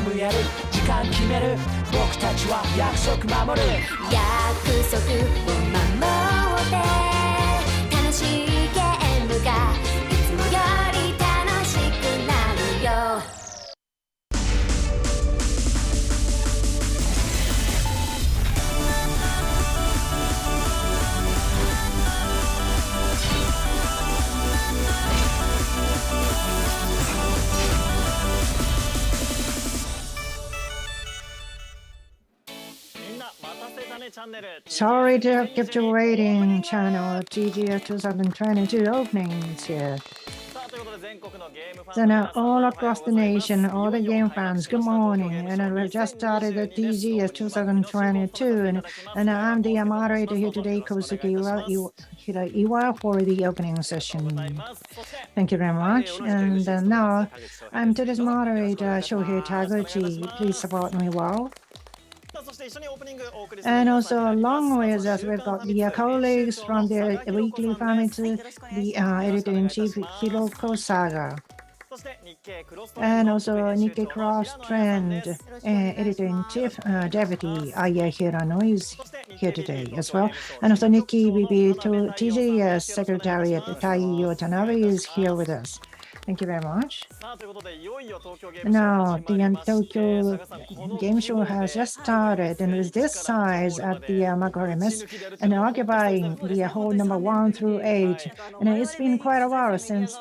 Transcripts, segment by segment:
ムやる時間決める僕たちは約束守る約束を守って楽しいゲームがいつもより楽しくなるよSorry to have kept you waiting, channel TGS 2022 openings here. So now all across the nation, all the game fans, good morning. And we just started the TGS 2022. And I'm the moderator here today, Kosuke Iwa, for the opening session. Thank you very much. And now I'm today's moderator, Shohei Taguchi. Please support me well. And also along with us, we've got the colleagues from the weekly family, the editor-in-chief Hiroko Saga. And also Nikkei Cross Trend editor-in-chief deputy Aya Hirano is here today as well. And also Nikkei VP to TGS Secretariat Tai Watanabe is here with us. Thank you very much. Now, the Tokyo Game Show has just started, and with this size at the Makuhari and occupying the hall number 1 through 8. And it's been quite a while since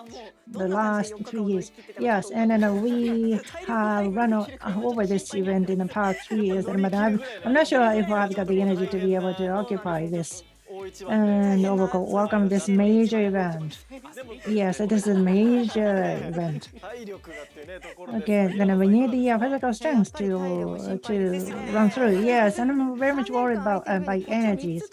the last 3 years. Yes, and then we have run over this event in the past 3 years, but I'm not sure if I've got the energy to be able to occupy this. And welcome this major event. Yes, it is a major event. Okay, then we need the physical strength to run through. Yes, and I'm very much worried about by energies,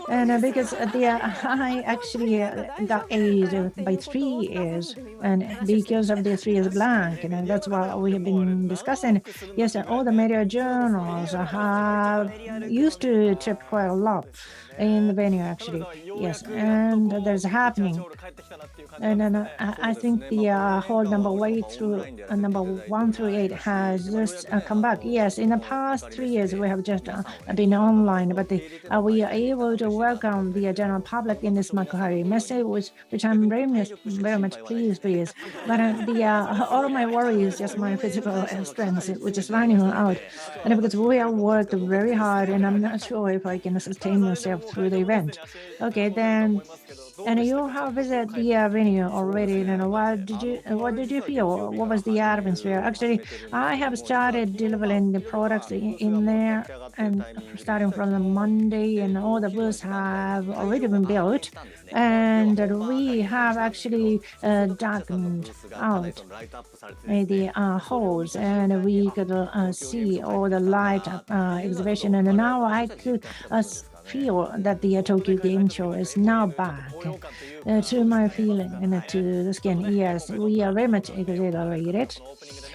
and because I actually got aged by 3 years, and because of the 3 years blank, and that's what we have been discussing. Yes, all the media journals have used to trip quite a lot in the venue actually. Yes, and there's happening. And then I think the hall number 1 through 8 has just come back. Yes, in the past 3 years we have just been online, but we are able to welcome the general public in this Makuhari message, which I'm very much pleased with. But all of my worry is just my physical strength, which is running out. And because we have worked very hard, and I'm not sure if I can sustain myself through the event. Okay, then, and you have visited the venue already. And what did you feel? What was the atmosphere? Actually, I have started delivering the products in there, and starting from the Monday, and all the booths have already been built, and we have actually darkened out the halls, and we could see all the light exhibition, and now I could feel that the Tokyo Game Show is now back to my feeling and to the skin. Yes, we are very much exhilarated.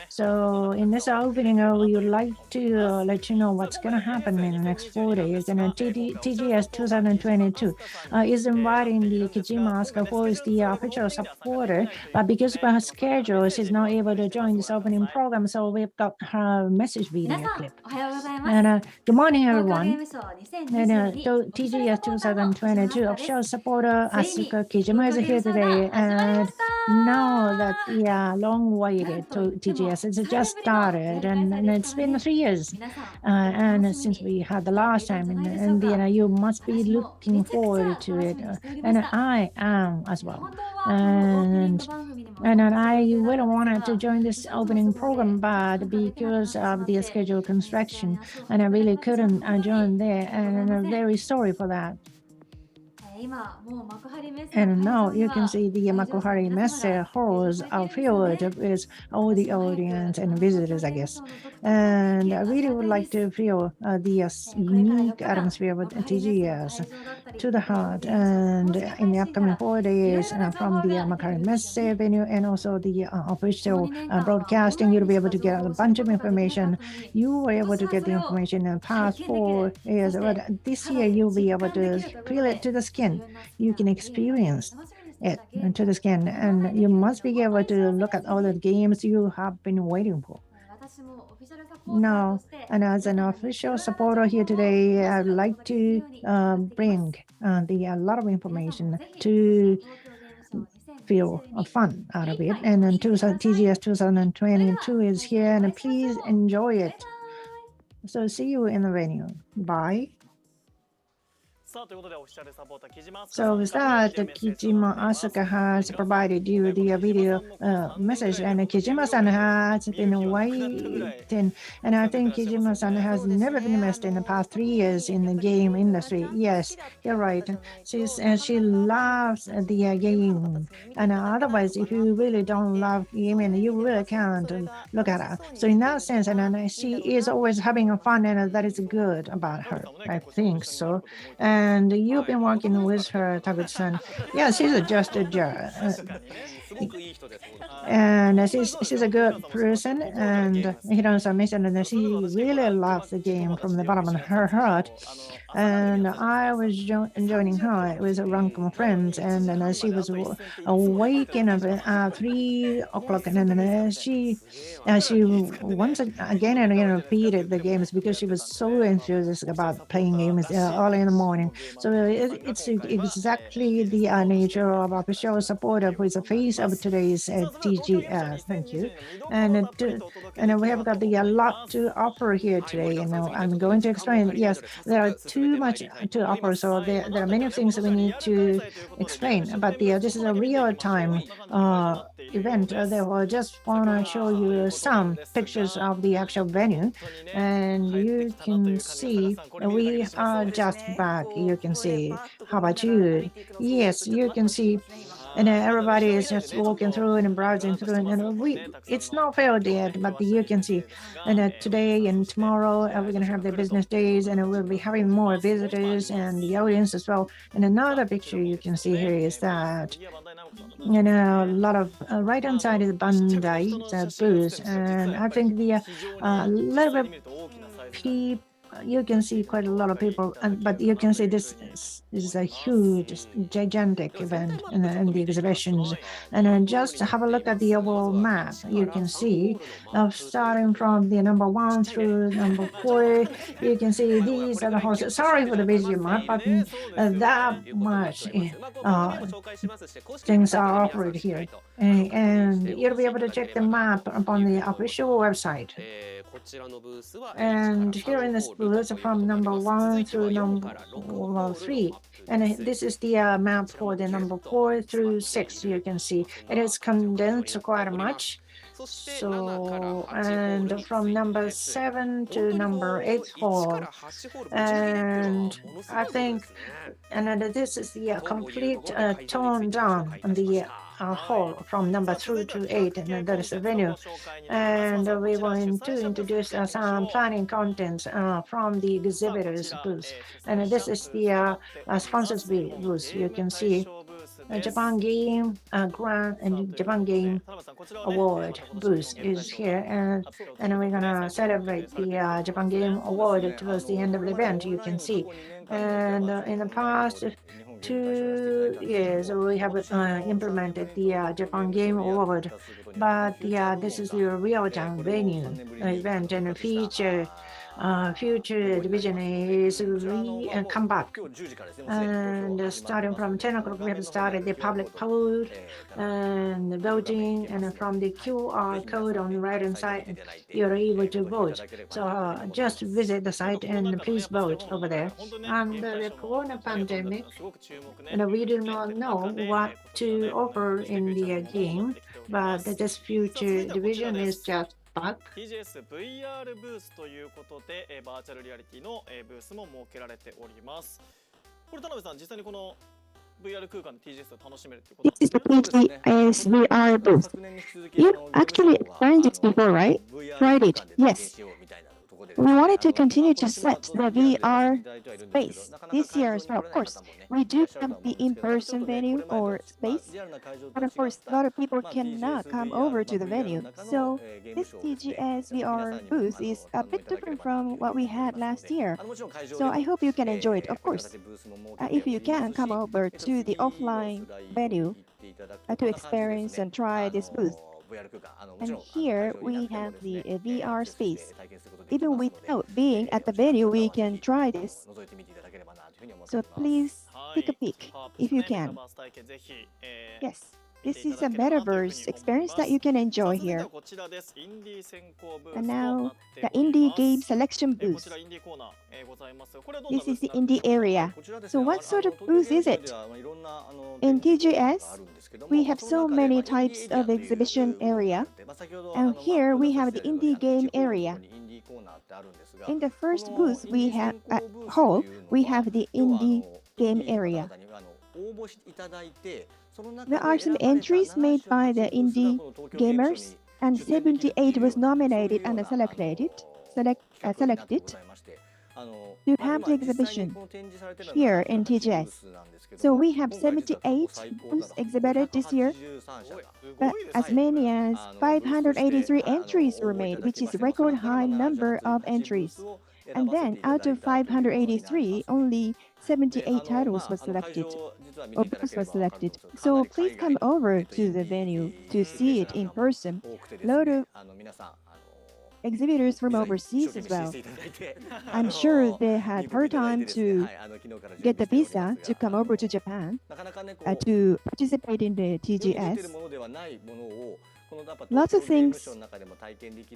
So in this opening, we would like to let you know what's going to happen in the next 4 days. And TGS 2022 is inviting the Kijima, who is the official supporter, but because of her schedule, she's not able to join this opening program. So we've got her message video clip. And good morning, everyone. And TGS 2022 official supporter Asuka Kijima is here today. And now that long-awaited TGS has just started, and it's been 3 years, and since we had the last time, and you must be looking forward to it, and I am as well. And I really wanted to join this opening program, but because of the schedule constriction, and I really couldn't join there, and I'm very sorry for that. And now you can see the Makuhari Messe halls are filled with all the audience and visitors, I guess. And I really would like to feel the unique atmosphere with TGS to the heart. And in the upcoming 4 days from the Makuhari Messe venue and also the official broadcasting, you'll be able to get a bunch of information. You were able to get the information in the past 4 years, but this year you'll be able to feel it to the skin. You can experience it to the skin, and you must be able to look at all the games you have been waiting for. Now, and as an official supporter here today, I'd like to bring a lot of information to feel fun out of it. And then TGS 2022 is here, and please enjoy it. So see you in the venue. Bye. So with that, Kijima Asuka has provided you the video message, and Kijima-san has been waiting, and I think Kijima-san has never been missed in the past 3 years in the game industry. Yes, you're right. She loves the game, and otherwise, if you really don't love gaming, you really can't look at her. So in that sense, and she is always having fun, and that is good about her. I think so. And you've been working with her, Taguchi-san. Yeah, she's just a and she's a good person. And Hiron-san mentioned that she really loves the game from the bottom of her heart. And I was joining her with a rank of friends, and then she was waking up at 3 o'clock, and then she once again and again repeated the games because she was so enthusiastic about playing games early in the morning. So it's exactly the nature of official supporter who is the face of today's TGS. Thank you. And we have got a lot to offer here today. And I'm going to explain. Yes, there are too much to offer, so there are many things we need to explain. But this is a real-time event. Therefore, just want to show you some pictures of the actual venue, and you can see we are just back. You can see. How about you? Yes, you can see. And everybody is just walking through and browsing through, and it's not filled yet, but you can see. And today and tomorrow we're going to have the business days, and we'll be having more visitors and the audience as well. And another picture you can see here is that, a lot of right hand side is Bandai's booth, and I think the little bit people. You can see quite a lot of people, but you can see this is a huge, gigantic event in the exhibitions. And just have a look at the overall map. You can see, starting from the number 1 through number 4, you can see these are the horses. Sorry for the busy map, but that much things are offered here. And you'll be able to check the map upon the official website. And here in this booth from number 1 through number 3, and this is the map for the number 4 through 6. You can see it is condensed quite much. So, and from number 7 to number 8 hall, and I think, and this is the complete tone down on the hall from number 3 to 8, and that is the venue. And we're going to introduce some planning contents from the exhibitors booth. And this is the sponsors booth. You can see Japan Game Grand and Japan Game Award booth is here, and we're gonna celebrate the Japan Game Award towards the end of the event. You can see, and in the past 2 years we have implemented the Japan Game Award, but this is the real-time venue event and feature. Future division is come back, and starting from 10 o'clock we have started the public poll and the voting, and from the QR code on the right hand side you're able to vote. So just visit the site and please vote over there. Under the corona pandemic, and we do not know what to offer in the game, but this future division is just TGS VR ブースということで、バーチャルリアリティのブースも設けられております。これ田辺さん、実際にこの VR 空間で TGS を楽しめるということですね。This is the TGS VR booth. You actually learned it before, right? Tried it, yes. We wanted to continue to set the VR space this year as well. Of course, we do have the in-person venue or space, but of course, a lot of people cannot come over to the venue. So this TGS VR booth is a bit different from what we had last year. So I hope you can enjoy it. Of course, if you can, come over to the offline venue to experience and try this booth. And here we have the VR space. Even without being at the venue, we can try this. So please take a peek if you can. Yes, this is a metaverse experience that you can enjoy here. And now, the indie game selection booth. This is the indie area. So what sort of booth is it? In TGS, we have so many types of exhibition area. And here we have the indie game area. In the first booth we have hall, we have the indie game area. There are some entries made by the indie gamers, and 78 was nominated and selected to have the exhibition here in TGS. So we have 78 booths exhibited this year, but as many as 583 entries were made, which is a record high number of entries. And then out of 583, only 78 titles was selected, or books was selected. So please come over to the venue to see it in person. A lot of exhibitors from overseas as well. I'm sure they had hard time to get the visa to come over to Japan to participate in the TGS. Lots of things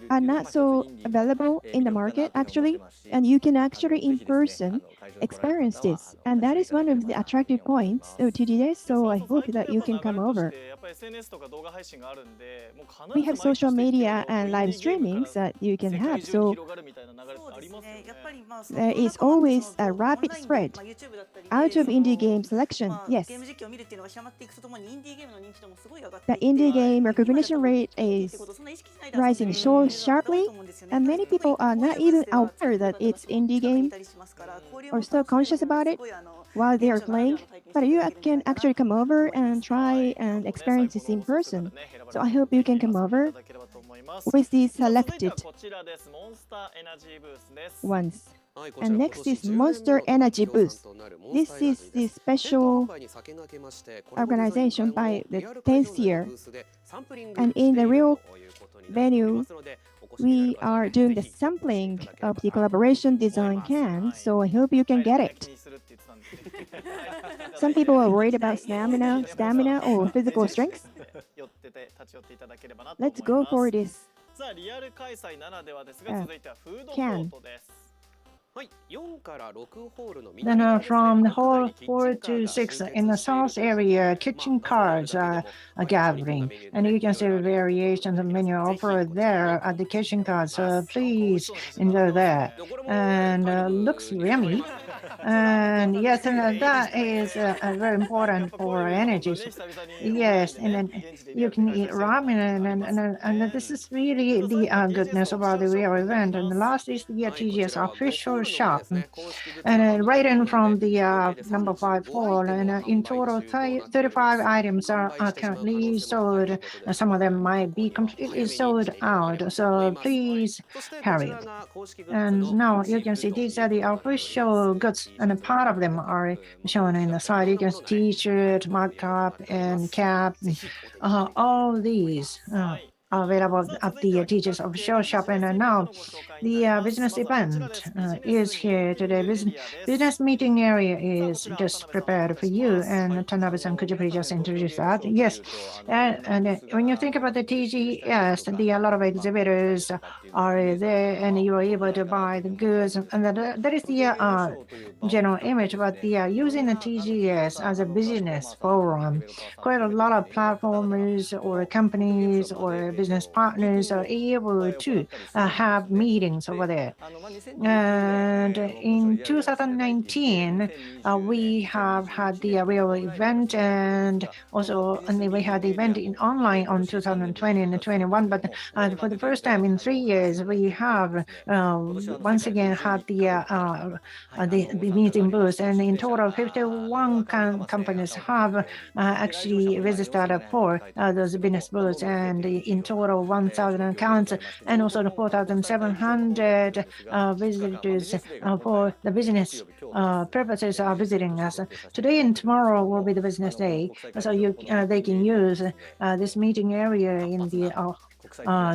are not so available in the market actually, and you can actually in person experience this, and that is one of the attractive points of TGS. So I hope that you can come over. We have social media and live streamings that you can have, so there is always a rapid spread out of indie game selection. Yes, the indie game recognition rate is rising so sharply, and many people are not even aware that it's indie game or so conscious about it while they are playing. But you can actually come over and try and experience this in person. So I hope you can come over with these selected ones. And next is Monster Energy booth. This is the special organization by the 10th year. And in the real venue, we are doing the sampling of the collaboration design can, so I hope you can get it. Some people are worried about stamina or physical strength. Let's go for this can. Then from hall 4 to 6 in the south area, kitchen cards are gathering, and you can see variations of menu offer there at the kitchen cards. So please enjoy that, and looks yummy. And yes, and that is very important for energy. Yes, and then you can eat ramen, and this is really the goodness about the real event. And the last is the TGS official shop, and right in from the number 5 hall, and in total 35 items are currently sold. Some of them might be completely sold out, so please hurry. And now you can see these are the official goods, and a part of them are shown in the side. You can see t-shirt, mug cup, and cap. All these are available at the TGS official shop. And now the business event is here today. Business meeting area is just prepared for you. And Tanabe-san, could you please just introduce that? Yes. And when you think about the TGS, a lot of exhibitors are there, and you are able to buy the goods. And that is the general image. But using the TGS as a business forum, quite a lot of platformers or companies or business partners are able to have meetings over there. And in 2019, we have had the real event, and also we had the event in online on 2020 and 21. But for the first time in 3 years, we have once again had the meeting booth, and in total 51 companies have actually registered for those business booths, and in total 1,000 accounts, and also the 4,700 visitors for the business purposes are visiting us. Today and tomorrow will be the business day, so they can use this meeting area in the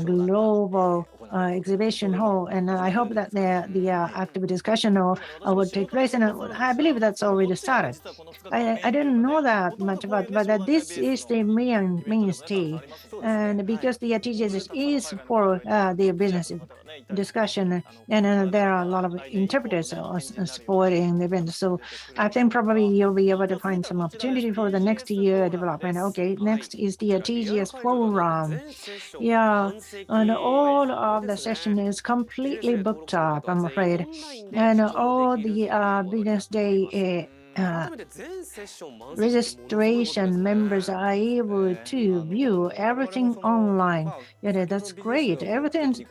global exhibition hall, and I hope that the active discussion will take place, and I believe that's already started. I didn't know that much about, but this is the mainstay, and because the TGS is for the business discussion, and there are a lot of interpreters supporting the event, so I think probably you'll be able to find some opportunity for the next year development. Okay, next is the TGS forum. Yeah, and all of the session is completely booked up, I'm afraid, and all the business day registration members are able to view everything online. Yeah, that's great.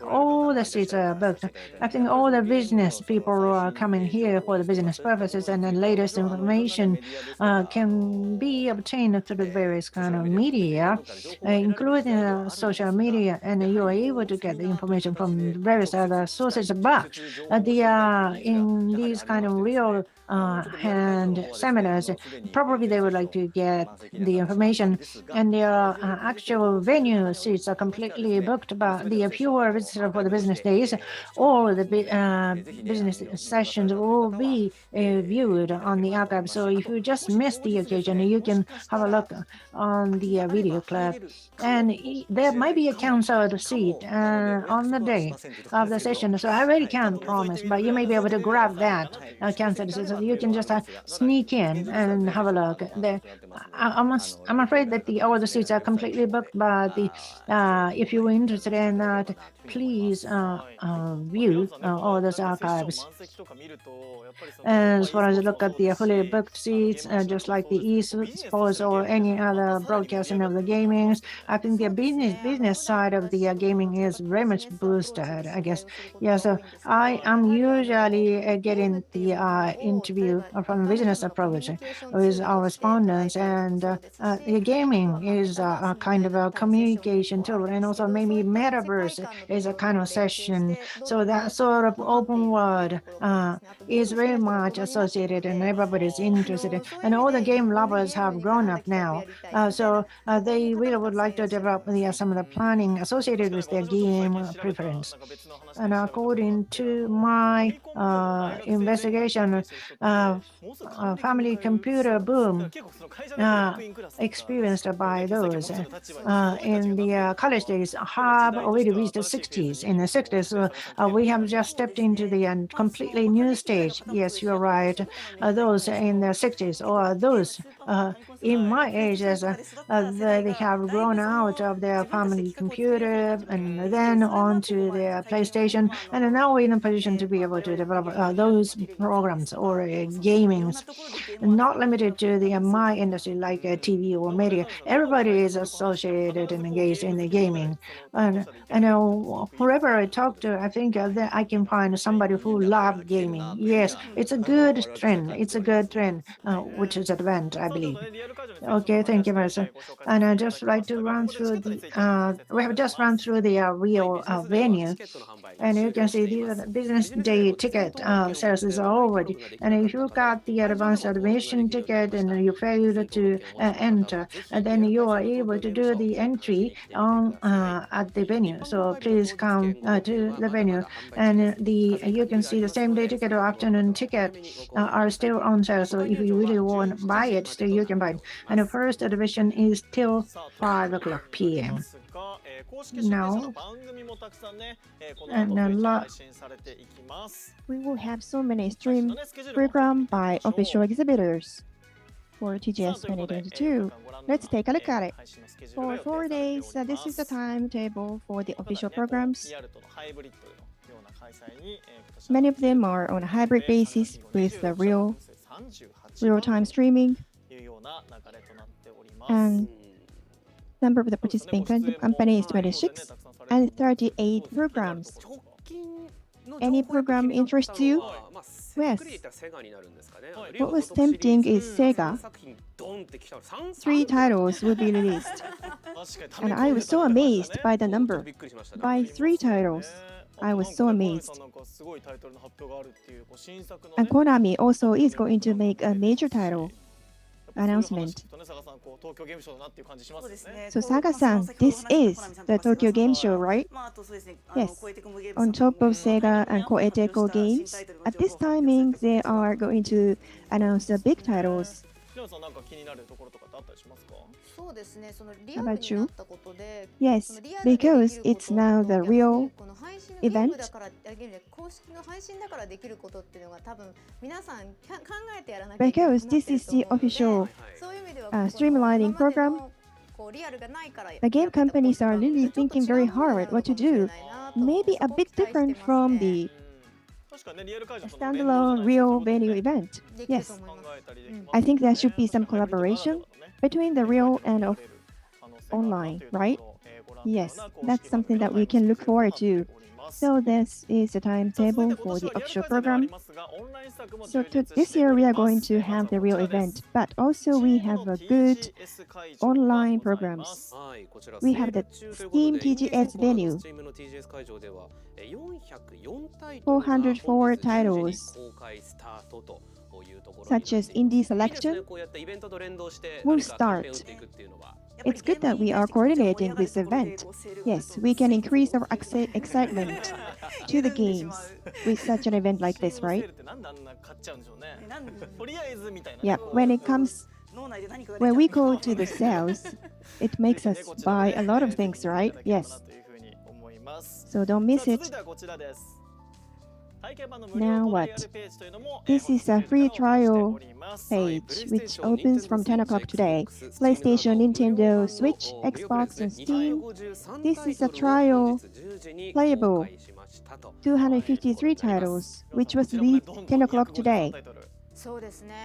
All the seats are booked. I think all the business people are coming here for the business purposes, and the latest information can be obtained through various kind of media, including social media, and you are able to get the information from various other sources. But in these kind of real hand seminars, probably they would like to get the information, and their actual venue seats are completely booked. But the pure visitor for the business days, all the business sessions will be viewed on the archive. So if you just miss the occasion, you can have a look on the video clip, and there might be a canceled seat on the day of the session. So I really can't promise, but you may be able to grab that canceled seat. So you can just sneak in and have a look. I'm afraid that all the seats are completely booked, but if you were interested in that, please view all those archives. As far as look at the fully booked seats, just like the esports or any other broadcasting of the gamings, I think the business side of the gaming is very much boosted, I guess. Yeah, so I am usually getting the interview from business approach with our respondents, and the gaming is a kind of a communication tool, and also maybe metaverse is a kind of session. So that sort of open world is very much associated, and everybody's interested in, and all the game lovers have grown up now, so they really would like to develop some of the planning associated with their game preference. And according to my investigation, family computer boom experienced by those in the college days have already reached the 60s. In the 60s, we have just stepped into the completely new stage. Yes, you're right. Those in the 60s or those in my age, they have grown out of their family computer and then onto their PlayStation, and now we're in a position to be able to develop those programs or gamings, not limited to the my industry like TV or media. Everybody is associated and engaged in the gaming, and whoever I talk to, I think that I can find somebody who loves gaming. Yes, it's a good trend. It's a good trend, which is advanced, I believe. Okay, thank you, Marissa. And I just like to run through the. We have just run through the real venue, and you can see the business day ticket sales is already. And if you got the advanced admission ticket and you failed to enter, then you are able to do the entry on at the venue. So please come to the venue, and you can see the same day ticket or afternoon ticket are still on sale. So if you really want to buy it, still you can buy it. And the first admission is till 5 p.m. Now, and a lot. We will have so many stream program by official exhibitors for TGS 2022. Let's take a look at it. For 4 days, this is the timetable for the official programs. Many of them are on a hybrid basis with the real-time streaming. And number of the participating companies is 26 and 38 programs. Any program interests you? Yes. What was tempting is Sega. 3 titles will be released. And I was so amazed by the number. By 3 titles. I was so amazed. And Konami also is going to make a major title announcement. So Saga-san, this is the Tokyo Game Show, right? Yes. On top of Sega and Koei Tecmo games, at this timing, they are going to announce the big titles. How about you? Yes, because it's now the real event. Because this is the official streamlining program, the game companies are really thinking very hard what to do. Maybe a bit different from the standalone real venue event. Yes, I think there should be some collaboration between the real and online, right? Yes, that's something that we can look forward to. So this is the timetable for the official program. So this year we are going to have the real event, but also we have a good online programs. We have the Steam TGS venue, 404 titles, such as Indie Selection, will start. It's good that we are coordinating this event. Yes, we can increase our excitement to the games with such an event like this, right? Yeah, when we go to the sales, it makes us buy a lot of things, right? Yes. So don't miss it. Now what? This is a free trial page which opens from 10 o'clock today. PlayStation, Nintendo, Switch, Xbox, and Steam. This is a trial playable 253 titles, which was released 10 o'clock today.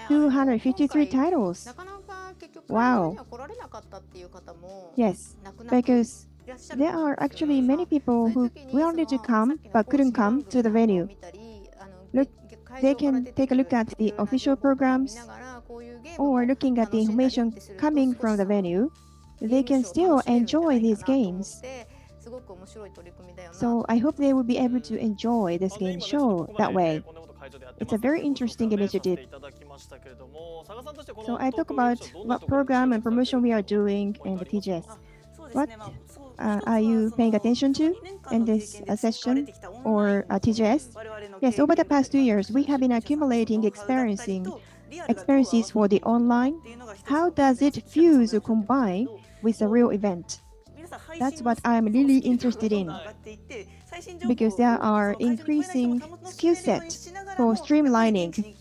253 titles. Wow. Yes, because there are actually many people who wanted to come but couldn't come to the venue. Look, they can take a look at the official programs or looking at the information coming from the venue. They can still enjoy these games. So I hope they will be able to enjoy this game show that way. It's a very interesting initiative. So I talk about what program and promotion we are doing in the TGS. What are you paying attention to in this session or TGS? Yes, over the past 2 years, we have been accumulating experiences for the online. How does it fuse or combine with a real event? That's what I'm really interested in, because there are increasing skill sets for streamlining.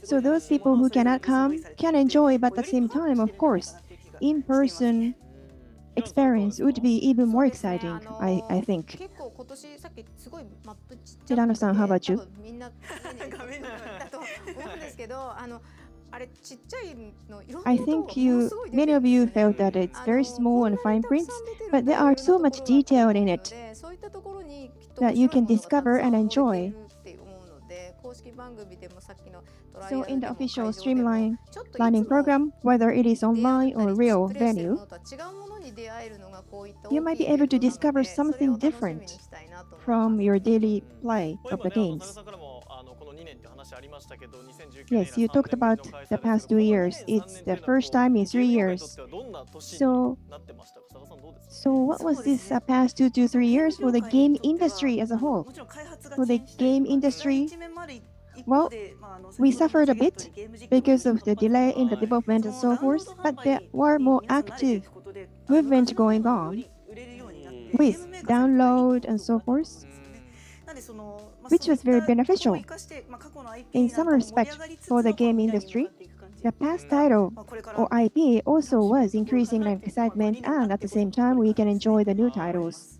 So those people who cannot come can enjoy, but at the same time, of course, in-person experience would be even more exciting, I think. Hirano-san, how about you? I think many of you felt that it's very small and fine print, but there are so much detail in it that you can discover and enjoy. So in the official streamline planning program, whether it is online or real venue, you might be able to discover something different from your daily play of the games. Yes, you talked about the past 2 years. It's the first time in 3 years. So what was this past 2 to 3 years for the game industry as a whole? For the game industry, well, we suffered a bit because of the delay in the development and so forth, but there were more active movement going on with download and so forth, which was very beneficial. In some respect, for the game industry, the past title or IP also was increasing in excitement, and at the same time, we can enjoy the new titles.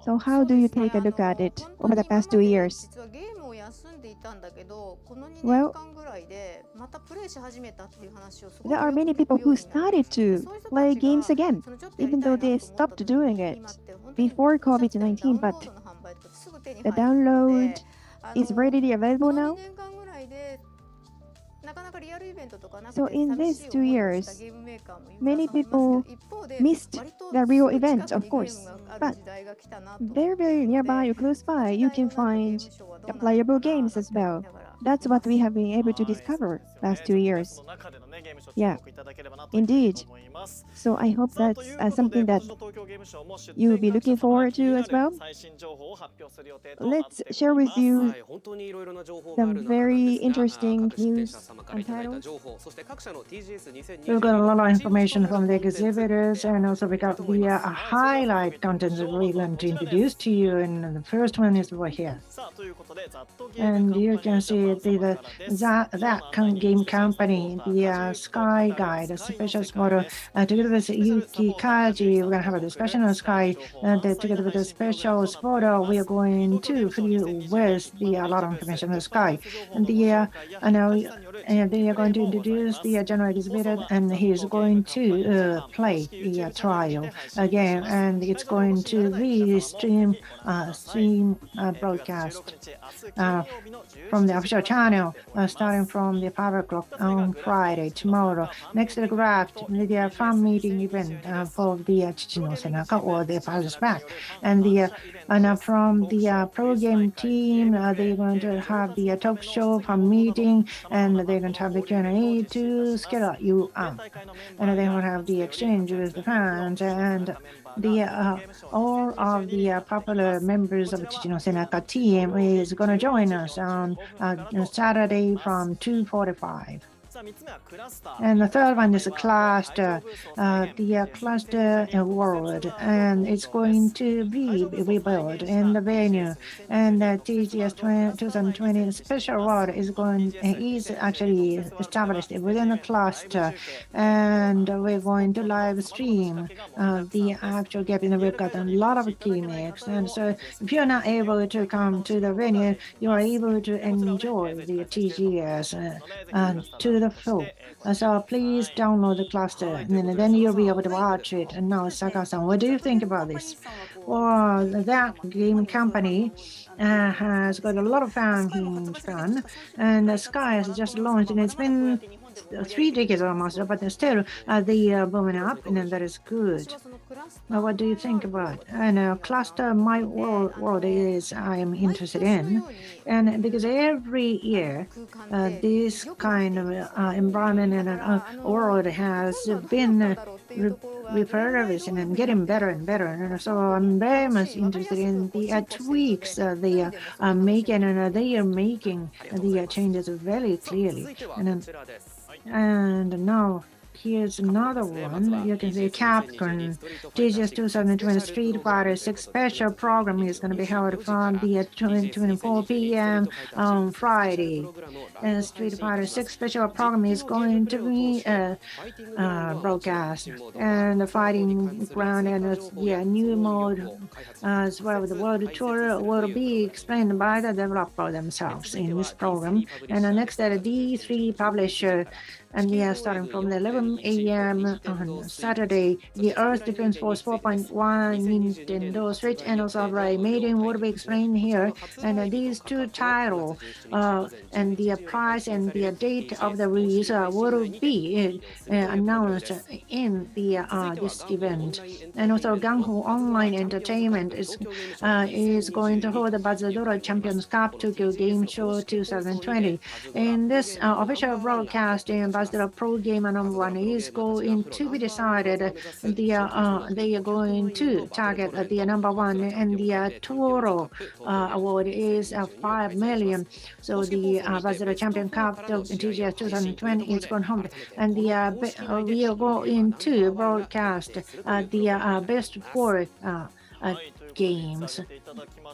So how do you take a look at it over the past 2 years? Well, there are many people who started to play games again, even though they stopped doing it before COVID-19, but the download is readily available now. So in these 2 years, many people missed the real event, of course. But very, very nearby or close by, you can find the playable games as well. That's what we have been able to discover last 2 years. Yeah, indeed. So I hope that's something that you will be looking forward to as well. Let's share with you some very interesting news and titles. We've got a lot of information from the exhibitors, and also we got the highlight contents that we're going to introduce to you. And the first one is over here. And you can see that game company, the Sky Guide, a special photo. Together with Yuki Kaji, we're going to have a discussion on Sky. Together with a special photo, we are going to fill you with a lot of information on Sky. And they are going to introduce the general exhibitor, and he's going to play the trial again, and it's going to be stream broadcast from the official channel starting from the 5 o'clock on Friday, tomorrow. Next to the graph, the fan meeting event for the Chichi no Senaka, or the Father's Back. And from the pro game team, they're going to have the talk show, fan meeting, and they're going to have the Q&A to scale you up. And they're going to have the exchange with the fans, and all of the popular members of Chichi no Senaka team is going to join us on Saturday from 2:45. And the third one is a cluster, the cluster world, and it's going to be rebuilt in the venue. And the TGS 2020 special world is actually established within the cluster, and we're going to live stream the actual game. We've got a lot of gimmicks, and so if you're not able to come to the venue, you are able to enjoy the TGS to the full. So please download the cluster, and then you'll be able to watch it. And now, Saka-san, what do you think about this? Well, that game company has got a lot of fun, and Sky has just launched, and it's been 3 decades almost, but still they are booming up, and that is good. What do you think about? And cluster, my world is I am interested in, and because every year this kind of environment and world has been refurbishing and getting better and better, and so I'm very much interested in the tweaks they are making, and they are making the changes very clearly. And now here's another one. You can see Capcom TGS 2020 Street Fighter 6 special program is going to be held from the 24 p.m. on Friday. And Street Fighter 6 special program is going to be broadcast. And the fighting ground and new mode as well with the world tour will be explained by the developer themselves in this program. And next, the D3 publisher. And starting from the 11 a.m. on Saturday, the Earth Defense Force 4.1 Nintendo Switch and also Ray Maiden will be explained here. And these two titles and the price and the date of the release will be announced in this event. And also Ganhu Online Entertainment is going to hold the Bazadora Champions Cup Tokyo Game Show 2020. In this official broadcast in Bazadora Pro Gamer #1 is going to be decided. They are going to target the #1, and the total award is 5 million. So the Bazadora Champion Cup TGS 2020 is going home, and we are going to broadcast the best 4 games.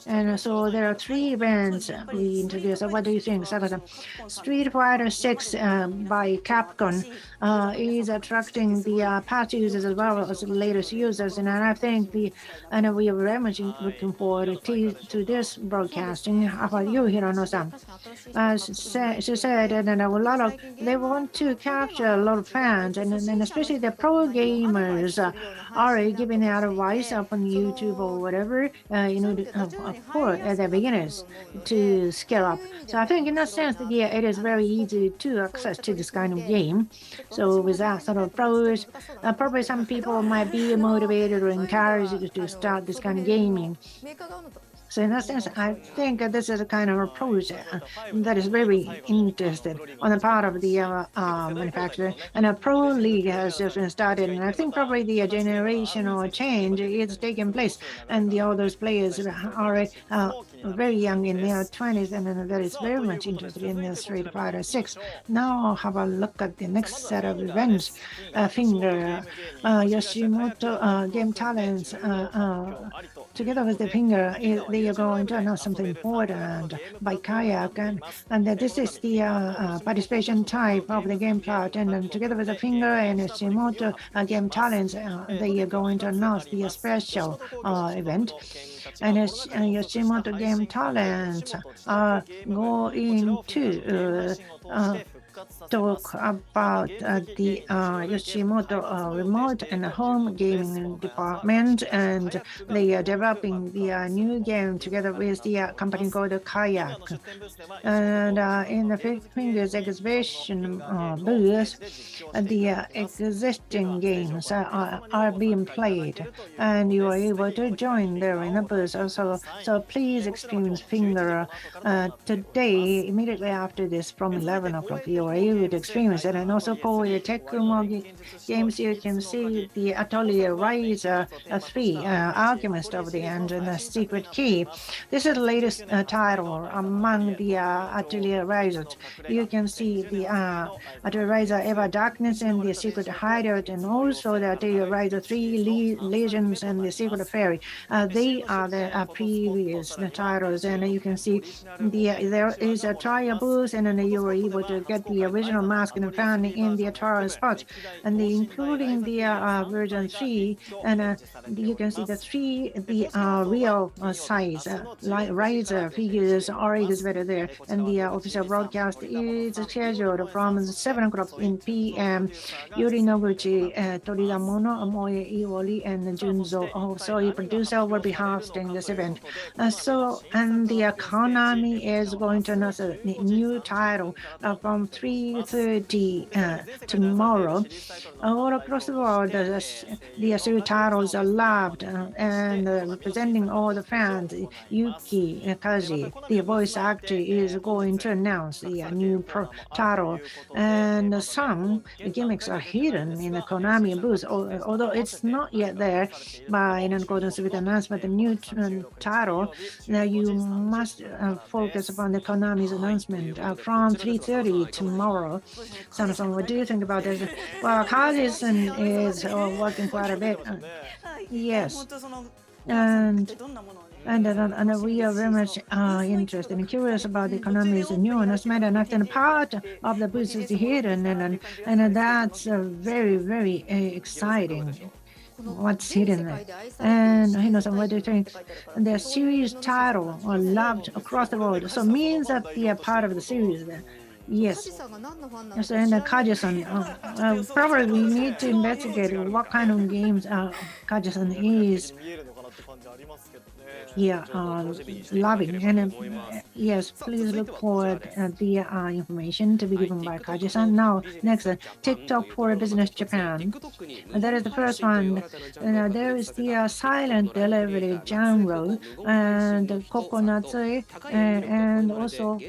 And so there are 3 events we introduced. What do you think, Saka-san? Street Fighter 6 by Capcom is attracting the past users as well as the latest users, and I think we are very much looking forward to this broadcasting. How about you, Hirano-san? She said that they want to capture a lot of fans, and especially the pro gamers are giving advice upon YouTube or whatever, for the beginners to scale up. So I think in that sense, yeah, it is very easy to access to this kind of game. So with that sort of pros, probably some people might be motivated or encouraged to start this kind of gaming. So in that sense, I think this is a kind of approach that is very interested on the part of the manufacturer. And a pro league has just been started, and I think probably the generational change is taking place, and all those players are very young in their 20s, and that is very much interested in the Street Fighter 6. Now have a look at the next set of events. Finger, Yoshimoto Game Talents, together with the Finger, they are going to announce something important by Kayak, and this is the participation type of the game plot, and then together with the Finger and Yoshimoto Game Talents, they are going to announce the special event. And Yoshimoto Game Talent are going to talk about the Yoshimoto remote and home gaming department, and they are developing the new game together with the company called Kayak. And in the Fingers exhibition booth, the existing games are being played, and you are able to join there in the booth also. So please experience Finger today, immediately after this, from 11 o'clock. You are able to experience it. And also for your Tekumo games, you can see the Atelier Riser 3, Alchemist of the End and the Secret Key. This is the latest title among the Atelier Risers. You can see the Atelier Riser Ever Darkness and the Secret Hideout, and also the Atelier Riser 3 Legends and the Secret Fairy. They are the previous titles, and you can see there is a trial booth, and then you were able to get the original mask and found in the trial spot, and including the version 3, and you can see the real size Riser figures are exhibited there, and the official broadcast is scheduled from 7 o'clock p.m. Yuri Noguchi, Toridamono, Moe Iwoli, and Junzo, also a producer, will be hosting this event. And the Konami is going to announce a new title from 3:30 tomorrow. All across the world, the three titles are loved, and representing all the fans, Yuki Kaji, the voice actor, is going to announce the new title. And some gimmicks are hidden in the Konami booth, although it's not yet there. But in accordance with the announcement, the new title, you must focus upon the Konami's announcement from 3:30 tomorrow. Sana-san, what do you think about this? Well, Kaji-san is working quite a bit. Yes. And we are very much interested and curious about the Konami's new announcement, and part of the booth is hidden, and that's very, very exciting. What's hidden there? And Hino-san, what do you think? The series title are loved across the world, so it means that they are part of the series there. Yes. So, and Kaji-san, probably we need to investigate what kind of games Kaji-san is loving. And yes, please look for the information to be given by Kaji-san. Now, next, TikTok for Business Japan. That is the first one. There is the silent delivery genre, and Kokonatsui, and also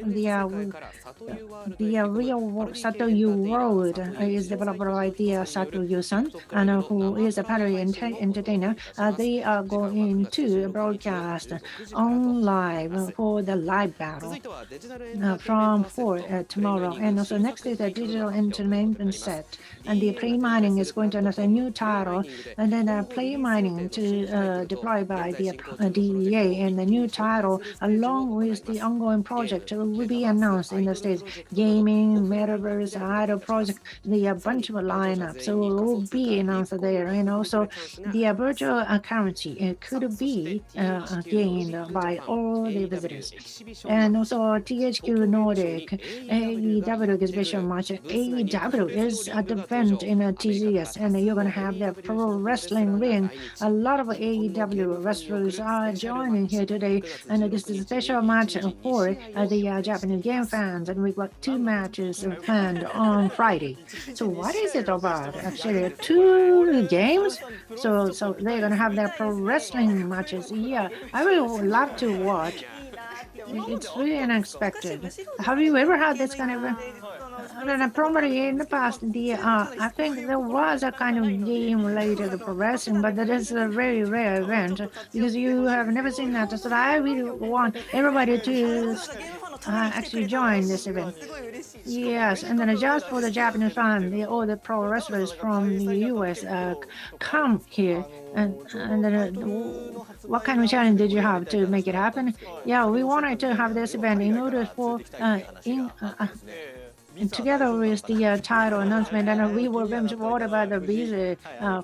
the real Satoyu World is developed by the Satoyu-san, and who is a parody entertainer. They are going to broadcast on live for the live battle from 4 tomorrow. And also next is a digital entertainment set, and the play mining is going to announce a new title, and then play mining to deploy by the DEA, and the new title along with the ongoing project will be announced in the States. Gaming, metaverse, idol project, the bunch of lineup, so it will be announced there. And also the virtual currency could be gained by all the visitors. And also THQ Nordic AEW exhibition match. AEW is at the event in TGS, and you're going to have the pro wrestling ring. A lot of AEW wrestlers are joining here today, and this is a special match for the Japanese game fans. And we've got 2 matches planned on Friday. So what is it about? Actually, 2 games. So they're going to have their pro wrestling matches. Yeah, I will love to watch. It's really unexpected. Have you ever had this kind of? Probably in the past, I think there was a kind of game related to pro wrestling, but that is a very rare event because you have never seen that. So I really want everybody to actually join this event. Yes, and then just for the Japanese fan, all the pro wrestlers from the US come here. And then, what kind of challenge did you have to make it happen? Yeah, we wanted to have this event in order for together with the title announcement, and we were very worried about the visa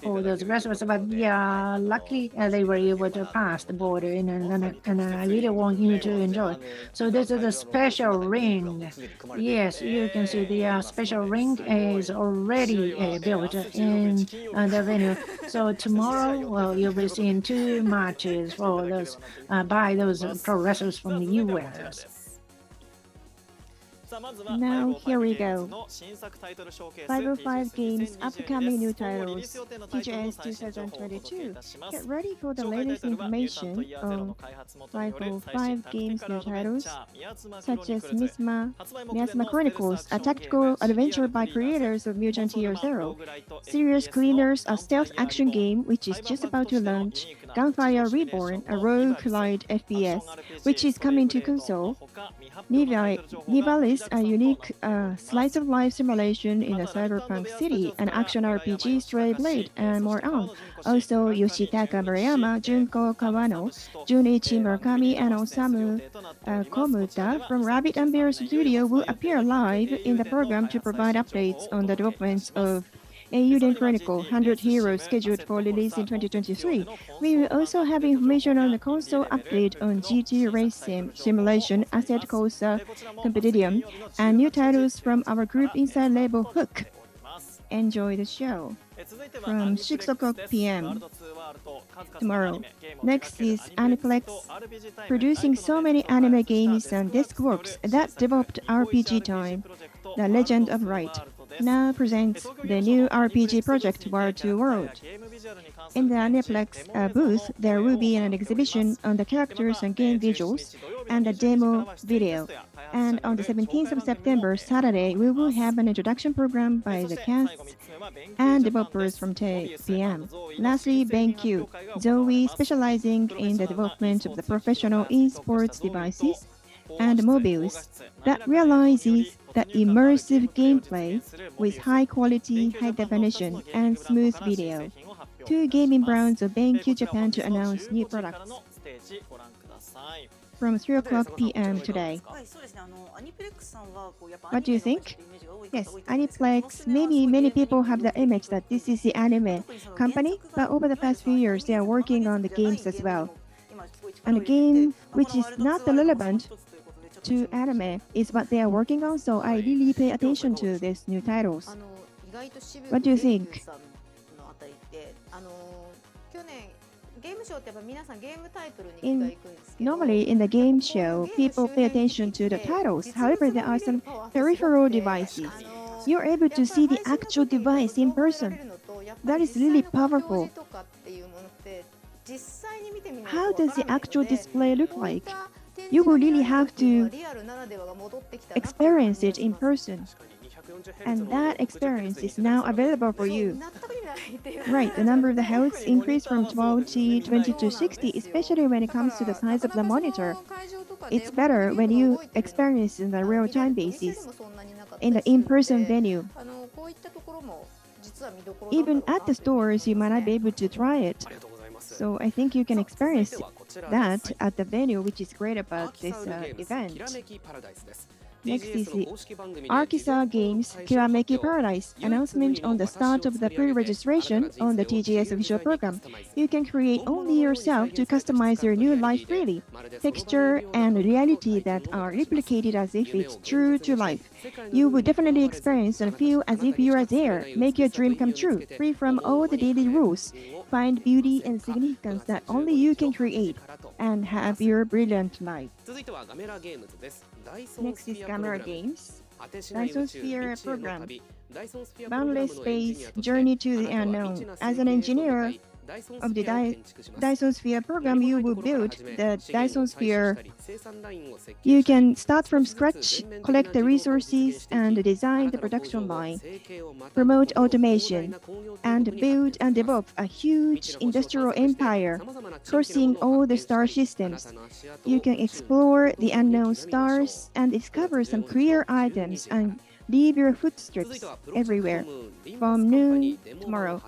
for those wrestlers, but yeah, luckily they were able to pass the border, and I really want you to enjoy. So this is a special ring. Yes, you can see the special ring is already built in the venue. So tomorrow, well, you'll be seeing 2 matches for those by those pro wrestlers from the US. Now, here we go. 505 Games upcoming new titles, TGS 2022. Get ready for the latest information on 505 Games new titles, such as Miasma Chronicles, a tactical adventure by creators of Mutant Year Zero, Serious Cleaners, a stealth action game which is just about to launch, Gunfire Reborn, a roguelite FPS, which is coming to console, Nivalis, a unique slice-of-life simulation in a cyberpunk city, an action RPG, Stray Blade, and more on. Also, Yoshitaka Murayama, Junko Kawano, Junichi Murakami, and Osamu Komuta from Rabbit and Bear Studio will appear live in the program to provide updates on the developments of Eiyuden Chronicle 100 Heroes scheduled for release in 2023. We will also have information on the console update on GT Race Simulation, Asset Corsa Competition, and new titles from our group inside label Hook. Enjoy the show. From 6 o'clock p.m. tomorrow. Next is Aniplex, producing so many anime games and disc works that developed RPG Time, The Legend of Right. Now presents the new RPG project World to World. In the Aniplex booth, there will be an exhibition on the characters and game visuals and a demo video. And on the 17th of September, Saturday, we will have an introduction program by the cast and developers from 10 p.m. Lastly, BenQ, Zoe, specializing in the development of the professional esports devices and mobiles that realizes the immersive gameplay with high quality, high definition, and smooth video. 2 gaming brands of BenQ Japan to announce new products. From 3 o'clock p.m. today. What do you think? Yes, Aniplex, maybe many people have the image that this is the anime company, but over the past few years they are working on the games as well. And the game which is not relevant to anime is what they are working on, so I really pay attention to these new titles. What do you think? Normally in the game show, people pay attention to the titles. However, there are some peripheral devices. You're able to see the actual device in person. That is really powerful. How does the actual display look like? You will really have to experience it in person. And that experience is now available for you. Right, the number of the healths increased from 12 to 20 to 60, especially when it comes to the size of the monitor. It's better when you experience in the real-time basis, in the in-person venue. Even at the stores, you might not be able to try it. So I think you can experience that at the venue, which is great about this event. Next is the Arkansas Games Kirameki Paradise announcement on the start of the pre-registration on the TGS official program. You can create only yourself to customize your new life freely. Texture and reality that are replicated as if it's true to life. You will definitely experience and feel as if you are there. Make your dream come true, free from all the daily rules. Find beauty and significance that only you can create, and have your brilliant life. Next is Camera Games. Dyson Sphere program. Boundless space, journey to the unknown. As an engineer of the Dyson Sphere program, you will build the Dyson Sphere. You can start from scratch, collect the resources, and design the production line, promote automation, and build and develop a huge industrial empire, crossing all the star systems. You can explore the unknown stars and discover some rare items and leave your footsteps everywhere from noon tomorrow.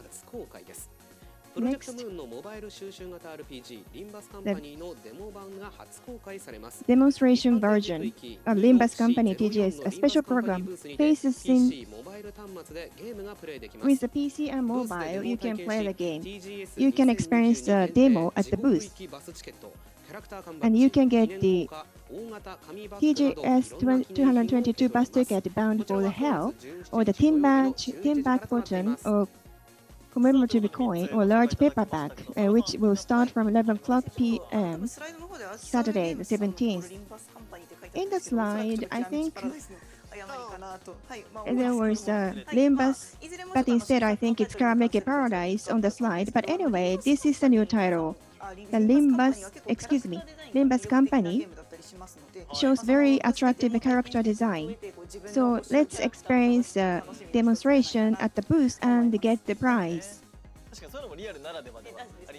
Next, the demonstration version of Limbus Company TGS, a special program, faces in with the PC and mobile. You can play the game. You can experience the demo at the booth, and you can get the TGS 222 bus ticket bound for the hell, or the tin back button, or commemorative coin or large paperback, which will start from 11 o'clock p.m. Saturday the 17th. In the slide, I think there was Limbus, but instead I think it's Karameki Paradise on the slide. But anyway, this is the new title. The Limbus Company shows very attractive character design. So let's experience the demonstration at the booth and get the prize.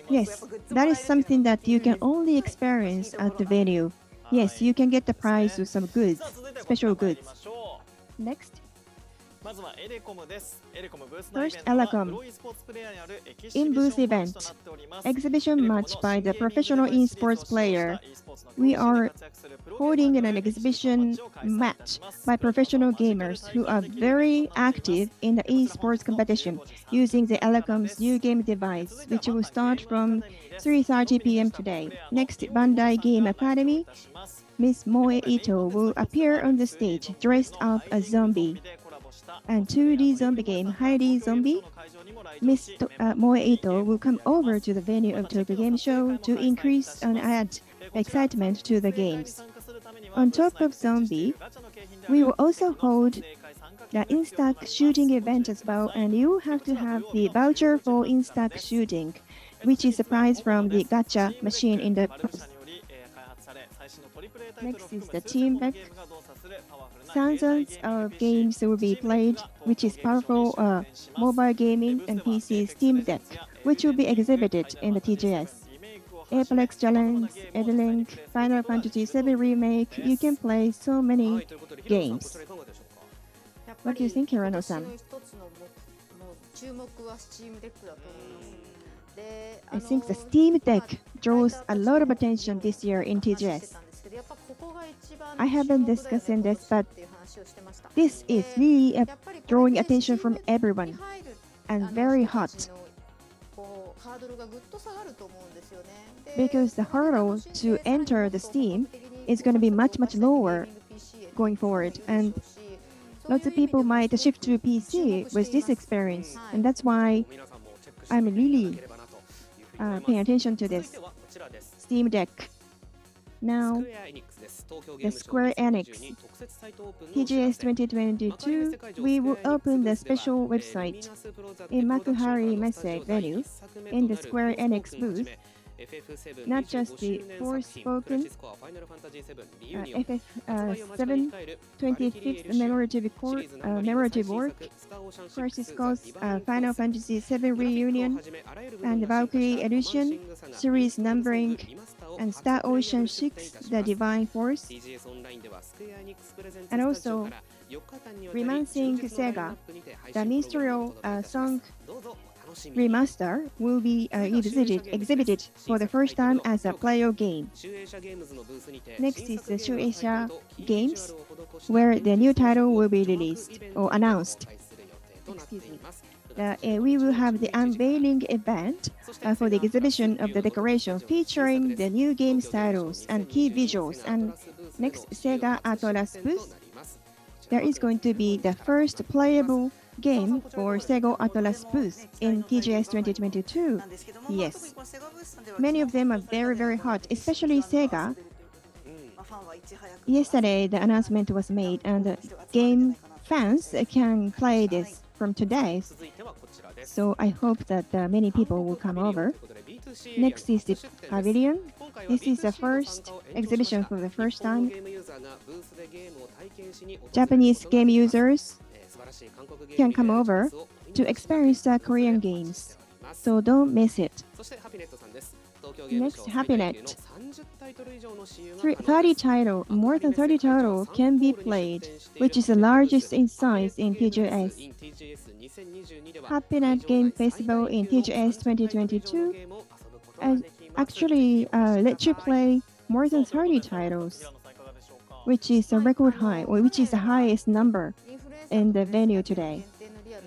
Yes, that is something that you can only experience at the venue. Yes, you can get the prize with some goods, special goods. Next. First, Elecom. In-booth event. Exhibition match by the professional esports player. We are holding an exhibition match by professional gamers who are very active in the esports competition using the Elecom's new game device, which will start from 3:30 p.m. today. Next, Bandai Game Academy. Miss Moe Ito will appear on the stage dressed up as zombie. And 2D zombie game, Heidi Zombie. Miss Moe Ito will come over to the venue of Tokyo Game Show to increase and add excitement to the games. On top of Zombie, we will also hold the Instack shooting event as well, and you have to have the voucher for Instack shooting, which is a prize from the gacha machine in the post. Next is the Team Deck. Thousands of games will be played, which is powerful mobile gaming and PC Steam Deck, which will be exhibited in the TGS. Apex Challenge, Edlink, Final Fantasy VII Remake, you can play so many games. What do you think, Hirano-san? I think the Steam Deck draws a lot of attention this year in TGS. I haven't discussed this, but this is really drawing attention from everyone and very hot. Because the hurdle to enter the Steam is going to be much lower going forward, and lots of people might shift to PC with this experience, and that's why I'm really paying attention to this Steam Deck. Now, the Square Enix TGS 2022, we will open the special website in Makuhari Messe venue in the Square Enix booth. Not just the Forspoken, FF7 25th commemorative work, Crisis Core Final Fantasy VII Reunion, and Valkyrie Edition, series numbering, and Star Ocean 6, The Divine Force, and also Romancing Sega, the minstrel song remaster will be exhibited for the first time as a player game. Next is the Shueisha Games, where the new title will be released or announced. Excuse me. We will have the unveiling event for the exhibition of the decoration featuring the new games titles and key visuals. And next, Sega Atlas booth. There is going to be the first playable game for Sega Atlas booth in TGS 2022. Yes. Many of them are very, very hot, especially Sega. Yesterday, the announcement was made, and game fans can play this from today. So I hope that many people will come over. Next is the pavilion. This is the first exhibition for the first time. Japanese game users can come over to experience the Korean games. So don't miss it. Next, HappyNet. More than 30 titles can be played, which is the largest in size in TGS. HappyNet Game Festival in TGS 2022 actually let you play more than 30 titles, which is a record high, or which is the highest number in the venue today.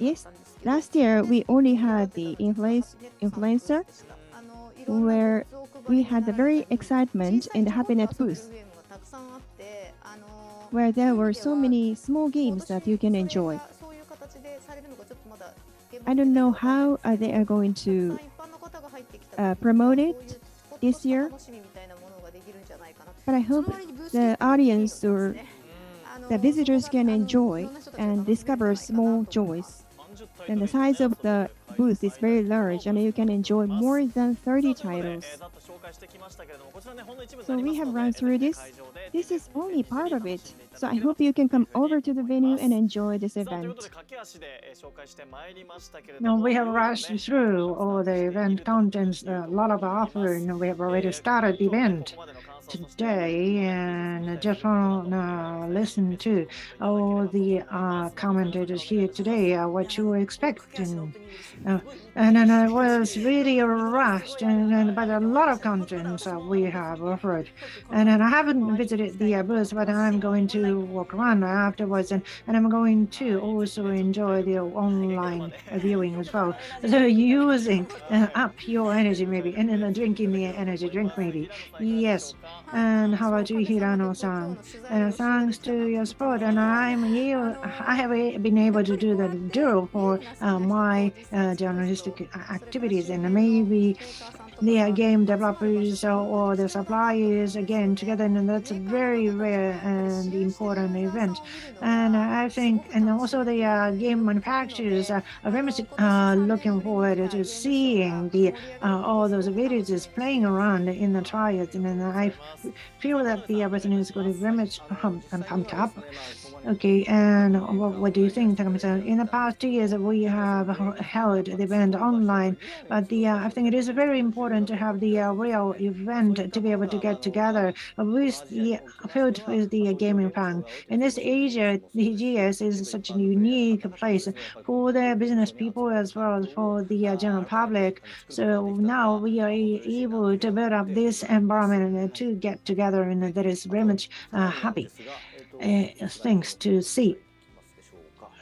Yes, last year we only had the influencer, where we had the very excitement in the HappyNet booth, where there were so many small games that you can enjoy. I don't know how they are going to promote it this year, but I hope the audience or the visitors can enjoy and discover small joys. And the size of the booth is very large, and you can enjoy more than 30 titles. So we have run through this. This is only part of it. So I hope you can come over to the venue and enjoy this event. Now we have rushed through all the event contents, a lot of offering. We have already started the event today, and just want to listen to all the commentators here today, what you were expecting. And then I was really rushed, and but a lot of contents we have offered. And then I haven't visited the booth, but I'm going to walk around afterwards, and I'm going to also enjoy the online viewing as well. So using up your energy maybe, and then drinking the energy drink maybe. Yes. And how about you, Hirano-san? And thanks to your support, and I have been able to do the dual for my journalistic activities, and maybe the game developers or the suppliers again together, and that's a very rare and important event. And I think, and also the game manufacturers are very much looking forward to seeing the all those villagers playing around in the trials, and then I feel that the everything is going to be very much pumped up. Okay, and what do you think, Takami-san? In the past 2 years, we have held the event online, but I think it is very important to have the real event to be able to get together filled with the gaming fan. In this Asia, the TGS is such a unique place for the business people as well as for the general public. So now we are able to build up this environment to get together, and that is very much happy. Things to see.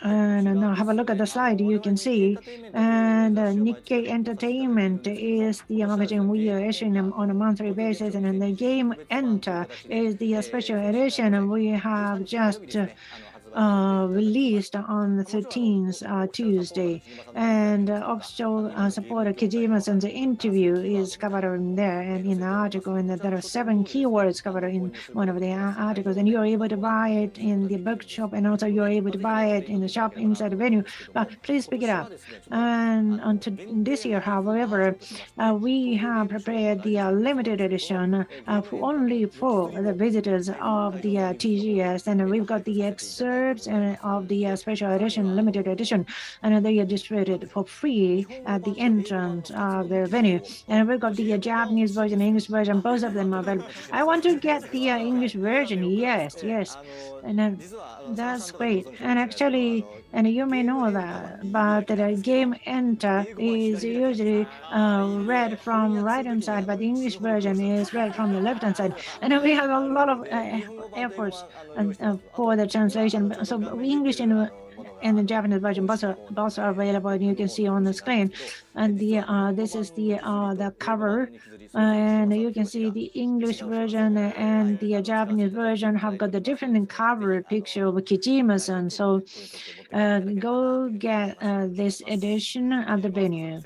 And now have a look at the slide, you can see. And Nikkei Entertainment is the magazine we are issuing on a monthly basis, and then the Game Enter is the special edition, and we have just released on the 13th, Tuesday. And offshore supporter Kijima-san's interview is covered in there and in the article, and there are 7 keywords covered in one of the articles, and you're able to buy it in the bookshop, and also you're able to buy it in the shop inside the venue. But please pick it up. And until this year, however, we have prepared the limited edition only for the visitors of the TGS, and we've got the excerpt T-shirts and of the special edition, limited edition, and they are distributed for free at the entrance of the venue. And we've got the Japanese version, English version, both of them are available. I want to get the English version. Yes, yes, and that's great. And actually, and you may know that, but the game enter is usually read from right hand side, but the English version is read from the left hand side. And we have a lot of efforts for the translation. So English and the Japanese version both are available, and you can see on the screen. And the this is the cover, and you can see the English version and the Japanese version have got the different cover picture of Kijima-san. So go get this edition at the venue.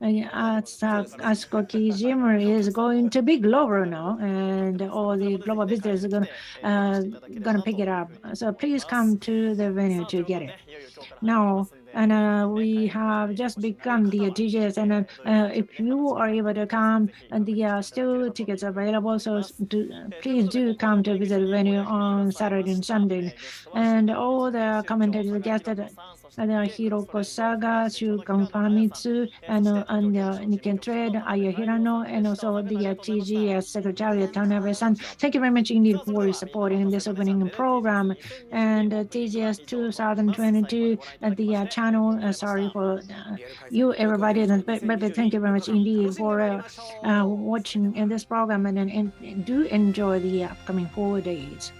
Asuko Kijima is going to be global now, and all the global business are gonna pick it up. So please come to the venue to get it. Now, and we have just begun the TGS, and if you are able to come, and the still tickets available, so please do come to visit the venue on Saturday and Sunday. And all the commentators, guests, Hiroko Saga, Shukan Famitsu, and Niken Trade, Aya Hirano, and also the TGS Secretary Tanabe-san. Thank you very much indeed for supporting this opening program. And TGS 2022 at the channel. Sorry for you, everybody, but thank you very much indeed for watching in this program, and do enjoy the upcoming 4 days.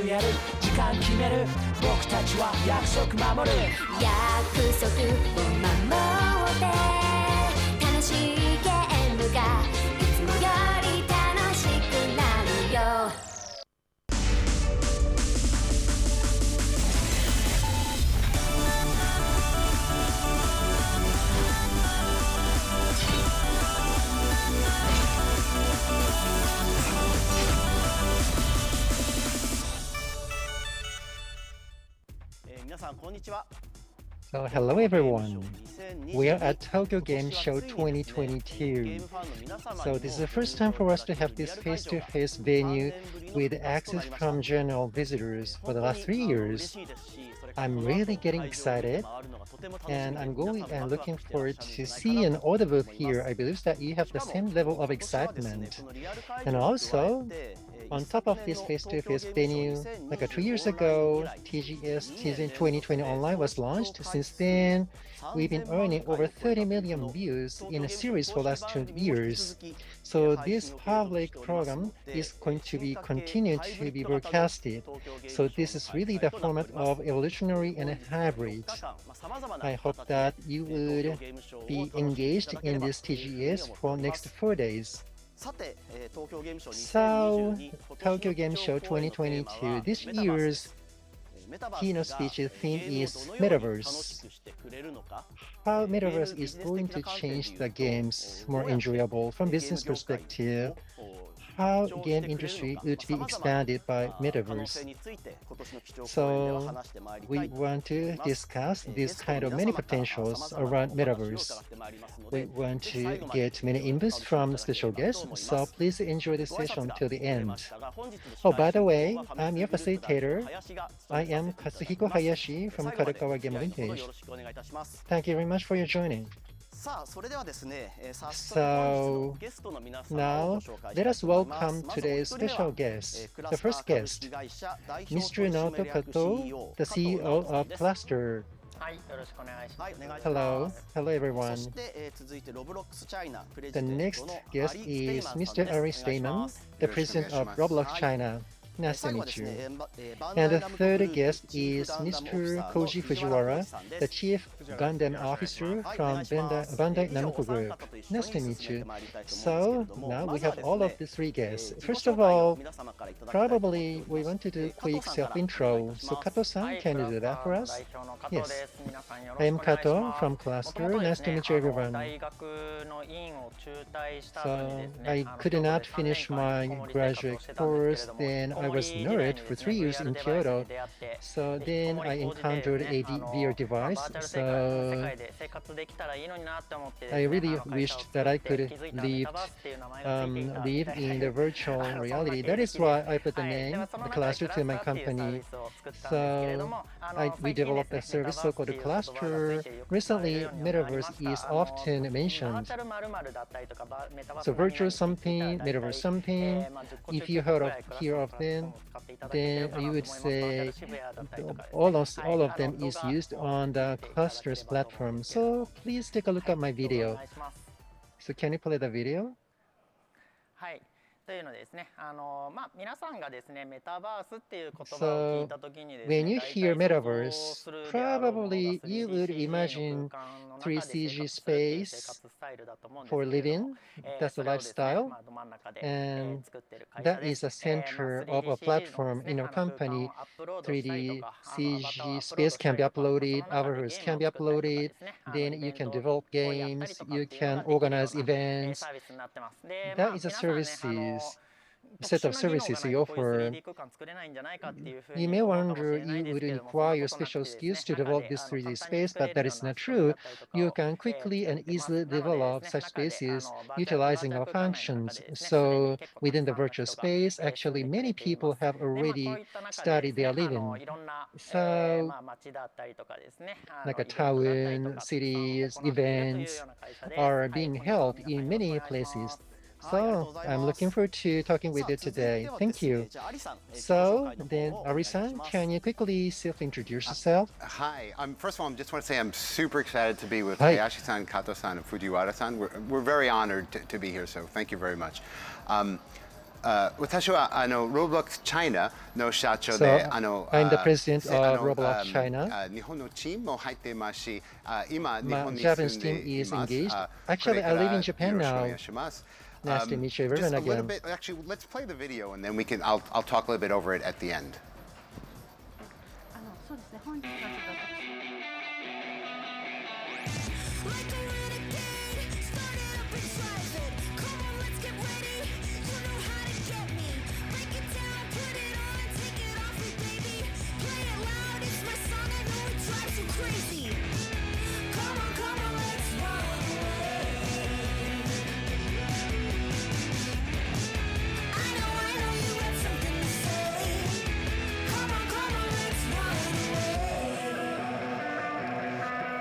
夜やる時間決める僕たちは約束守る約束を守って楽しいゲームがいつもより楽しくなるよSo hello everyone. We are at Tokyo Game Show 2022. So this is the first time for us to have this face-to-face venue with access from general visitors for the last 3 years. I'm really getting excited and I'm going and looking forward to see an audio booth here. I believe that you have the same level of excitement. And also, on top of this face-to-face venue, like 2 years ago, TGS Season 2020 Online was launched. Since then, we've been earning over 30 million views in a series for the last 2 years. So this public program is going to be continued to be broadcasted. So this is really the format of evolutionary and hybrid. I hope that you would be engaged in this TGS for next 4 days. So, Tokyo Game Show 2022, this year's keynote speech theme is Metaverse. How Metaverse is going to change the games more enjoyable from business perspective, how game industry would be expanded by Metaverse. So we want to discuss this kind of many potentials around Metaverse. We want to get many inputs from special guests, so please enjoy the session till the end. Oh, by the way, I'm your facilitator. I am Katsuhiko Hayashi from Kadokawa Game Vintage. Thank you very much for your joining. So now let us welcome today's special guest. The first guest, Mr. Naoto Kato, the CEO of Cluster. Hello, hello everyone. The next guest is Mr. Ari Stayman, the president of Roblox China. Nice to meet you. And the third guest is Mr. Koji Fujiwara, the Chief Gundam Officer from Bandai Namco Group. Nice to meet you. So now we have all of the three guests. First of all, probably we want to do a quick self-intro. So Kato-san, can you do that for us? Yes. I am Kato from Cluster. Nice to meet you, everyone. So I could not finish my graduate course, then I was nerd for 3 years in Kyoto. So then I encountered a VR device. So I really wished that I could live in the virtual reality. That is why I put the name, the Cluster, to my company. So we developed a service so-called Cluster. Recently, Metaverse is often mentioned. So virtual something, Metaverse something. If you hear of them, then you would say all of them is used on the Cluster's platform. So please take a look at my video. So can you play the video? So when you hear Metaverse, probably you would imagine 3CG space for living. That's the lifestyle. And that is the center of a platform in our company. 3D CG space can be uploaded, avatars can be uploaded, then you can develop games, you can organize events. That is a set of services we offer. You may wonder you would require special skills to develop this 3D space, but that is not true. You can quickly and easily develop such spaces utilizing our functions. So within the virtual space, actually many people have already started their living. So like a town, cities, events are being held in many places. So I'm looking forward to talking with you today. Thank you. So then, Ari-san, can you quickly self-introduce yourself? Hi. First of all, I just want to say I'm super excited to be with Hayashi-san, Kato-san, and Fujiwara-san. We're very honored to be here, so thank you very much. 私はRoblox China の社長 So で、I'm the president of Roblox China. 日本のチームも入っていますし、今日 My 本に Japanese 住んで team い is ます。 engaged. こ Actually, れ I から live in よ Japan ろしくお now. 願いします。Nice to meet you, Just everyone a little again. bit. Actually, let's play the video and then I'll talk a little bit over it at the end. そうですね。本日はちょっと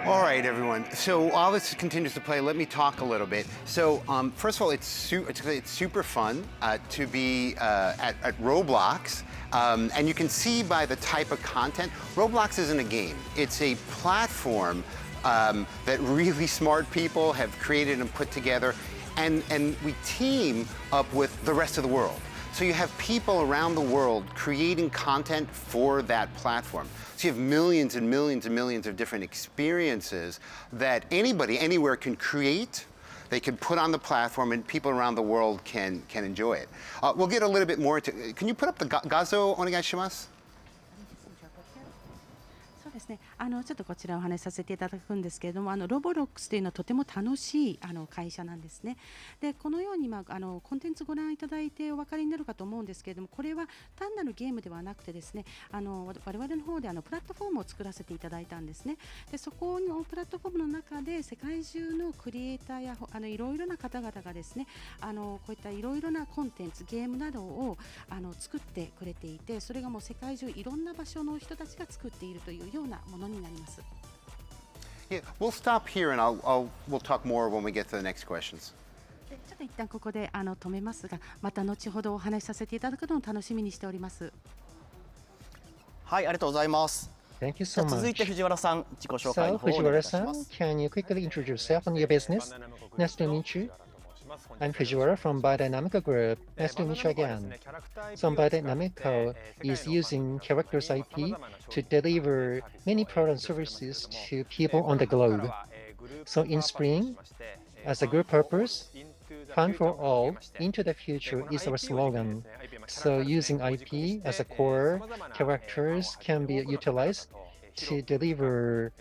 All right, everyone. So while this continues to play, let me talk a little bit. So first of all, it's super fun to be at Roblox. And you can see by the type of content, Roblox isn't a game. It's a platform that really smart people have created and put together. And we team up with the rest of the world. So you have people around the world creating content for that platform. So you have millions and millions and millions of different experiences that anybody, anywhere can create. They can put on the platform and people around the world can enjoy it. We'll get a little bit more into, can you put up the gazo onegaishimasu? そうですね。ちょっとこちらお話しさせていただくんですけれども、ロボロックスというのはとても楽しい会社なんですね。で、このようにコンテンツご覧いただいてお分かりになるかと思うんですけれども、これは単なるゲームではなくてですね、我々の方でプラットフォームを作らせていただいたんですね。で、そこのプラットフォームの中で世界中のクリエイターやいろいろな方々がですね、こういったいろいろなコンテンツ、ゲームなどを作ってくれていて、それがもう世界中いろんな場所の人たちが作っているというようなものになります。Yeah, we'll stop here and we'll talk more when we get to the next questions. でちょっと一旦ここで止めますが、また後ほどお話しさせていただくのを楽しみにしております。はい、ありがとうございます。Thank you じゃ so あ続いて much. 藤原さん、自己紹介 So, の方をお願いいたし Fujiwara-san, ます。 can you quickly introduce yourself and your business? Nice to meet you. I'm Fujiwara from Biodynamic Group. Nice to meet you again. So Biodynamic is using characters IP to deliver many product services to people on the globe. So in spring, as a group purpose, fun for all into the future is our slogan. So using IP as a core, characters can be utilized to deliver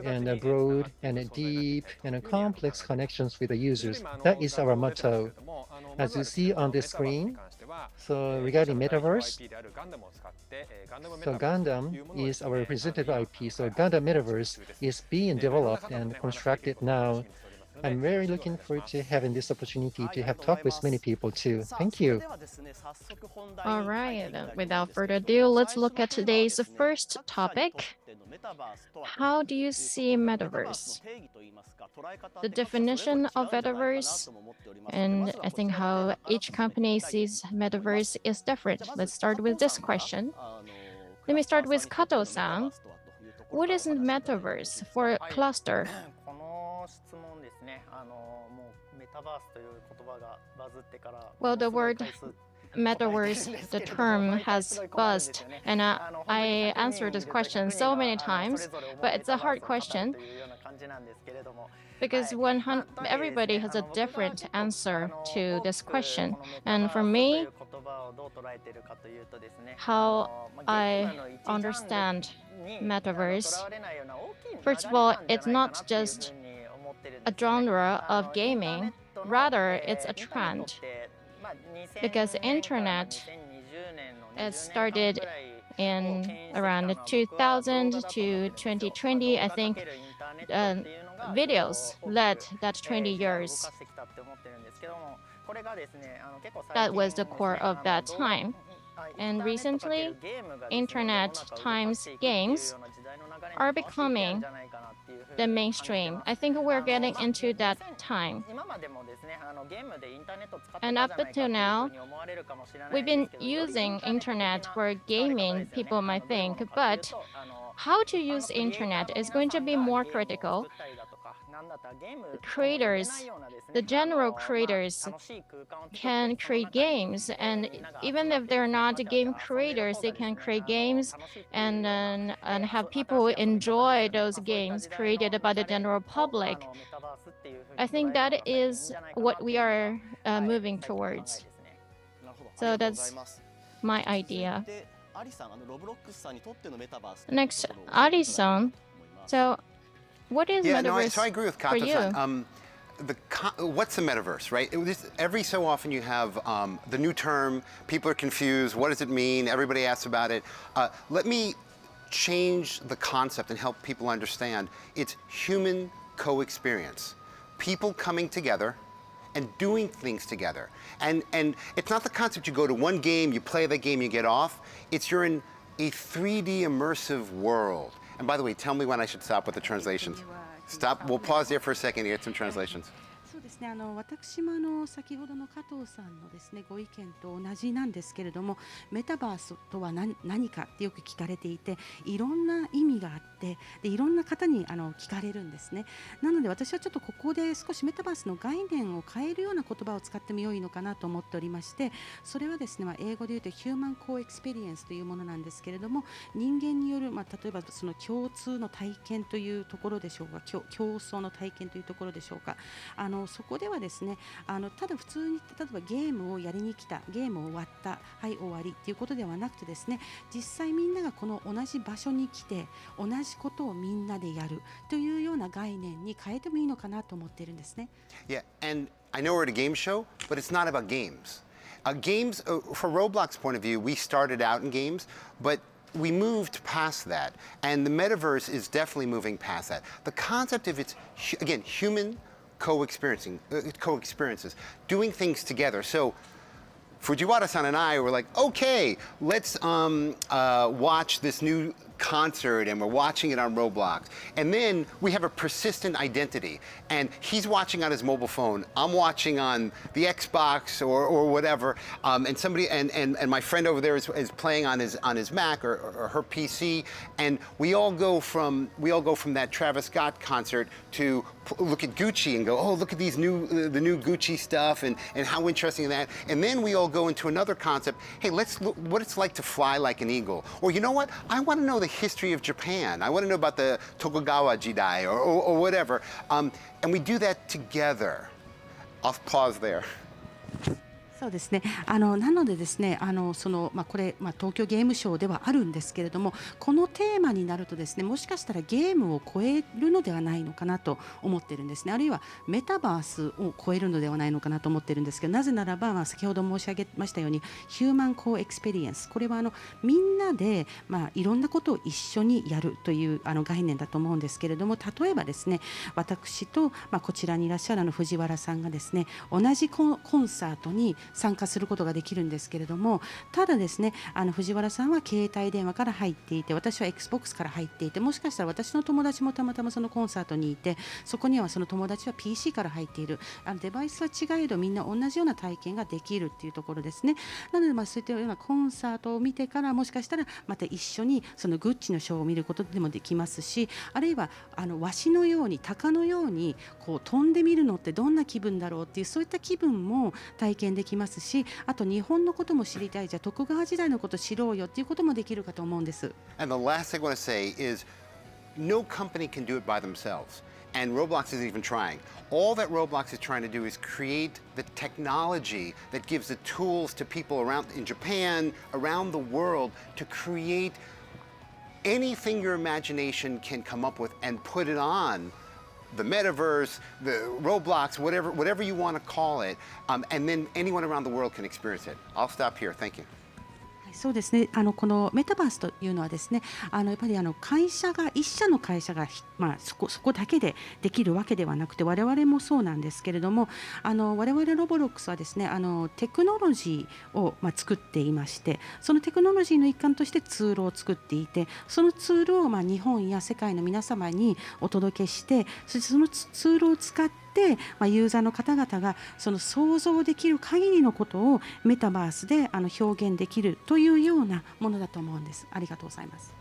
and broad and deep and complex connections with the users. That is our motto. As you see on the screen, so regarding Metaverse, so Gundam is our representative IP. So Gundam Metaverse is being developed and constructed now. I'm very looking forward to having this opportunity to have talked with many people too. Thank you. All right, without further ado, let's look at today's first topic. How do you see metaverse? The definition of metaverse, and I think how each company sees metaverse is different. Let's start with this question. Let me start with Kato-san. What is metaverse for cluster? この質問ですね。もうメタバースという言葉がバズってから。Well, the word metaverse, the term has buzzed, and I answered this question so many times, but it's a hard question because everybody has a different answer to this question. And for me, how I understand metaverse, first of all, it's not just a genre of gaming, rather it's a trend. Because internet started in around 2000 to 2020, I think videos led that 20 years. That was the core of that time. And recently, internet times games are becoming the mainstream. I think we're getting into that time. And up until now, we've been using internet for gaming, people might think, but how to use internet is going to be more critical. creators, the general creators can create games, and even if they're not game creators, they can create games and have people enjoy those games created by the general public. I think that is what we are moving towards. So that's my idea. Next, Ari-san. So what is metaverse so I agree with for you? Kato-san. What's the metaverse, right? Every so often you have the new term, people are confused, what does it mean? Everybody asks about it. Let me change the concept and help people understand. It's human co-experience. People coming together and doing things together. And it's not the concept you go to one game, you play the game, you get off. It's you're in a 3D immersive world. And by the way, tell me when I should stop with the translations. Stop. We'll pause there for a second to get some translations. そうですね、私も先ほどの加藤さんのですねご意見と同じなんですけれども、メタバースとは何かってよく聞かれていて、いろんな意味があって、でいろんな方に聞かれるんですね。なので私はちょっとここで少しメタバースの概念を変えるような言葉を使っても良いのかなと思っておりまして、それはですね、英語で言うとヒューマンコーエクスペリエンスというものなんですけれども、人間による例えばその共通の体験というところでしょうか、競争の体験というところでしょうか。そこではですね、ただ普通に例えばゲームをやりに来た、ゲームを終わった、はい終わりっていうことではなくてですね、実際みんながこの同じ場所に来て同じことをみんなでやるというような概念に変えてもいいのかなと思っているんですね。Yeah, and I know we're at a game show, but it's not about games. Games, from Roblox's point of view, we started out in games, but we moved past that, and the metaverse is definitely moving past that. The concept of it's, again, human co-experiences, doing things together. So Fujiwara-san and I were like, okay, let's watch this new concert, and we're watching it on Roblox. And then we have a persistent identity, and he's watching on his mobile phone, I'm watching on the Xbox or whatever, and somebody and my friend over there is playing on his Mac or her PC, and we all go from that Travis Scott concert to look at Gucci and go, oh, look at the new Gucci stuff and how interesting that. And then we all go into another concept. Hey, let's look what it's like to fly like an eagle. Or you know what? I want to know the history of Japan. I want to know about the Tokugawa Jidai or whatever. And we do that together. I'll pause there. そうですね。なのでですね、これ、東京ゲームショウではあるんですけれども、このテーマになるとですね、もしかしたらゲームを超えるのではないのかなと思ってるんですね。あるいはメタバースを超えるのではないのかなと思ってるんですけど、なぜならば、先ほど申し上げましたようにヒューマンコーエクスペリエンス、これはみんなで、いろんなことを一緒にやるという概念だと思うんですけれども、例えばですね、私と、こちらにいらっしゃる藤原さんがですね、同じコンサートに参加することができるんですけれども、ただですね、藤原さんは携帯電話から入っていて、私は Xbox から入っていて、もしかしたら私の友達もたまたまそのコンサートにいて、そこにはその友達は PC から入っている、デバイスは違えどみんな同じような体験ができるっていうところですね。なのでそういったようなコンサートを見てから、もしかしたらまた一緒にそのグッチのショーを見ることでもできますし、あるいはワシのように鷹のようにこう飛んでみるのってどんな気分だろうっていう、そういった気分も体験できますし、あと日本のことも知りたい、じゃあ徳川時代のこと知ろうよっていうこともできるかと思うんです。And the last thing I want to say is no company can do it by themselves. And Roblox isn't even trying. All that Roblox is trying to do is create the technology that gives the tools to people around in Japan, around the world, to create anything your imagination can come up with and put it on the metaverse, the Roblox, whatever you want to call it, and then anyone around the world can experience it. I'll stop here. Thank you. そうですね、このメタバースというのはですね、やっぱり会社が一社の会社が、そこだけでできるわけではなくて、我々もそうなんですけれども、我々ロボロックスはですね、テクノロジーを、作っていまして、そのテクノロジーの一環としてツールを作っていて、そのツールを、日本や世界の皆様にお届けして、そのツールを使ってユーザーの方々がその想像できる限りのことをメタバースで表現できるというようなものだと思うんです。ありがとうございます。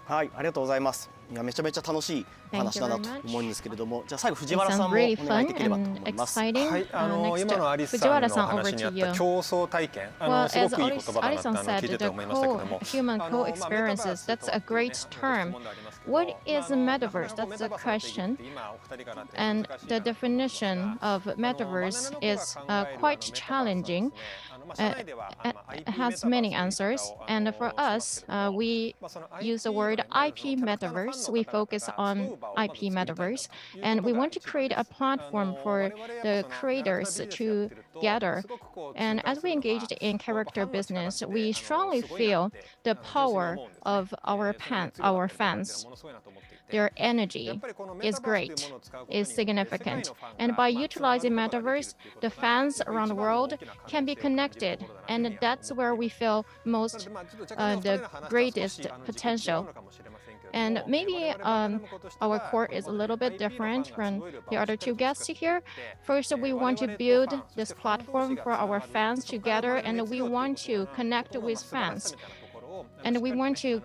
はい、ありがとうございます。いや、めちゃめちゃ楽しいお話だなと思うんですけれども、じゃあ最後藤原さんもお願いできればと思います。はい、今のアリスさんの話にあった競争体験、すごくいい言葉だなって聞いてて思いましたけども、human co-experiences, that's a great term. What is a metaverse? That's the question. And the definition of metaverse is quite challenging. It has many answers, and for us, we use the word IP metaverse. We focus on IP metaverse, and we want to create a platform for the creators to gather. And as we engaged in character business, we strongly feel the power of our fans. Their energy is great, is significant. And by utilizing metaverse, the fans around the world can be connected. And that's where we feel most the greatest potential. And maybe our core is a little bit different from the other two guests here. First, we want to build this platform for our fans together, and we want to connect with fans. And we want to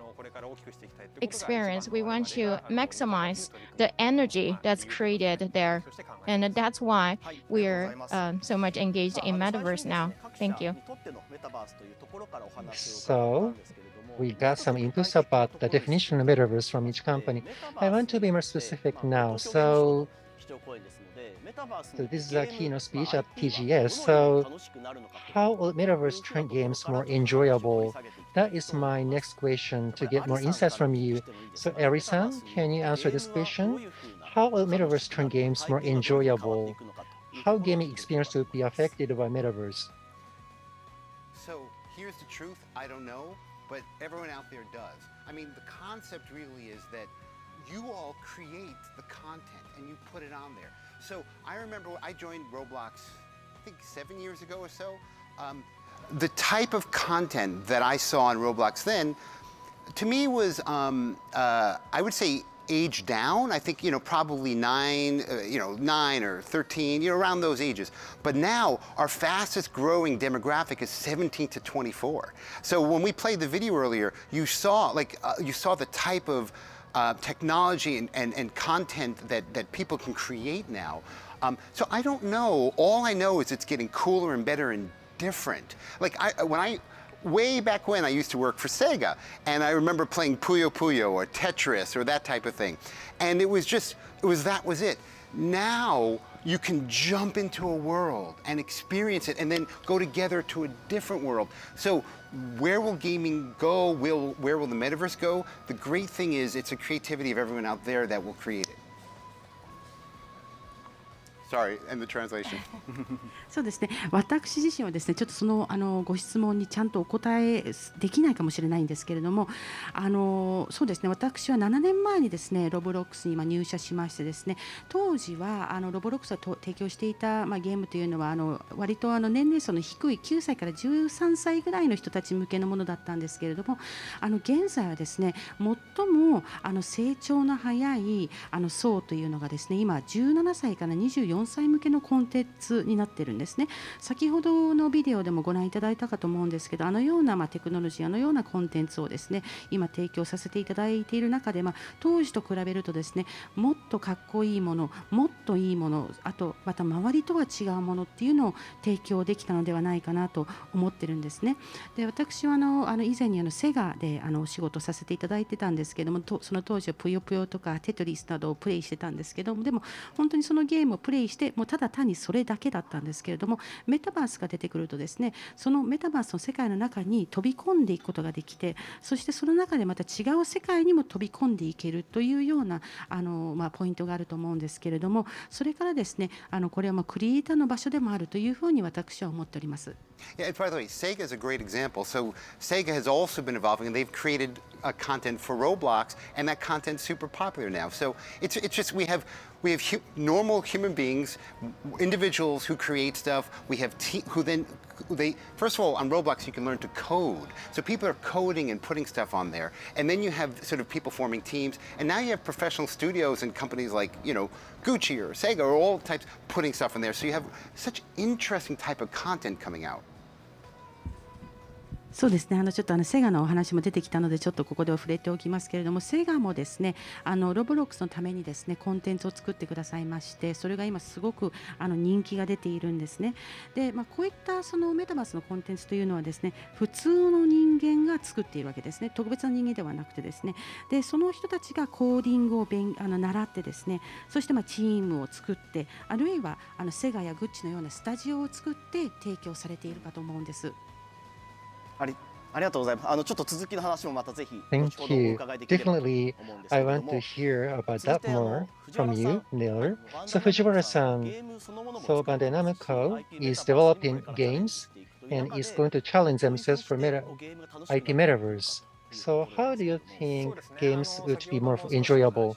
we want to maximize the energy that's created there. And that's why we're so much engaged in metaverse now. Thank you. So we got some inputs about the definition of metaverse from each company. I want to be more specific now. So this is a keynote speech at TGS. So how will metaverse turn games more enjoyable? That is my next question to get more insights from you. So Eri-san, can you answer this question? How will metaverse turn games more enjoyable? How gaming experience will be affected by metaverse? So here's the truth, I don't know, but everyone out there does. I mean, the concept really is that you all create the content and you put it on there. So I remember I joined Roblox, I think 7 years ago or so. The type of content that I saw on Roblox then, to me was, I would say age down. I think, probably 9 or 13, around those ages. But now our fastest growing demographic is 17 to 24. So when we played the video earlier, you saw the type of technology and content that people can create now. So I don't know. All I know is it's getting cooler and better and different. Way back when, I used to work for Sega, and I remember playing Puyo Puyo or Tetris or that type of thing. And that was it. Now, you can jump into a world and experience it and then go together to a different world. So where will gaming go? Where will the metaverse go? The great thing is it's the creativity of everyone out there that will create it. Sorry, and the translation. そうですね。私自身はですね、ちょっとそのご質問にちゃんとお答えできないかもしれないんですけれども、そうですね。私は7年前にですね、ロブロックスに入社しましてですね、当時はロブロックスが提供していたゲームというのは割と年齢層の低い9歳から13歳ぐらいの人たち向けのものだったんですけれども、現在はですね、最も成長の早い層というのがですね、今17歳から24歳向けのコンテンツになっているんですね。先ほどのビデオでもご覧いただいたかと思うんですけど、ようなテクノロジー、ようなコンテンツをですね、今提供させていただいている中で、当時と比べるとですね、もっとかっこいいもの、もっといいもの、あとまた周りとは違うものっていうのを提供できたのではないかなと思ってるんですね。で、私は以前にセガでお仕事させていただいてたんですけども、その当時はぷよぷよとかテトリスなどをプレイしてたんですけども、でも本当にそのゲームをプレイしてもうただ単にそれだけだったんですけれども、メタバースが出てくるとですね、そのメタバースの世界の中に飛び込んでいくことができて、そしてその中でまた違う世界にも飛び込んでいけるというようなポイントがあると思うんですけれども、それからですね、これはクリエイターの場所でもあるというふうに私は思っております。Yeah, and by the way, Sega is a great example. So Sega has also been evolving, and they've created content for Roblox, and that content's super popular now. So it's just we have normal human beings, individuals who create stuff. We have first of all, on Roblox you can learn to code. So people are coding and putting stuff on there, and then you have sort of people forming teams, and now you have professional studios and companies like Gucci or Sega or all types putting stuff in there. So you have such interesting type of content coming out. そうですね、ちょっとセガのお話も出てきたのでちょっとここで触れておきますけれども、セガもですねロブロックスのためにですねコンテンツを作ってくださいまして、それが今すごく人気が出ているんですね。で、こういったそのメタバースのコンテンツというのはですね普通の人間が作っているわけですね。特別な人間ではなくてですね、でその人たちがコーディングを習ってですね、そしてチームを作って、あるいはセガやグッチのようなスタジオを作って提供されているかと思うんです。ありがとうございます。ちょっと続きの話もまたぜひ後ほ Thank どお you. 伺いできればと思うん Definitely, ですけ I れど want も、 to hear about 続い that て more 藤 from 原さ you, ん、 Miller. バン So ダイナムコさん Fujiwara-san, ゲームそのものも so 作る Bandai んですし、 Namco IP メ is タバースにも developing これからチャレンジ games していくという and 中 is で、 going to challenge どういう themselves 感 for じでゲームが楽しみ IP になっていくのか metaverse. という So ところ how で do you すけれども、 think games would be more enjoyable?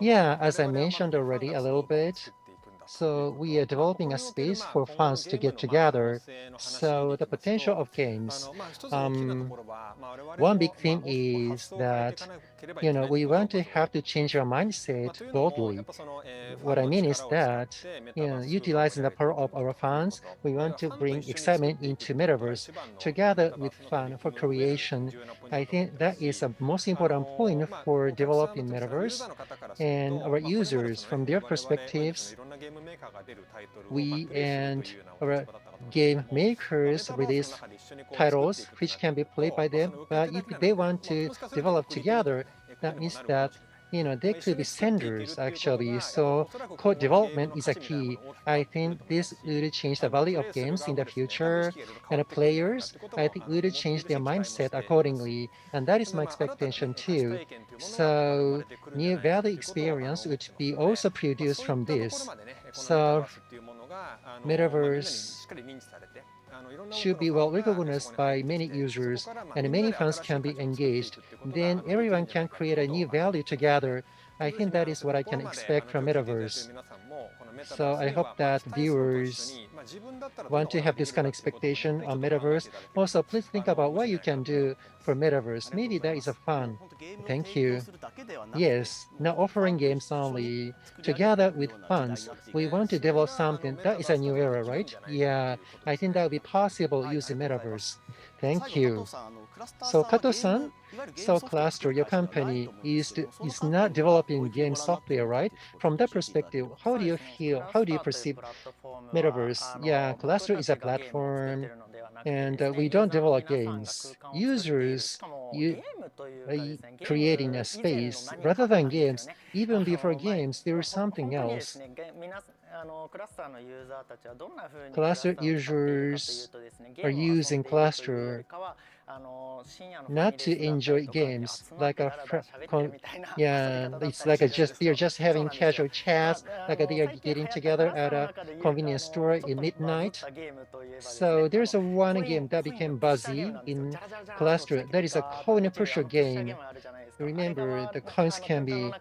Yeah, as I mentioned already a little bit, so we are developing a space for fans to get together. So the potential of games. One big thing is that, we want to have to change our mindset boldly. What I mean is that, utilizing the power of our fans, we want to bring excitement into metaverse together with fun for creation. I think that is the most important point for developing metaverse. And our users, from their perspectives, we and our game makers release titles which can be played by them. But if they want to develop together, that means that they could be senders actually. So code development is a key. I think this would change the value of games in the future, and the players, I think, would change their mindset accordingly. And that is my expectation too. So new value experience would be also produced from this. So metaverse should be well recognized by many users, and many fans can be engaged. Then everyone can create a new value together. I think that is what I can expect from metaverse. So I hope that viewers want to have this kind of expectation on metaverse. Also, please think about what you can do for metaverse. Maybe that is a fun. Thank you. Yes, not offering games only. Together with fans, we want to develop something that is a new era, right? Yeah, I think that will be possible using metaverse. Thank you. So Kato-san, so Cluster, your company is not developing game software, right? From that perspective, how do you feel? How do you perceive metaverse? Yeah, Cluster is a platform, and we don't develop games. Users creating a space rather than games. Even before games, there is something else. Cluster users are using Cluster not to enjoy games, like it's like they're just having casual chats, like they are getting together at a convenience store in midnight. So there's one game that became buzzy in Cluster. That is a coin pusher game. Remember, the coins can be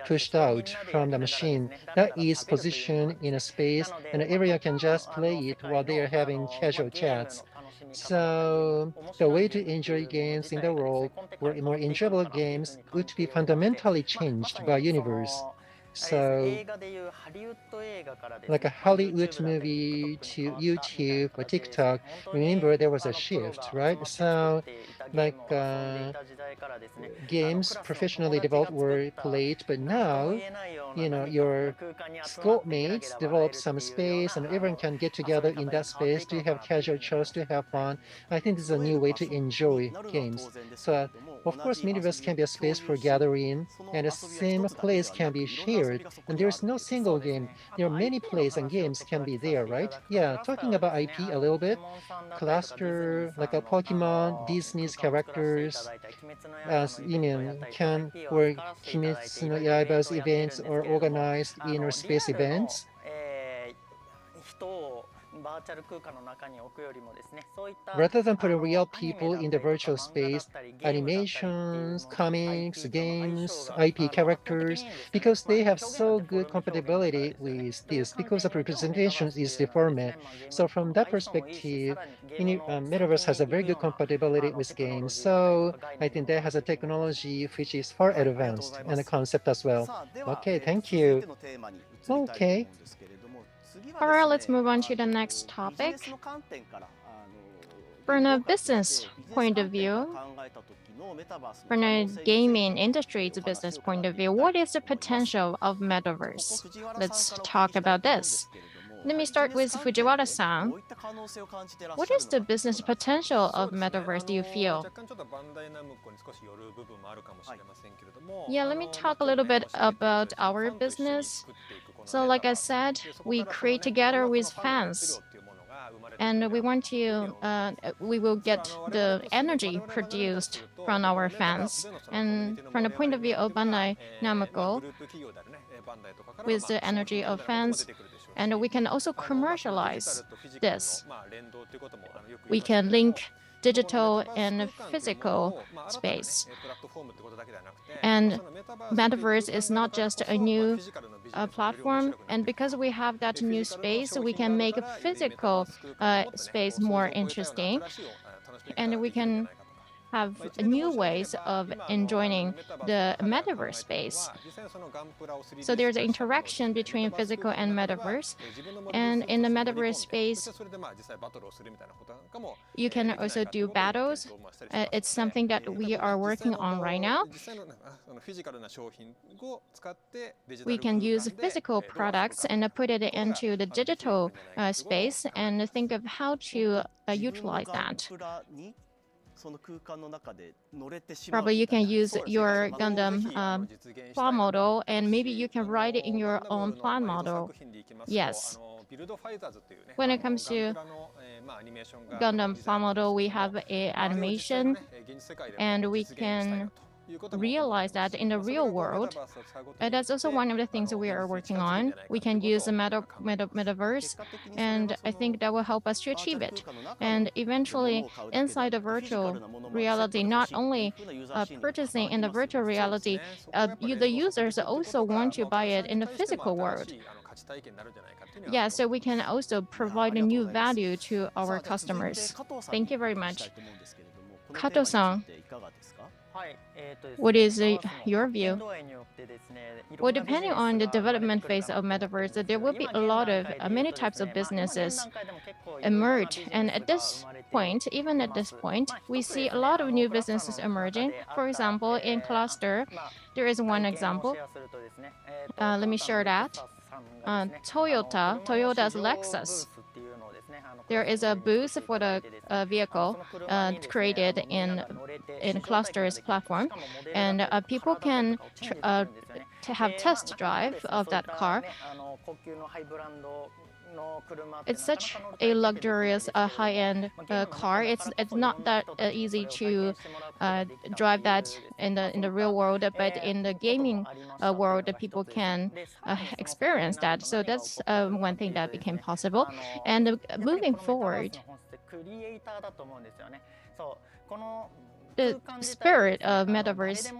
pushed out from the machine. That is positioned in a space, and everyone can just play it while they are having casual chats. So the way to enjoy games in the world, where more enjoyable games, would be fundamentally changed by universe. So, like a Hollywood movie to YouTube or TikTok, remember there was a shift, right? So, like games professionally developed were played, but now, your schoolmates develop some space and everyone can get together in that space to have casual chats, to have fun. I think this is a new way to enjoy games. So, of course, metaverse can be a space for gathering, and the same place can be shared. And there's no single game. There are many plays and games can be there, right? Yeah, talking about IP a little bit, Cluster, like a Pokemon, Disney's characters, as can or Kimetsu no Yaiba's events or organized inner space events. Rather than putting real people in the virtual space, animations, comics, games, IP characters, because they have so good compatibility with this, because the representation is deformed. So from that perspective, Metaverse has a very good compatibility with games. So I think that has a technology which is far advanced and a concept as well. Okay, thank you. Okay. All right, let's move on to the next topic. from a business point of view, from a gaming industry's business point of view, what is the potential of metaverse? Let's talk about this. Let me start with Fujiwara-san. What is the business potential of metaverse, do you feel? Yeah, let me talk a little bit about our business. So like I said, we create together with fans. And we want to, we will get the energy produced from our fans. And from the point of view of Bandai Namco, with the energy of fans, and we can also commercialize this. We can link digital and physical space. And metaverse is not just a new platform, and because we have that new space, we can make a physical space more interesting, and we can have new ways of enjoying the metaverse space. So there's an interaction between physical and metaverse. And in the metaverse space, you can also do battles. It's something that we are working on right now. We can use physical products and put it into the digital space and think of how to utilize that. Probably you can use your Gundam plan model, and maybe you can write it in your own plan model. Yes. When it comes to Gundam plan model, we have an animation, and we can realize that in the real world. That's also one of the things that we are working on. We can use the metaverse, and I think that will help us to achieve it. And eventually, inside the virtual reality, not only purchasing in the virtual reality, the users also want to buy it in the physical world. Yeah, so we can also provide a new value to our customers. Thank you very much. Kato-san, what is your view? Well, depending on the development phase of metaverse, there will be a lot of many types of businesses emerge. And at this point, even at this point, we see a lot of new businesses emerging. For example, in cluster, there is one example. Let me share that. Toyota's Lexus. There is a booth for the vehicle created in Cluster's platform, and people can have test drive of that car. It's such a luxurious high-end car. It's not that easy to drive that in the real world, but in the gaming world, people can experience that. So that's one thing that became possible. And moving forward, the spirit of metaverse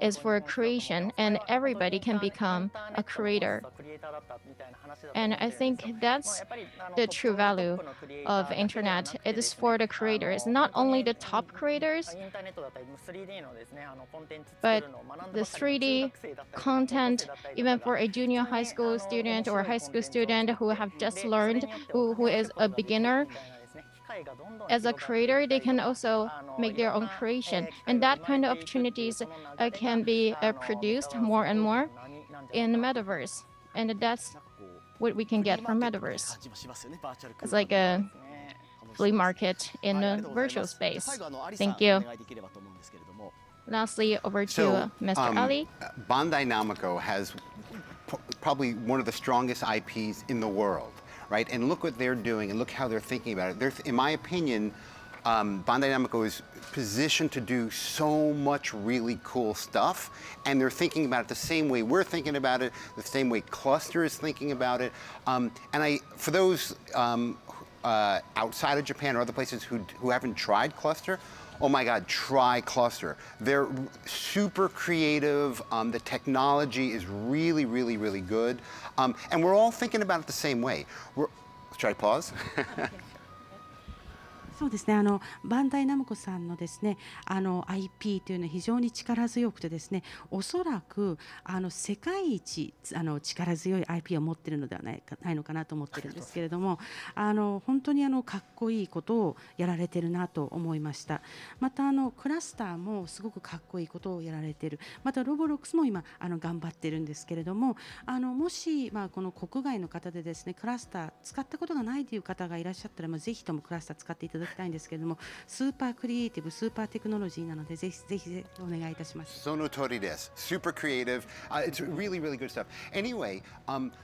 is for creation, and everybody can become a creator. And I think that's the true value of internet. It is for the creators, not only the top creators, but the 3D content, even for a junior high school student or high school student who have just learned, who is a beginner. As a creator, they can also make their own creation. And that kind of opportunities can be produced more and more in the metaverse. And that's what we can get from metaverse. It's like a flea market in a virtual space. Thank you. Lastly, over to Mr. Ali. Bandai Namco has probably one of the strongest IPs in the world. Right? And look what they're doing, and look how they're thinking about it. In my opinion, Bandai Namco is positioned to do so much really cool stuff, and they're thinking about it the same way we're thinking about it, the same way Cluster is thinking about it. For those outside of Japan or other places who haven't tried Cluster, oh my God, try Cluster. They're super creative. The technology is really, really, really good. And we're all thinking about it the same way. Let's try to pause. そうですね、バンダイナムコさんのですね、IP というのは非常に力強くてですね、おそらく世界一力強い IP を持っているのではないのかなと思ってるんですけれども、本当にかっこいいことをやられてるなと思いました。またクラスターもすごくかっこいいことをやられている。またロボロックスも今頑張ってるんですけれども、もし、この国外の方でですね、クラスター使ったことがないという方がいらっしゃったら、ぜひともクラスター使っていただきたいんですけれども、スーパークリエイティブ、スーパーテクノロジーなので、ぜひお願いいたします。その通りです。Super creative. It's really, really good stuff. Anyway,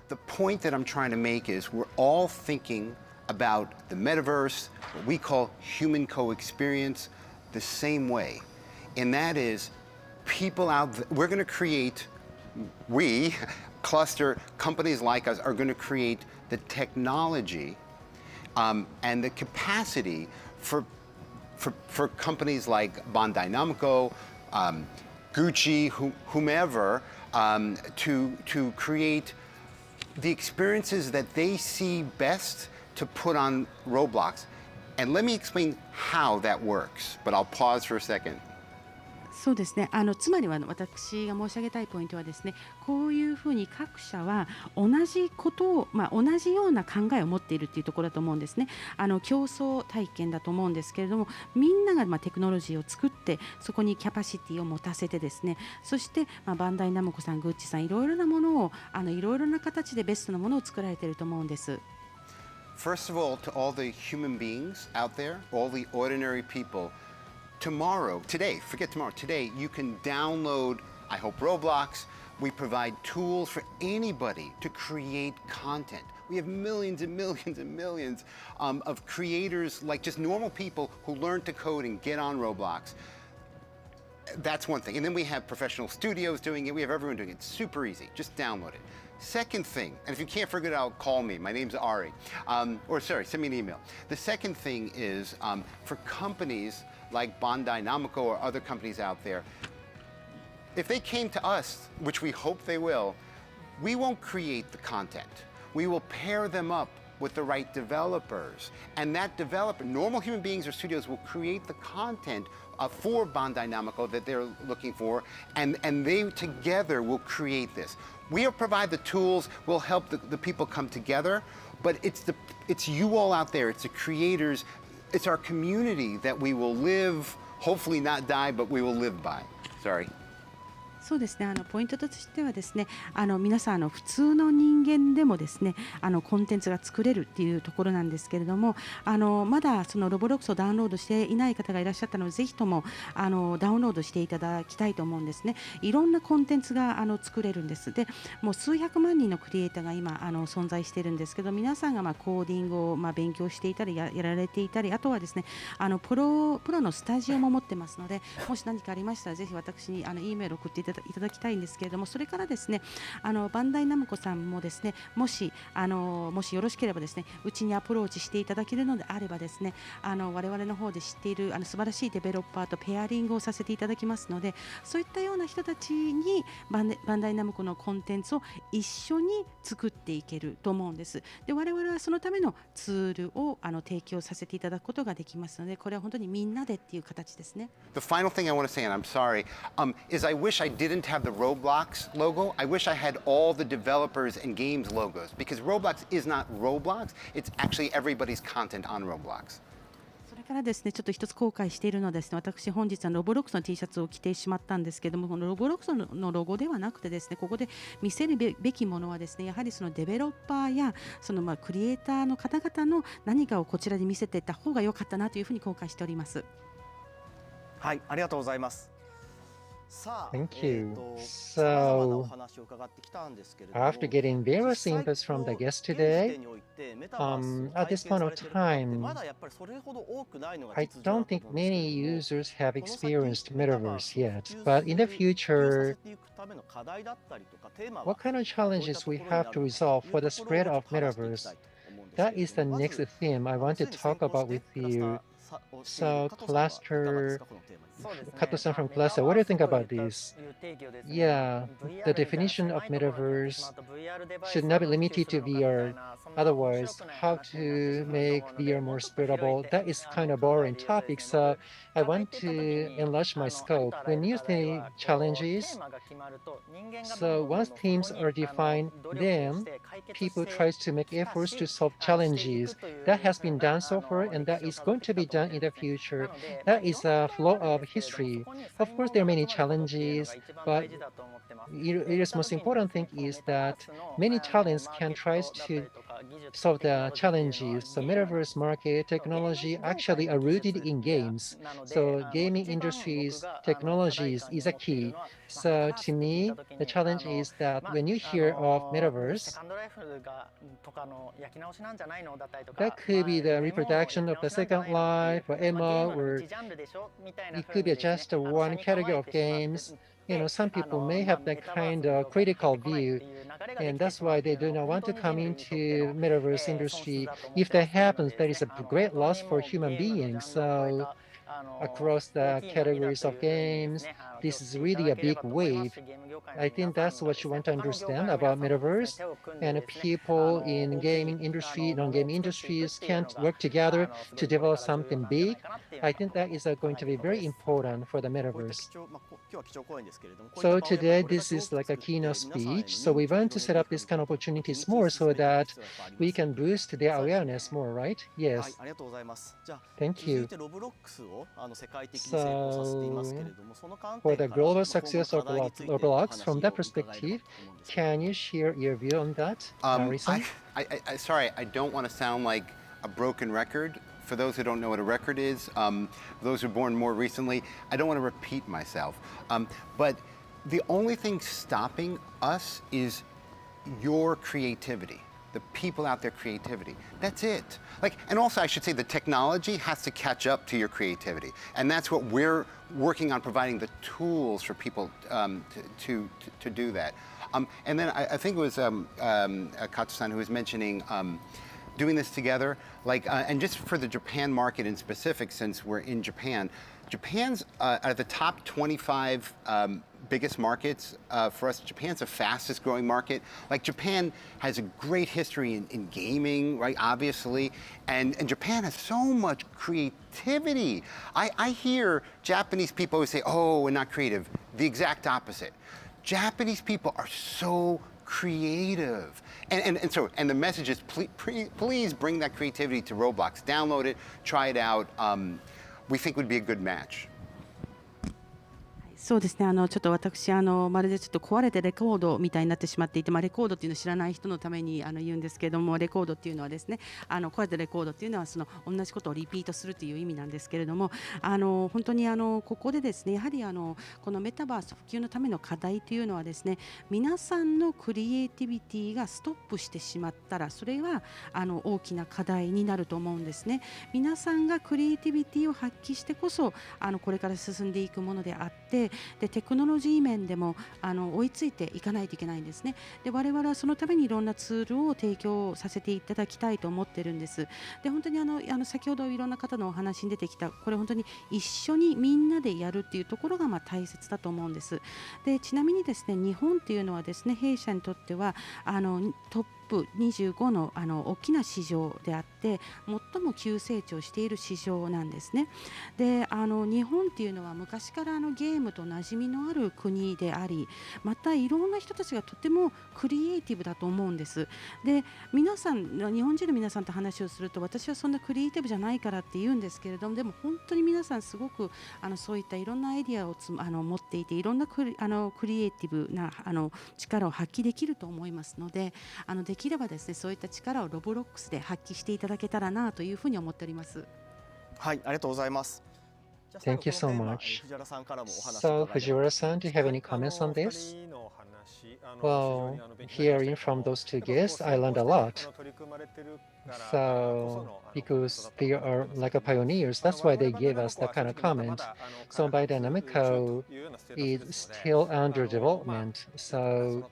the point that I'm trying to make is we're all thinking about the metaverse, what we call human co-experience, the same way. And that is people out there, we're going to create, we, cluster companies like us are going to create the technology and the capacity for companies like Bandai Namco, Gucci, whomever, to create the experiences that they see best to put on Roblox. And let me explain how that works, but I'll pause for a second. そうですね、つまりは私が申し上げたいポイントはですね、こういうふうに各社は同じことを、同じような考えを持っているというところだと思うんですね。競争体験だと思うんですけれども、みんながテクノロジーを作ってそこにキャパシティを持たせてですね、そしてバンダイナムコさん、グッチさん、いろいろなものをいろいろな形でベストなものを作られていると思うんです。First of all, to all the human beings out there, all the ordinary people, today, forget tomorrow, today you can download, I hope, Roblox. We provide tools for anybody to create content. We have millions and millions and millions of creators, like just normal people who learn to code and get on Roblox. That's one thing. And then we have professional studios doing it. We have everyone doing it. It's super easy. Just download it. Second thing, and if you can't figure it out, call me. My name's Ari. Send me an email. The second thing is for companies like Bandai Namco or other companies out there, if they came to us, which we hope they will, we won't create the content. We will pair them up with the right developers. And that developer, normal human beings or studios, will create the content for Bandai Namco that they're looking for, and they together will create this. We'll provide the tools, we'll help the people come together, but it's you all out there, it's the creators, it's our community that we will live, hopefully not die, but we will live by. Sorry. そうですね、ポイントとしてはですね、皆さん普通の人間でもですね、コンテンツが作れるっていうところなんですけれども、まだそのロボロックスをダウンロードしていない方がいらっしゃったので、ぜひともダウンロードしていただきたいと思うんですね。いろんなコンテンツが作れるんです。で、もう数百万人のクリエイターが今存在しているんですけど、皆さんがコーディングを勉強していたりやられていたり、あとはですね、プロのスタジオも持ってますので、もし何かありましたらぜひ私にEメール送っていただきたいんですけれども、それからですね、バンダイナムコさんもですね、もしよろしければですね、うちにアプローチしていただけるのであればですね、我々の方で知っている素晴らしいデベロッパーとペアリングをさせていただきますので、そういったような人たちにバンダイナムコのコンテンツを一緒に作っていけると思うんです。で、我々はそのためのツールを提供させていただくことができますので、これは本当にみんなでっていう形ですね。The final thing I want to say, and I'm sorry, is I wish I didn't have the Roblox logo. I wish I had all the developers and games logos, because Roblox is not Roblox. It's actually everybody's content on Roblox. それからですね、ちょっと一つ後悔しているのはですね、私本日ロボロックスの T シャツを着てしまったんですけども、このロボロックスのロゴではなくてですね、ここで見せるべきものはですね、やはりそのデベロッパーやそのクリエイターの方々の何かをこちらで見せていった方が良かったなというふうに後悔しております。はい、ありがとうございます。Thank you. So, after getting various inputs from the guests today, at this point of time, I don't think many users have experienced Metaverse yet. But in the future, what kind of challenges we have to resolve for the spread of Metaverse? That is the next theme I want to talk about with you. So, Cluster, Kato-san from Cluster, what do you think about this? Yeah, the definition of metaverse should not be limited to VR. Otherwise, how to make VR more spreadable, that is kind of boring topic. So I want to enlarge my scope. When you think challenges, so once themes are defined, then people try to make efforts to solve challenges. That has been done so far, and that is going to be done in the future. That is a flow of history. Of course, there are many challenges, but it is most important thing is that many talents can try to solve the challenges. So metaverse market technology actually are rooted in games. So gaming industries technologies is a key. So to me, the challenge is that when you hear of metaverse, that could be the reproduction of the Second Life or MMO, or it could be just one category of games. Some people may have that kind of critical view, and that's why they do not want to come into metaverse industry. If that happens, that is a great loss for human beings. So across the categories of games, this is really a big wave. I think that's what you want to understand about metaverse. And people in gaming industry, non-gaming industries can't work together to develop something big. I think that is going to be very important for the metaverse. So today, this is like a keynote speech. So we want to set up these kind of opportunities more so that we can boost their awareness more, right? Yes. Thank you. So for the global success of Roblox, from that perspective, can you share your view on that, Sorry, I don't want to sound like a broken record. For those who don't know what a record is, those who are born more recently, I don't want to repeat myself. But the only thing stopping us is your creativity, the people out there creativity. That's it. And also I should say the technology has to catch up to your creativity. And that's what we're working on, providing the tools for people to do that. And then I think it was Katsu-san who was mentioning doing this together, and just for the Japan market in specific, since we're in Japan, Japan's at the top 25 biggest markets for us. Japan's the fastest growing market. Japan has a great history in gaming, right? Obviously, and Japan has so much creativity. I hear Japanese people who say, "Oh, we're not creative." The exact opposite. Japanese people are so creative. And the message is please bring that creativity to Roblox. Download it, try it out. We think would be a good match. そうですね、ちょっと私まるでちょっと壊れてレコードみたいになってしまっていて、レコードっていうのを知らない人のために言うんですけれども、レコードっていうのはですね、壊れてレコードっていうのはその同じことをリピートするという意味なんですけれども、本当にここでですね、やはりこのメタバース普及のための課題というのはですね、皆さんのクリエイティビティがストップしてしまったら、それは大きな課題になると思うんですね。皆さんがクリエイティビティを発揮してこそこれから進んでいくものであって、でテクノロジー面でも追いついていかないといけないんですね。で我々はそのためにいろんなツールを提供させていただきたいと思ってるんです。で本当に先ほどいろんな方のお話に出てきた、これ本当に一緒にみんなでやるっていうところが大切だと思うんです。でちなみにですね、日本っていうのはですね、弊社にとってはトップ25の大きな市場であって、最も急成長している市場なんですね。で日本っていうのは昔からゲームと馴染みのある国であり、またいろんな人たちがとてもクリエイティブだと思うんです。で皆さん、日本人の皆さんと話をすると、私はそんなクリエイティブじゃないからって言うんですけれども、でも本当に皆さんすごくそういったいろんなアイディアを持っていて、いろんなクリエイティブな力を発揮できると思いますので、できればですね、そういった力をロボロックスで発揮していただけたらなというふうに思っております。はい、ありがとうございます。Thank you so much. So, Fujiwara-san, do you have any comments on this? Well, hearing from those two guests, I learned a lot. So, because they are like a pioneers, that's why they gave us that kind of comment. So, by Dynamico, it's still under development. So,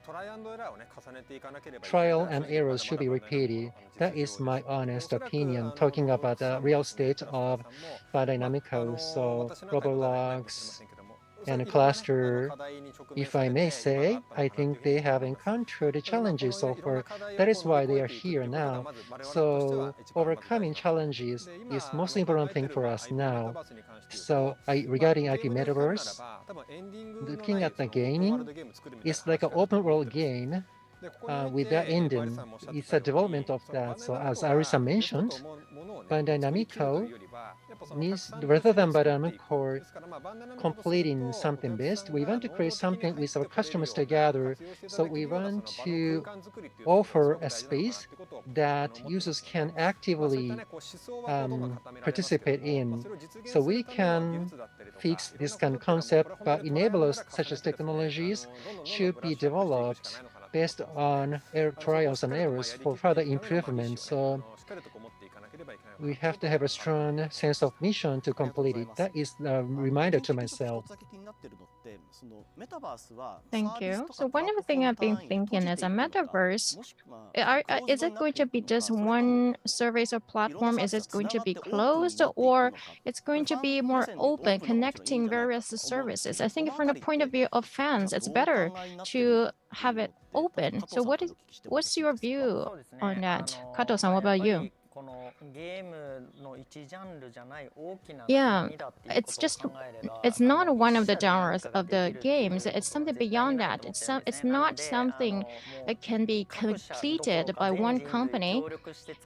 trial and errors should be repeated. That is my honest opinion, talking about the real state of Dynamico. So, Roblox and cluster, if I may say, I think they have encountered challenges so far. That is why they are here now. So overcoming challenges is most important thing for us now. So regarding IP Metaverse, looking at the gaming, it's like an open world game with that ending. It's a development of that. So as Arisa mentioned, Bandai Namco needs, rather than Bandai Namco completing something best, we want to create something with our customers together. So we want to offer a space that users can actively participate in. So we can fix this kind of concept, but enablers such as technologies should be developed based on trials and errors for further improvement. So we have to have a strong sense of mission to complete it. That is a reminder to myself. Thank you. So one of the things I've been thinking is a metaverse. Is it going to be just one service or platform? Is it going to be closed, or it's going to be more open, connecting various services? I think from the point of view of fans, it's better to have it open. So what's your view on that? Kato-san, what about you? Yeah, it's not one of the genres of the games. It's something beyond that. It's not something that can be completed by one company.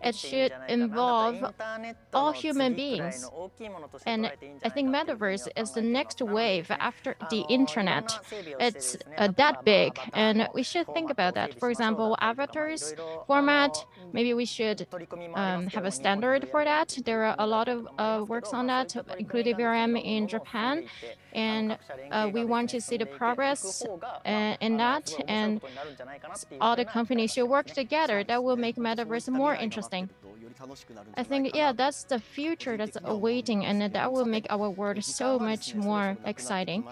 It should involve all human beings. And I think metaverse is the next wave after the internet. It's that big, and we should think about that. For example, avatars format, maybe we should have a standard for that. There are a lot of works on that, including VRM in Japan, and we want to see the progress in that, and all the companies should work together. That will make metaverse more interesting. I think, yeah, that's the future that's awaiting, and that will make our world so much more exciting.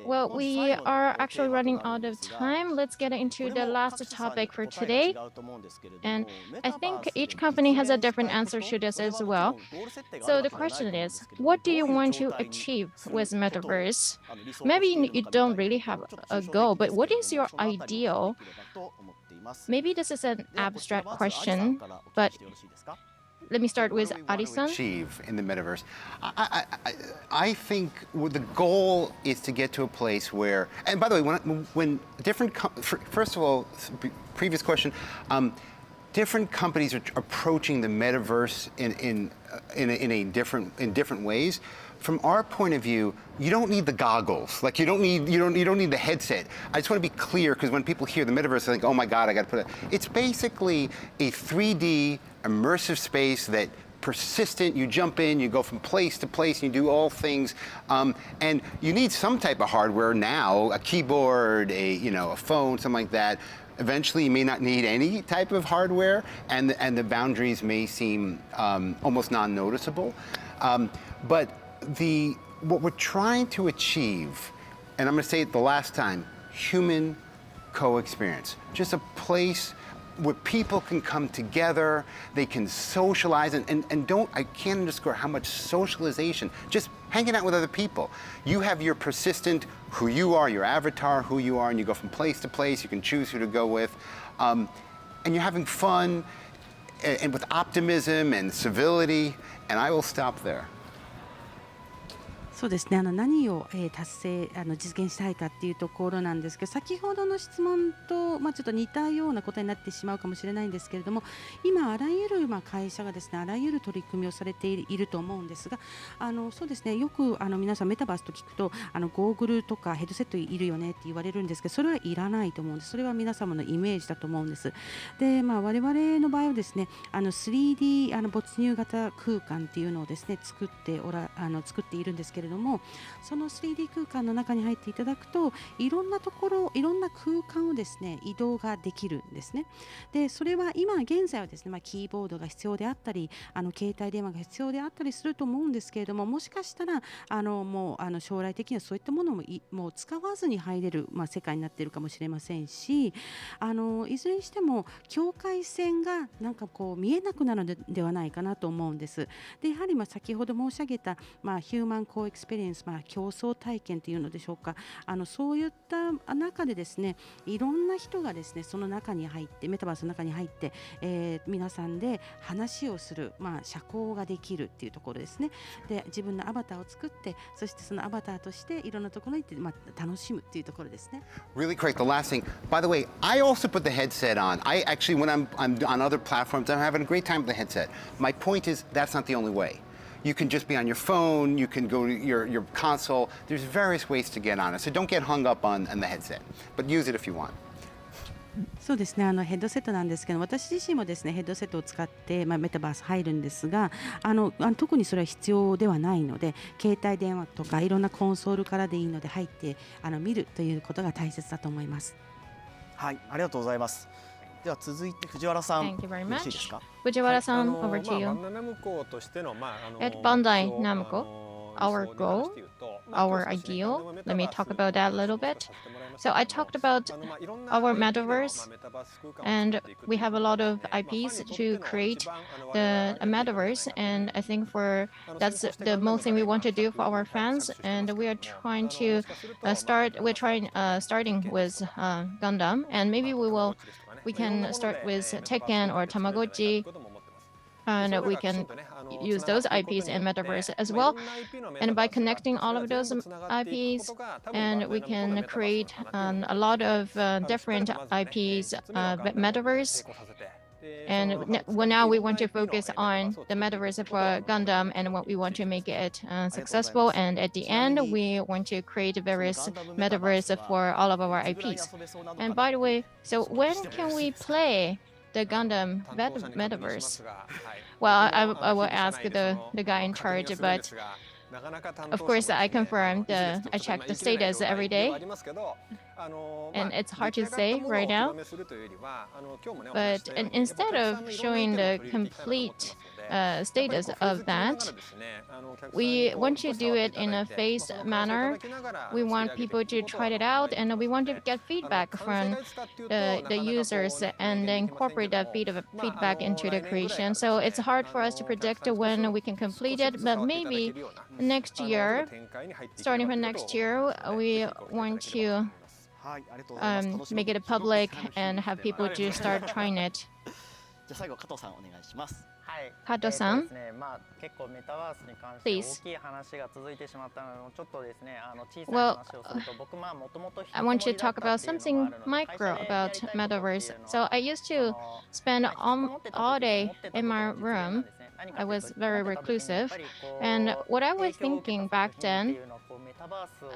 Well, we are actually running out of time. Let's get into the last topic for today. And I think each company has a different answer to this as well. So the question is, what do you want to achieve with metaverse? Maybe you don't really have a goal, but what is your ideal? Maybe this is an abstract question, but let me start with Ari-san. Achieve in the metaverse. I think the goal is to get to a place where, and by the way, when different, first of all, previous question, different companies are approaching the metaverse in different ways. From our point of view, you don't need the goggles. Like you don't need the headset. I just want to be clear, because when people hear the metaverse, they think, oh my God, I got to put it. It's basically a 3D immersive space that persistent. You jump in, you go from place to place, and you do all things. And you need some type of hardware now, a keyboard, a phone, something like that. Eventually, you may not need any type of hardware, and the boundaries may seem almost non-noticeable. But what we're trying to achieve, and I'm going to say it the last time, human co-experience. Just a place where people can come together, they can socialize, and I can't underscore how much socialization, just hanging out with other people. You have your persistent, who you are, your avatar, who you are, and you go from place to place, you can choose who to go with, and you're having fun, and with optimism and civility, and I will stop there. そうですね、何を、達成実現したいかっていうところなんですけど、先ほどの質問と、ちょっと似たような答えになってしまうかもしれないんですけれども、今あらゆる、会社がですね、あらゆる取り組みをされていると思うんですが、そうですね、よく皆さんメタバースと聞くとゴーグルとかヘッドセットいるよねって言われるんですけど、それはいらないと思うんです。それは皆様のイメージだと思うんです。で、我々の場合はですね、3D 没入型空間っていうのをですね作っているんですけれども、その 3D 空間の中に入っていただくと、いろんなところ、いろんな空間をですね移動ができるんですね。で、それは今現在はですね、キーボードが必要であったり、携帯電話が必要であったりすると思うんですけれども、もしかしたらもう将来的にはそういったものももう使わずに入れる、世界になっているかもしれませんし、いずれにしても境界線がなんかこう見えなくなるのではないかなと思うんです。で、やはり先ほど申し上げたヒューマンコエクスペリエンス、競争体験というのでしょうか、そういった中でですね、いろんな人がですね、その中に入って、メタバースの中に入って、皆さんで話をする、社交ができるっていうところですね。で、自分のアバターを作って、そしてそのアバターとしていろんなところに行って、楽しむっていうところですね。Really correct. The last thing, by the way, I also put the headset on. I actually, when I'm on other platforms, I'm having a great time with the headset. My point is that's not the only way. You can just be on your phone, you can go to your console. There's various ways to get on it. So don't get hung up on the headset, but use it if you want. そうですね、ヘッドセットなんですけど、私自身もですね、ヘッドセットを使って、メタバース入るんですが、特にそれは必要ではないので、携帯電話とかいろんなコンソールからでいいので入って見るということが大切だと思います。はい、ありがとうございます。では続いて藤原さん、よろしいですか。藤原さん、over to you. At Bandai Namco, our goal, our ideal, let me talk about that a little bit. So I talked about our metaverse, and we have a lot of IPs to create the metaverse, and I think that's the most thing we want to do for our fans, and we are trying to starting with Gundam, and maybe we can start with Tekken or Tamagotchi, and we can use those IPs in metaverse as well. And by connecting all of those IPs, and we can create a lot of different IPs metaverse. And now we want to focus on the metaverse for Gundam, and what we want to make it successful. And at the end, we want to create various metaverse for all of our IPs. And by the way, so when can we play the Gundam metaverse? Well, I will ask the guy in charge, but of course I confirmed, I check the status every day, and it's hard to say right now. But instead of showing the complete status of that, we want to do it in a phased manner. We want people to try it out, and we want to get feedback from the users and incorporate that feedback into the creation. So it's hard for us to predict when we can complete it, but maybe next year, starting from next year, we want to make it public and have people to start trying it. じゃあ最後加藤さんお願いします。加藤さん、結構メタバースに関して please. 大きい話が続いてしまったので、ちょっとですね、小さい話をすると、僕もともと I want to talk about something micro about metaverse. So I used to spend all day in my room. I was very reclusive, and what I was thinking back then,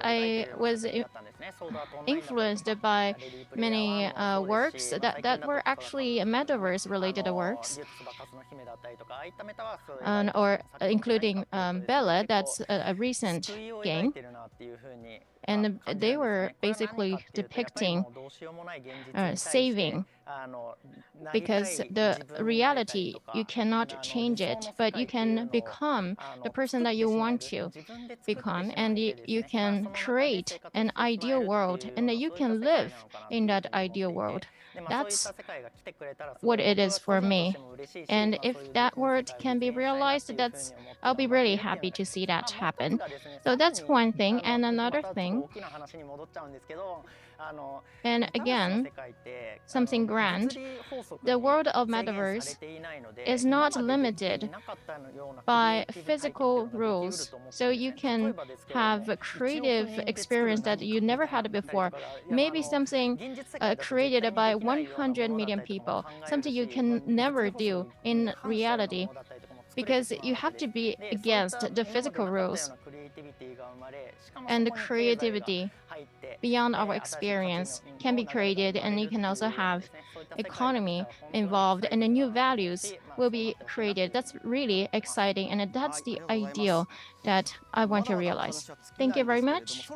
I was influenced by many works that were actually metaverse related works, or including Bella, that's a recent game. And they were basically depicting saving, because the reality, you cannot change it, but you can become the person that you want to become, and you can create an ideal world, and that you can live in that ideal world. That's what it is for me. And if that world can be realized, I'll be really happy to see that happen. So that's one thing. And another thing, and again, something grand, the world of metaverse is not limited by physical rules. So you can have a creative experience that you never had before. Maybe something created by 100 million people, something you can never do in reality, because you have to be against the physical rules. And the creativity beyond our experience can be created, and you can also have economy involved, and the new values will be created. That's really exciting, and that's the ideal that I want to realize. Thank you very much.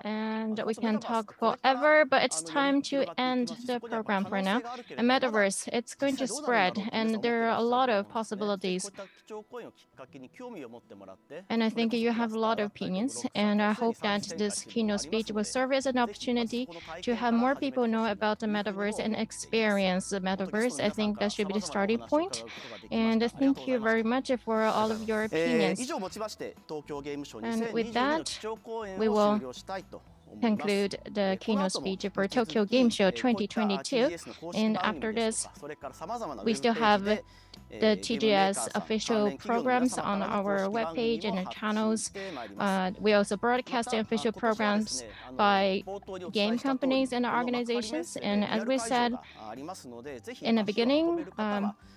And we can talk forever, but it's time to end the program for now. A metaverse, it's going to spread, and there are a lot of possibilities. And I think you have a lot of opinions, and I hope that this keynote speech will serve as an opportunity to have more people know about the metaverse and experience the metaverse. I think that should be the starting point. And thank you very much for all of your opinions. And with that, we will conclude the keynote speech for Tokyo Game Show 2022. And after this, we still have the TGS official programs on our webpage and our channels. We also broadcast the official programs by game companies and organizations. And as we said in the beginning,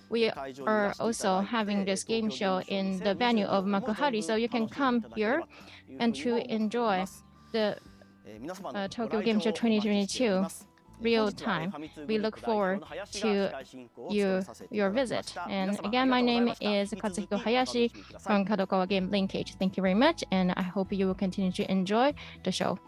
we are also having this game show in the venue of Makuhari, so you can come here and to enjoy the Tokyo Game Show 2022 real time. We look forward to your visit. And again, my name is Katsuhiko Hayashi from Kadokawa Game Linkage. Thank you very much, and I hope you will continue to enjoy the show.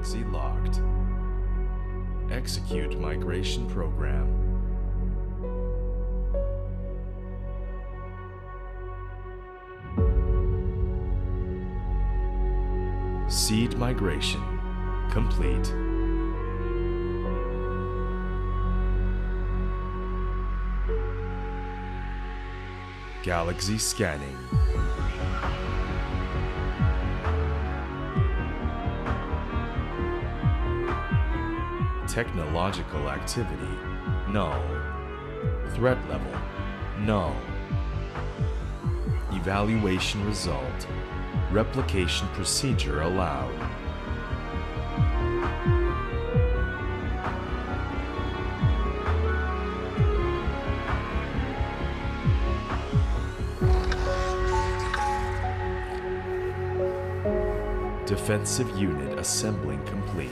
Galaxy locked. Execute migration program. Seed migration complete. Galaxy scanning. Technological activity null. Threat level null. Evaluation result. Replication procedure allowed. Defensive unit assembling complete.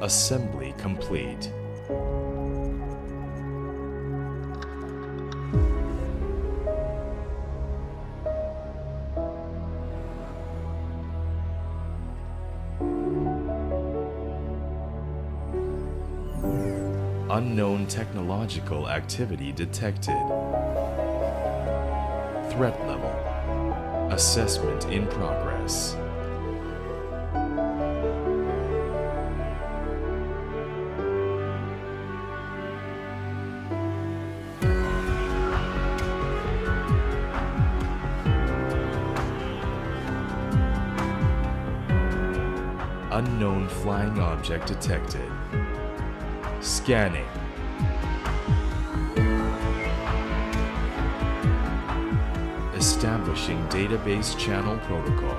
Assembly complete. Unknown technological activity detected. Threat level. Assessment in progress. Unknown flying object detected. Scanning. Establishing database channel protocol.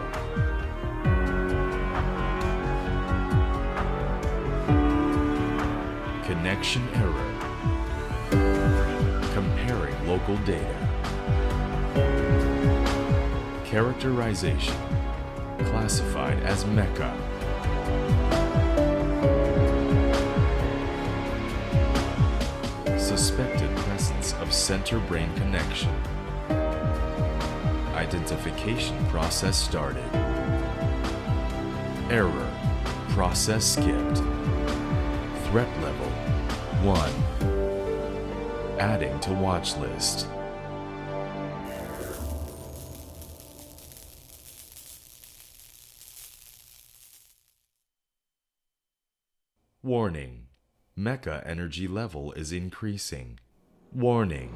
Connection error. Comparing local data. Characterization. Classified as mecha. Suspected presence of center brain connection. Identification process started. Error. Process skipped. Threat level 1. Adding to watch list. Warning. Mecha energy level is increasing. Warning.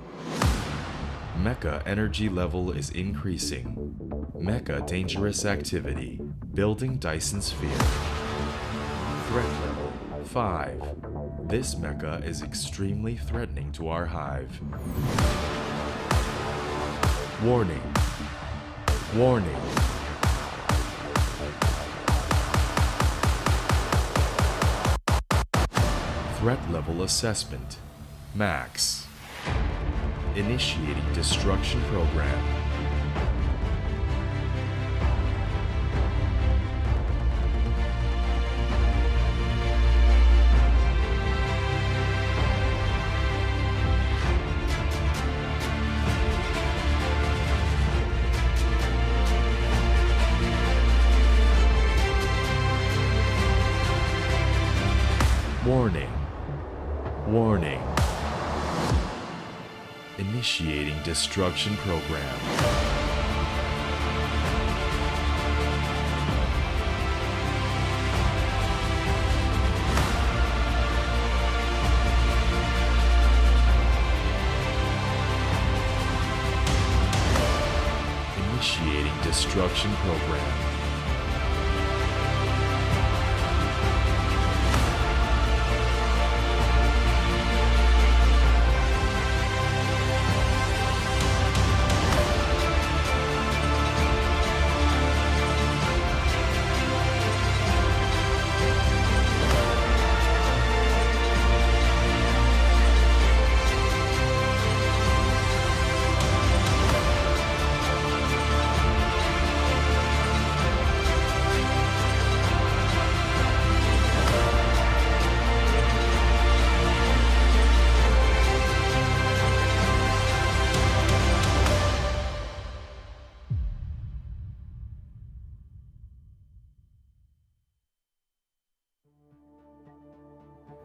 Mecha energy level is increasing. Mecha dangerous activity. Building Dyson sphere. Threat level 5. This mecha is extremely threatening to our hive. Warning. Warning. Threat level assessment. Max. Initiating destruction program. Warning. Warning. Initiating destruction program. Initiating destruction program.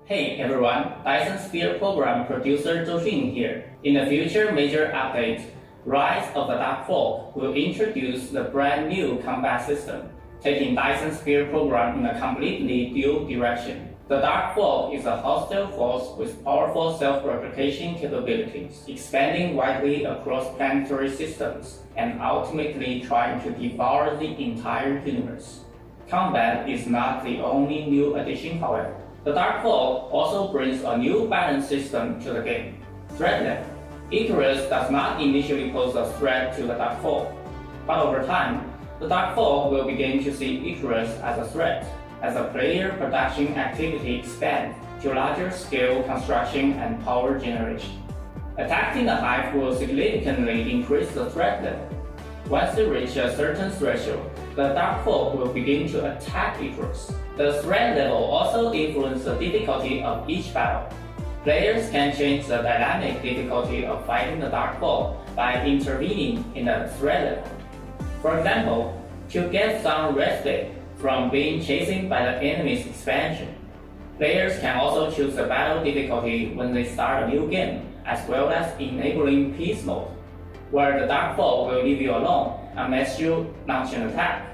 Hey everyone, Dyson Sphere program producer Zhou Xun here. In the future major update, Rise of the Dark Folk will introduce the brand new combat system, taking Dyson Sphere program in a completely new direction. The Dark Folk is a hostile force with powerful self-replication capabilities, expanding widely across planetary systems, and ultimately trying to devour the entire universe. Combat is not the only new addition, however. The Dark Folk also brings a new balance system to the game, threat level. Icarus does not initially pose a threat to the Dark Folk, but over time, the Dark Folk will begin to see Icarus as a threat, as the player production activity expands to larger scale construction and power generation. Attacking the Hive will significantly increase the threat level. Once they reach a certain threshold, the Dark Folk will begin to attack Icarus. The threat level also influences the difficulty of each battle. Players can change the dynamic difficulty of fighting the Dark Folk by intervening in the threat level. For example, to get some respite from being chased by the enemy's expansion, players can also choose the battle difficulty when they start a new game, as well as enabling peace mode, where the Dark Folk will leave you alone unless you launch an attack.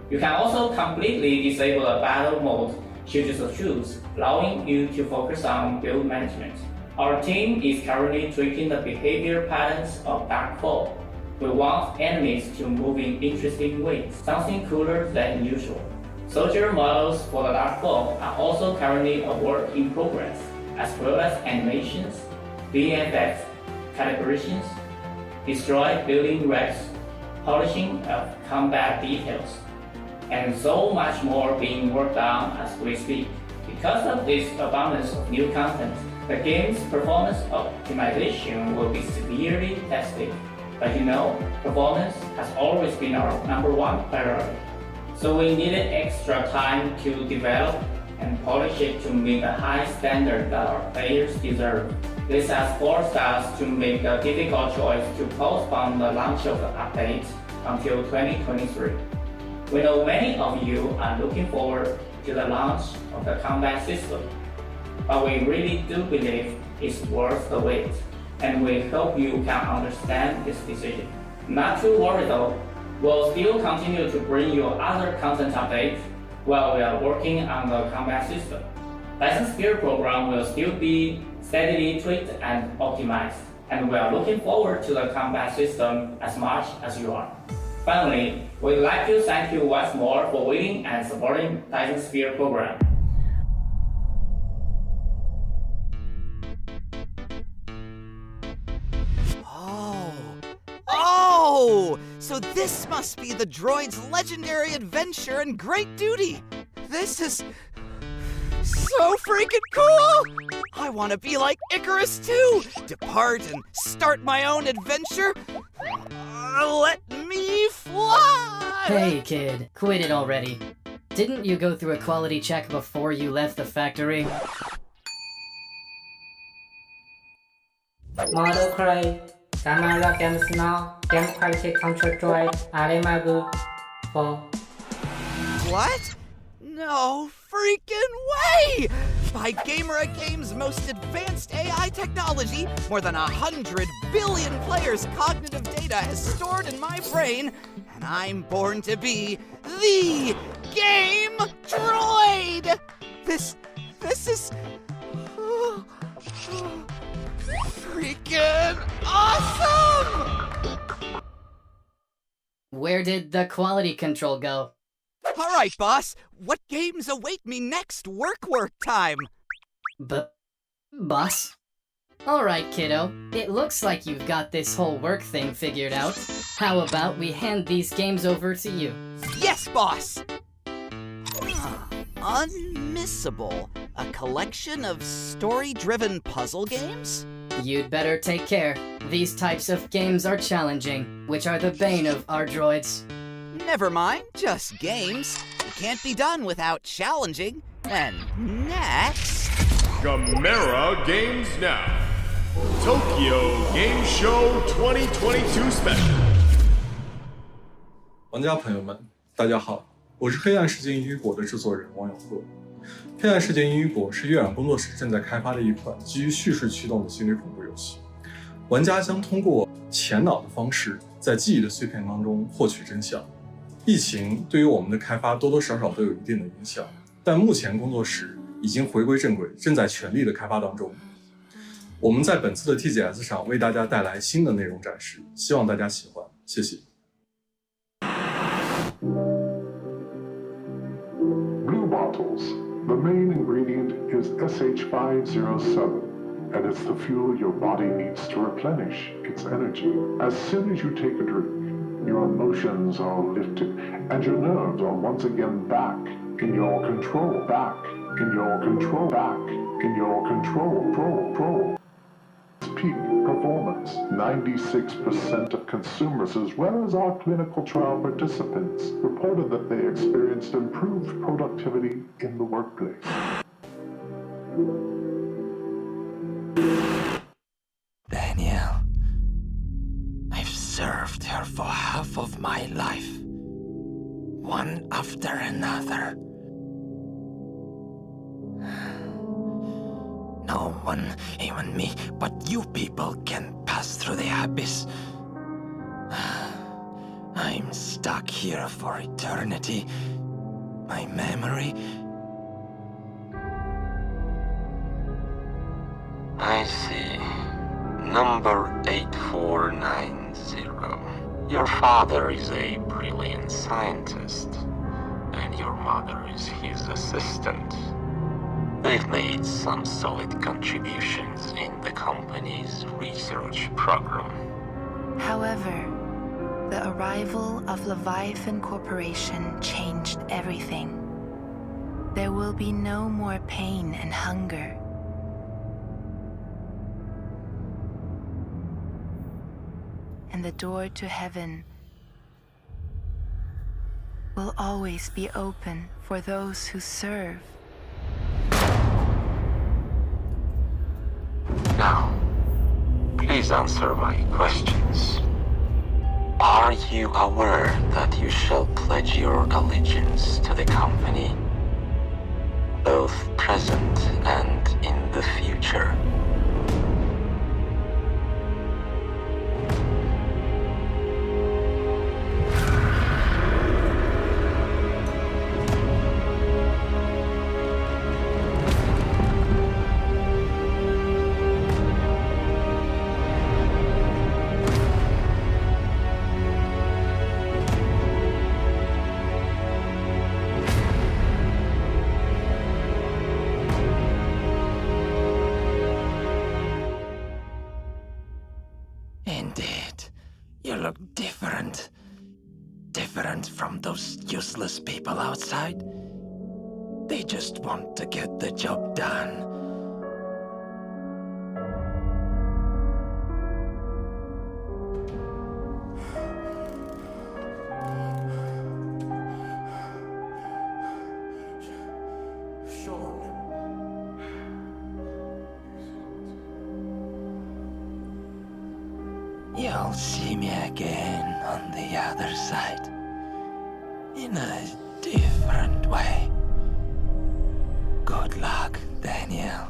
You can also completely disable the battle mode should you so choose, allowing you to focus on build management. Our team is currently tweaking the behavior patterns of Dark Folk. We want enemies to move in interesting ways, something cooler than usual. Soldier models for the Dark Folk are also currently a work in progress, as well as animations, VFX, calibrations, destroy building wrecks, polishing of combat details, and so much more being worked on as we speak. Because of this abundance of new content, the game's performance optimization will be severely tested. But you know, performance has always been our #1 priority. So we needed extra time to develop and polish it to meet the high standard that our players deserve. This has forced us to make a difficult choice to postpone the launch of the update until 2023. We know many of you are looking forward to the launch of the combat system, but we really do believe it's worth the wait, and we hope you can understand this decision. Not to worry though, we'll still continue to bring you other content updates while we are working on the combat system. Dyson Sphere program will still be steadily tweaked and optimized, and we are looking forward to the combat system as much as you are. Finally, we'd like to thank you once more for waiting and supporting Dyson Sphere program. Oh, so this must be the droid's legendary adventure and great duty. This is so freaking cool! I want to be like Icarus too! Depart and start my own adventure? Let me fly! Hey kid, quit it already. Didn't you go through a quality check before you left the factory? Model crate, camera signal, game quality control droid, Arimagu 4. What? No freaking way! By Gamera Games' most advanced AI technology, more than 100 billion players' cognitive data is stored in my brain, and I'm born to be the Game Droid! This is freaking awesome! Where did the quality control go? All right, boss. What games await me next work time? Boss? All right, kiddo. It looks like you've got this whole work thing figured out. How about we hand these games over to you? Yes, boss! Unmissable. A collection of story-driven puzzle games? You'd better take care. These types of games are challenging, which are the bane of our droids. Never mind, just games. It can't be done without challenging. And next... Gamera Games Now! Tokyo Game Show 2022 Special! 玩家朋友们，大家好，我是黑暗时间一雨果的制作人王永鹤。黑暗世界英语国是悦软工作室正在开发的一款基于叙事驱动的心理恐怖游戏。玩家将通过潜脑的方式，在记忆的碎片当中获取真相。疫情对于我们的开发多多少少都有一定的影响，但目前工作室已经回归正轨，正在全力的开发当中。我们在本次的 TGS 上为大家带来新的内容展示，希望大家喜欢，谢谢。Blue bottles. The main ingredient is SH507, and it's the fuel your body needs to replenish its energy. As soon as you take a drink, your emotions are lifted, and your nerves are once again back in your control, back in your control, back in your control. Peak performance. 96% of consumers, as well as our clinical trial participants, reported that they experienced improved productivity in the workplace. Daniel, I've served her for half of my life, one after another. No one, even me, but you people can pass through the abyss. I'm stuck here for eternity. My memory... I see. Number 8490. Your father is a brilliant scientist, and your mother is his assistant. They've made some solid contributions in the company's research program. However, the arrival of Leviathan Corporation changed everything. There will be no more pain and hunger. And the door to heaven will always be open for those who serve. Now, please answer my questions. Are you aware that you shall pledge your allegiance to the company, both present and in the future? Indeed, you look different. Different from those useless people outside. They just want to get the job done. You'll see me again on the other side, in a different way. Good luck, Daniel.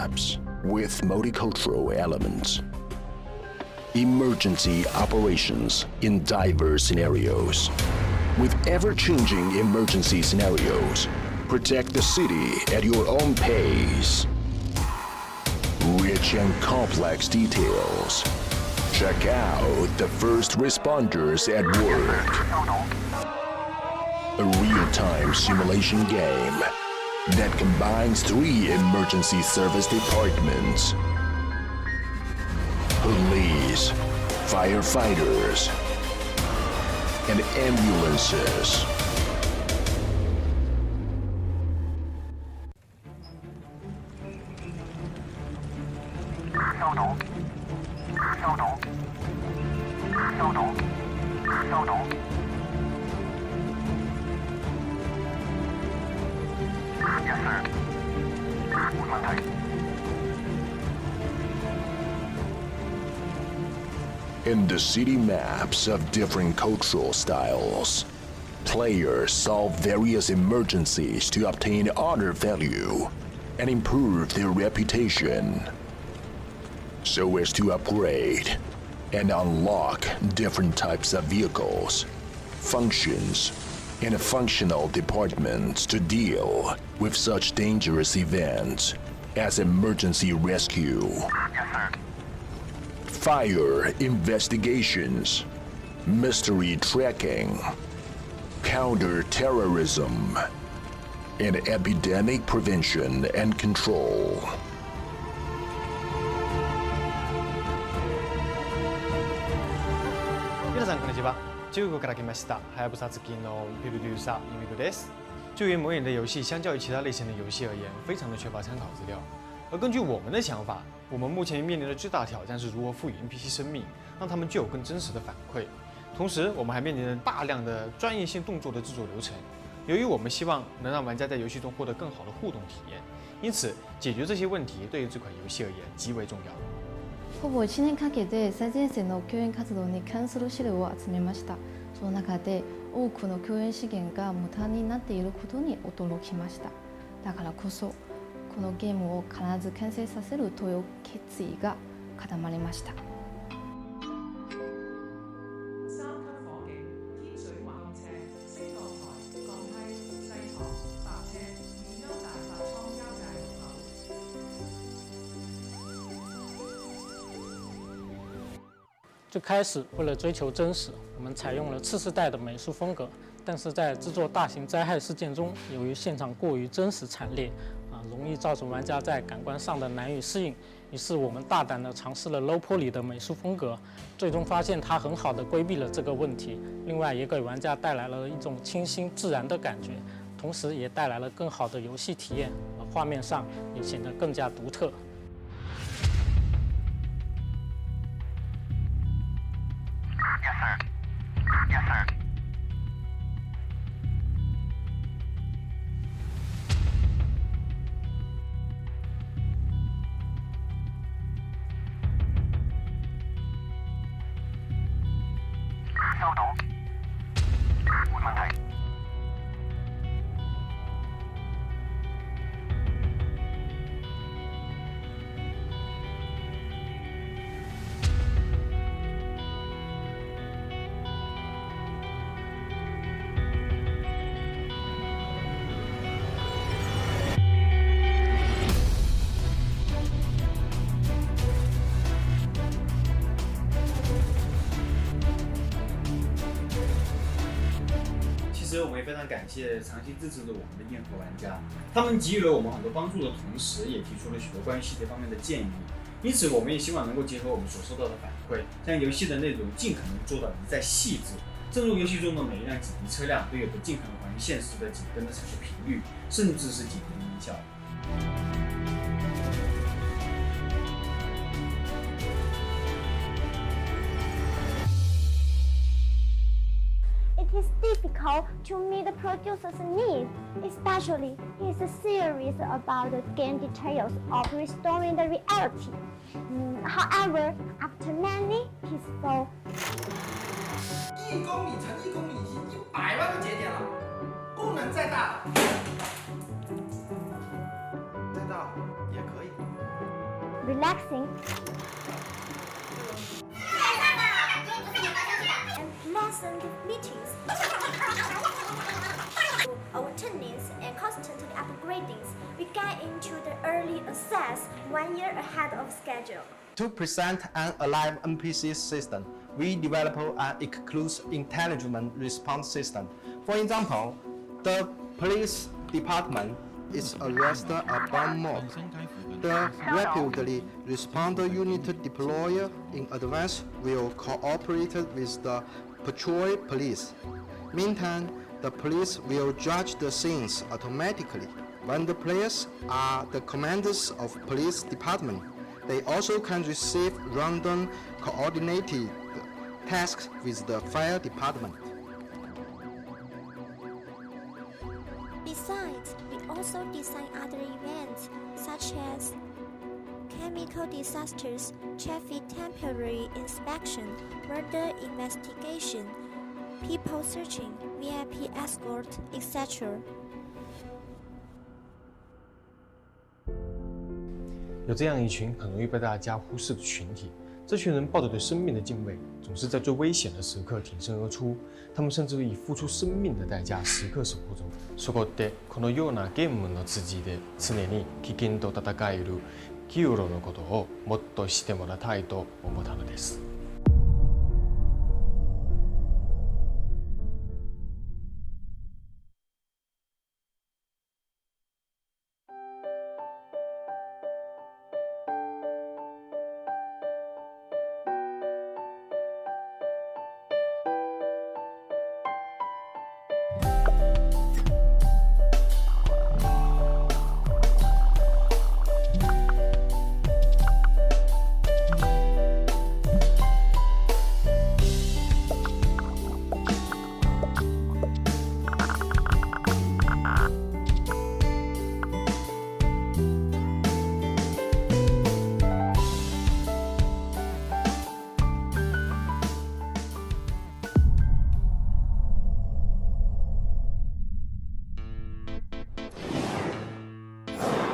maps with multicultural elements. Emergency operations in diverse scenarios. With ever-changing emergency scenarios, protect the city at your own pace. Rich and complex details. Check out the first responders at work. A real-time simulation game that combines 3 emergency service departments. Police, firefighters, and ambulances. In the city maps of different cultural styles, players solve various emergencies to obtain honor value and improve their reputation, so as to upgrade and unlock different types of vehicles, functions, and functional departments to deal with such dangerous events as emergency rescue, fire investigations, mystery tracking, counter-terrorism, and epidemic prevention and control. 皆さんこんにちは。中国から来ましたはやぶさ付近の producer 伊米です。救援模拟的游戏相较于其他类型的游戏而言，非常的缺乏参考资料。而根据我们的想法，我们目前面临的最大挑战是如何赋予 NPC 生命，让他们具有更真实的反馈。同时，我们还面临着大量的专业性动作的制作流程。由于我们希望能让玩家在游戏中获得更好的互动体验，因此解决这些问题对于这款游戏而言极为重要。ほぼ1年かけて最前線の救援活動に関する資料を集めました。その中で多くの救援資源が無駄になっていることに驚きました。だからこそこのゲームを必ず完成させるという決意が固まりました。最开始为了追求真实，我们采用了次世代的美术风格，但是在制作大型灾害事件中，由于现场过于真实惨烈，容易造成玩家在感官上的难以适应。于是我们大胆地尝试了 low poly 的美术风格，最终发现它很好地规避了这个问题。另外也给玩家带来了一种清新自然的感觉，同时也带来了更好的游戏体验，画面上也显得更加独特。其实我们也非常感谢长期支持着我们的硬核玩家，他们给予了我们很多帮助的同时，也提出了许多关于细节方面的建议。因此，我们也希望能够结合我们所收到的反馈，将游戏的内容尽可能做到一再细致。正如游戏中的每一辆紧急车辆都有着尽可能还原现实的紧跟的产生频率，甚至是紧跟音效。It is difficult to meet the producer's needs, especially his series about the game details of restoring the reality. However, after many peaceful 1公里乘1公里已经100万个节点了，不能再大了，再大也可以。relaxing, and pleasant meetings. Our tenants and constantly upgrading. We get into the early access 1 year ahead of schedule. To present an alive NPC system, we develop an exclusive intelligent response system. For example, the police department is arrested a bomb mob. The rapidly respond unit deployed in advance will cooperate with the patrol police. Meantime, the police will judge the scenes automatically. When the players are the commanders of police department, they also can receive random coordinated tasks with the fire department. Besides, we also design other events such as chemical disasters, traffic temporary inspection, murder investigation, people searching, VIP escort, etc. 有这样一群很容易被大家忽视的群体，这群人抱着对生命的敬畏，总是在最危险的时刻挺身而出。他们甚至以付出生命的代价時刻守護着。そこでこのようなゲームの辻で常に危険と戦えるヒーローのことをもっとしてもらいたいと思ったのです。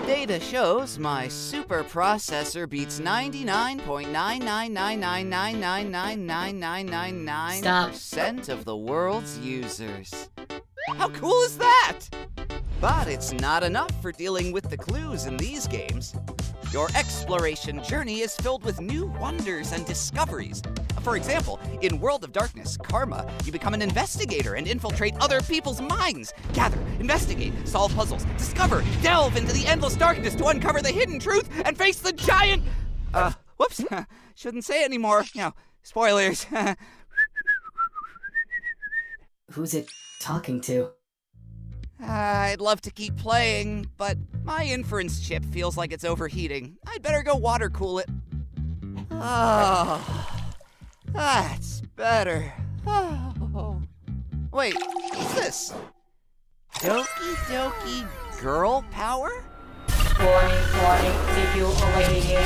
Data shows my super processor beats 99.999999999% of the world's users. How cool is that? But it's not enough for dealing with the clues in these games. Your exploration journey is filled with new wonders and discoveries. For example, in World of Darkness, Karma, you become an investigator and infiltrate other people's minds. Gather, investigate, solve puzzles, discover, delve into the endless darkness to uncover the hidden truth and face the giant... Whoops, shouldn't say anymore. Spoilers. Who's it talking to? I'd love to keep playing, but my inference chip feels like it's overheating. I'd better go water cool it. Oh, that's better. Oh. Wait, what's this? Doki Doki Girl Power? Warning, see you over here.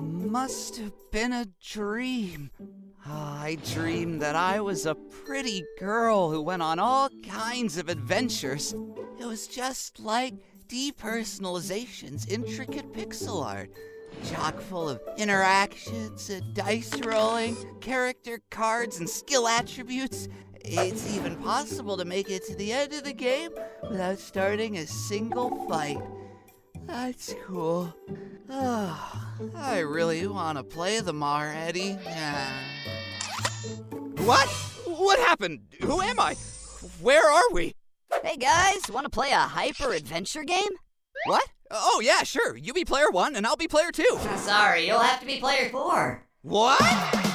Must have been a dream. I dreamed that I was a pretty girl who went on all kinds of adventures. It was just like Depersonalization's intricate pixel art, chock full of interactions, dice rolling, character cards, and skill attributes. It's even possible to make it to the end of the game without starting a single fight. That's cool. I really want to play them already. What? What happened? Who am I? Where are we? Hey guys, want to play a hyper-adventure game? What? Oh yeah, sure. You be player 1 and I'll be player 2. Sorry, you'll have to be player 4. What?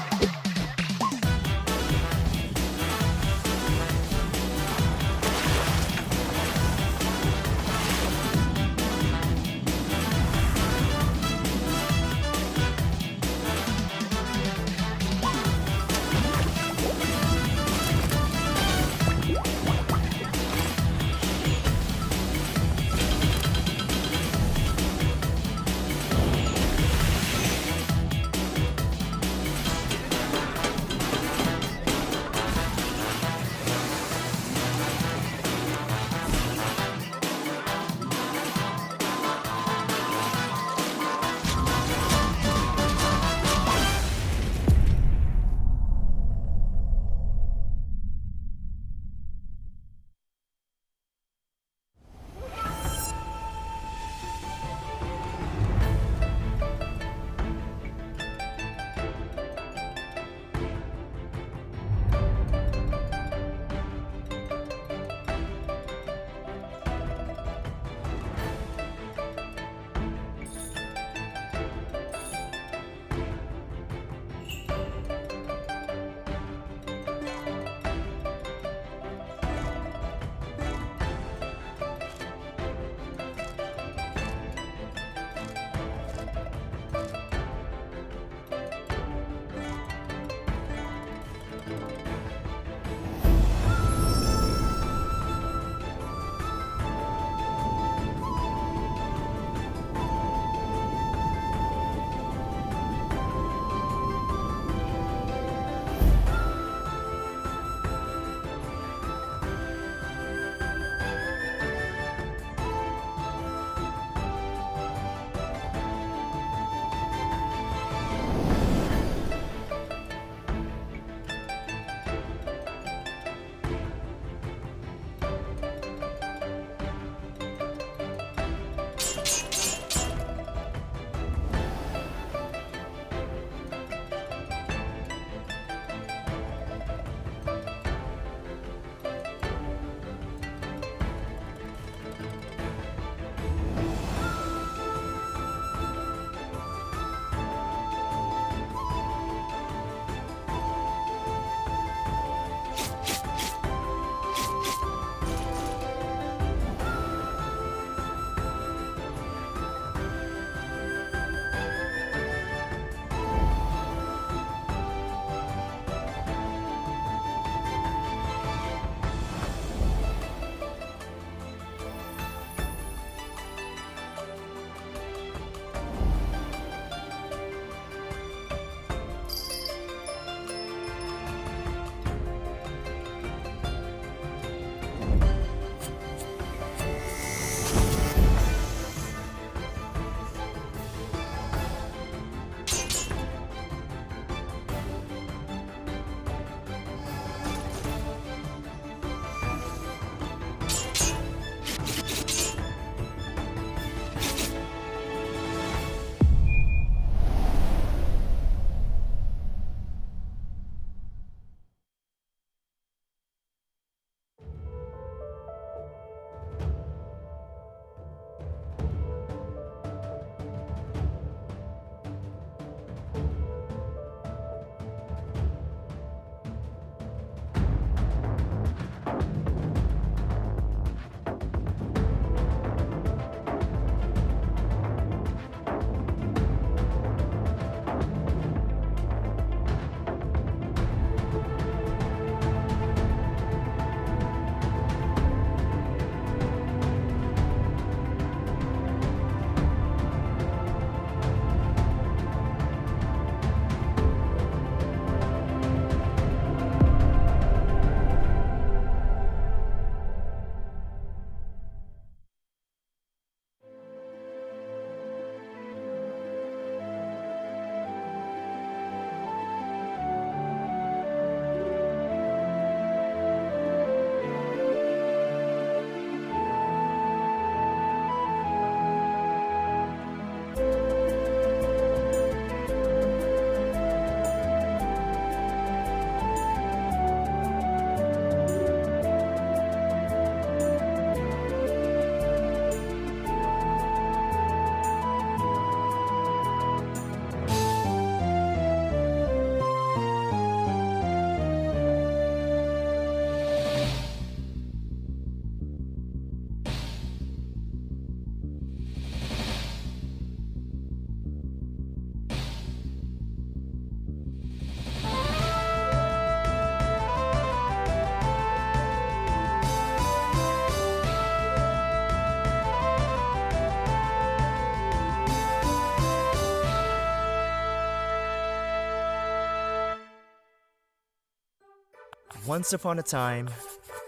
Once upon a time,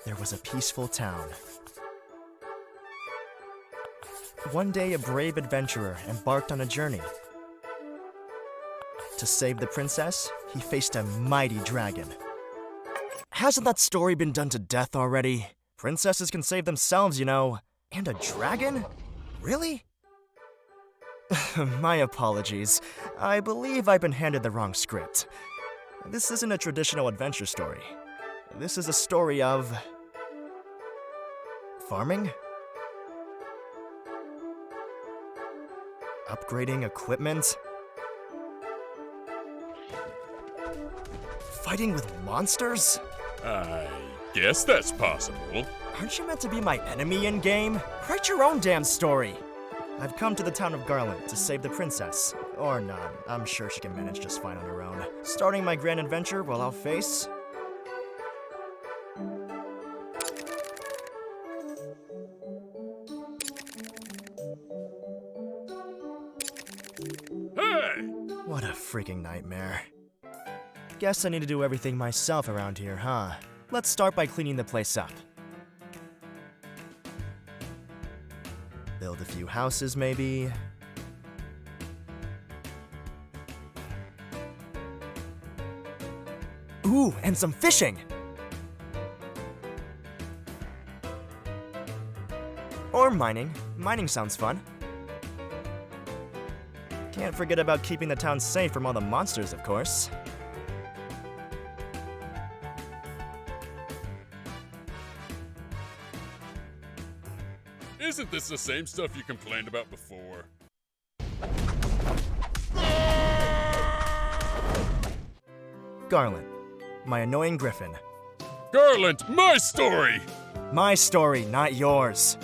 there was a peaceful town. One day, a brave adventurer embarked on a journey. To save the princess, he faced a mighty dragon. Hasn't that story been done to death already? Princesses can save themselves, you know. And a dragon? Really? My apologies. I believe I've been handed the wrong script. This isn't a traditional adventure story. This is a story of... farming? Upgrading equipment? Fighting with monsters? I guess that's possible. Aren't you meant to be my enemy in-game? Write your own damn story! I've come to the town of Garland to save the princess. Or not, I'm sure she can manage just fine on her own. Starting my grand adventure while I'll face... Hey! What a freaking nightmare. Guess I need to do everything myself around here, huh? Let's start by cleaning the place up. Build a few houses, maybe. Ooh, and some fishing! Or mining. Mining sounds fun. Can't forget about keeping the town safe from all the monsters, of course. Isn't this the same stuff you complained about before? Garland, my annoying griffin. Garland, my story! My story, not yours.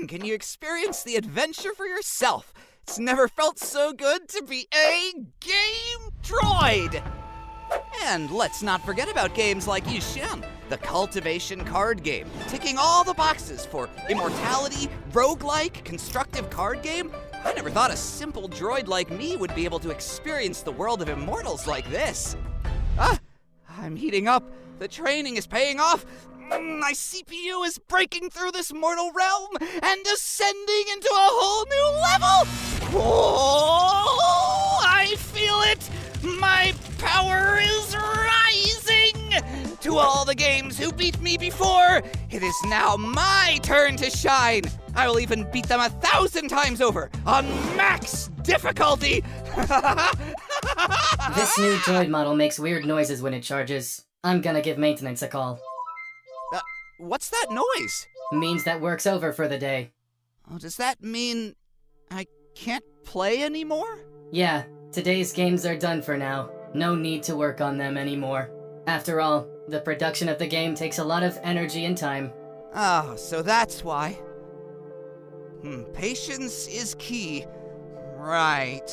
can you experience the adventure for yourself. It's never felt so good to be a game droid! And let's not forget about games like Yishan, the cultivation card game, ticking all the boxes for immortality, roguelike, constructive card game. I never thought a simple droid like me would be able to experience the world of immortals like this. I'm heating up. The training is paying off. My CPU is breaking through this mortal realm and ascending into a whole new level! Oh, I feel it! My power is rising! To all the games who beat me before, it is now my turn to shine! I will even beat them 1,000 times over on max difficulty! This new droid model makes weird noises when it charges. I'm gonna give maintenance a call. What's that noise? Means that work's over for the day. Oh, does that mean I can't play anymore? Yeah, today's games are done for now. No need to work on them anymore. After all, the production of the game takes a lot of energy and time. Ah, so that's why. Patience is key. Right.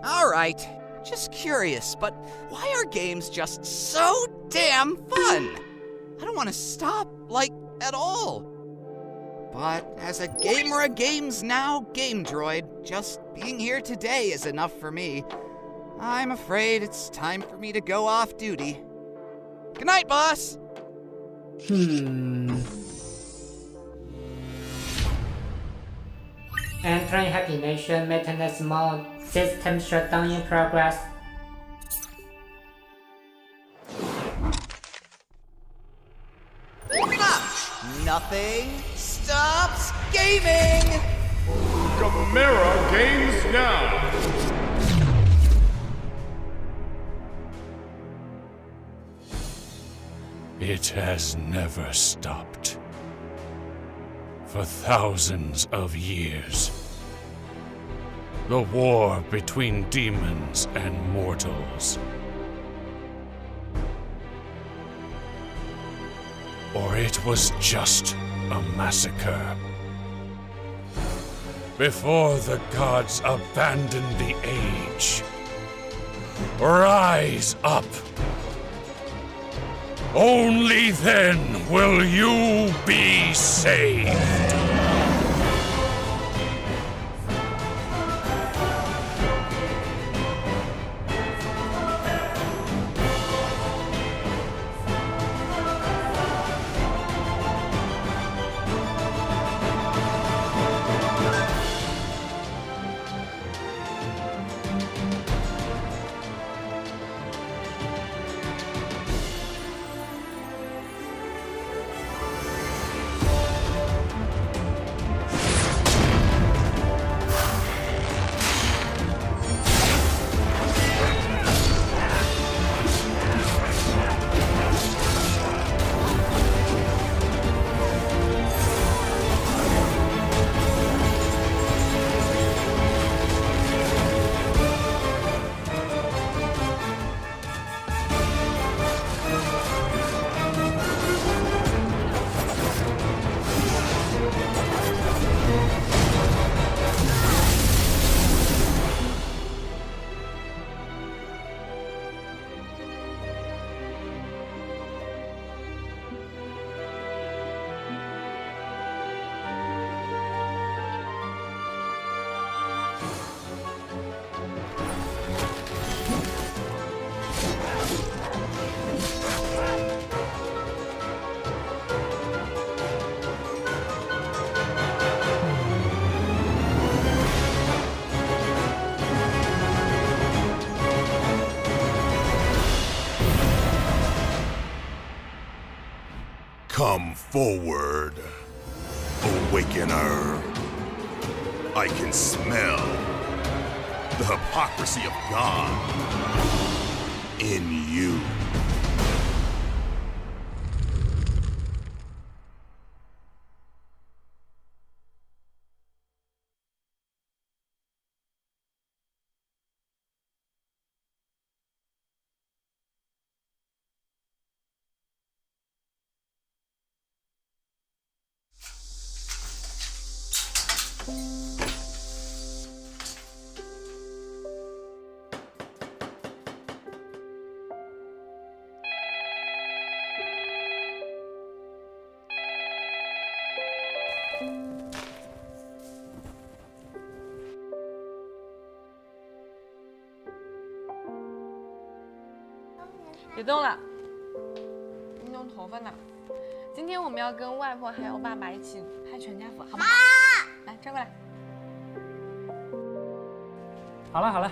Alright. Just curious, but why are games just so damn fun? I don't want to stop, like, at all. But as a gamer of games now game droid, just being here today is enough for me. I'm afraid it's time for me to go off duty. Good night, boss! Entering Happy Nation maintenance mode. System shutdown in progress. Nothing stops gaming! Gamera Games Now! It has never stopped. For thousands of years. The war between demons and mortals. Or it was just a massacre. Before the gods abandoned the age. Rise up. Only then will you be saved. Come forward, Awakener. I can smell the hypocrisy of God in you. 别动了，你弄头发呢。今天我们要跟外婆还有爸爸一起拍全家福，好不好？来，转过来。好了好了，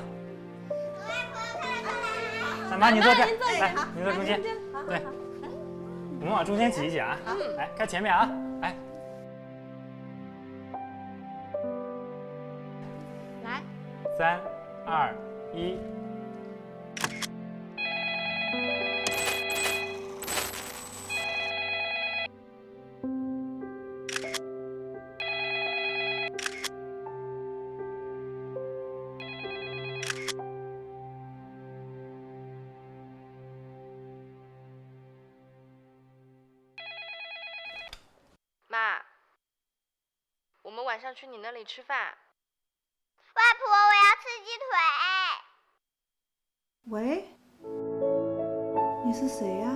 妈你坐这儿，来，你坐中间，对，我们往中间挤一挤啊。来，看前面啊，来，来，3、2、1。妈，我们晚上去你那里吃饭。外婆，我要吃鸡腿。喂，你是谁呀？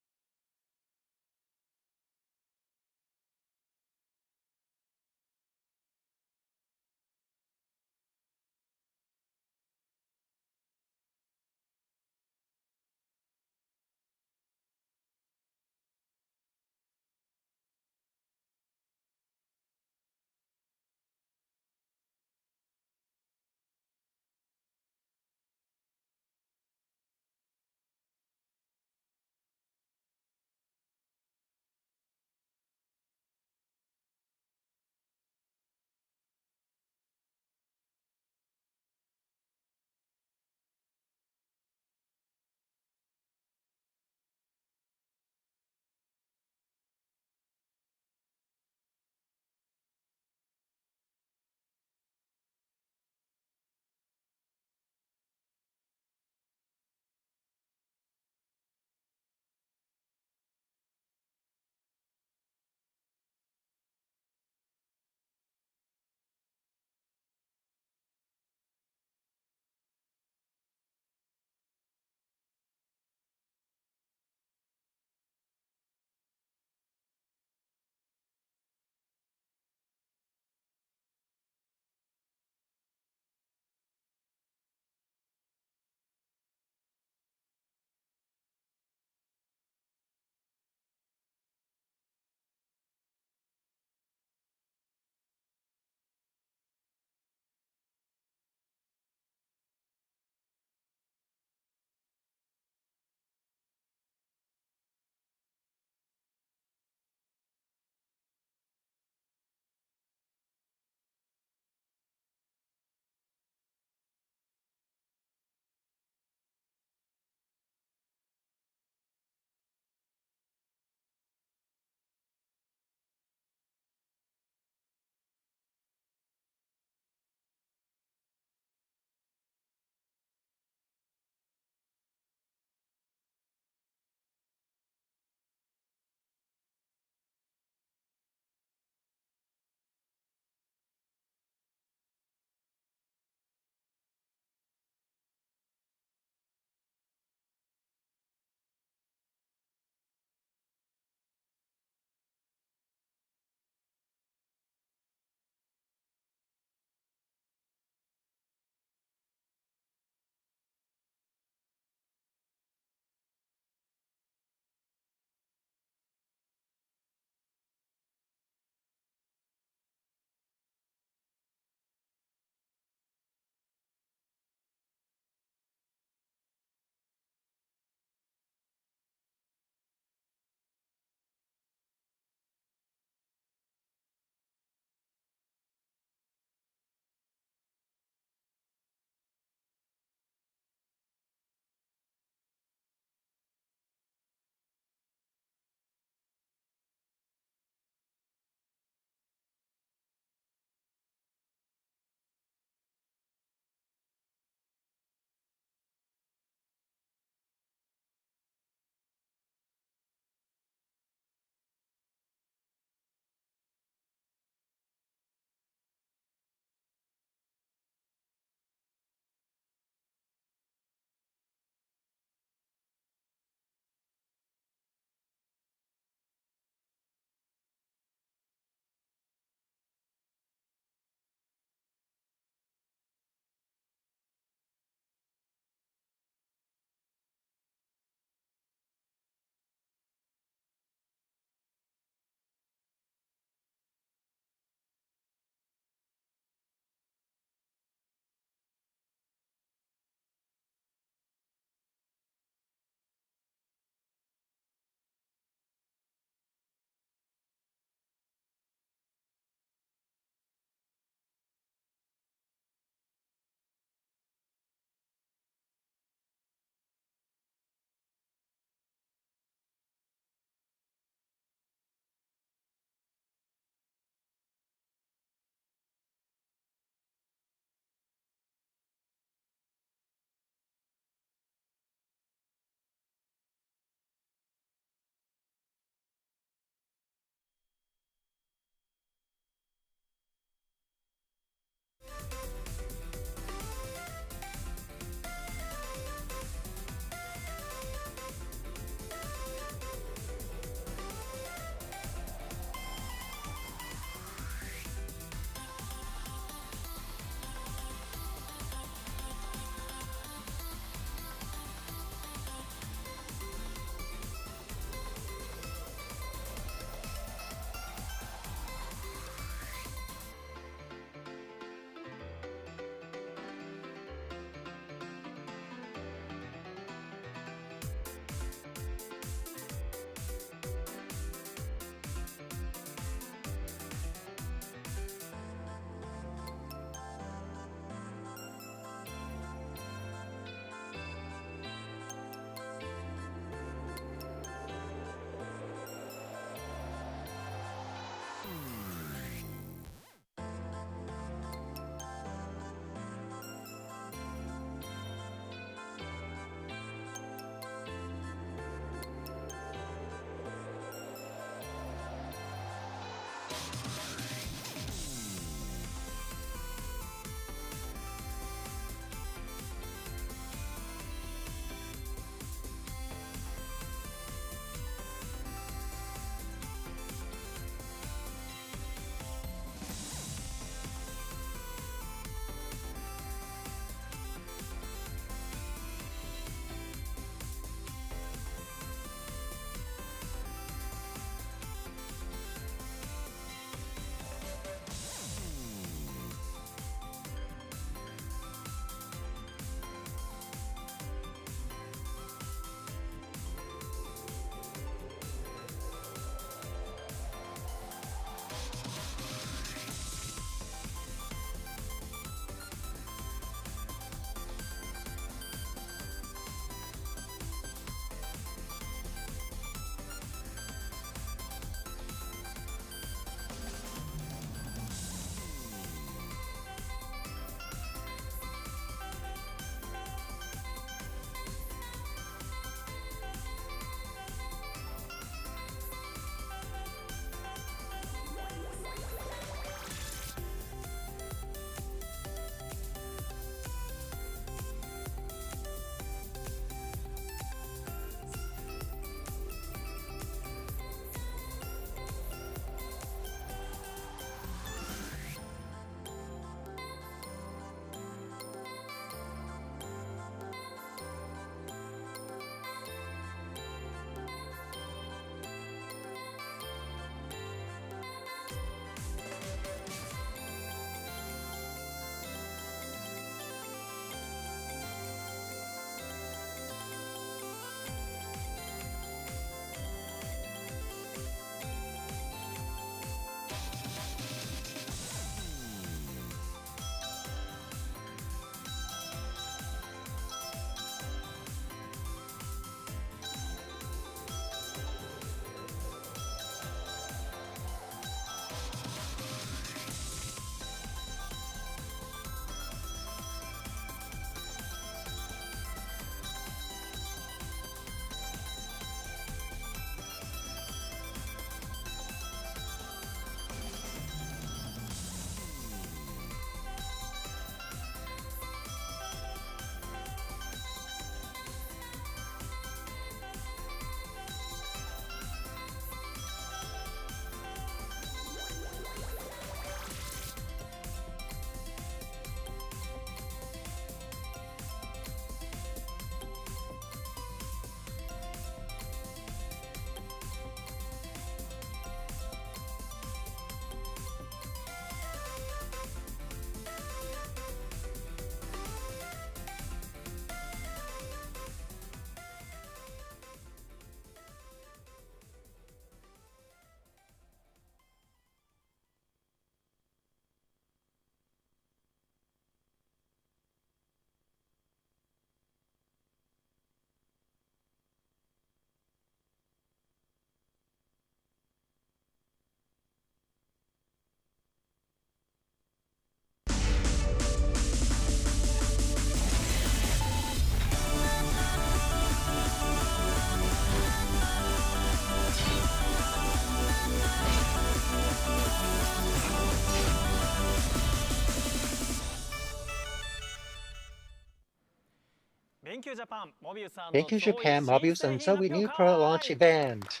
BenQ Japan Mobius and Zoe new product launch event.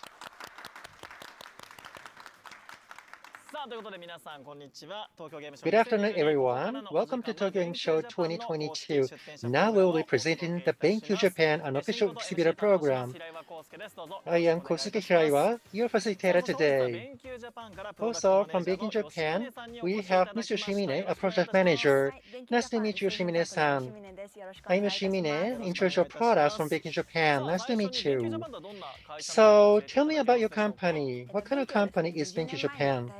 Good afternoon, everyone. Welcome to Tokyo Game Show 2022. Now we will be presenting the BenQ Japan unofficial exhibitor program. I am Kosuke Hiraiwa, your facilitator today. Also, from BenQ Japan, we have Mr. Shimine, a project manager. Nice to meet you, Shimine-san. I'm Shimine, in charge of products from BenQ Japan. Nice to meet you. So, tell me about your company. What kind of company is BenQ Japan?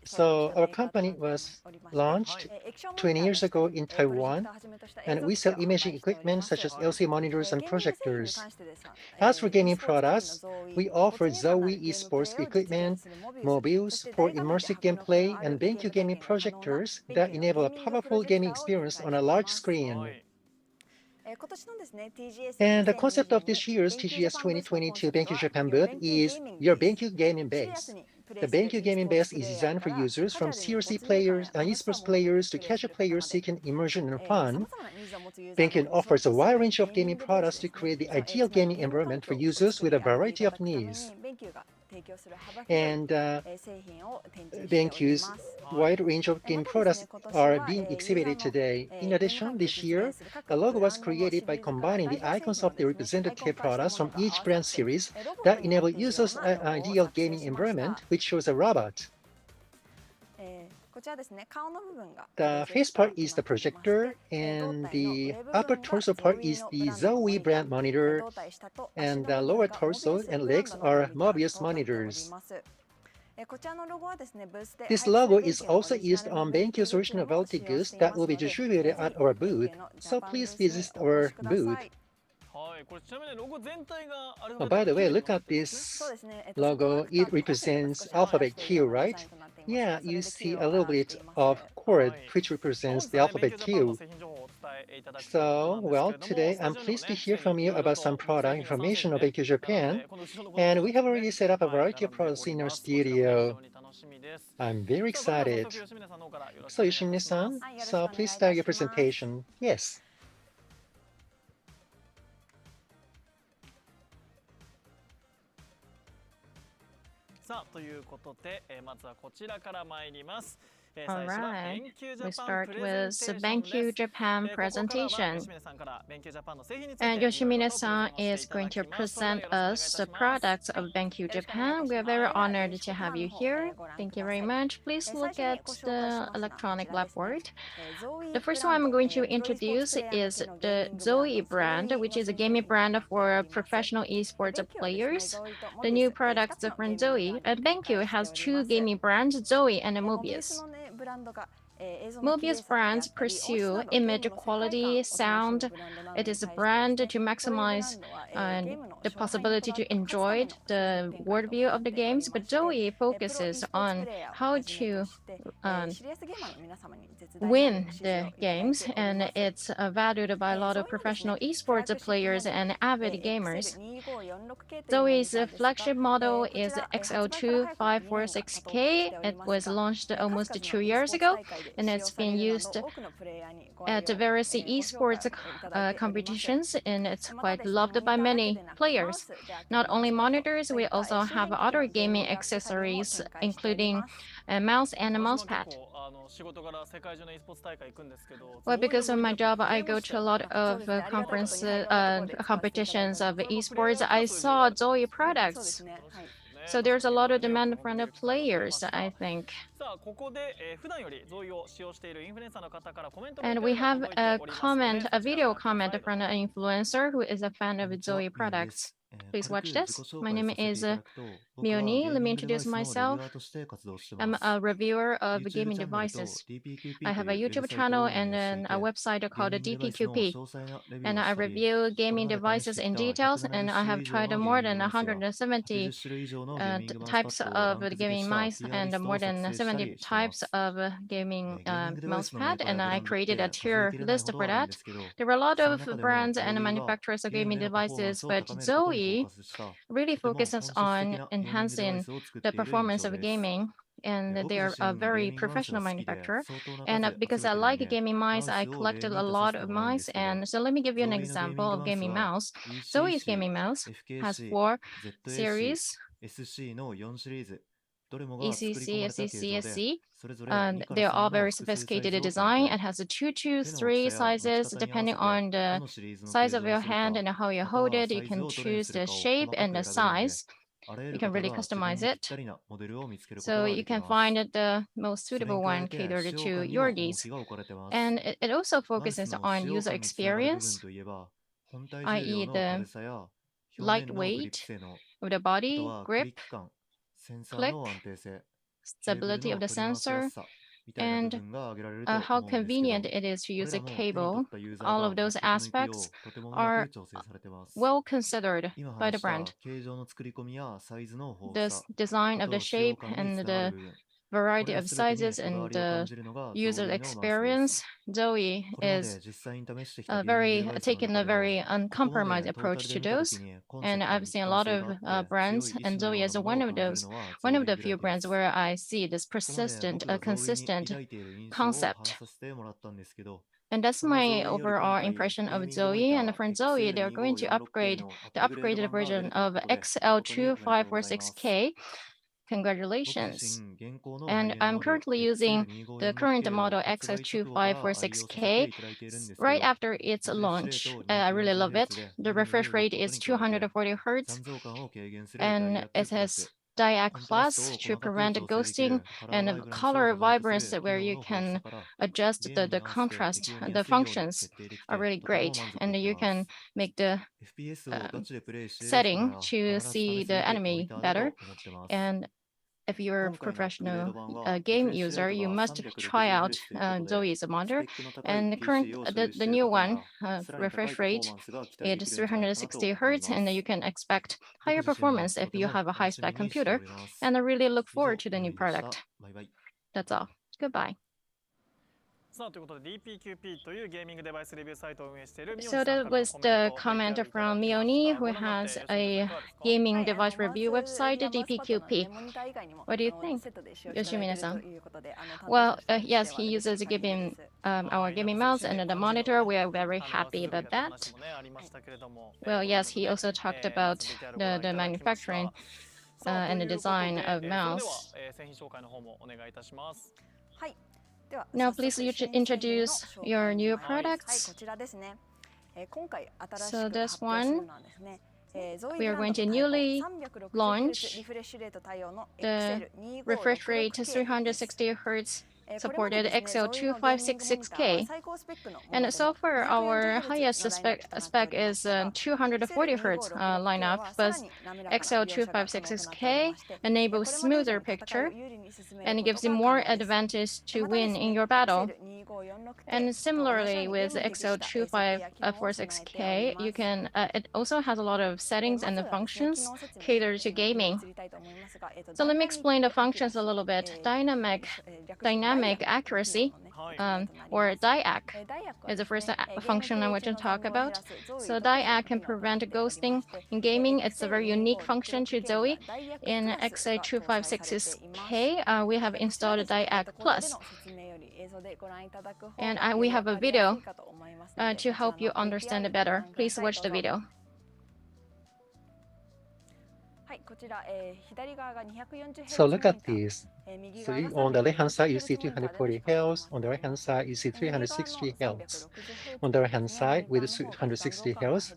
So our company was launched 20 years ago in Taiwan, and we sell imaging equipment such as LCD monitors and projectors. As for gaming products, we offer Zoe esports equipment, mobiles for immersive gameplay, and BenQ gaming projectors that enable a powerful gaming experience on a large screen. And the concept of this year's TGS 2022 BenQ Japan booth is your BenQ gaming base. The BenQ gaming base is designed for users from CRC players and esports players to casual players seeking immersion and fun. BenQ offers a wide range of gaming products to create the ideal gaming environment for users with a variety of needs. And BenQ's wide range of game products are being exhibited today. In addition, this year, a logo was created by combining the icons of the representative products from each brand series that enable users an ideal gaming environment, which shows a robot. The face part is the projector, and the upper torso part is the Zoe brand monitor, and the lower torso and legs are Mobius monitors. This logo is also used on BenQ's original novelty goods that will be distributed at our booth, so please visit our booth. Oh, by the way, look at this logo. It represents alphabet Q, right? Yeah, you see a little bit of cord, which represents the alphabet Q. So, well, today I'm pleased to hear from you about some product information of BenQ Japan, and we have already set up a variety of products in our studio. I'm very excited. So, Yoshimine-san, so please start your presentation. Yes. All right, we start with the BenQ Japan presentation. And Yoshimine-san is going to present us the products of BenQ Japan. We are very honored to have you here. Thank you very much. Please look at the electronic blackboard. The first one I'm going to introduce is the Zoe brand, which is a gaming brand for professional esports players. The new products from Zoe. BenQ has two gaming brands, Zoe and Mobius. Mobius brands pursue image quality, sound. It is a brand to maximize the possibility to enjoy the world view of the games, but Zoe focuses on how to win the games, and it's valued by a lot of professional esports players and avid gamers. Zoe's flagship model is XL2546K. It was launched almost 2 years ago, and it's been used at various esports competitions, and it's quite loved by many players. Not only monitors, we also have other gaming accessories, including a mouse and a mouse pad. Well, because of my job, I go to a lot of competitions of esports. I saw Zoe products. So there's a lot of demand from the players, I think. And we have a comment, a video comment from an influencer who is a fan of Zoe products. Please watch this. My name is Mioni. Let me introduce myself. I'm a reviewer of gaming devices. I have a YouTube channel and then a website called DPQP. And I review gaming devices in details, and I have tried more than 170 types of gaming mice and more than 70 types of gaming mousepad, and I created a tier list for that. There were a lot of brands and manufacturers of gaming devices, but Zoe really focuses on enhancing the performance of gaming. and they are a very professional manufacturer. And because I like gaming mice, I collected a lot of mice. And so let me give you an example of gaming mouse. Zoe's gaming mouse has 4 series. ECC, SEC, SC. They're all very sophisticated design. It has a 2 to 3 sizes depending on the size of your hand and how you hold it. You can choose the shape and the size. You can really customize it. So you can find the most suitable one catered to your needs. And it also focuses on user experience, i.e. the lightweight of the body, grip, click, stability of the sensor, and how convenient it is to use a cable. All of those aspects are well considered by the brand. The design of the shape and the variety of sizes and the user experience, Zoe is taking a very uncompromised approach to those. And I've seen a lot of brands, and Zoe is one of the few brands where I see this persistent, consistent concept. And that's my overall impression of Zoe. And for Zoe, they're going to upgrade the upgraded version of XL2546K. Congratulations. And I'm currently using the current model XL2546K right after its launch. I really love it. The refresh rate is 240 Hertz, and it has DIAC Plus to prevent ghosting, and color vibrance where you can adjust the contrast. The functions are really great, and you can make the setting to see the enemy better. And if you're a professional game user, you must try out Zoe's monitor. And the new one, refresh rate, is 360 Hertz, and you can expect higher performance if you have a high-spec computer. And I really look forward to the new product. That's all. Goodbye. So that was the comment from Mioni, who has a gaming device review website, DPQP. What do you think, Yoshimine-san? Well, yes, he uses our gaming mouse and the monitor. We are very happy about that. Well, yes, he also talked about the manufacturing and the design of mouse. Now, please introduce your new products. So this one, we are going to newly launch the refresh rate 360 Hertz supported XL2566K. And so far, our highest spec is 240 Hertz lineup, but XL2566K enables smoother picture and it gives you more advantage to win in your battle. And similarly with XL2546K, you can it also has a lot of settings and the functions catered to gaming. So let me explain the functions a little bit. Dynamic accuracy, or DIAC, is the first function I want to talk about. So DIAC can prevent ghosting in gaming. It's a very unique function to Zoe. In XA256K, we have installed DIAC Plus. And we have a video to help you understand it better. Please watch the video. So look at this. So on the left-hand side, you see 240 Hz. On the right-hand side, you see 360 Hz. On the right-hand side, with 260 Hz,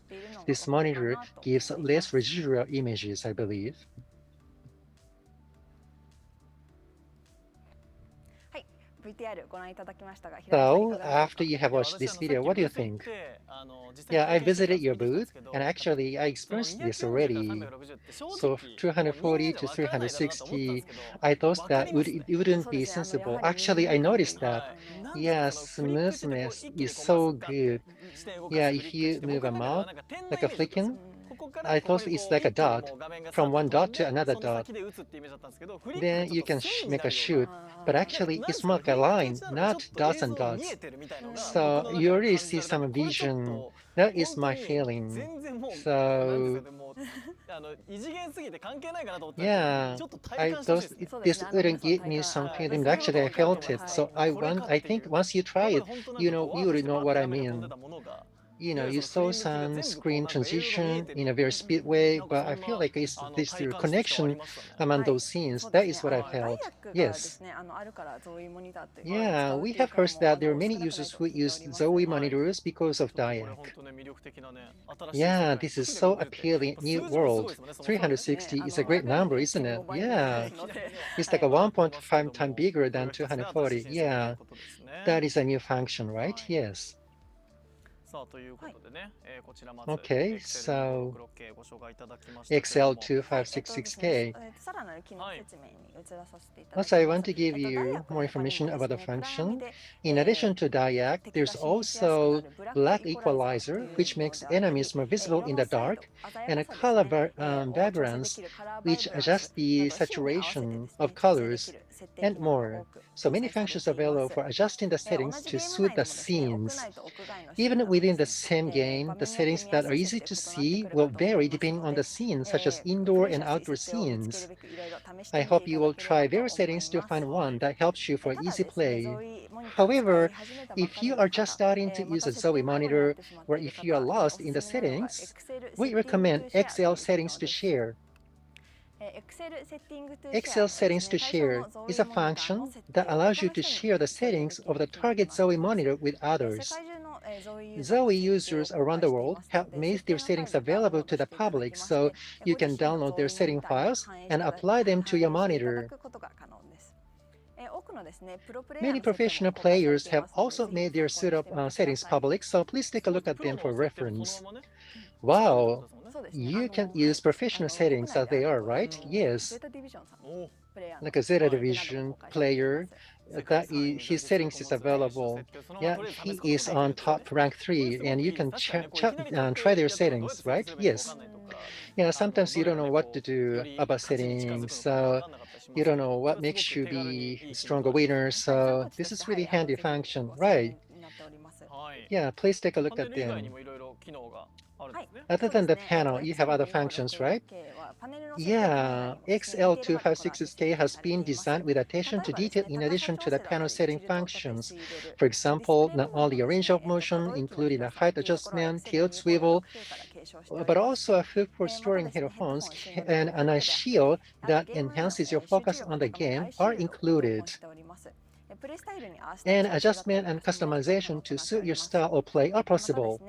this monitor gives less residual images, I believe. So after you have watched this video, what do you think? Yeah, I visited your booth, and actually I experienced this already. So 240 to 360, I thought that it wouldn't be sensible. Actually, I noticed that, yeah, smoothness is so good. Yeah, if you move a mouse, like a flicking, I thought it's like a dot, from one dot to another dot. Then you can make a shoot, but actually it's more like a line, not dots and dots. So you already see some vision. That is my feeling. So yeah, I thought this wouldn't give me some feeling. But actually, I felt it. So I think once you try it, you would know what I mean. You saw some screen transition in a very speed way, but I feel like it's this connection among those scenes. That is what I felt. Yes. Yeah, we have heard that there are many users who use Zoe monitors because of DIAC. Yeah, this is so appealing. New world. 360 is a great number, isn't it? Yeah. It's like a 1.5 times bigger than 240. Yeah. That is a new function, right? Yes. Okay, so XL2566K. Also, I want to give you more information about the function. In addition to DIAC, there's also black equalizer, which makes enemies more visible in the dark, and a color vibrance, which adjusts the saturation of colors, and more. So many functions available for adjusting the settings to suit the scenes. Even within the same game, the settings that are easy to see will vary depending on the scene, such as indoor and outdoor scenes. I hope you will try various settings to find one that helps you for easy play. However, if you are just starting to use a Zoe monitor, or if you are lost in the settings, we recommend XL settings to share. XL settings to share is a function that allows you to share the settings of the target Zoe monitor with others. Zoe users around the world have made their settings available to the public, so you can download their setting files and apply them to your monitor. Many professional players have also made their settings public, so please take a look at them for reference. Wow, you can use professional settings as they are, right? Yes. Like a Zeta Division player, his settings is available. Yeah, he is on top rank 3, and you can try their settings, right? Yes. Yeah, sometimes you don't know what to do about settings, so you don't know what makes you be a stronger winner. So this is really handy function, right? Yeah, please take a look at them. Other than the panel, you have other functions, right? Yeah, XL256K has been designed with attention to detail in addition to the panel setting functions. For example, not only a range of motion, including a height adjustment, tilt, swivel, but also a hook for storing headphones and an eye shield that enhances your focus on the game are included. And adjustment and customization to suit your style of play are possible.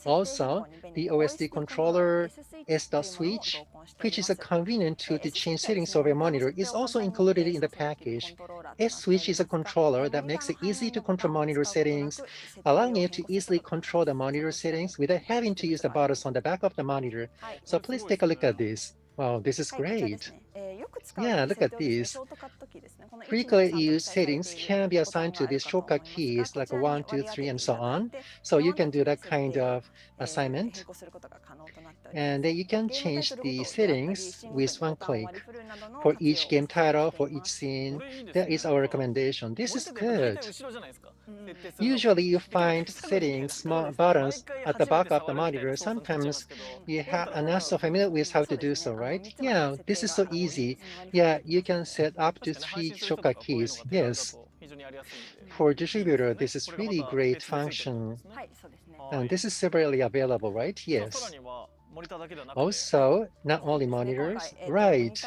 Also, the OSD controller, S-Dot switch, which is a convenient tool to change settings of your monitor, is also included in the package. S-Switch is a controller that makes it easy to control monitor settings, allowing you to easily control the monitor settings without having to use the buttons on the back of the monitor. So please take a look at this. Wow, this is great. Yeah, look at this. Frequently used settings can be assigned to these shortcut keys like 1, 2, 3, and so on. So you can do that kind of assignment. And then you can change the settings with one click. For each game title, for each scene, that is our recommendation. This is good. Usually you find settings, small buttons at the back of the monitor. Sometimes you are not so familiar with how to do so, right? Yeah, this is so easy. Yeah, you can set up to 3 shortcut keys. Yes. For distributor, this is really great function. And this is separately available, right? Yes. Also, not only monitors, right?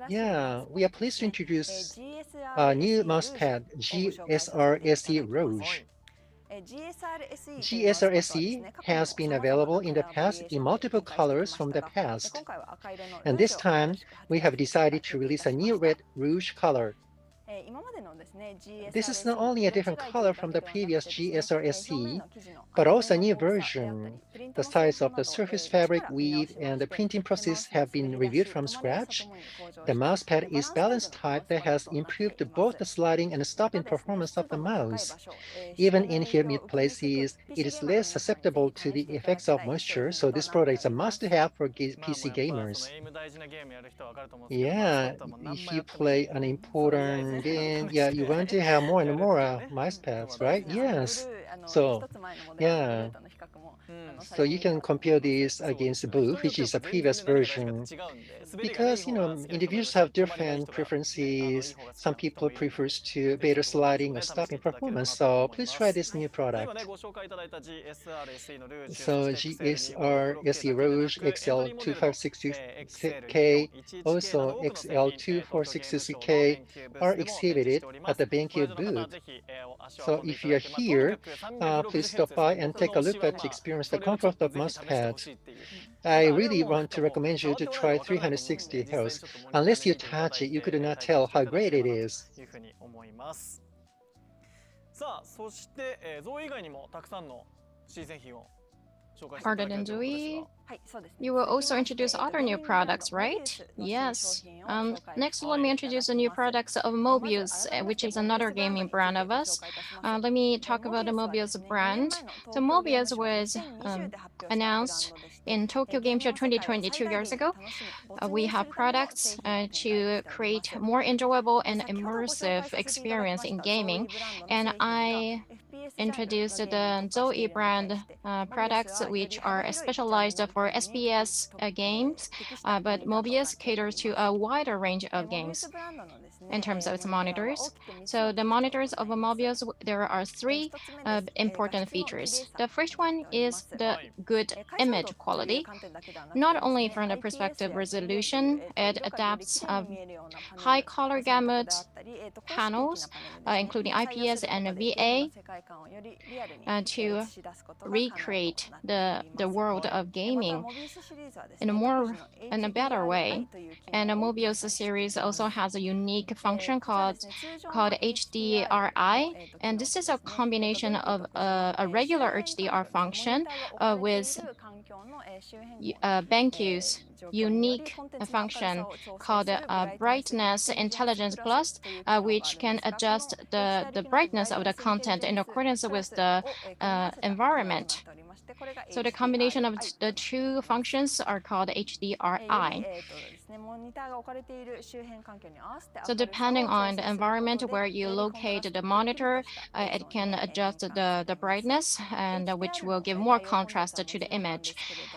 Yeah, we are pleased to introduce a new mousepad, GSR-SE Rouge. GSR-SE has been available in the past in multiple colors from the past. And this time, we have decided to release a new red Rouge color. This is not only a different color from the previous GSR-SE, but also a new version. The size of the surface fabric, weave, and the printing process have been reviewed from scratch. The mousepad is balanced type that has improved both the sliding and stopping performance of the mouse. Even in humid places, it is less susceptible to the effects of moisture, so this product is a must-have for PC gamers. Yeah, if you play an important game, yeah, you want to have more and more mouse pads, right? Yes. So, yeah. So you can compare this against Boo, which is a previous version, because individuals have different preferences. Some people prefers to better sliding or stopping performance. So please try this new product. So GSR SE Rouge XL2566K, also XL2466K are exhibited at the BenQ booth. So if you're here, please stop by and take a look at to experience the comfort of mousepad. I really want to recommend you to try 360 Hz. Unless you touch it, you could not tell how great it is. さあ、そして、ゾウ以外にもたくさんの新製品を Other than Zoe, you will also introduce other new products, right? Yes. Next, let me introduce the new products of Mobius, which is another gaming brand of us. Let me talk about the Mobius brand. So Mobius was announced in Tokyo Game Show 2020 2 years ago. We have products to create more enjoyable and immersive experience in gaming, and I introduced the Zoe brand products, which are specialized for SPS games, but Mobius caters to a wider range of games in terms of its monitors. So the monitors of Mobius, there are three important features. The first one is the good image quality. Not only from the perspective resolution, it adapts high color gamut panels, including IPS and VA, to recreate the world of gaming in a better way. And the Mobius series also has a unique function called HDRI, and this is a combination of a regular HDR function with BenQ's unique function called Brightness Intelligence Plus, which can adjust the brightness of the content in accordance with the environment. So the combination of the two functions are called HDRI. So depending on the environment where you locate the monitor, it can adjust the brightness, and which will give more contrast to the image.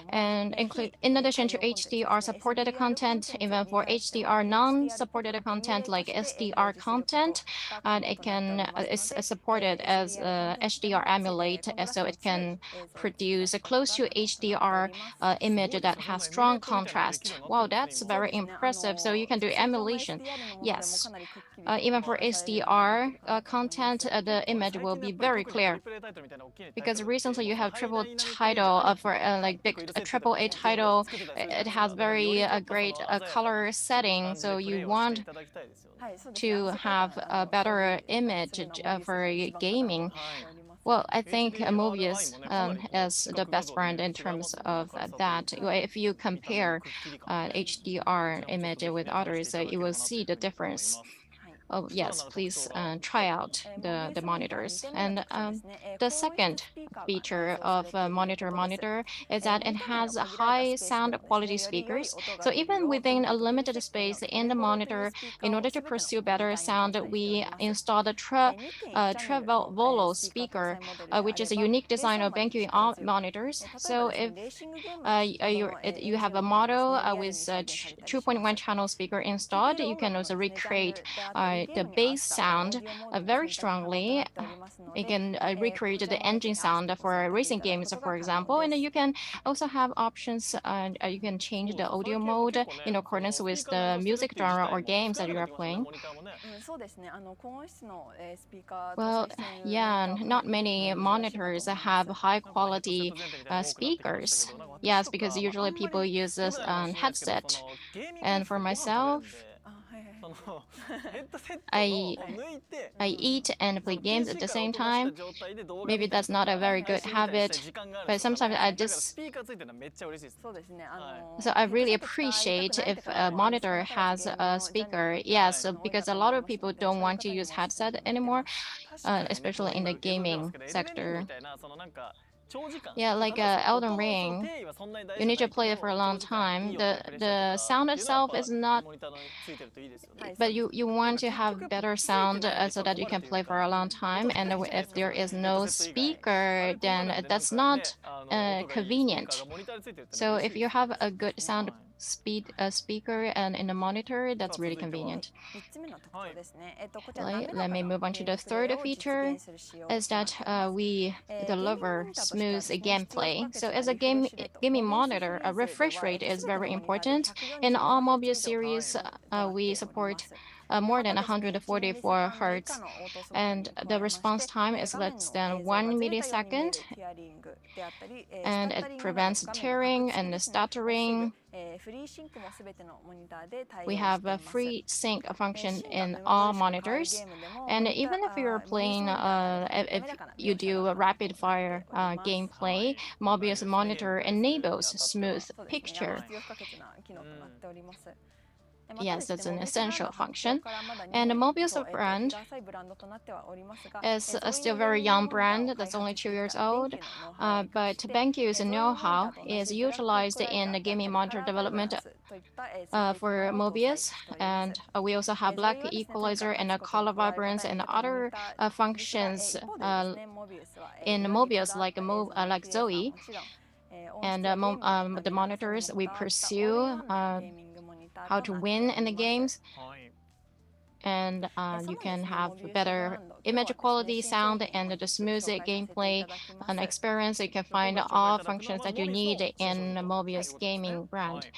And in addition to HDR supported content, even for HDR non-supported content like SDR content, it's supported as HDR emulate, so it can produce a close to HDR image that has strong contrast. Wow, that's very impressive. So you can do emulation. Yes. Even for HDR content, the image will be very clear. Because recently you have triple title for like big AAA title. It has very great color setting. So you want to have a better image for gaming. Well, I think Mobius is the best brand in terms of that. If you compare HDR image with others, you will see the difference. Oh, yes, please try out the monitors. And the second feature of monitor is that it has high sound quality speakers. So even within a limited space in the monitor, in order to pursue better sound, we installed a Trevolo speaker, which is a unique design of BenQ monitors. So if you have a model with 2.1 channel speaker installed, you can also recreate the bass sound very strongly. You can recreate the engine sound for racing games, for example, and you can also have options. You can change the audio mode in accordance with the music genre or games that you are playing. Well, yeah, not many monitors have high quality speakers. Yes, because usually people use this headset. And for myself, I eat and play games at the same time. Maybe that's not a very good habit, but sometimes I just so I really appreciate if a monitor has a speaker. Yes, so because a lot of people don't want to use headset anymore, especially in the gaming sector. Yeah, like Elden Ring, you need to play it for a long time. The sound itself is not, but you want to have better sound so that you can play for a long time. And if there is no speaker, then that's not convenient. So if you have a good sound speaker and in the monitor, that's really convenient. Let me move on to the third feature, is that we deliver smooth gameplay. So as a gaming monitor, a refresh rate is very important. In all Mobius series, we support more than 144 Hz, and the response time is less than 1 millisecond, and it prevents tearing and stuttering. We have a free sync function in all monitors, and even if you're playing, if you do a rapid fire gameplay, Mobius monitor enables smooth picture. Yes, that's an essential function. And the Mobius brand is still a very young brand that's only 2 years old, but BenQ's know-how is utilized in the gaming monitor development for Mobius, and we also have black equalizer and a color vibrance and other functions in Mobius like Zoe. And the monitors we pursue how to win in the games, and you can have better image quality, sound, and the smooth gameplay and experience. You can find all functions that you need in the Mobius gaming brand.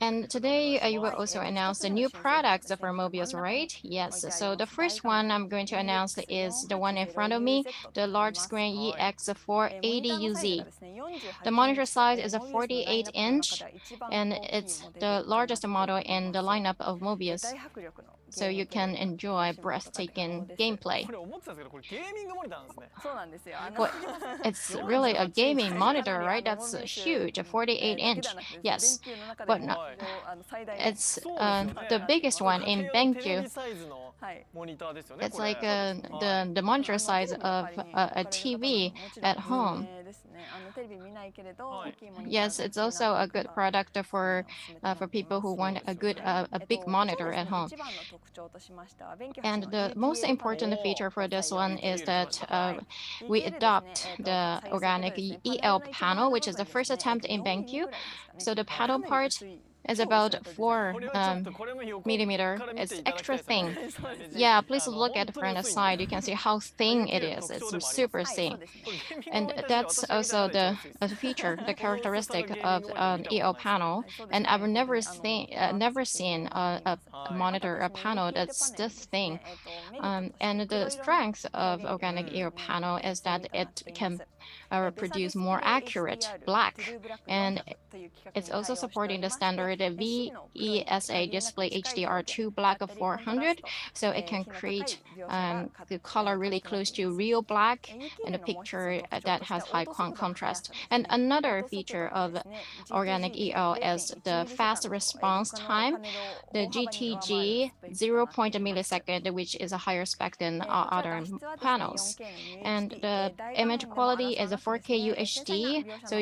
And today you will also announce the new products for Mobius, right? Yes. So the first one I'm going to announce is the one in front of me, the large screen EX480UZ. The monitor size is a 48-inch, and it's the largest model in the lineup of Mobius. So you can enjoy breathtaking gameplay. Well, it's really a gaming monitor, right? That's huge, a 48-inch. Yes, but no, it's the biggest one in BenQ. It's like the monitor size of a TV at home. Yes, it's also a good product for people who want a big monitor at home. And the most important feature for this one is that we adopt the organic EL panel, which is the first attempt in BenQ. So the panel part is about 4 millimeter. It's extra thin. Yeah, please look at from the side. You can see how thin it is. It's super thin. And that's also the feature, the characteristic of EL panel. And I've never seen a monitor, a panel that's this thin. And the strength of organic EL panel is that it can produce more accurate black, and it's also supporting the standard VESA display HDR2 black of 400, so it can create the color really close to real black and a picture that has high contrast. And another feature of organic EL is the fast response time, the GTG 0.1 millisecond, which is a higher spec than other panels. And the image quality is a 4K UHD, so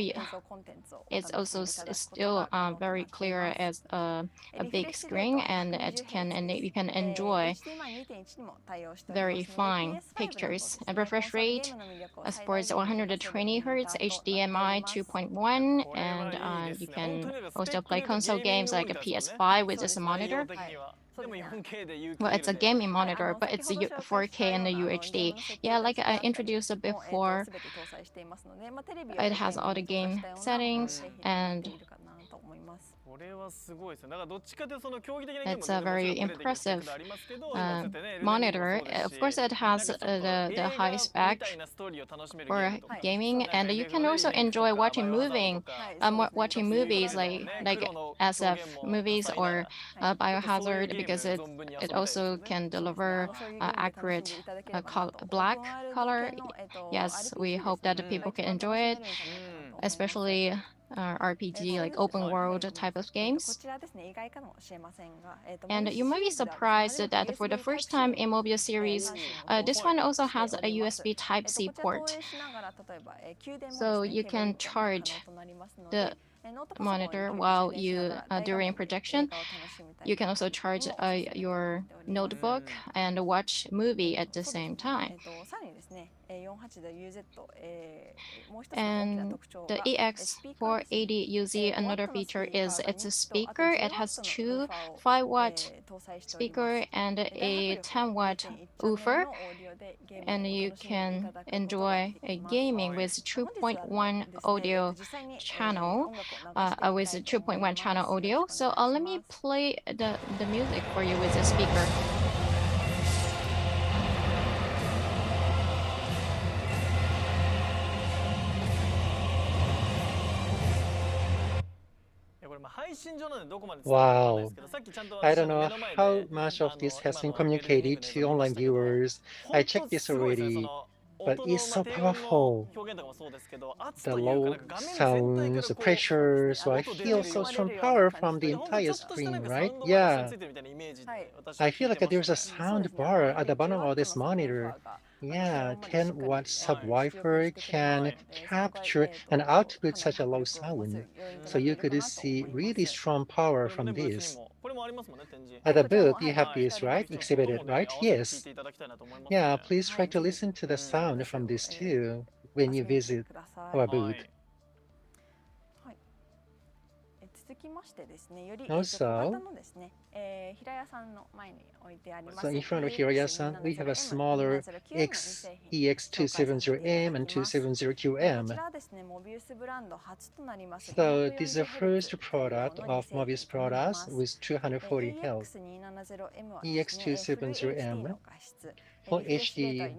it's also still very clear as a big screen, and you can enjoy very fine pictures. And refresh rate supports 120 Hz, HDMI 2.1, and you can also play console games like a PS5 with this monitor. Well, it's a gaming monitor, but it's a 4K and the UHD. Yeah, like I introduced it before, it has all the game settings, and It's a very impressive monitor. Of course, it has the high spec for gaming, and you can also enjoy watching movies like SF movies or Biohazard, because it also can deliver accurate black color. Yes, we hope that the people can enjoy it, especially RPG, like open world type of games. And you might be surprised that for the first time in Mobius series, this one also has a USB Type-C port. So you can charge the monitor while during projection. You can also charge your notebook and watch movie at the same time. And the EX480UZ, another feature is it's a speaker. It has two 5-watt speaker and a 10-watt woofer, and you can enjoy a gaming with 2.1 audio channel, with 2.1 channel audio. So let me play the music for you with the speaker. Wow. I don't know how much of this has been communicated to online viewers. I checked this already, but it's so powerful. The low sounds, the pressure, so I feel so strong power from the entire screen, right? Yeah. I feel like there's a sound bar at the bottom of this monitor. Yeah, 10-watt subwoofer can capture and output such a low sound. So you could see really strong power from this. At the booth, you have this, right? Exhibited, right? Yes. Yeah, please try to listen to the sound from this too when you visit our booth. Also, so in front of Hiraya-san, we have a smaller EX270M and 270QM. So this is the first product of Mobius products with 240 Hz. EX270M for HD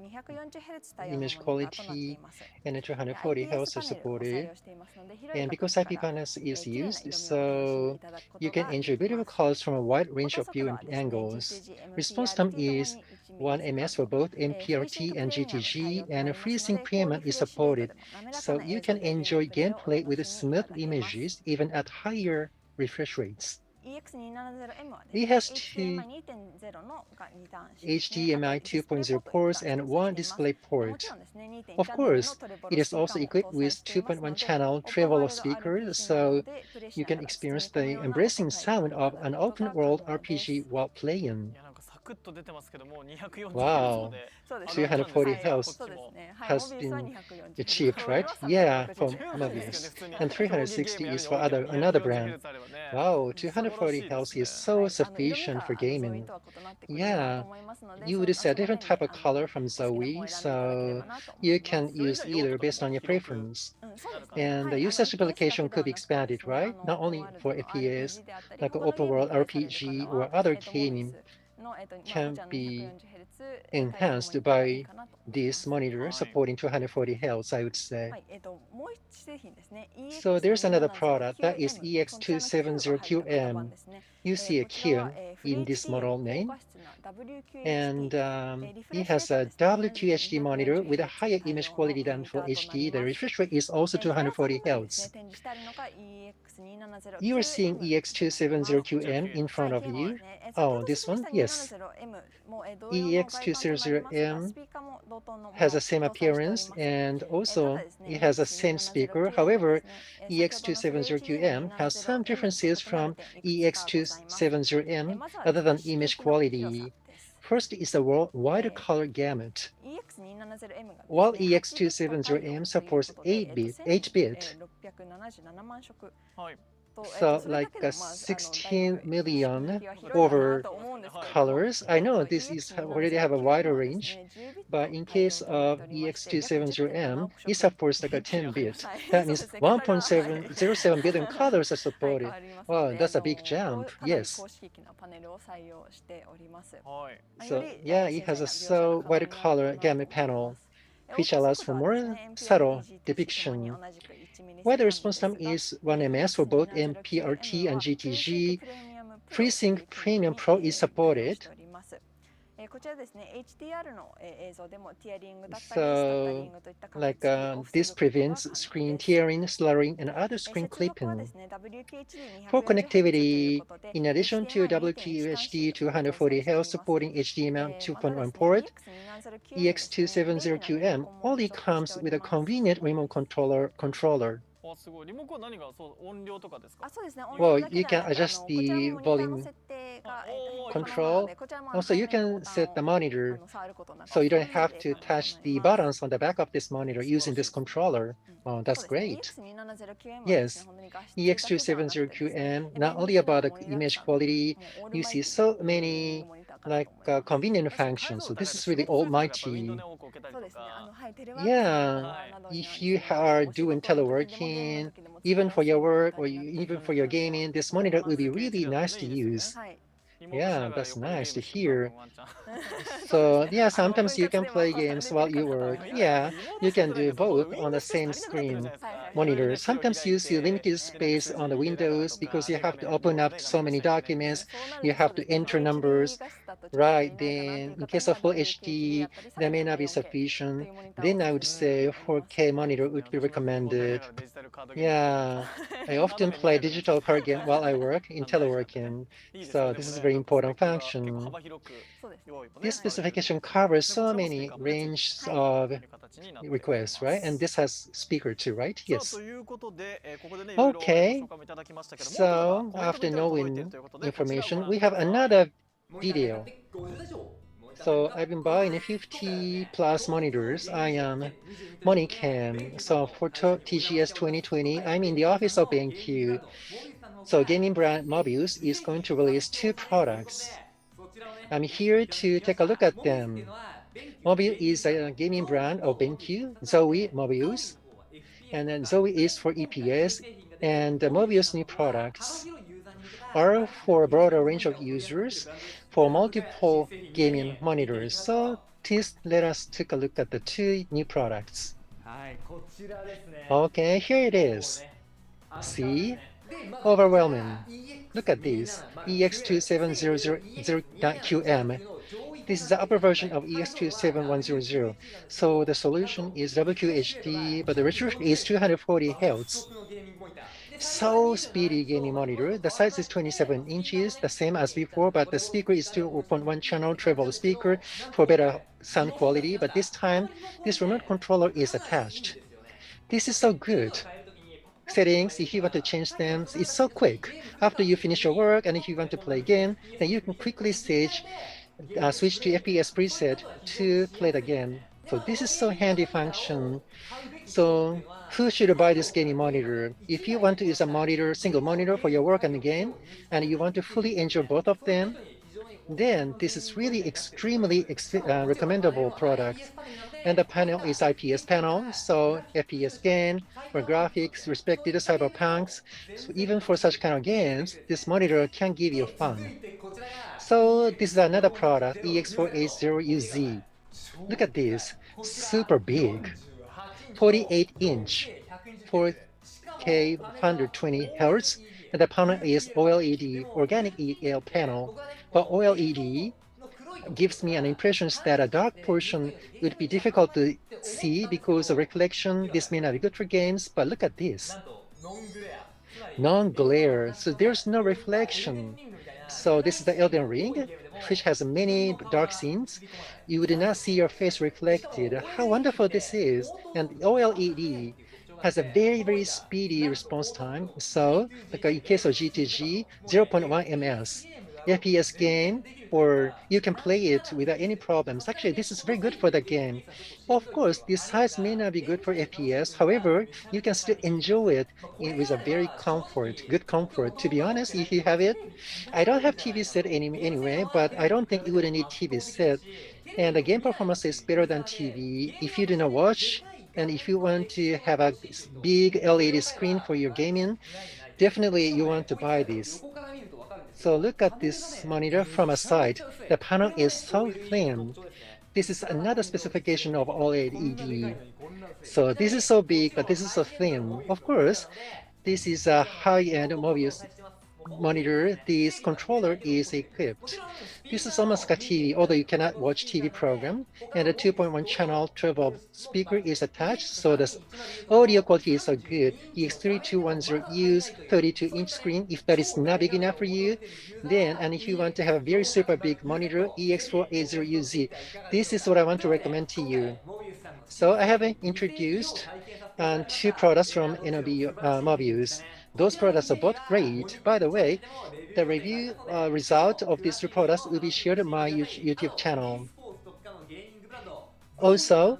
image quality and 240 Hz are supported. And because IP panels is used, so you can enjoy beautiful colors from a wide range of viewing angles. Response time is 1 ms for both MPRT and GTG, and FreeSync payment is supported. So you can enjoy gameplay with smooth images even at higher refresh rates. It has two HDMI 2.0 ports and one display port. Of course, it is also equipped with 2.1 channel treble speakers, so you can experience the embracing sound of an open world RPG while playing. Wow, 240 Hz has been achieved, right? Yeah, from Mobius. And 360 is for another brand. Wow, 240 Hz is so sufficient for gaming. Yeah, you would see a different type of color from Zoe, so you can use either based on your preference. And the usage application could be expanded, right? Not only for FPS, like open world RPG or other gaming can be enhanced by this monitor supporting 240 Hz, I would say. So there's another product that is EX270QM. You see a Q in this model name. And it has a WQHD monitor with a higher image quality than Full HD. The refresh rate is also 240 Hz. You are seeing EX270QM in front of you. Oh, this one? Yes. EX270M has the same appearance, and also it has the same speaker. However, EX270QM has some differences from EX270M other than image quality. First is the wider color gamut. While EX270M supports 8-bit, So like 16 million over colors. I know this is already have a wider range, but in case of EX270M, it's of course like a 10-bit. That means 1.707 billion colors are supported. Wow, that's a big jump. Yes. So yeah, it has a so wide color gamut panel, which allows for more subtle depiction. While the response time is 1 ms for both MPRT and GTG, FreeSync Premium Pro is supported. So, like this prevents screen tearing, slurring, and other screen clipping. For connectivity, in addition to WQHD 240Hz supporting HDMI 2.1 port, EX270QM only comes with a convenient remote controller. Well, you can adjust the volume control. Also, you can set the monitor, so you don't have to touch the buttons on the back of this monitor using this controller. Oh, that's great. Yes, EX270QM, not only about the image quality, you see so many like convenient functions. So this is really almighty. Yeah, if you are doing teleworking, even for your work or even for your gaming, this monitor will be really nice to use. Yeah, that's nice to hear. So yeah, sometimes you can play games while you work. Yeah, you can do both on the same screen monitor. Sometimes you see limited space on the windows because you have to open up so many documents. You have to enter numbers. Right, then in case of full HD, that may not be sufficient. Then I would say 4K monitor would be recommended. Yeah, I often play digital card game while I work in teleworking. So this is a very important function. This specification covers so many ranges of requests, right? And this has speaker too, right? Yes. Okay. So after knowing information, we have another video. So I've been buying 50 plus monitors. I am MoneyCam. So for TGS 2020, I'm in the office of BenQ. So gaming brand Mobius is going to release 2 products. I'm here to take a look at them. Mobius is a gaming brand of BenQ, Zoe Mobius, and then Zoe is for EPS, and the Mobius new products are for a broader range of users for multiple gaming monitors. So please let us take a look at the 2 new products. Okay, here it is. See? Overwhelming. Look at this, EX27000QM. This is the upper version of EX27100. So the solution is WQHD, but the resolution is 240 Hz. So speedy gaming monitor. The size is 27 inches, the same as before, but the speaker is 2.1 channel treble speaker for better sound quality. But this time, this remote controller is attached. This is so good. Settings, if you want to change them, it's so quick. After you finish your work and if you want to play again, then you can quickly switch to FPS preset to play the game. So this is so handy function. So who should buy this gaming monitor? If you want to use a monitor, single monitor for your work and the game, and you want to fully enjoy both of them, then this is really extremely recommendable product. And the panel is IPS panel, so FPS gain or graphics respected cyberpunks. So even for such kind of games, this monitor can give you fun. So this is another product, EX480UZ. Look at this, super big, 48-inch, 4K 120 Hz, and the panel is OLED, organic EL panel. But OLED gives me an impression that a dark portion would be difficult to see because of reflection. This may not be good for games, but look at this. Non-glare, so there's no reflection. So this is the Elden Ring, which has many dark scenes. You would not see your face reflected. How wonderful this is. And OLED has a very, very speedy response time. So like in case of GTG, 0.1 ms. FPS game, or you can play it without any problems. Actually, this is very good for the game. Of course, this size may not be good for FPS. However, you can still enjoy it with a very good comfort. To be honest, if you have it, I don't have TV set anyway, but I don't think you would need TV set. And the game performance is better than TV. If you do not watch, and if you want to have a big LED screen for your gaming, definitely you want to buy this. So look at this monitor from a side. The panel is so thin. This is another specification of OLED. So this is so big, but this is so thin. Of course, this is a high-end Mobius monitor. This controller is equipped. This is almost like a TV, although you cannot watch TV program. And a 2.1 channel 12 speaker is attached, so the audio quality is so good. EX3210U's 32-inch screen, if that is not big enough for you, then, and if you want to have a very super big monitor, EX480UZ. This is what I want to recommend to you. So I have introduced two products from Mobius. Those products are both great. By the way, the review result of these two products will be shared on my YouTube channel. Also,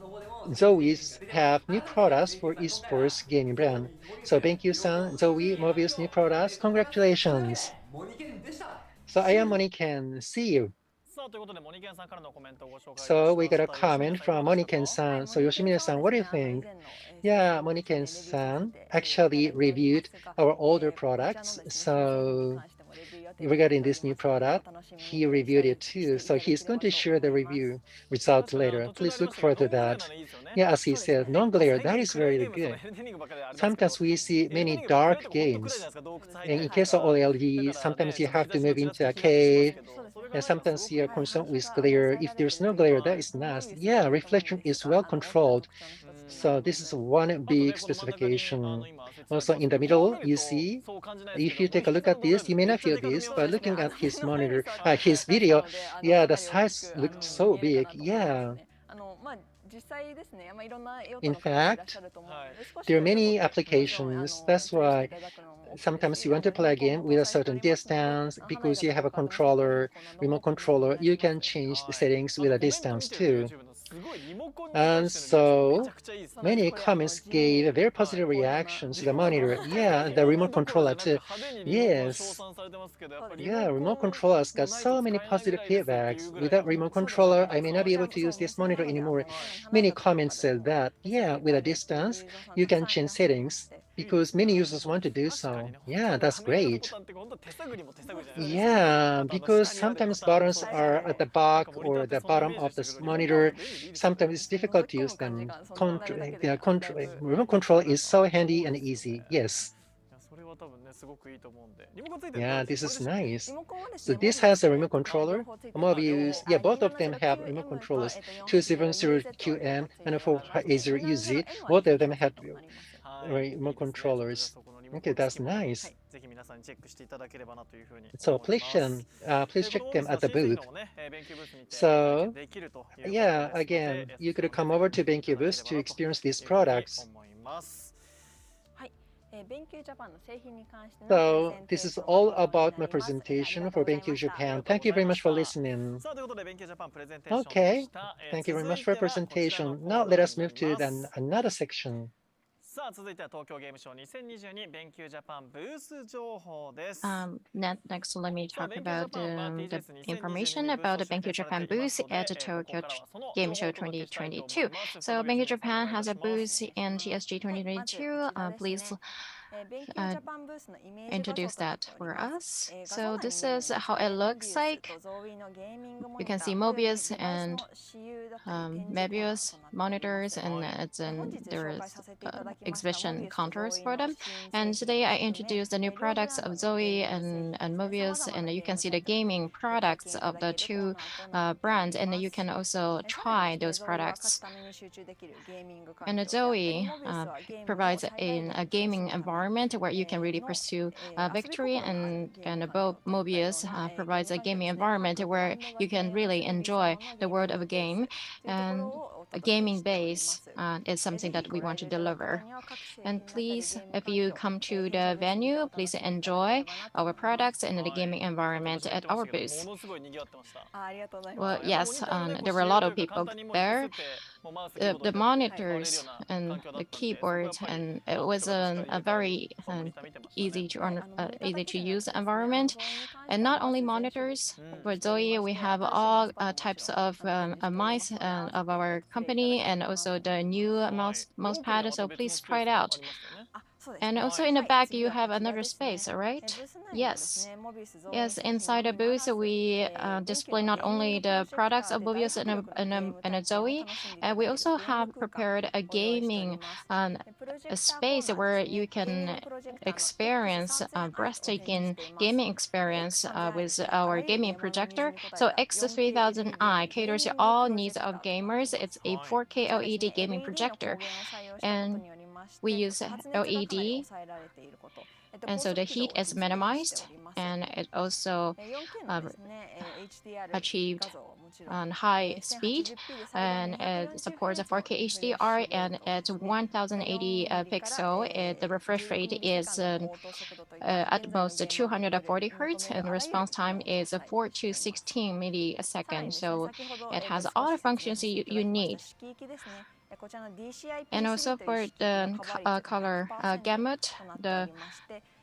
Zoe's have new products for esports gaming brand. So thank you, Zoe, Mobius new products. Congratulations. So I am Moniken. See you. So we got a comment from Moniken-san. So Yoshimine-san, what do you think? Yeah, Moniken-san actually reviewed our older products. So regarding this new product, he reviewed it too. So he's going to share the review results later. Please look forward to that. Yeah, as he said, non-glare, that is very good. Sometimes we see many dark games. And in case of OLED, sometimes you have to move into a cave. And sometimes you're concerned with glare. If there's no glare, that is nice. Yeah, reflection is well controlled. So this is one big specification. Also in the middle, you see, if you take a look at this, you may not feel this, but looking at his monitor, his video, yeah, the size looked so big. Yeah. In fact, there are many applications. That's why sometimes you want to play a game with a certain distance because you have a controller, remote controller. You can change the settings with a distance too. And so many comments gave very positive reactions to the monitor. Yeah, the remote controller too. Yes. Yeah, remote controllers got so many positive feedbacks. Without remote controller, I may not be able to use this monitor anymore. Many comments said that. Yeah, with a distance, you can change settings because many users want to do so. Yeah, that's great. Yeah, because sometimes buttons are at the back or the bottom of the monitor. Sometimes it's difficult to use them. Remote control is so handy and easy. Yes. Yeah, this is nice. So this has a remote controller. Mobius, yeah, both of them have remote controllers. 270QM and 480UZ. Both of them have remote controllers. Okay, that's nice. So please check them at the booth. So yeah, again, you could come over to BenQ booth to experience these products. So this is all about my presentation for BenQ Japan. Thank you very much for listening. Okay, thank you very much for your presentation. Now let us move to another section. Next, let me talk about the information about the BenQ Japan booth at the Tokyo Game Show 2022. So BenQ Japan has a booth in TSG 2022. Please introduce that for us. So this is how it looks like. You can see Mobius and Mobius monitors, and there is exhibition counters for them. And today I introduced the new products of Zoe and Mobius, and you can see the gaming products of the two brands, and you can also try those products. And Zoe provides a gaming environment where you can really pursue victory, and Mobius provides a gaming environment where you can really enjoy the world of a game. And a gaming base is something that we want to deliver. And please, if you come to the venue, please enjoy our products and the gaming environment at our booth. Well, yes, there were a lot of people there. The monitors and the keyboard, and it was a very easy to use environment. And not only monitors, for Zoe, we have all types of mice of our company, and also the new mouse pad. So please try it out. And also in the back, you have another space, all right? Yes. Yes, inside the booth, we display not only the products of Mobius and a Zoe, we also have prepared a gaming a space where you can experience breathtaking gaming experience with our gaming projector. So X3000i caters to all needs of gamers. It's a 4K LED gaming projector, and we use LED, and so the heat is minimized, and it also achieved high speed, and it supports a 4K HDR, and at 1080 pixel, the refresh rate is at most 240 hertz, and the response time is 4 to 16 milliseconds. So it has all the functions you need. And also for the color gamut, the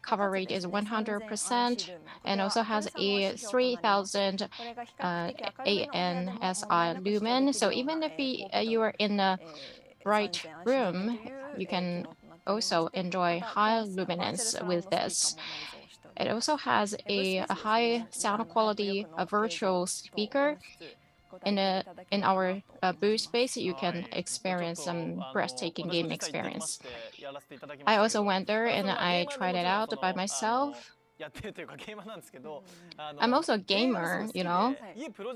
cover rate is 100%, and also has a 3000 ANSI lumen. So even if you are in a bright room, you can also enjoy high luminance with this. It also has a high sound quality, a virtual speaker. In our booth space, you can experience some breathtaking game experience. I also went there and I tried it out by myself. I'm also a gamer, you know,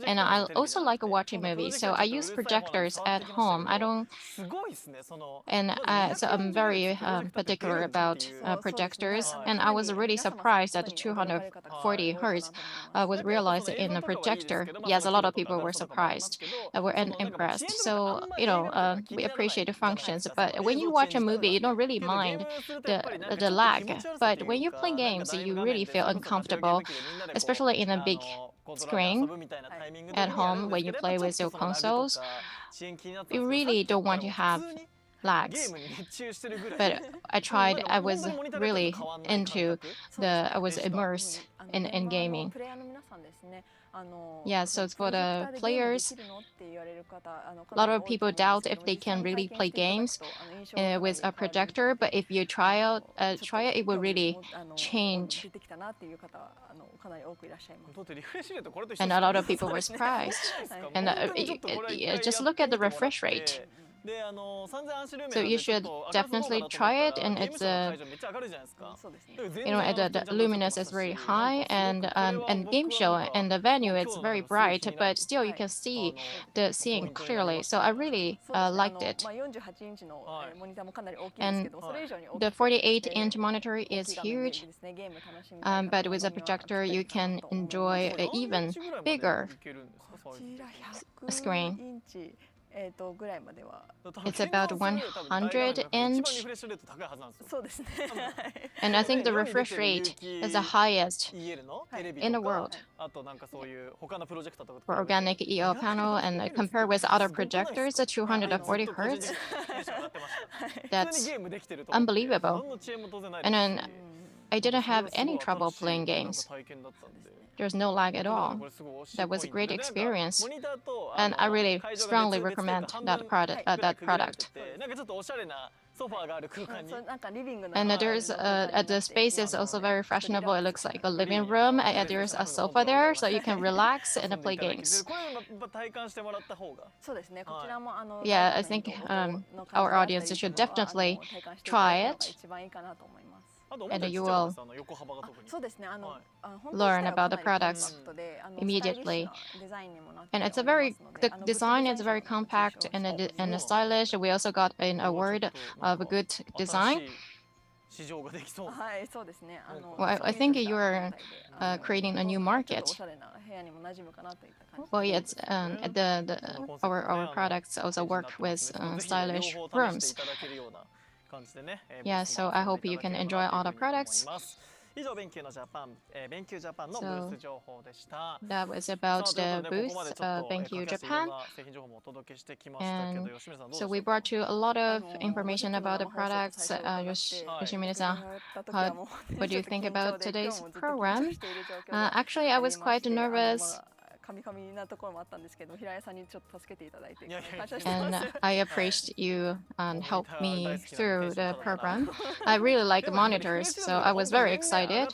and I also like watching movies. So I use projectors at home. I don't, and so I'm very particular about projectors. And I was really surprised that 240 hertz was realized in a projector. Yes, a lot of people were surprised, were impressed. So you know, we appreciate the functions. But when you watch a movie, you don't really mind the lag. But when you play games, you really feel uncomfortable, especially in a big screen at home when you play with your consoles. You really don't want to have lags. But I was really I was immersed in gaming. Yeah, so for the players, a lot of people doubt if they can really play games with a projector, but if you try it, it will really change. And a lot of people were surprised. And just look at the refresh rate. So you should definitely try it, and it's you know, the luminance is very high, and game show and the venue it's very bright, but still you can see the scene clearly. So I really liked it. And the 48-inch monitor is huge, but with a projector you can enjoy an even bigger screen. It's about 100 inch. And I think the refresh rate is the highest in the world for organic EO panel, and compared with other projectors, 240 hertz. That's unbelievable. And then I didn't have any trouble playing games. There's no lag at all. That was a great experience, and I really strongly recommend that product. And there's the space is also very fashionable. It looks like a living room. There's a sofa there, so you can relax and play games. Yeah, I think our audience should definitely try it, and you will learn about the products immediately. And it's the design is very compact and stylish. We also got an award of a good design. Well, I think you're creating a new market. Well, yes, our products also work with stylish rooms. Yeah, so I hope you can enjoy all the products. So that was about the booth of BenQ Japan. And so we brought you a lot of information about the products. Yoshimine-san, what do you think about today's program? Actually, I was quite nervous. And I appreciate you help me through the program. I really like the monitors, so I was very excited.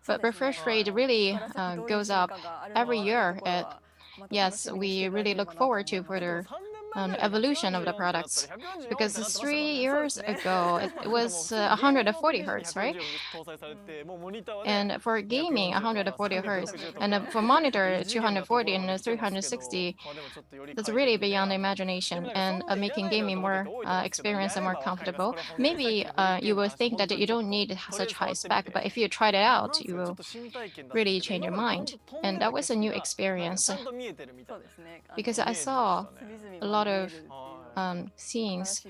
But refresh rate really goes up every year. Yes, we really look forward to further evolution of the products, because 3 years ago it was 140 hertz, right? And for gaming 140 hertz, and for monitor 240 and 360, that's really beyond imagination, and making gaming more experience and more comfortable. Maybe you will think that you don't need such high spec, but if you tried it out, you will really change your mind. And that was a new experience, because I saw a lot of scenes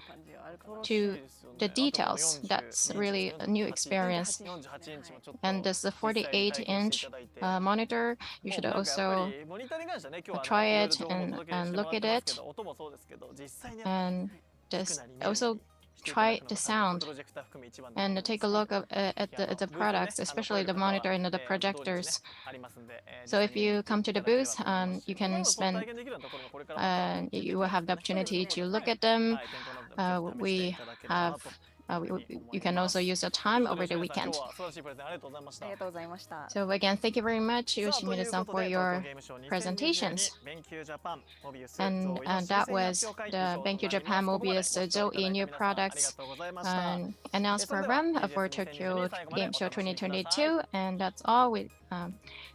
to the details. That's really a new experience. And this 48-inch monitor, you should also try it and look at it, and just also try the sound and take a look at the products, especially the monitor and the projectors. So if you come to the booth, you can spend, you will have the opportunity to look at them. We have you can also use the time over the weekend. So again, thank you very much, Yoshimine-san, for your presentations. And that was the BenQ Japan Mobius Zoe new products announced program for Tokyo Game Show 2022. And that's all. We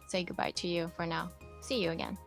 say goodbye to you for now. See you again.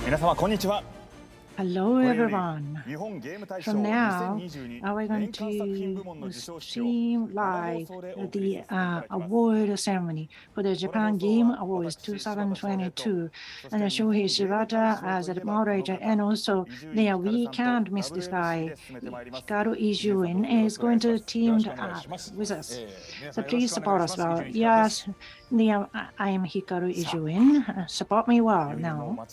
Hello everyone. From now, we're going to stream live the award ceremony for the Japan Game Awards 2022. And Shohei Shibata as the moderator, and also there we can't miss this guy. Hikaru Ijuin is going to team up with us. So please support us well. Yes, I am Hikaru Ijuin. Support me well now.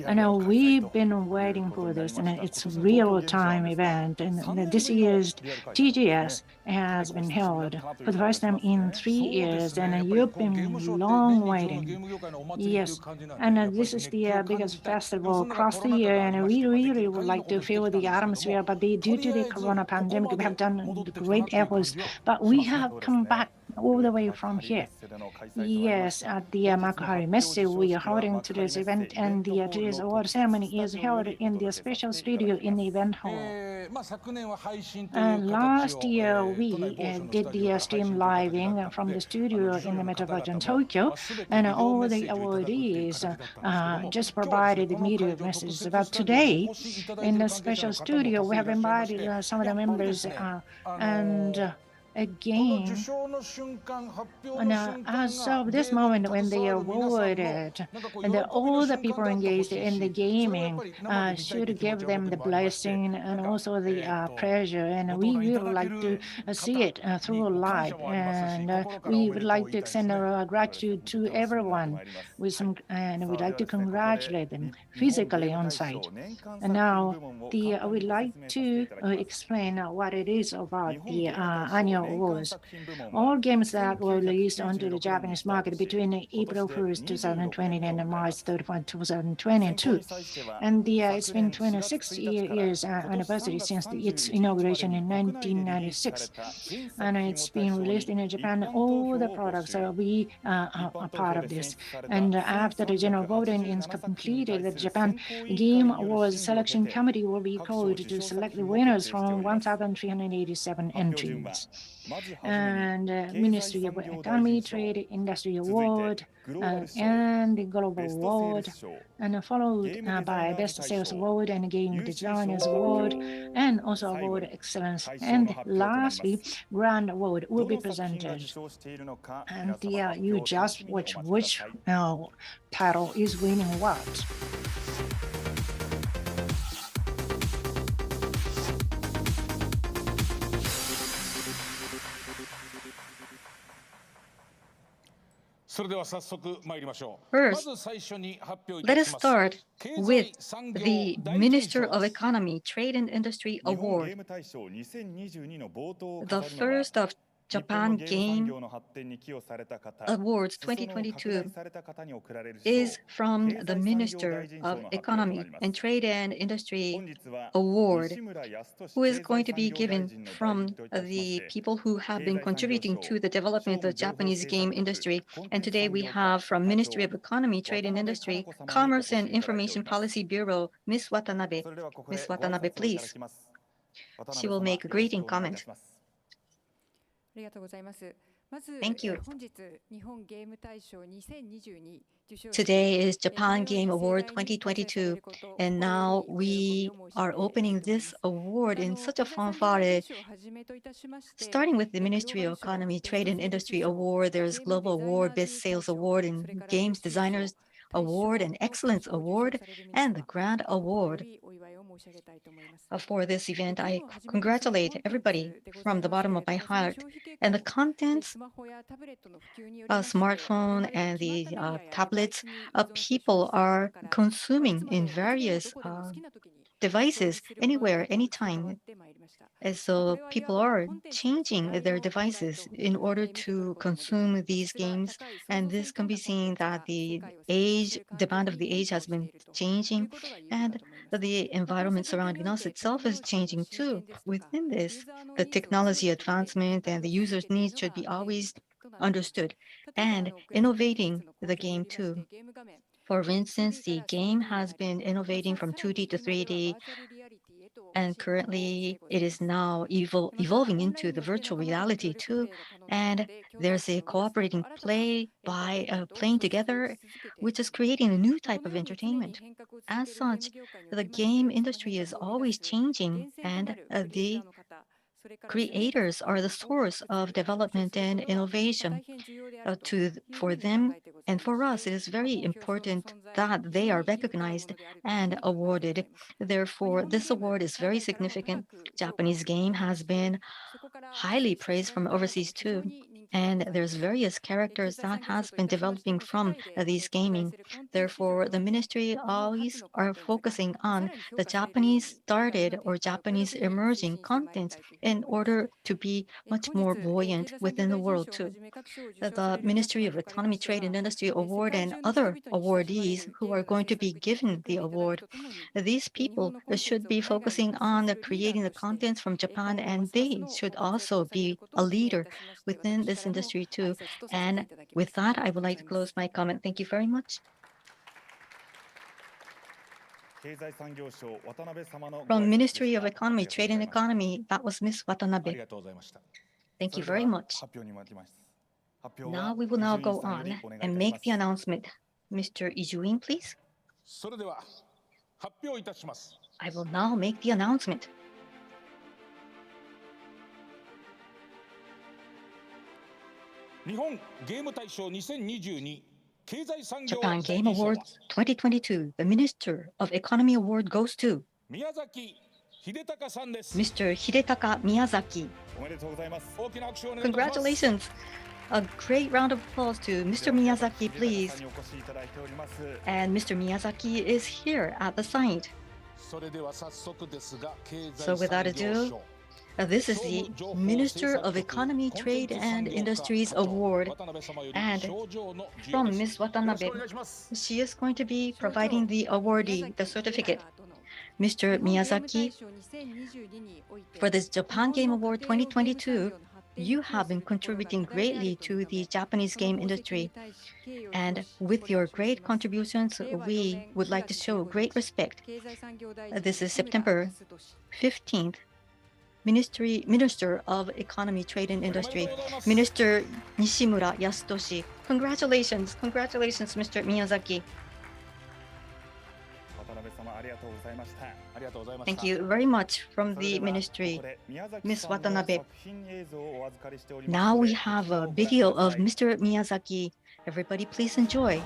I know we've been waiting for this, and it's a real-time event. And this year's TGS has been held for the first time in 3 years, and you've been long waiting. Yes, and this is the biggest festival across the year, and we really would like to feel the atmosphere, but due to the corona pandemic, we have done great efforts, but we have come back all the way from here. Yes, at the Makuhari Messe, we are holding today's event, and today's award ceremony is held in the special studio in the event hall. And last year, we did the stream living from the studio in the Metaverse in Tokyo, and all the awardees just provided the media messages. But today, in the special studio, we have invited some of the members and again, and as of this moment, when they are awarded, and all the people engaged in the gaming should give them the blessing and also the pleasure, and we would like to see it through live, and we would like to extend our gratitude to everyone with some, and we'd like to congratulate them physically on site. And now, we'd like to explain what it is about the annual awards. All games that were released onto the Japanese market between April 1st, 2020 and March 31st, 2022. And it's been 26 years anniversary since its inauguration in 1996. And it's been released in Japan. All the products are part of this. And after the general voting is completed, the Japan Game Awards Selection Committee will be called to select the winners from 1,387 entries. And Ministry of Economy, Trade, Industry Award, and the Global Award, and followed by Best Sales Award and Game Designers Award, and also Award Excellence. And lastly, Grand Award will be presented. And you just watch which title is winning what. First, let us start with the Minister of Economy, Trade and Industry Award. The first of Japan Game Awards 2022 is from the Minister of Economy and Trade and Industry Award, who is going to be given from the people who have been contributing to the development of the Japanese game industry. And today we have from Ministry of Economy, Trade and Industry, Commerce and Information Policy Bureau, Ms. Watanabe. Ms. Watanabe, please. She will make a greeting comment. Thank you. Today is Japan Game Award 2022, and now we are opening this award in such a fanfare. Starting with the Ministry of Economy, Trade and Industry Award, there's Global Award, Best Sales Award, and Games Designers Award, and Excellence Award, and the Grand Award. For this event, I congratulate everybody from the bottom of my heart. And the contents, smartphone and the tablets, people are consuming in various devices anywhere, anytime. And so people are changing their devices in order to consume these games. And this can be seen that the demand of the age has been changing, and the environment surrounding us itself is changing too. Within this, the technology advancement and the user's needs should be always understood, and innovating the game too. For instance, the game has been innovating from 2D to 3D, And currently, it is now evolving into the virtual reality too. And there's a cooperating play by playing together, which is creating a new type of entertainment. As such, the game industry is always changing, and the creators are the source of development and innovation. For them and for us, it is very important that they are recognized and awarded. Therefore, this award is very significant. Japanese game has been highly praised from overseas too. And there's various characters that has been developing from these gaming. Therefore, the ministry always are focusing on the Japanese started or Japanese emerging content in order to be much more buoyant within the world too. The Ministry of Economy, Trade and Industry Award and other awardees who are going to be given the award, these people should be focusing on creating the contents from Japan, and they should also be a leader within this industry too. And with that, I would like to close my comment. Thank you very much. From Ministry of Economy, Trade and Economy, that was Ms. Watanabe. Thank you very much. Now we will now go on and make the announcement. Mr. Ijuin, please. I will now make the announcement. Japan Game Awards 2022, the Minister of Economy Award goes to Mr. Hidetaka Miyazaki. Congratulations. A great round of applause to Mr. Miyazaki, please. And Mr. Miyazaki is here at the site. So without ado, this is the Minister of Economy, Trade and Industries Award. And from Ms. Watanabe, she is going to be providing the awardee, the certificate. Mr. Miyazaki, for this Japan Game Award 2022, you have been contributing greatly to the Japanese game industry. And with your great contributions, we would like to show great respect. This is September 15th. Minister of Economy, Trade and Industry, Minister Nishimura Yasutoshi. Congratulations, congratulations, Mr. Miyazaki. Thank you very much from the ministry, Ms. Watanabe. Now we have a video of Mr. Miyazaki. Everybody please enjoy.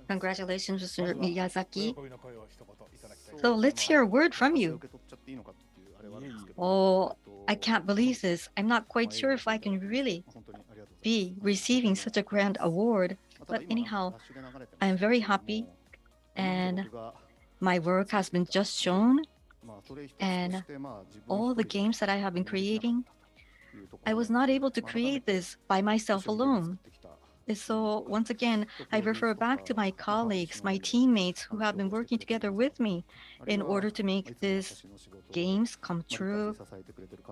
Congratulations, Mr. Miyazaki. So let's hear a word from you. Oh, I can't believe this. I'm not quite sure if I can really be receiving such a grand award. But anyhow, I'm very happy, and my work has been just shown, and all the games that I have been creating, I was not able to create this by myself alone. So once again, I refer back to my colleagues, my teammates who have been working together with me in order to make these games come true.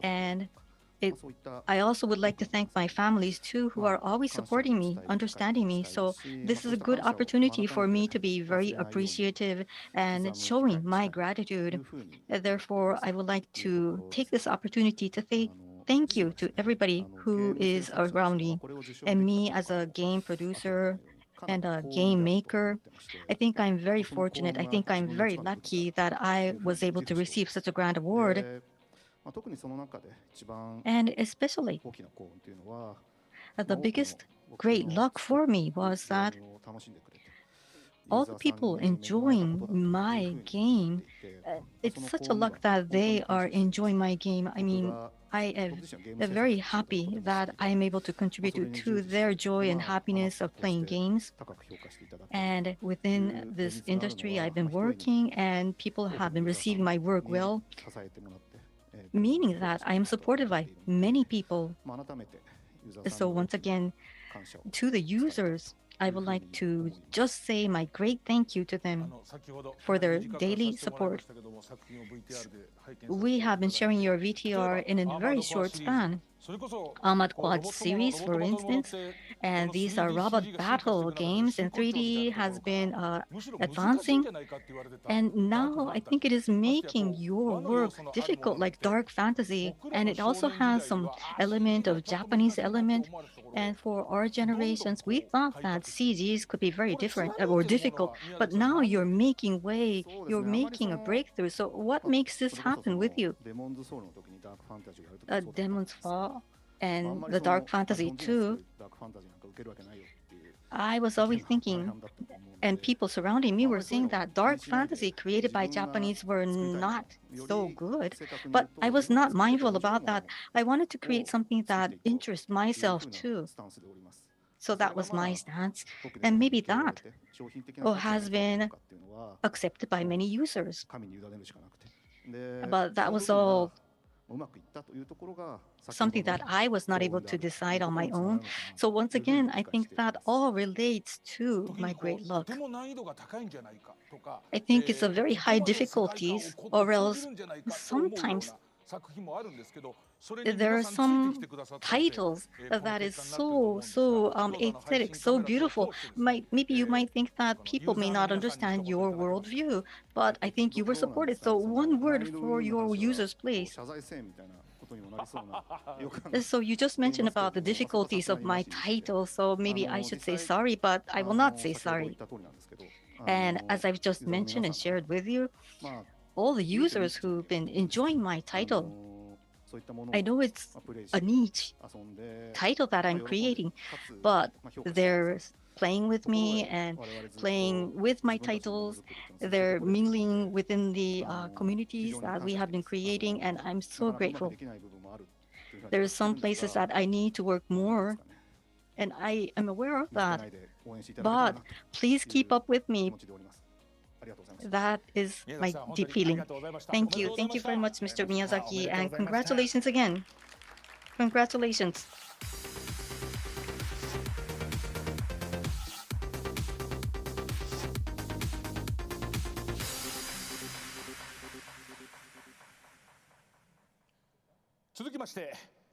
And I also would like to thank my families too, who are always supporting me, understanding me. So this is a good opportunity for me to be very appreciative and showing my gratitude. Therefore, I would like to take this opportunity to say thank you to everybody who is around me, and me as a game producer and a game maker. I think I'm very fortunate. I think I'm very lucky that I was able to receive such a grand award. And especially, the biggest great luck for me was that all the people enjoying my game, it's such a luck that they are enjoying my game. I mean, I am very happy that I am able to contribute to their joy and happiness of playing games. And within this industry, I've been working, and people have been receiving my work well, meaning that I am supported by many people. So once again, to the users, I would like to just say my great thank you to them for their daily support. We have been sharing your VTR in a very short span. Armored Quad series, for instance, and these are robot battle games, and 3D has been advancing. And now I think it is making your work difficult, like dark fantasy, and it also has some element of Japanese element. And for our generations, we thought that CGs could be very different or difficult, but now you're making way, you're making a breakthrough. So what makes this happen with you? Demon's Fall and the dark fantasy too. I was always thinking, and people surrounding me were saying that dark fantasy created by Japanese were not so good, but I was not mindful about that. I wanted to create something that interests myself too. So that was my stance, and maybe that has been accepted by many users. But that was all something that I was not able to decide on my own. So once again, I think that all relates to my great luck. I think it's a very high difficulties, or else sometimes there are some titles that is so aesthetic, so beautiful. Maybe you might think that people may not understand your worldview, but I think you were supported. So one word for your users, please. So you just mentioned about the difficulties of my title, so maybe I should say sorry, but I will not say sorry. And as I've just mentioned and shared with you, all the users who've been enjoying my title, I know it's a niche title that I'm creating, but they're playing with me and playing with my titles. They're mingling within the communities that we have been creating, and I'm so grateful. There are some places that I need to work more, and I am aware of that. But please keep up with me. That is my deep feeling. Thank you. Thank you very much, Mr. Miyazaki, and congratulations again. Congratulations.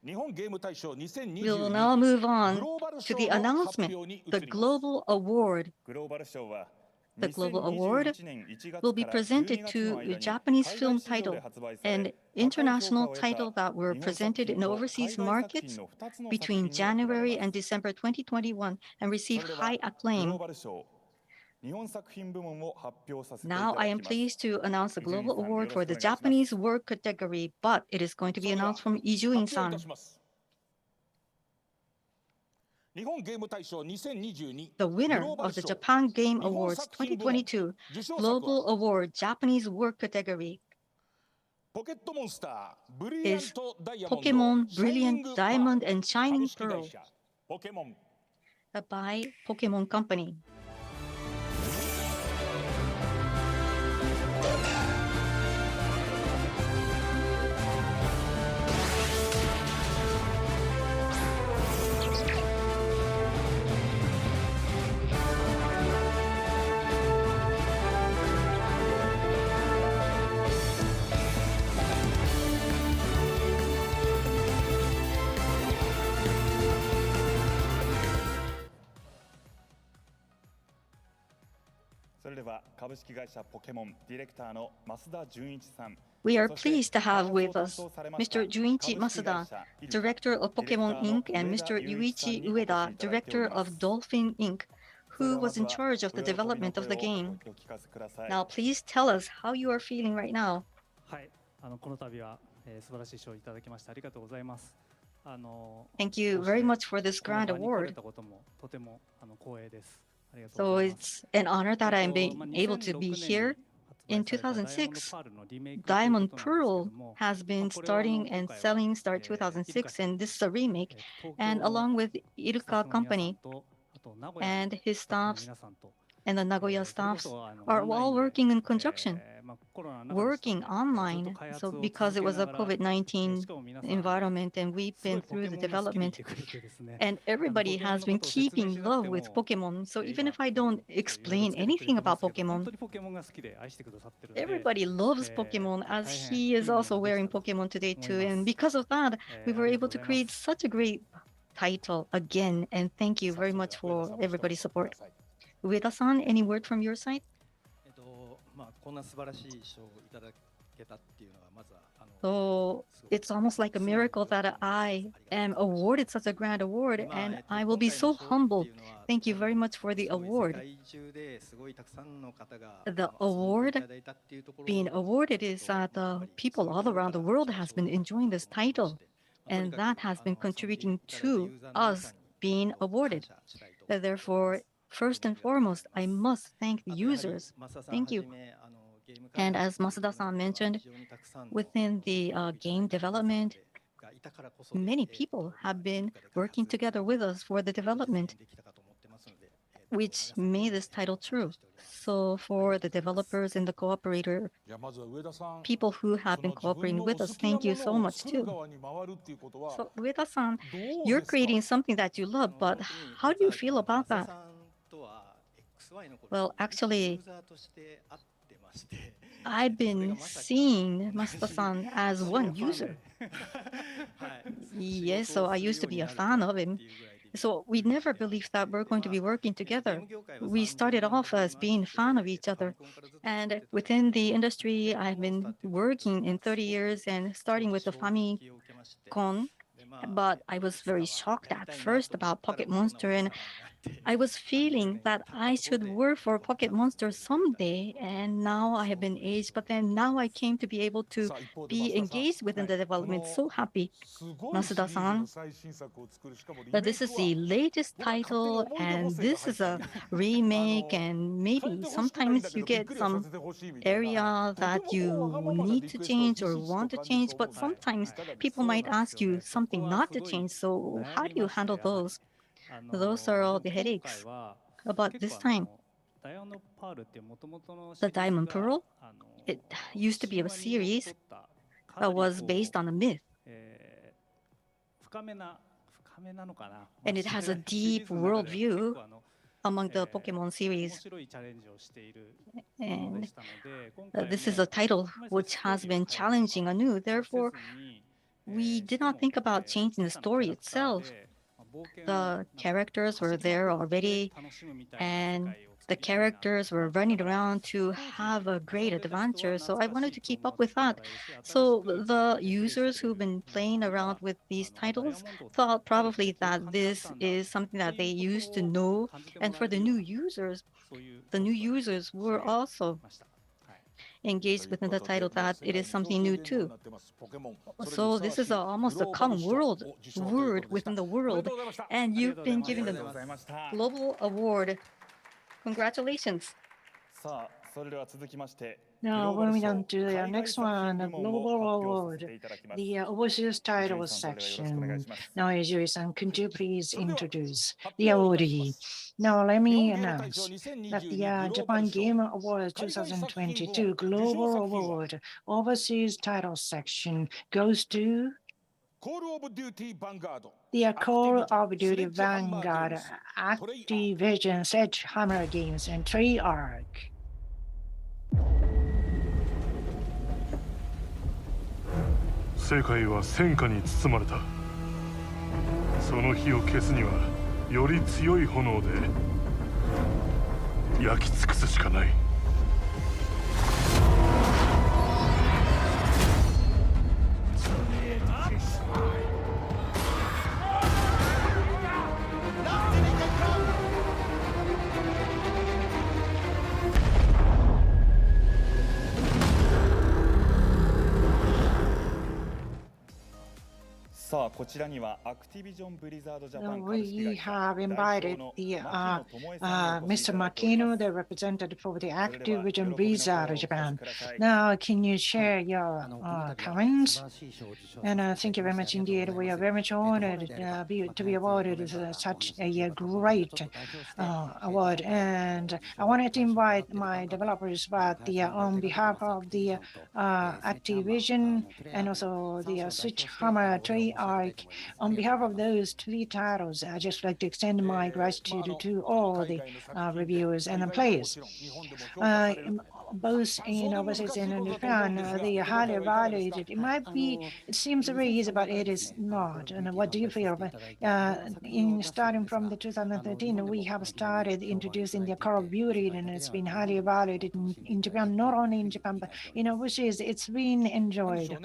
We will now move on to the announcement, the Global Award. The Global Award will be presented to a Japanese film title and international title that were presented in overseas markets between January and December 2021 and received high acclaim. Now I am pleased to announce the Global Award for the Japanese work category, but it is going to be announced from Ijuin-san. The winner of the Japan Game Awards 2022 Global Award Japanese Work category is Pokemon Brilliant Diamond and Shining Pearl by Pokemon Company. We are pleased to have with us Mr. Junichi Masuda, Director of Pokemon Inc., and Mr. Yuichi Ueda, Director of Dolphin Inc., who was in charge of the development of the game. Now, please tell us how you are feeling right now. Thank you very much for this grand award. So it's an honor that I'm being able to be here. In 2006, Diamond Pearl has been starting and selling start 2006, and this is a remake. And along with Iruka Company and his staffs and the Nagoya staffs are all working in conjunction, working online. So because it was a COVID-19 environment and we've been through the development, and everybody has been keeping love with Pokemon. So even if I don't explain anything about Pokemon, everybody loves Pokemon, as he is also wearing Pokemon today too. And because of that, we were able to create such a great title again. And thank you very much for everybody's support. Ueda-san, any word from your side? So it's almost like a miracle that I am awarded such a grand award, and I will be so humbled. Thank you very much for the award. The award being awarded is that the people all around the world has been enjoying this title, and that has been contributing to us being awarded. Therefore, first and foremost, I must thank the users. Thank you. And as Masuda-san mentioned, within the game development, many people have been working together with us for the development, which made this title true. So for the developers and the cooperator, people who have been cooperating with us, thank you so much too. So Ueda-san, you're creating something that you love, but how do you feel about that? Well, actually, I've been seeing Masuda-san as one user. Yes, so I used to be a fan of him. So we never believed that we're going to be working together. We started off as being a fan of each other. And within the industry, I've been working in 30 years and starting with the Famicom. But I was very shocked at first about Pocket Monster, and I was feeling that I should work for Pocket Monster someday, and now I have been aged, but then now I came to be able to be engaged within the development. So happy, Masuda-san. But this is the latest title, and this is a remake, and maybe sometimes you get some area that you need to change or want to change, but sometimes people might ask you something not to change. So how do you handle those? Those are all the headaches. But this time, the Diamond Pearl, it used to be a series that was based on a myth. And it has a deep worldview among the Pokemon series. And this is a title which has been challenging anew. Therefore, we did not think about changing the story itself. The characters were there already, and the characters were running around to have a great adventure. So I wanted to keep up with that. So the users who've been playing around with these titles thought probably that this is something that they used to know. And for the new users were also engaged within the title that it is something new too. So this is almost a common word within the world, and you've been given the global award. Congratulations. Now, moving on to the next one, the Global Award, the Overseas Titles section. Now, Yujiro-san, could you please introduce the awardee? Now, let me announce that the Japan Game Awards 2022 Global Award Overseas Titles section goes to the Call of Duty Vanguard, Activision, Sledgehammer Games, and Treyarch. 世界は戦火に包まれた。その火を消すにはより強い炎で焼き尽くすしかない。We have invited the Mr. Makino, the representative for the Activision Blizzard Japan. Now, can you share your comments? And thank you very much indeed. We are very much honored to be awarded such a great award. And I wanted to invite my developers, but on behalf of the Activision and also the Switchhammer Treyarch, on behalf of those three titles, I just like to extend my gratitude to all the reviewers and the players. Both in overseas and in Japan, they are highly evaluated. It seems very easy, but it is not. And what do you feel? Starting from the 2013, we have started introducing the Call of Duty, and it's been highly evaluated in Japan, not only in Japan, but in overseas, it's been enjoyed.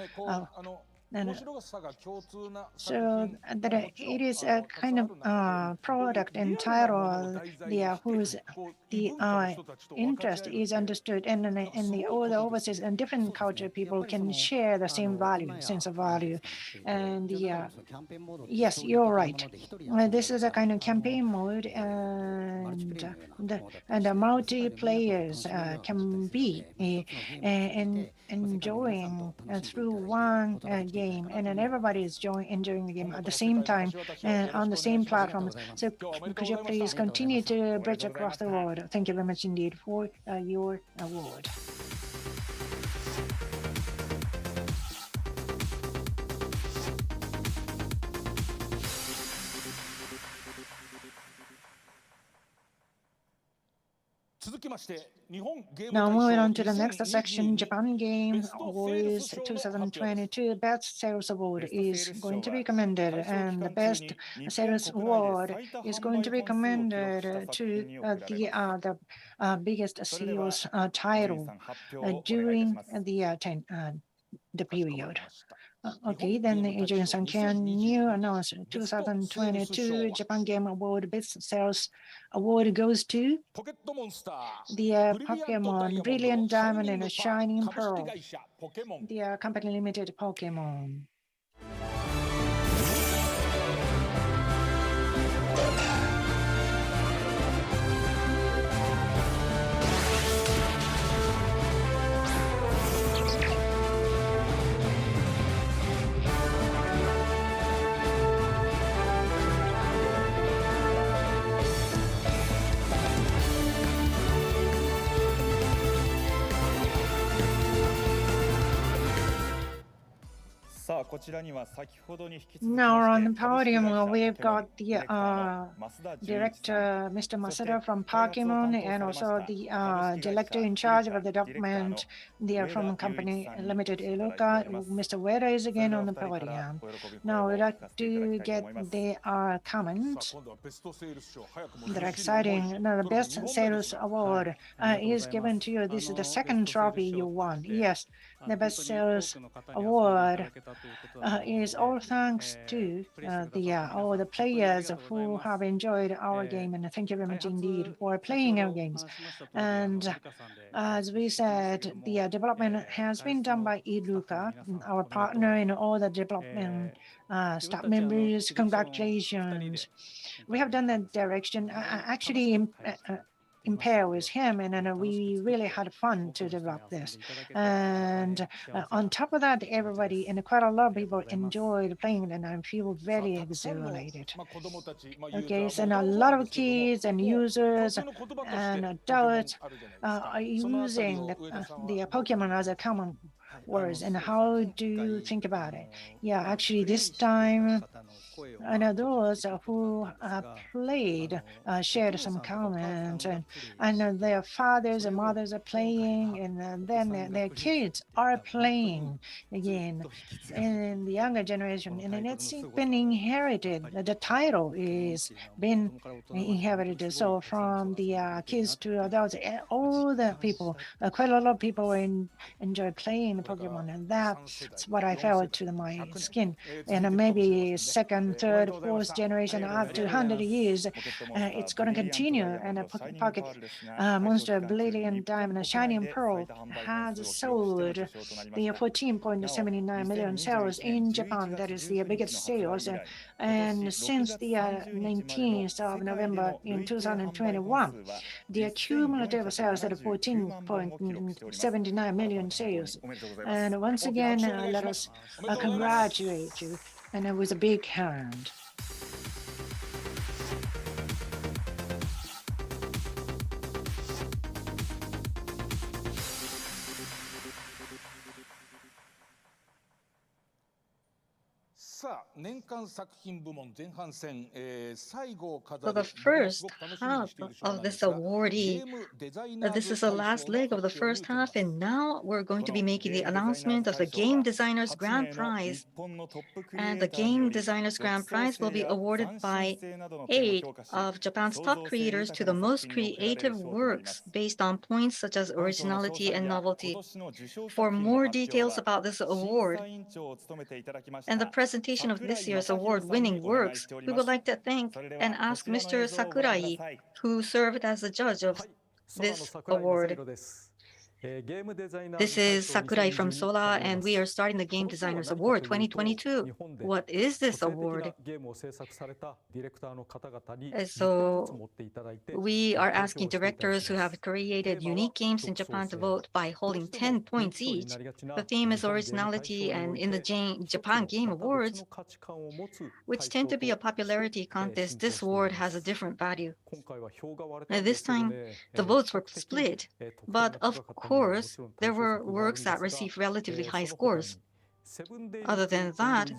So that it is a kind of product and title whose interest is understood, and all the overseas and different culture people can share the same sense of value. And yes, you're right. This is a kind of campaign mode, and the multiplayers can be enjoying through one game, and then everybody is enjoying the game at the same time and on the same platform. So could you please continue to bridge across the world? Thank you very much indeed for your award. Now moving on to the next section, Japan Game Awards 2022 Best Sales Award is going to be commended, and the Best Sales Award is going to be commended to the biggest sales title during the period. Okay, then Adrian-san, can you announce 2022 Japan Game Award Best Sales Award goes to the Pokemon Brilliant Diamond and Shining Pearl, the company limited Pokemon. Now on the podium, we've got the director, Mr. Masuda from Pokemon, and also the director in charge of the development from company limited Iluka. Mr. Ueda is again on the podium. Now we'd like to get their comments that are exciting. Now the Best Sales Award is given to you. This is the second trophy you won. Yes. The Best Sales Award is all thanks to all the players who have enjoyed our game, and thank you very much indeed for playing our games. And as we said, the development has been done by Iluka, our partner in all the development staff members. Congratulations. We have done the direction actually in pair with him, and then we really had fun to develop this. And on top of that, everybody and quite a lot of people enjoyed playing it, and I feel very exhilarated. Okay, so a lot of kids and users and adults are using the Pokemon as a common words. And how do you think about it? Yeah, actually this time, I know those who played shared some comments, and their fathers and mothers are playing, and then their kids are playing again in the younger generation, and then it's been inherited. The title is been inherited. So from the kids to adults, all the people, quite a lot of people enjoy playing the Pokemon, and that's what I felt to my skin. And maybe second, third, fourth generation, up to 100 years, it's going to continue. And a Pocket Monster, Brilliant Diamond, Shining Pearl has sold the 14.79 million sales in Japan. That is the biggest sales. And since the 19th of November in 2021, the cumulative sales at 14.79 million sales. And once again, let us congratulate you, and with a big hand. So the first half of this awardee, this is the last leg of the first half, and now we're going to be making the announcement of the Game Designers Grand Prize. And the Game Designers Grand Prize will be awarded by 8 of Japan's top creators to the most creative works based on points such as originality and novelty. For more details about this award and the presentation of this year's award-winning works, we would like to thank and ask Mr. Sakurai, who served as the judge of this award. This is Sakurai from Sola, and we are starting the Game Designers Award 2022. What is this award? So we are asking directors who have created unique games in Japan to vote by holding 10 points each. The theme is originality, and in the Japan Game Awards, which tend to be a popularity contest, this award has a different value. And this time, the votes were split, but of course, there were works that received relatively high scores. Other than that,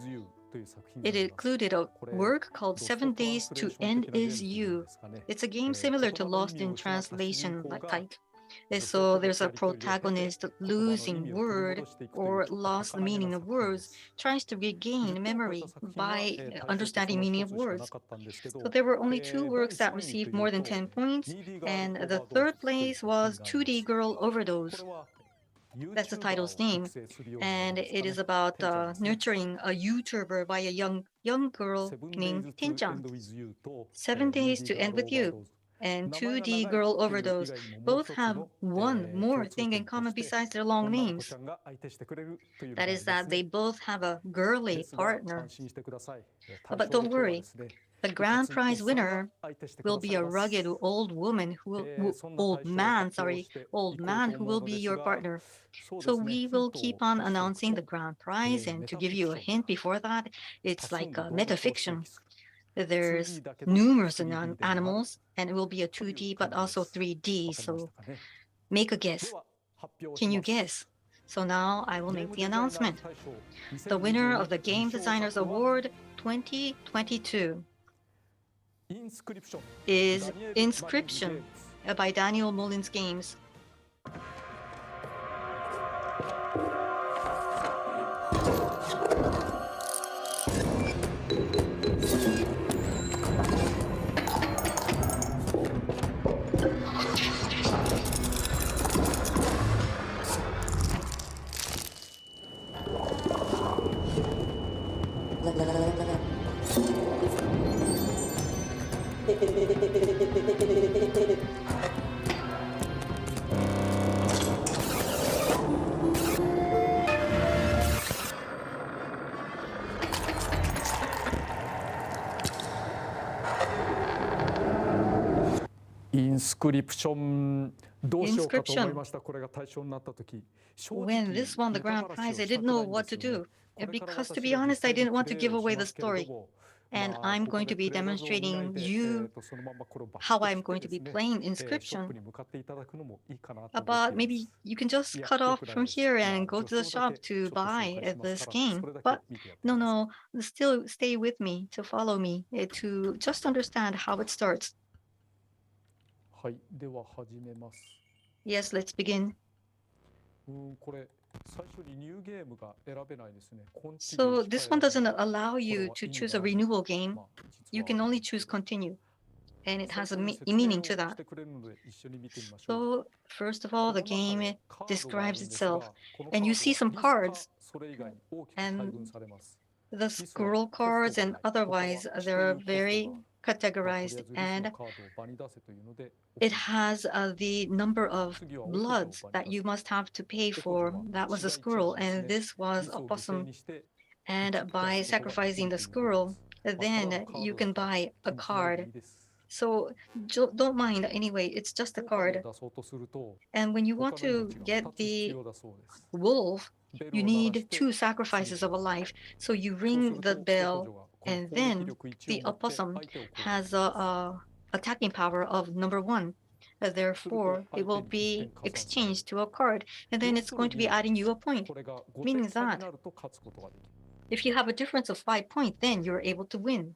it included a work called 7 Days to End Is You. It's a game similar to Lost in Translation type. So there's a protagonist losing word or lost the meaning of words, tries to regain memory by understanding meaning of words. So there were only 2 works that received more than 10 points, and the third place was 2D Girl Overdose. That's the title's name, and it is about nurturing a YouTuber by a young girl named Tin-chan. 7 Days to End With You and 2D Girl Overdose both have one more thing in common besides their long names. That is that they both have a girly partner. But don't worry, the grand prize winner will be a rugged old man who will be your partner. So we will keep on announcing the grand prize, and to give you a hint before that, it's like a metafiction. There's numerous animals, and it will be a 2D but also 3D, so make a guess. Can you guess? So now I will make the announcement. The winner of the Game Designers Award 2022 is Inscription by Daniel Mullins Games. Inscription. When this won the grand prize, I didn't know what to do. Because to be honest, I didn't want to give away the story. And I'm going to be demonstrating you how I'm going to be playing Inscription. But maybe you can just cut off from here and go to the shop to buy this game. But no, still stay with me to follow me to just understand how it starts. Yes, let's begin. So this one doesn't allow you to choose a renewal game. You can only choose continue. And it has a meaning to that. So first of all, the game describes itself. And you see some cards. And the scroll cards and otherwise, they're very categorized. And it has the number of bloods that you must have to pay for. That was a squirrel, and this was a possum. And by sacrificing the squirrel, then you can buy a card. So don't mind anyway, it's just a card. And when you want to get the wolf, you need 2 sacrifices of a life. So you ring the bell, and then the opossum has a attacking power of number 1. Therefore, it will be exchanged to a card, and then it's going to be adding you a point, meaning that if you have a difference of 5 points, then you're able to win.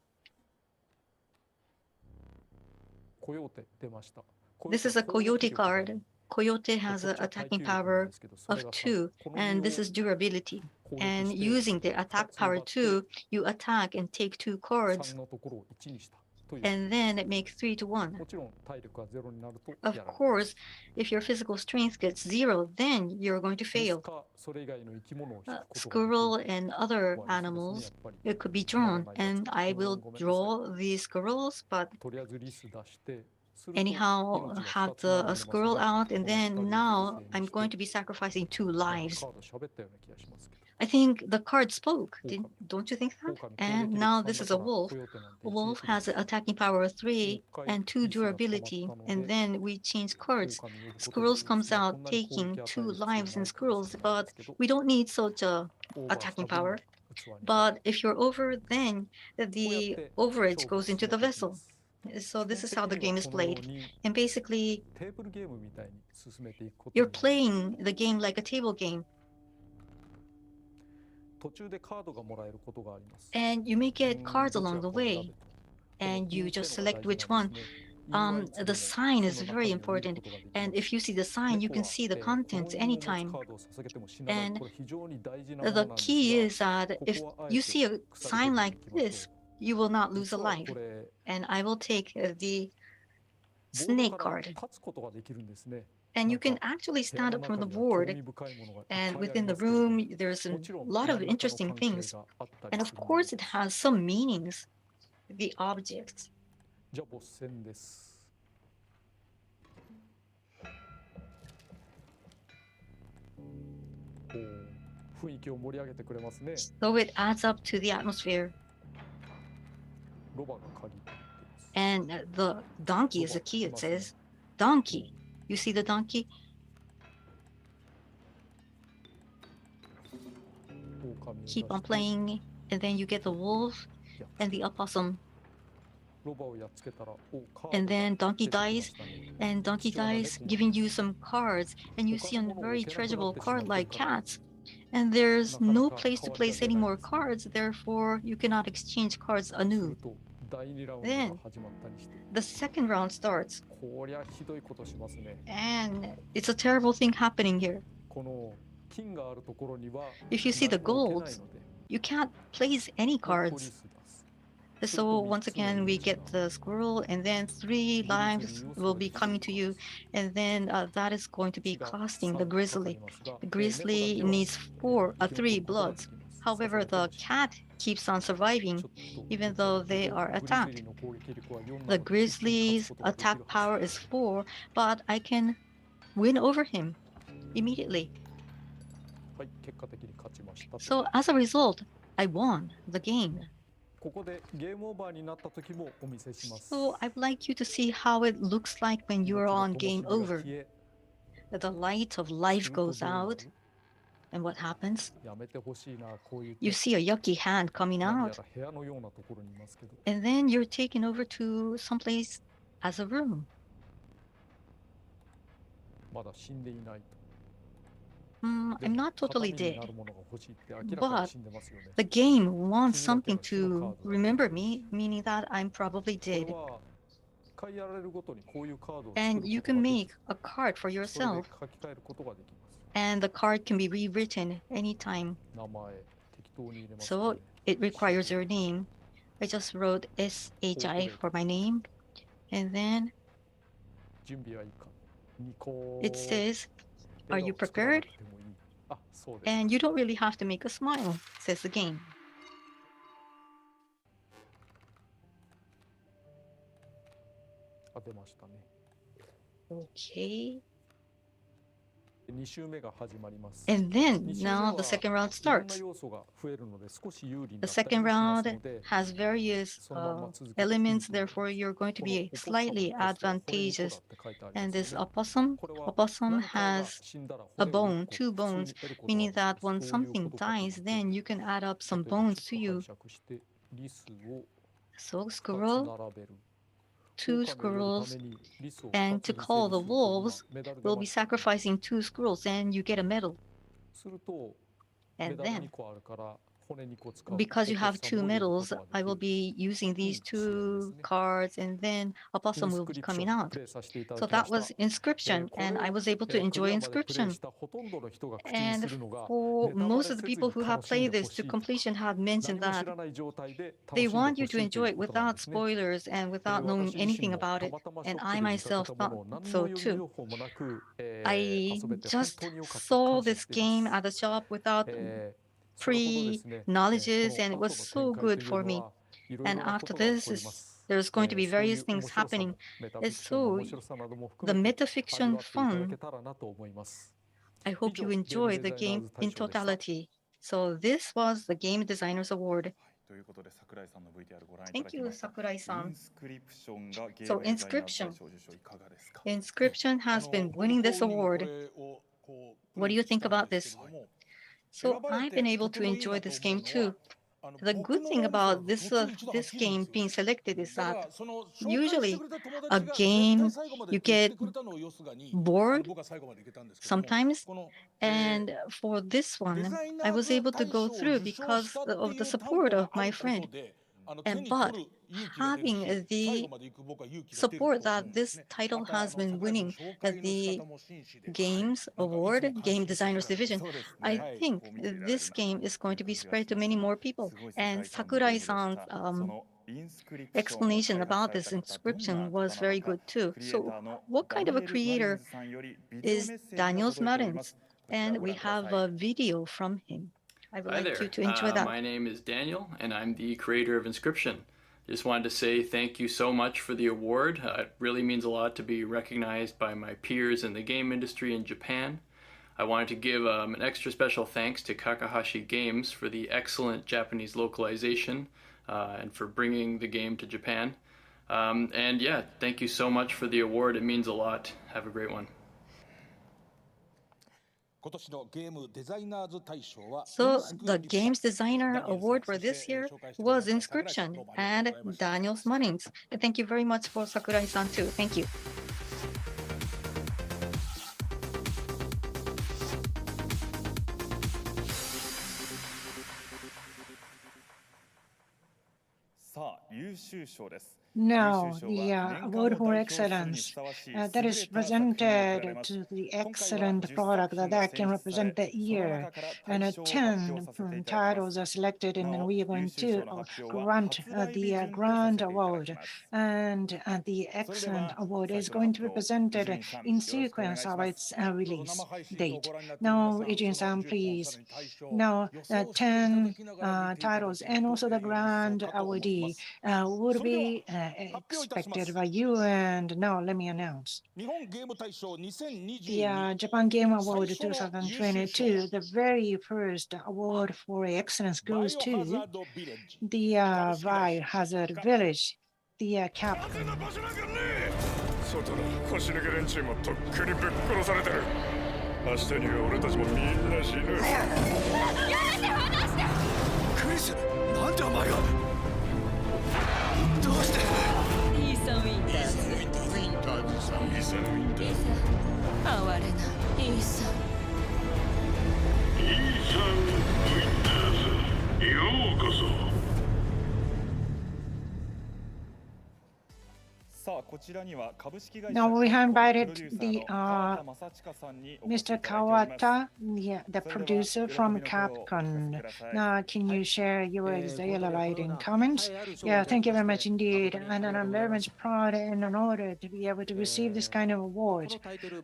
This is a coyote card. Coyote has an attacking power of 2, and this is durability. And using the attack power 2, you attack and take 2 cards, and then it makes 3 to 1. Of course, if your physical strength gets 0, then you're going to fail. Squirrel and other animals, it could be drawn, and I will draw the squirrels, but anyhow have the squirrel out, and then now I'm going to be sacrificing 2 lives. I think the card spoke, don't you think that? And now this is a wolf. A wolf has an attacking power of 3 and 2 durability, and then we change cards. Squirrels comes out taking 2 lives in squirrels, but we don't need such a attacking power. But if you're over, then the overage goes into the vessel. So this is how the game is played. And basically, you're playing the game like a table game. And you may get cards along the way, and you just select which one. The sign is very important, and if you see the sign, you can see the contents anytime. And the key is that if you see a sign like this, you will not lose a life. And I will take the snake card. And you can actually stand up from the board, and within the room, there's a lot of interesting things. And of course, it has some meanings, the objects. So it adds up to the atmosphere. And the donkey is a key, it says. Donkey. You see the donkey? Keep on playing, and then you get the wolf and the opossum. And then donkey dies, and donkey dies, giving you some cards, and you see a very treasurable card like cats. And there's no place to place any more cards, therefore you cannot exchange cards anew. Then the second round starts, and it's a terrible thing happening here. If you see the golds, you can't place any cards. So once again, we get the squirrel, and then 3 lives will be coming to you, and then that is going to be costing the grizzly. The grizzly needs 3 bloods. However, the cat keeps on surviving even though they are attacked. The grizzly's attack power is 4, but I can win over him immediately. So as a result, I won the game. So I would like you to see how it looks like when you're on game over. The light of life goes out, and what happens? You see a yucky hand coming out, and then you're taken over to someplace as a room. I'm not totally dead, but the game wants something to remember me, meaning that I'm probably dead. And you can make a card for yourself, and the card can be rewritten anytime. So it requires your name. I just wrote SHI for my name, and then it says, "Are you prepared?" And you don't really have to make a smile, says the game. Okay. And then now the second round starts. The second round has various elements, therefore you're going to be slightly advantageous. And this opossum has a bone, 2 bones, meaning that when something dies, then you can add up some bones to you. So squirrel, 2 squirrels, and to call the wolves, we'll be sacrificing 2 squirrels, and you get a medal. And then, because you have 2 medals, I will be using these 2 cards, and then a possum will be coming out. So that was Inscription, and I was able to enjoy Inscription. And for most of the people who have played this to completion have mentioned that they want you to enjoy it without spoilers and without knowing anything about it. And I myself thought so too. I just saw this game at the shop without pre-knowledges, and it was so good for me. And after this, there's going to be various things happening. So the metafiction fun, I hope you enjoy the game in totality. So this was the Game Designers Award. Thank you, Sakurai-san. So Inscription has been winning this award. What do you think about this? So I've been able to enjoy this game too. The good thing about this game being selected is that usually a game you get bored sometimes, and for this one I was able to go through because of the support of my friend. But having the support that this title has been winning the Games Award, Game Designers Division, I think this game is going to be spread to many more people. And Sakurai-san's explanation about this Inscription was very good too. So what kind of a creator is Daniel Martins? And we have a video from him. I would like you to enjoy that. My name is Daniel, and I'm the creator of Inscription. Just wanted to say thank you so much for the award. It really means a lot to be recognized by my peers in the game industry in Japan. I wanted to give an extra special thanks to Kakahashi Games for the excellent Japanese localization and for bringing the game to Japan. And yeah, thank you so much for the award. It means a lot. Have a great one. So the Games Designer Award for this year was Inscription and Daniel Martins. And thank you very much for Sakurai-san too. Thank you. Now, the award for excellence that is presented to the excellent product that can represent the year. And 10 titles are selected, and then we are going to grant the Grand Award. And the Excellent Award is going to be presented in sequence of its release date. Now, Ijin-san, please. Now, 10 titles and also the Grand Awardee would be expected by you. And now let me announce. The Japan Game Award 2022, the very first award for excellence goes to the Biohazard Village, the Capcom. 外の腰抜け連中もとっくにぶっ殺されてる。明日には俺たちもみんな死ぬ。やめて離して。クリス、なんでお前が。どうして。イーサン・ウィンターズ。イーサン・ウィンターズさん。イーサン・ウィンターズ。哀れなイーサン。イーサン・ウィンターズ。ようこそ。 Now we have invited the Mr. Kawata, the producer from Capcom. Now, can you share your exhilarating comments? Yeah, thank you very much indeed. And I'm very much proud and honored to be able to receive this kind of award.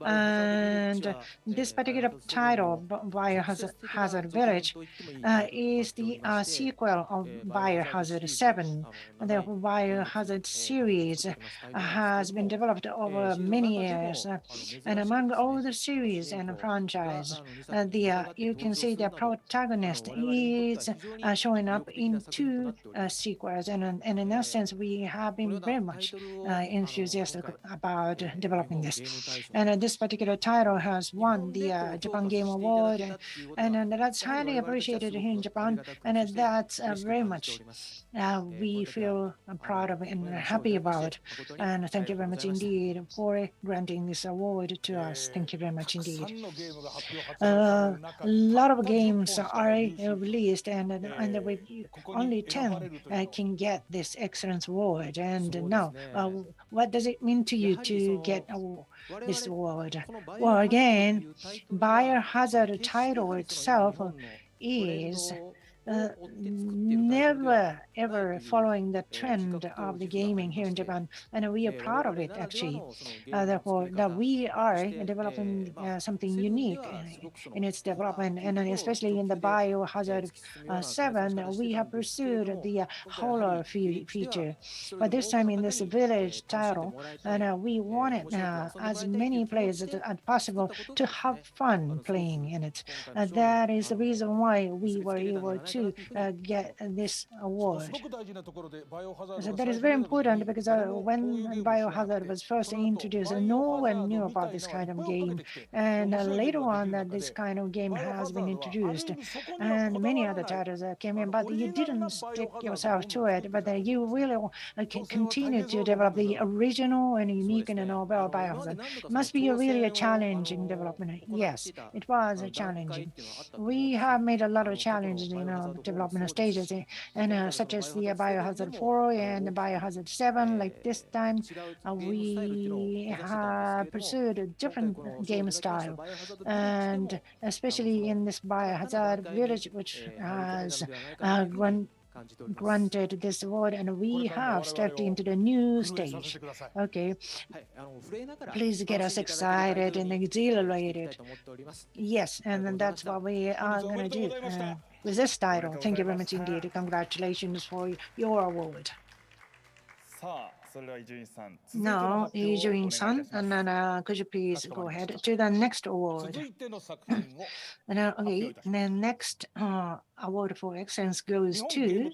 And this particular title, Biohazard Village, is the sequel of Biohazard 7. The Biohazard series has been developed over many years, and among all the series and franchise, you can see the protagonist is showing up in 2 sequels, and in that sense, we have been very much enthusiastic about developing this. And this particular title has won the Japan Game Award, and that's highly appreciated here in Japan, and that's very much we feel proud of and happy about. And thank you very much indeed for granting this award to us. Thank you very much indeed. A lot of games are released, and only 10 can get this excellence award. And now, what does it mean to you to get this award? Well, again, Biohazard title itself is never ever following the trend of the gaming here in Japan, and we are proud of it actually. Therefore, that we are developing something unique in its development, and especially in the Biohazard 7, we have pursued the horror feature. But this time in this village title, and we wanted as many players as possible to have fun playing in it. That is the reason why we were able to get this award. So that is very important because when Biohazard was first introduced, no one knew about this kind of game. And later on, this kind of game has been introduced, and many other titles came in, but you didn't stick yourself to it. But you really can continue to develop the original and unique and novel Biohazard. It must be really a challenging development. Yes, it was challenging. We have made a lot of challenges in our development stages, and such as the Biohazard 4 and the Biohazard 7. Like this time, we have pursued a different game style, and especially in this Biohazard Village, which has granted this award, and we have stepped into the new stage. Okay, please get us excited and exhilarated. Yes, and that's what we are going to do with this title. Thank you very much indeed. Congratulations for your award. Now, Ijin-san, and then could you please go ahead to the next award? And okay, the next award for excellence goes to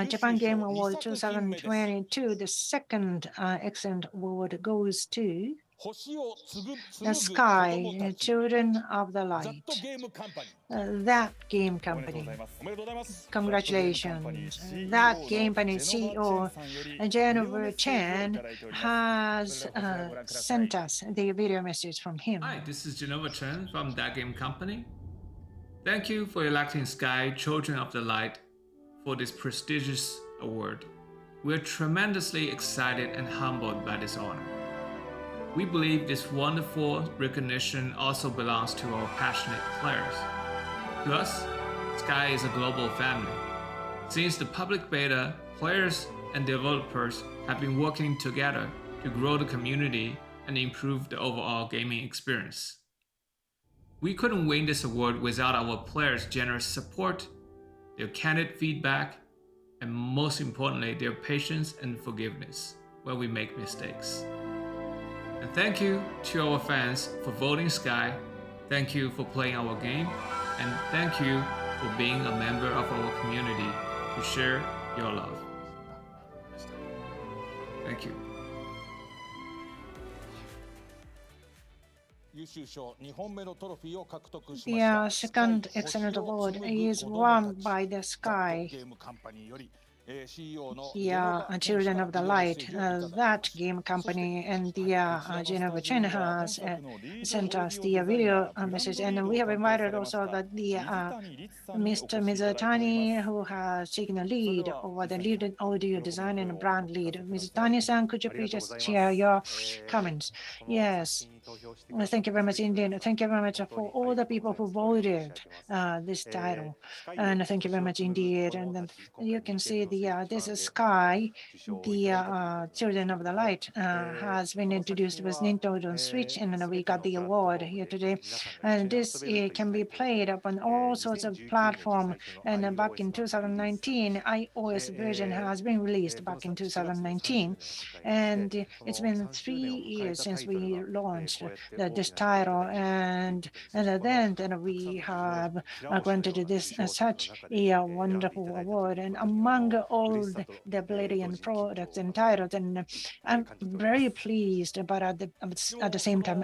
Japan Game Award 2022. The second excellent award goes to the Sky, Children of the Light. That game company. Congratulations. That game company CEO, Jennifer Chen, has sent us the video message from him. Hi, this is Jennifer Chen from That Game Company. Thank you for electing Sky, Children of the Light for this prestigious award. We're tremendously excited and humbled by this honor. We believe this wonderful recognition also belongs to our passionate players. To us, Sky is a global family. Since the public beta, players and developers have been working together to grow the community and improve the overall gaming experience. We couldn't win this award without our players' generous support, their candid feedback, and most importantly, their patience and forgiveness when we make mistakes. And thank you to our fans for voting Sky, thank you for playing our game, and thank you for being a member of our community to share your love. Thank you. The second excellent award is won by the Sky. Children of the Light, that game company, and the Geneva Chen has sent us the video message, and we have invited also the Mr. Mizutani, who has taken the lead over the lead audio design and brand lead. Mizutani-san, could you please just share your comments? Yes. Thank you very much, Indian. Thank you very much for all the people who voted this title. And thank you very much indeed. And then you can see this is Sky, the Children of the Light, has been introduced with Nintendo Switch, and then we got the award here today. And this can be played upon all sorts of platforms. And back in 2019, iOS version has been released back in 2019. And it's been 3 years since we launched this title, and then we have granted this such a wonderful award. And among all the brilliant products and titles, and I'm very pleased, but at the same time,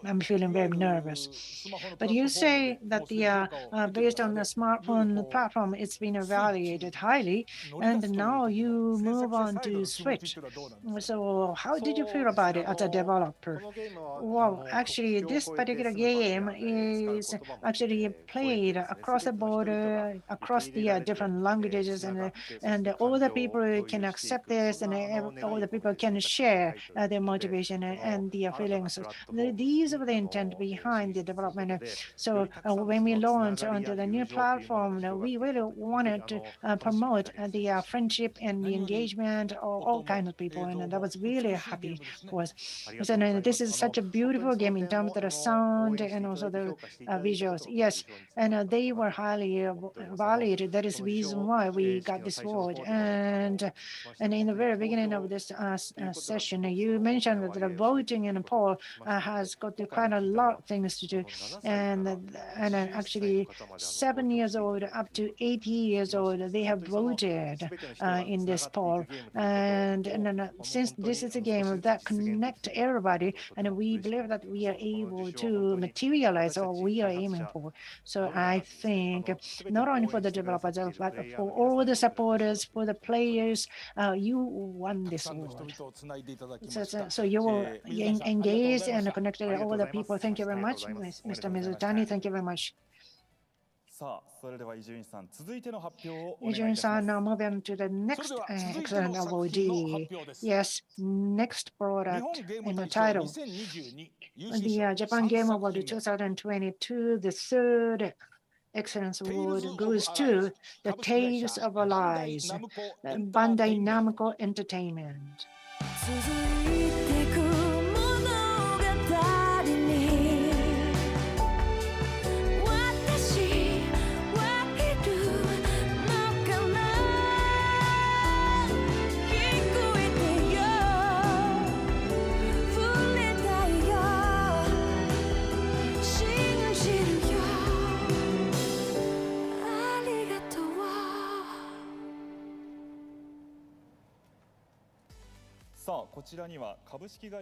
I'm feeling very nervous. But you say that based on the smartphone platform, it's been evaluated highly, and now you move on to Switch. So how did you feel about it as a developer? Well, actually, this particular game is actually played across the border, across the different languages, and all the people can accept this, and all the people can share their motivation and their feelings. These are the intent behind the development. So when we launch onto the new platform, we really wanted to promote the friendship and the engagement of all kinds of people, and that was really happy for us. So this is such a beautiful game in terms of the sound and also the visuals. Yes, and they were highly valued. That is the reason why we got this award. And in the very beginning of this session, you mentioned that the voting in poll has got quite a lot of things to do, and actually 7 years old up to 80 years old, they have voted in this poll. And since this is a game that connects everybody, and we believe that we are able to materialize what we are aiming for. So I think not only for the developers, but for all the supporters, for the players, you won this award. So you will engage and connect all the people. Thank you very much, Mr. Mizutani. Thank you very much. Ijun-san, now moving to the next excellent awardee. Yes, next product in the title. The Japan Game Award 2022, the third Excellence Award goes to the Tales of Lies, Bandai Namco Entertainment.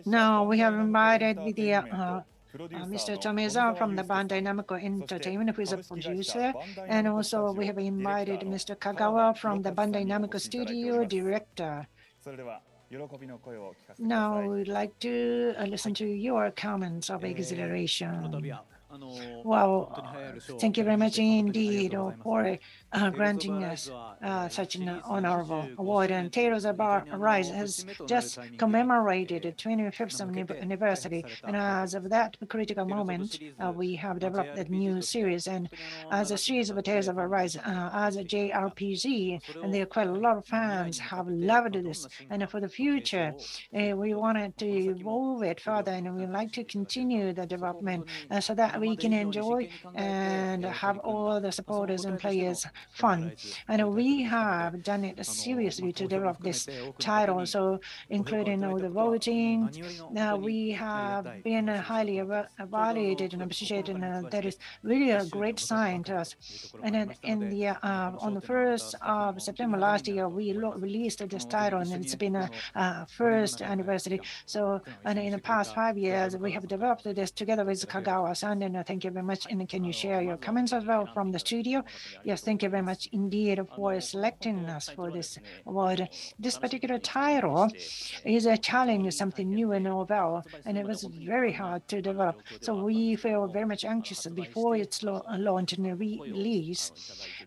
Now we have invited Mr. Tomeza from the Bandai Namco Entertainment, who is a producer, and also we have invited Mr. Kagawa from the Bandai Namco Studio, director. Now we'd like to listen to your comments of exhilaration. Well, thank you very much indeed for granting us such an honorable award. And Tales of Arise has just commemorated the 25th anniversary. And as of that critical moment, we have developed a new series. And as a series of Tales of Arise, as a JRPG, and there are quite a lot of fans have loved this. And for the future, we wanted to evolve it further, and we'd like to continue the development so that we can enjoy and have all the supporters and players fun. And we have done it seriously to develop this title, so including all the voting. Now we have been highly evaluated and appreciated, and that is really a great sign to us. And then in the on the 1st of September last year, we released this title, and it's been a first anniversary. So, and in the past 5 years, we have developed this together with Kagawa-san, and thank you very much. And can you share your comments as well from the studio? Yes, thank you very much indeed for selecting us for this award. This particular title is a challenge, something new and novel, and it was very hard to develop. So we feel very much anxious before its launch and release.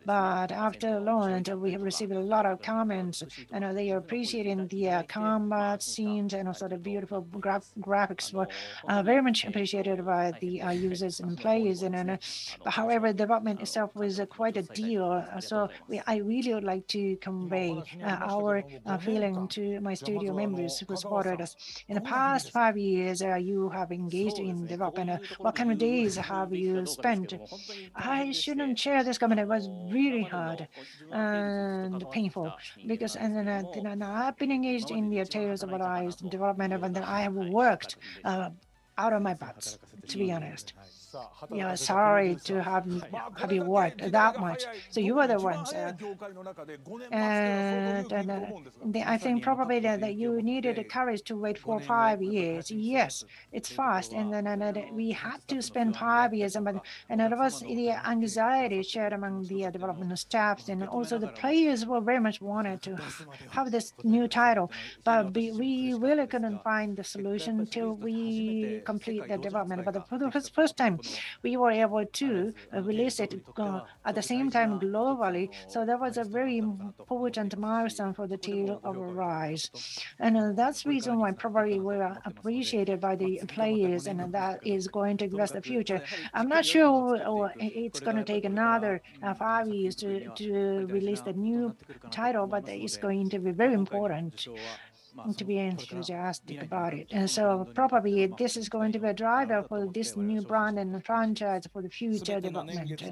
But after launch, we have received a lot of comments, and they are appreciating the combat scenes and also the beautiful graphics were very much appreciated by the users and players. And however, development itself was quite a deal. So I really would like to convey our feeling to my studio members who supported us. In the past 5 years, you have engaged in development. What kind of days have you spent? I shouldn't share this comment. It was really hard and painful because and I've been engaged in the Tales of Arise development, and then I have worked out of my butts, to be honest. Yeah, sorry to have you worked that much. So you were the ones. I think probably that you needed the courage to wait for 5 years. Yes, it's fast. And then we had to spend 5 years. And it was the anxiety shared among the development staffs. And also the players were very much wanted to have this new title. But we really couldn't find the solution until we complete the development. But for the first time, we were able to release it at the same time globally. So that was a very important milestone for the Tale of Arise. And that's the reason why probably we're appreciated by the players, and that is going to give us the future. I'm not sure it's going to take another 5 years to release the new title, but it's going to be very important to be enthusiastic about it. And so probably this is going to be a driver for this new brand and franchise for the future development.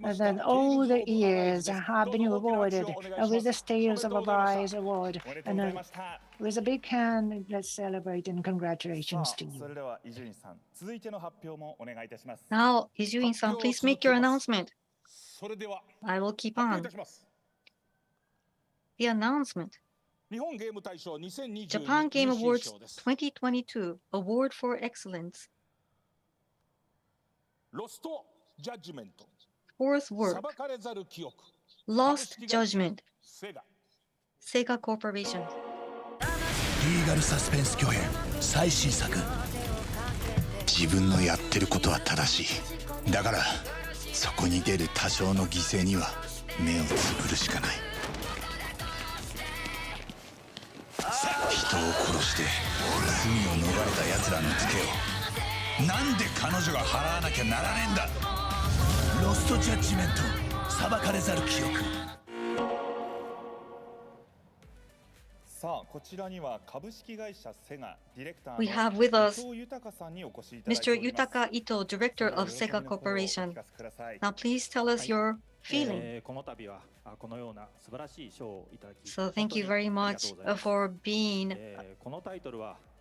And then all the years have been rewarded with the Tales of Arise award. And with a big hand, let's celebrate and congratulations to you. Now, Izuin-san, please make your announcement. I will keep on. The announcement. Japan Game Awards 2022 Award for Excellence. Fourth work, Lost Judgment, Sega Corporation. リーガルサスペンス巨編最新作。自分のやってることは正しい。だからそこに出る多少の犠牲には目をつぶるしかない。人を殺して罪を逃れた奴らのツケをなんで彼女が払わなきゃならねえんだ。ロストジャッジメント、裁かれざる記憶。 We have with us Mr. Yutaka Ito, Director of Sega Corporation. Now please tell us your feeling. So thank you very much for being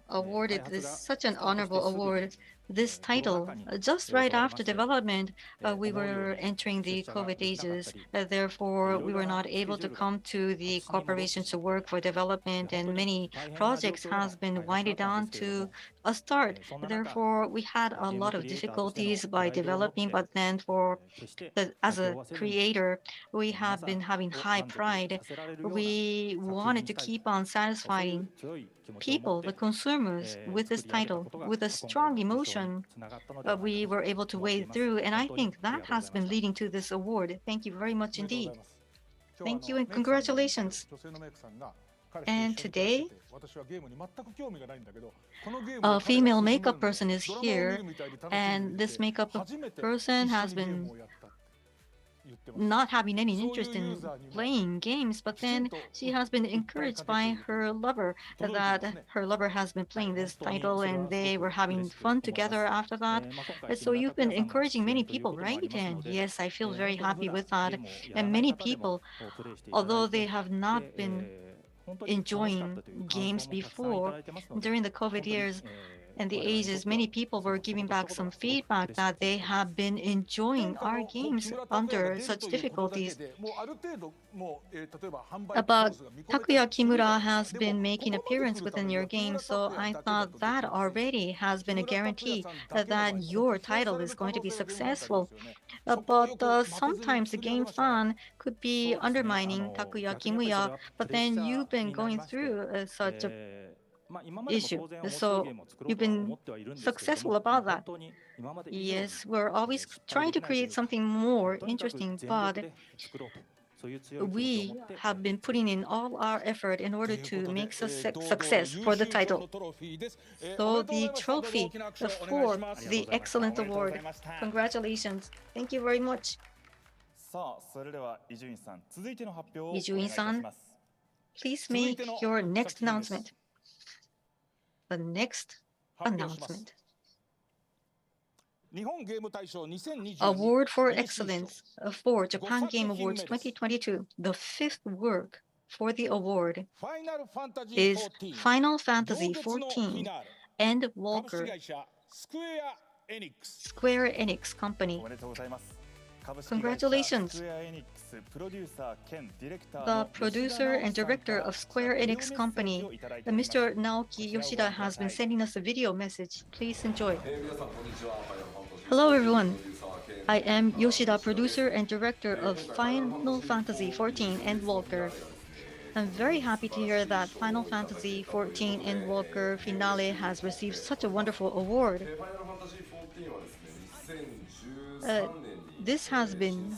awarded such an honorable award. This title, just right after development, we were entering the COVID ages. Therefore, we were not able to come to the corporation to work for development, and many projects have been winded down to a start. Therefore, we had a lot of difficulties by developing, but then as a creator, we have been having high pride. We wanted to keep on satisfying people, the consumers, with this title, with a strong emotion. We were able to wade through, and I think that has been leading to this award. Thank you very much indeed. Thank you and congratulations. And today, a female makeup person is here, and this makeup person has been not having any interest in playing games, but then she has been encouraged by her lover that her lover has been playing this title and they were having fun together after that. So you've been encouraging many people, right? And yes, I feel very happy with that. And many people, although they have not been enjoying games before, during the COVID years, and the ages, many people were giving back some feedback that they have been enjoying our games under such difficulties. But Takuya Kimura has been making appearance within your game, so I thought that already has been a guarantee that your title is going to be successful. But sometimes the game fan could be undermining Takuya Kimura, but then you've been going through such a issue. So you've been successful about that. Yes, we're always trying to create something more interesting, but we have been putting in all our effort in order to make success for the title. So the trophy for the excellent award. Congratulations. Thank you very much. Ijuin-san, please make your next announcement. The next announcement. Award for Excellence for Japan Game Awards 2022. The fifth work for the award is Final Fantasy XIV and Walker, Square Enix Company. Congratulations. The producer and director of Square Enix Company, Mr. Naoki Yoshida, has been sending us a video message. Please enjoy. Hello, everyone. I am Yoshida, producer and director of Final Fantasy XIV and Walker. I'm very happy to hear that Final Fantasy XIV and Walker Finale has received such a wonderful award. This has been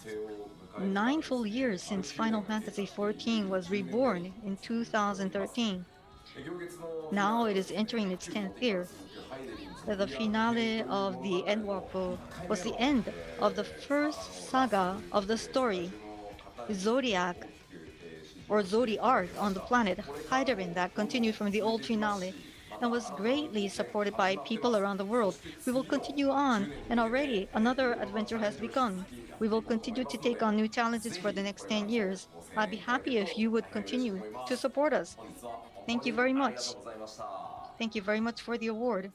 9 full years since Final Fantasy XIV was reborn in 2013. Now it is entering its 10th year. The finale of the Endwalker was the end of the first saga of the story, Zodiac, or Zodiark on the planet Hydarin, that continued from the old finale and was greatly supported by people around the world. We will continue on, and already another adventure has begun. We will continue to take on new challenges for the next 10 years. I'd be happy if you would continue to support us. Thank you very much. Thank you very much for the award.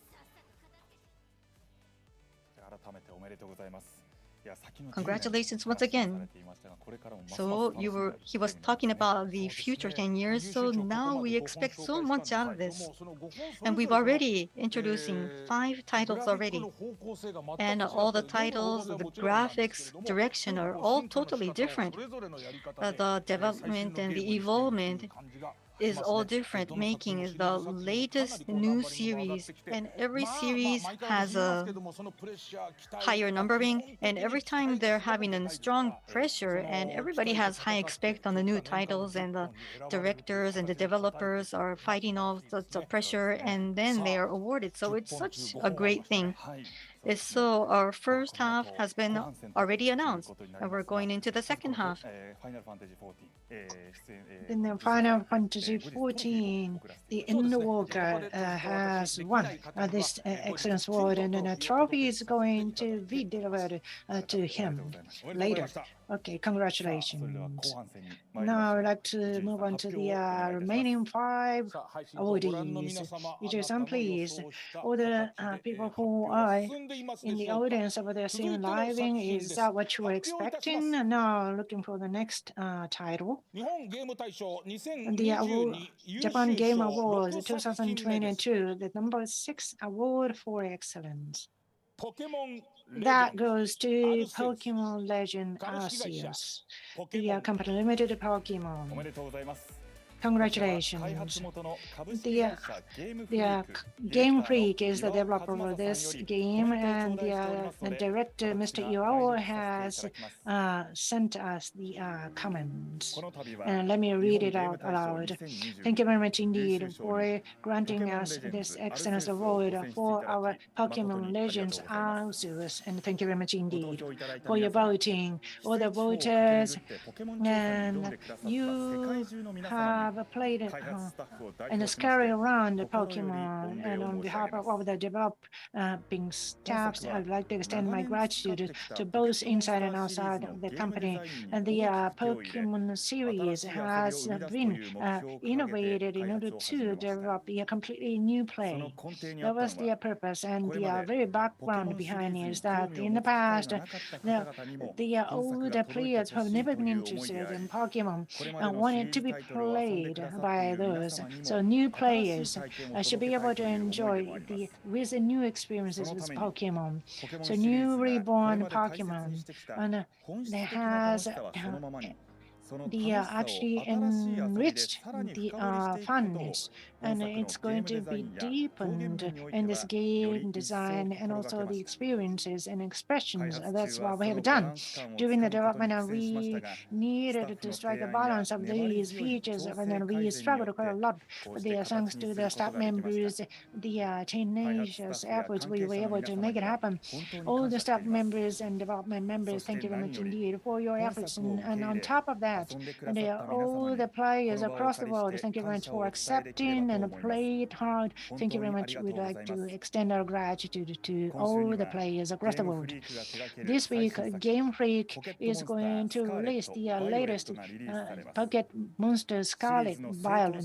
Congratulations once again. So he was talking about the future 10 years, so now we expect so much out of this. And we've already introducing 5 titles already. And all the titles, the graphics, direction are all totally different. The development and the evolvement is all different, making it the latest new series, and every series has a higher numbering, and every time they're having a strong pressure, and everybody has high expect on the new titles, and the directors and the developers are fighting off the pressure, and then they are awarded. So it's such a great thing. So our first half has been already announced, and we're going into the second half. In the Final Fantasy XIV, the Endwalker has won this excellence award, and then a trophy is going to be delivered to him later. Okay, congratulations. Now I'd like to move on to the remaining 5 awardees. Iju-san, please. All the people who are in the audience over there seeing living, is that what you were expecting? Now looking for the next title. the Japan Game Awards 2022, the number 6 award for excellence. That goes to Pokemon Legend Arceus, the company limited Pokemon. Congratulations. The Game Freak is the developer of this game, and the director, Mr. Iwao, has sent us the comments. And let me read it out aloud. Thank you very much indeed for granting us this excellence award for our Pokemon Legends Arceus, and thank you very much indeed for your voting, all the voters, and you have played and scurry around Pokemon, and on behalf of the developing staffs, I'd like to extend my gratitude to both inside and outside of the company. And the Pokemon series has been innovated in order to develop a completely new play. That was the purpose, and the very background behind it is that in the past, the older players who have never been interested in Pokemon wanted to be played by those. So new players should be able to enjoy with the new experiences with Pokemon. So new reborn Pokemon, and there has actually enriched the funness, and it's going to be deepened in this game design and also the experiences and expressions. That's what we have done. During the development, we needed to strike a balance of these features, and then we struggled quite a lot. But thanks to the staff members, the tenacious efforts, we were able to make it happen. All the staff members and development members, thank you very much indeed for your efforts. And on top of that, and all the players across the world, thank you very much for accepting and played hard. Thank you very much. We'd like to extend our gratitude to all the players across the world. This week, Game Freak is going to release the latest Pocket Monster Scarlet Violet,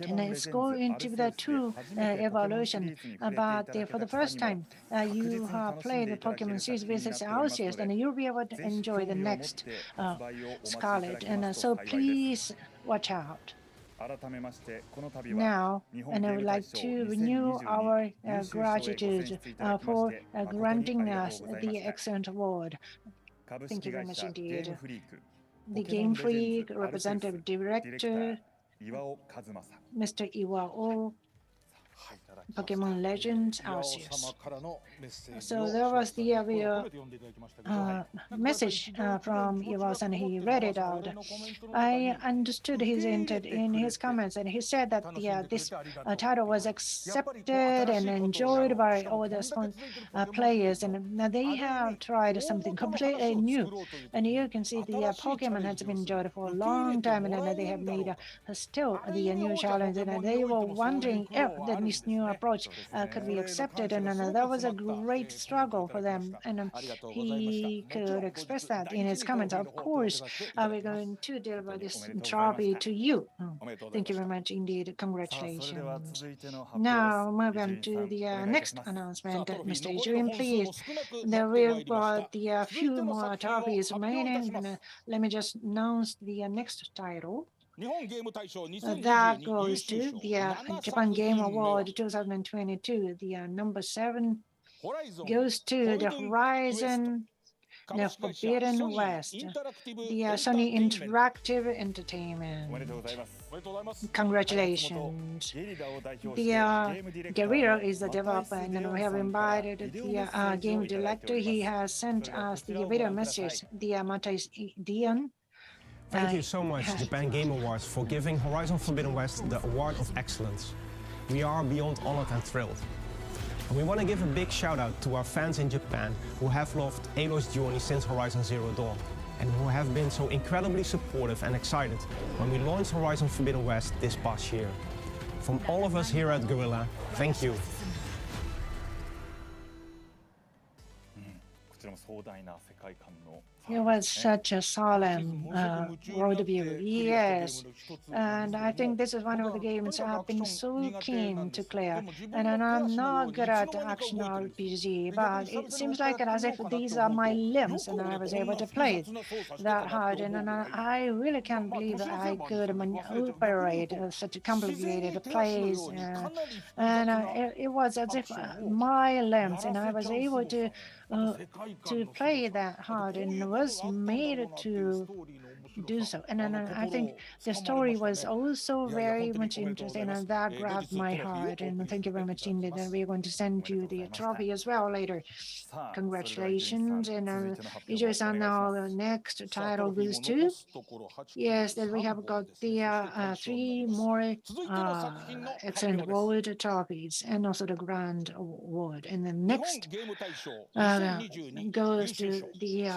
and it's going to be the true evolution. But for the first time, you have played the Pokemon series with Arceus, and you'll be able to enjoy the next Scarlet, and so please watch out. Now, and I would like to renew our gratitude for granting us the excellent award. Thank you very much indeed. The Game Freak Representative Director, Mr. Iwao, Pokemon Legends Arceus. So there was the message from Iwao, and he read it out. I understood his intent in his comments, and he said that this title was accepted and enjoyed by all the players, and they have tried something completely new. And you can see the Pokemon has been enjoyed for a long time, and they have made still the new challenge, and they were wondering if this new approach could be accepted, and that was a great struggle for them, and he could express that in his comments. Of course, we're going to deliver this trophy to you. Thank you very much indeed. Congratulations. Now, move on to the next announcement. Mr. Ijun, please. We've got the few more trophies remaining, and let me just announce the next title. That goes to the Japan Game Award 2022. The number 7 goes to the Horizon, the Forbidden West, the Sony Interactive Entertainment. Congratulations. The Guerrero is the developer, and we have invited the game director. He has sent us the video message, the Matais Dion. Thank you so much, Japan Game Awards, for giving Horizon Forbidden West the Award of Excellence. We are beyond honored and thrilled. And we want to give a big shout out to our fans in Japan who have loved Aloy's journey since Horizon Zero Dawn, and who have been so incredibly supportive and excited when we launched Horizon Forbidden West this past year. From all of us here at Guerrilla, thank you. こちらも壮大な世界観の It was such a solemn worldview, yes. And I think this is one of the games I've been so keen to clear. And I'm not good at action RPG, but it seems like as if these are my limbs, and I was able to play it that hard. And I really can't believe I could operate such a complicated plays. It was as if my limbs, and I was able to play that hard and was made to do so. And then I think the story was also very much interesting, and that grabbed my heart. And thank you very much indeed. And we're going to send you the trophy as well later. Congratulations. And Ijo-san, now the next title goes to. Yes, then we have got the 3 more excellent world trophies and also the grand award. And the next goes to the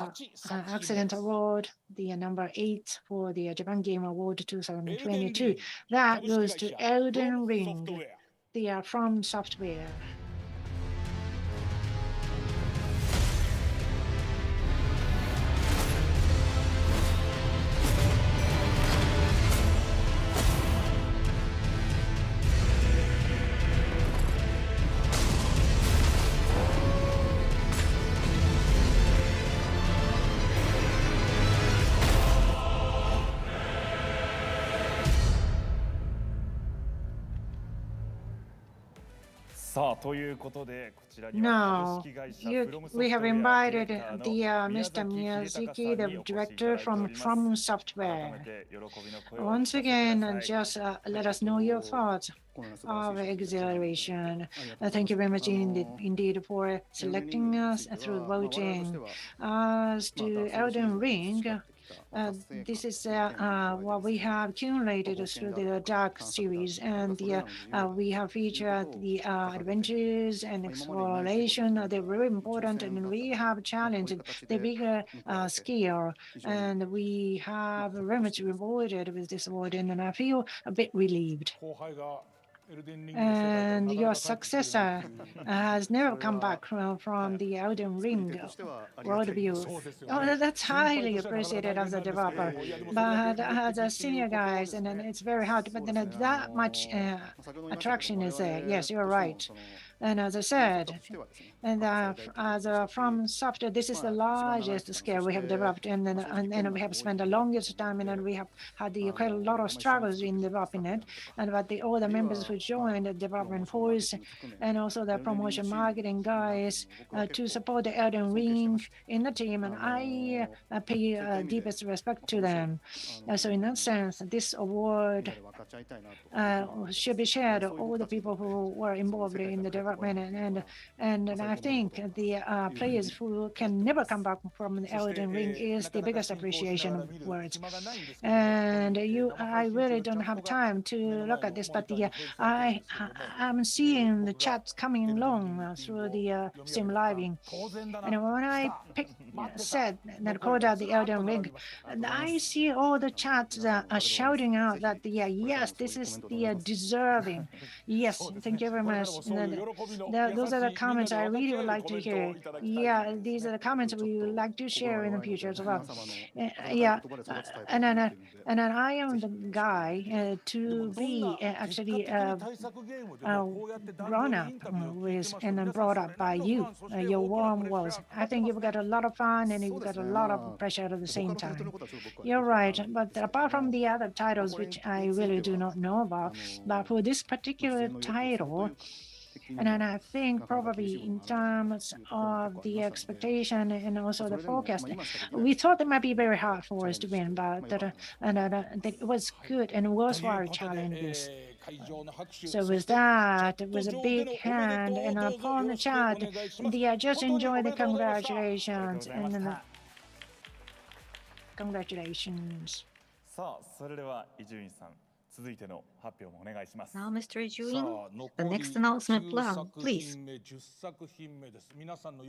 excellent award, the number 8 for the Japan Game Award 2022. That goes to Elden Ring, the From Software. Now, we have invited the Mr. Miyazaki, the director from Software. Once again, just let us know your thoughts of exhilaration. Thank you very much indeed for selecting us through voting. As to Elden Ring, this is what we have accumulated through the Dark series, and we have featured the adventures and exploration. They're very important, and we have challenged the bigger scale, and we have very much rewarded with this award, and I feel a bit relieved. And your successor has never come back from the Elden Ring worldview. Oh, that's highly appreciated as a developer. But as a senior guys, and then it's very hard, but then that much attraction is there. Yes, you're right. And as I said, and as From Software, this is the largest scale we have developed, and we have spent the longest time, and we have had quite a lot of struggles in developing it. And but all the members who joined the development force, and also the promotion marketing guys, to support the Elden Ring in the team, and I pay deepest respect to them. So in that sense, this award should be shared to all the people who were involved in the development, and I think the players who can never come back from the Elden Ring is the biggest appreciation words. And I really don't have time to look at this, but I'm seeing the chats coming along through the stream living, and when I said that called out the Elden Ring, I see all the chats shouting out that yes, this is the deserving. Yes, thank you very much. Those are the comments I really would like to hear. Yeah, these are the comments we would like to share in the future as well. Yeah, and then I am the guy to be actually grown up with and then brought up by you, your warm words. I think you've got a lot of fun and you've got a lot of pressure at the same time. You're right, but apart from the other titles, which I really do not know about, but for this particular title, and then I think probably in terms of the expectation and also the forecast, we thought it might be very hard for us to win, but that it was good and worthwhile challenges. So with that, it was a big hand, and upon the chat, just enjoy the congratulations and congratulations. Now, Mr. Ijuin, the next announcement plan, please.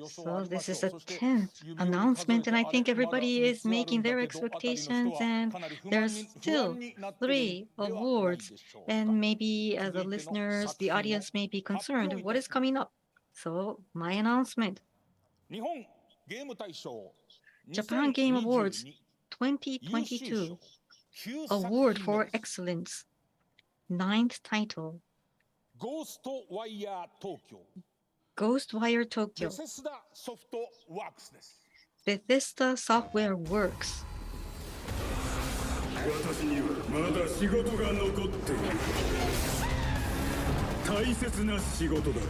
So this is the 10th announcement, and I think everybody is making their expectations, and there's still 3 awards, and maybe the listeners, the audience may be concerned, what is coming up? So my announcement. Japan Game Awards 2022 Award for Excellence, 9th title, Ghostwire Tokyo. Ghostwire Tokyo, Bethesda Software Works. 私にはまだ仕事が残っている。大切な仕事だ。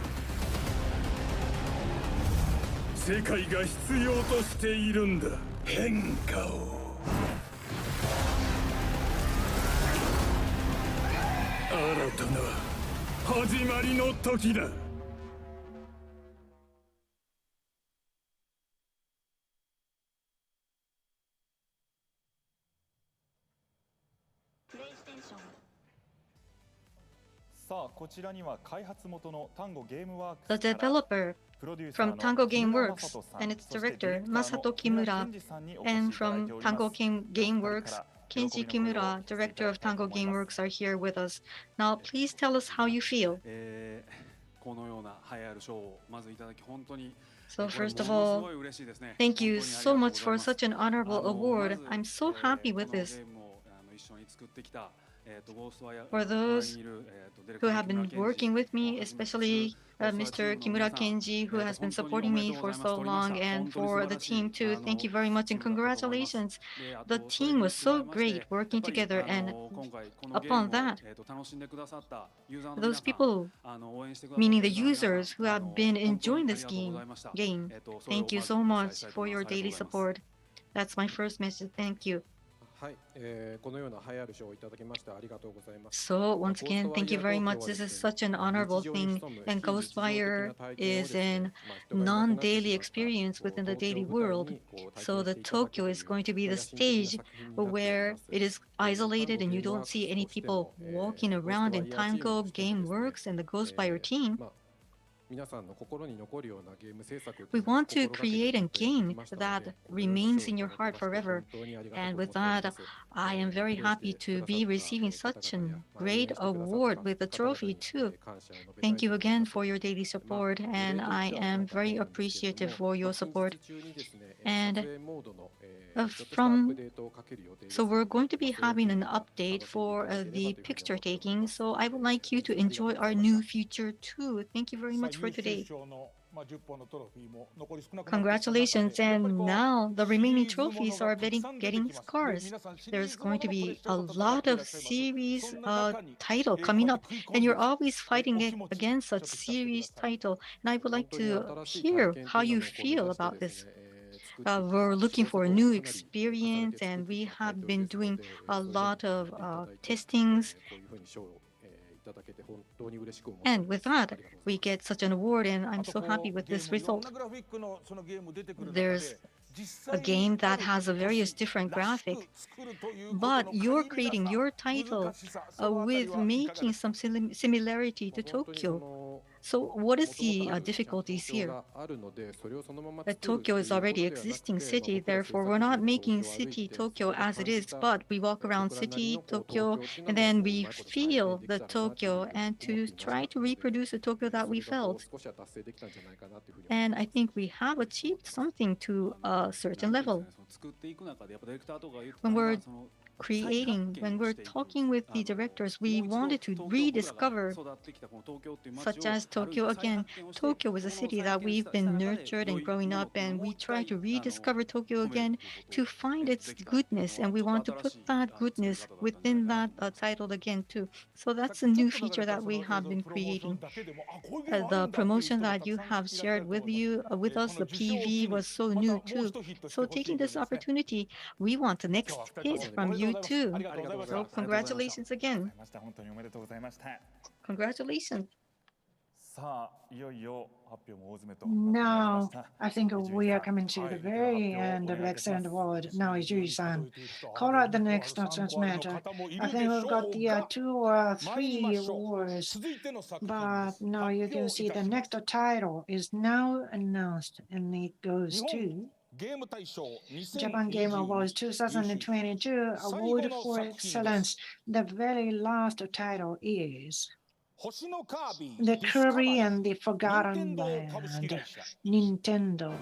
世界が必要としているんだ。変化を。新たな始まりの時だ。The developer from Tango Gameworks and its director Masato Kimura, and from Tango Gameworks, Kenji Kimura, director of Tango Gameworks, are here with us. Now, please tell us how you feel. So first of all, thank you so much for such an honorable award. I'm so happy with this. For those who have been working with me, especially Mr. Kimura Kenji, who has been supporting me for so long, and for the team too, thank you very much and congratulations. The team was so great working together, and upon that, those people, meaning the users who have been enjoying this game, thank you so much for your daily support. That's my first message. Thank you. So once again, thank you very much. This is such an honorable thing, and Ghostwire is a non-daily experience within the daily world. So the Tokyo is going to be the stage where it is isolated and you don't see any people walking around in Tango Gameworks and the Ghostwire team. We want to create a game that remains in your heart forever. And with that, I am very happy to be receiving such a great award with a trophy too. Thank you again for your daily support, and I am very appreciative for your support. And so we're going to be having an update for the picture taking, so I would like you to enjoy our new feature too. Thank you very much for today. Congratulations, and now the remaining trophies are getting scarce. There's going to be a lot of series title coming up, and you're always fighting against such series title, and I would like to hear how you feel about this. We're looking for a new experience, and we have been doing a lot of testings. And with that, we get such an award, and I'm so happy with this result. There's a game that has a various different graphic, but you're creating your title with making some similarity to Tokyo. So what is the difficulties here? Tokyo is already existing city, therefore we're not making city Tokyo as it is, but we walk around city Tokyo and then we feel the Tokyo, and to try to reproduce the Tokyo that we felt. And I think we have achieved something to a certain level. When we're when we're talking with the directors, we wanted to rediscover, such as Tokyo again. Tokyo was a city that we've been nurtured and growing up, and we try to rediscover Tokyo again to find its goodness, and we want to put that goodness within that title again too. So that's a new feature that we have been creating. The promotion that you have shared with us, the PV was so new too. So taking this opportunity, we want the next hit from you too. So congratulations again. Congratulations. Now, I think we are coming to the very end of the excellent award. Now, Izui-san, call out the next transmitter. I think we've got the 2 or 3 awards, but now you can see the next title is now announced, and it goes to Japan Game Awards 2022 Award for Excellence. The very last title is The Kirby and the Forgotten Land, Nintendo.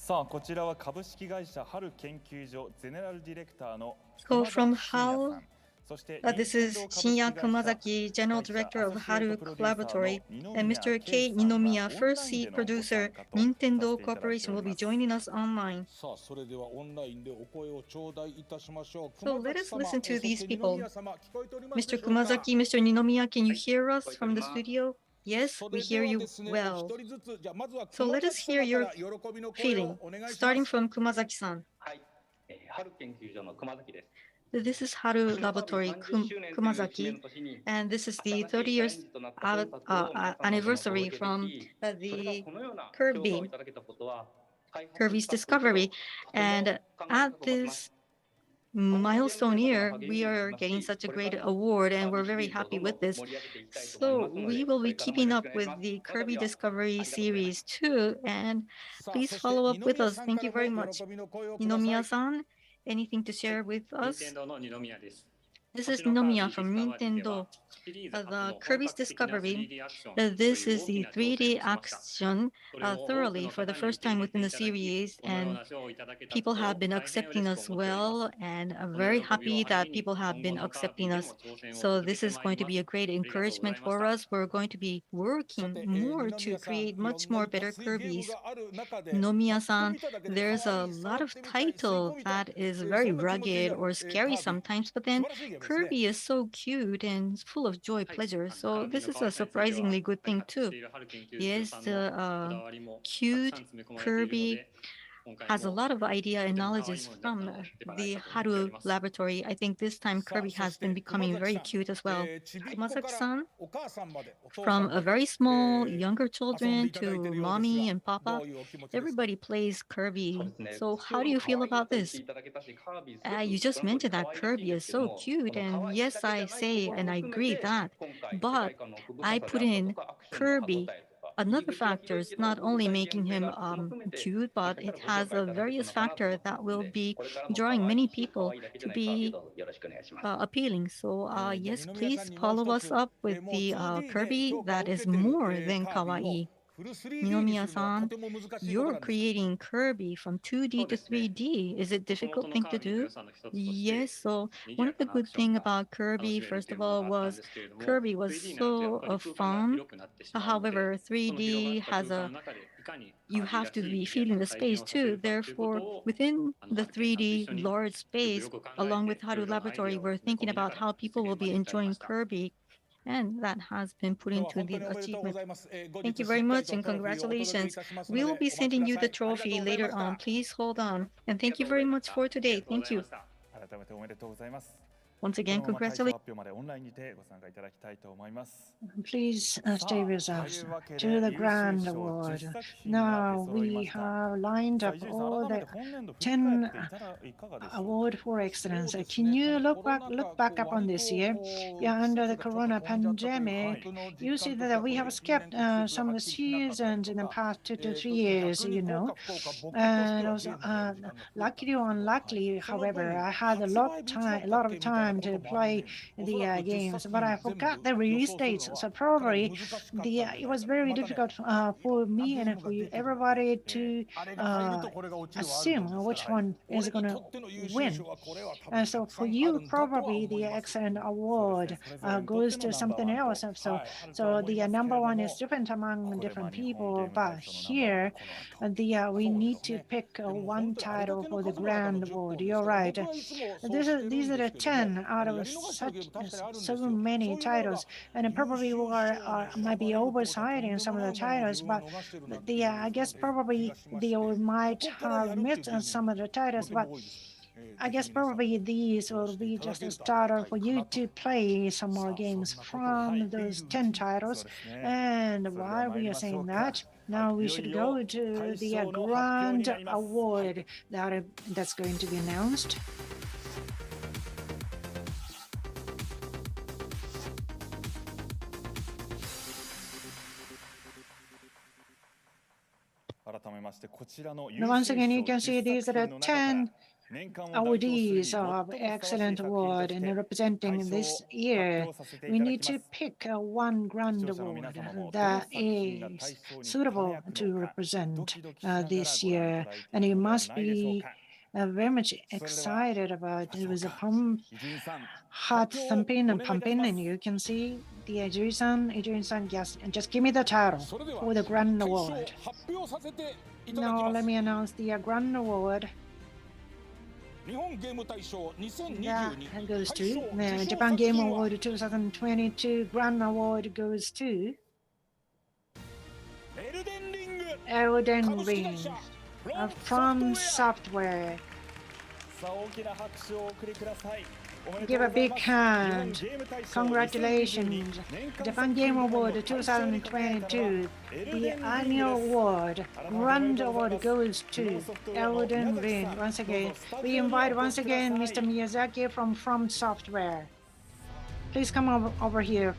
So from HAL, this is Shinya Kumazaki, General Director of Haru Laboratory, and Mr. Kei Ninomiya, First Seed Producer, Nintendo Corporation, will be joining us online. So let us listen to these people. Mr. Kumazaki, Mr. Ninomiya, can you hear us from the studio? Yes, we hear you well. So let us hear your feeling, starting from Kumazaki-san. This is Haru Laboratory Kumazaki, and this is the 30 years anniversary from the Kirby's discovery. And at this milestone year, we are getting such a great award, and we're very happy with this. So we will be keeping up with the Kirby Discovery series too, and please follow up with us. Thank you very much. Ninomiya-san, anything to share with us? This is Ninomiya from Nintendo. The Kirby's Discovery, this is the 3D action thoroughly for the first time within the series, and people have been accepting us well, and I'm very happy that people have been accepting us. So this is going to be a great encouragement for us. We're going to be working more to create much more better Kirby's. Nomiya-san, there's a lot of title that is very rugged or scary sometimes, but then Kirby is so cute and full of joy, pleasure. So this is a surprisingly good thing too. Yes, the cute Kirby has a lot of idea and knowledge from the Haru Laboratory. I think this time Kirby has been becoming very cute as well. Kumazaki-san, from a very small, younger children to mommy and papa, everybody plays Kirby. So how do you feel about this? You just mentioned that Kirby is so cute, and yes, I say and I agree that, but I put in Kirby. Another factor is not only making him cute, but it has a various factor that will be drawing many people to be appealing. So yes, please follow us up with the Kirby that is more than kawaii. Ninomiya-san, you're creating Kirby from 2D to 3D. Is it a difficult thing to do? Yes, so one of the good things about Kirby, first of all, was Kirby was so fun. However, 3D has you have to be feeling the space too. Therefore, within the 3D large space, along with Haru Laboratory, we're thinking about how people will be enjoying Kirby, and that has been put into the achievement. Thank you very much and congratulations. We will be sending you the trophy later on. Please hold on. And thank you very much for today. Thank you. Once again, congratulations. Please stay with us to the grand award. Now we have lined up all the 10 award for excellence. Can you look back upon this year? Yeah, under the corona pandemic, you see that we have skipped some of the seasons in the past 2 to 3 years, you know. And also, luckily or unluckily, however, I had a lot of time to play the games, but I forgot the release dates. So probably it was very difficult for me and for everybody to assume which one is going to win. So for you, probably the excellent award goes to something else. So the number one is different among different people, but here we need to pick one title for the grand award. You're right. These are the 10 out of so many titles, and probably we might be oversighting some of the titles, but I guess probably we might have missed some of the titles, but I guess probably these will be just a starter for you to play some more games from those 10 titles. And while we are saying that, now we should go to the grand award that's going to be announced. Once again, you can see these are the 10 awardees of excellent award and representing this year, we need to pick one grand award that is suitable to represent this year, and you must be very much excited about it. Was a heart thumping and pumping, and you can see the Ijun-san, just give me the title for the grand award. Now let me announce the grand award. That goes to the Japan Game Award 2022 Grand Award goes to Elden Ring from Software. Give a big hand. Congratulations. Japan Game Award 2022. The annual award, grand award goes to Elden Ring. Once again, we invite once again Mr. Miyazaki from Software. Please come over here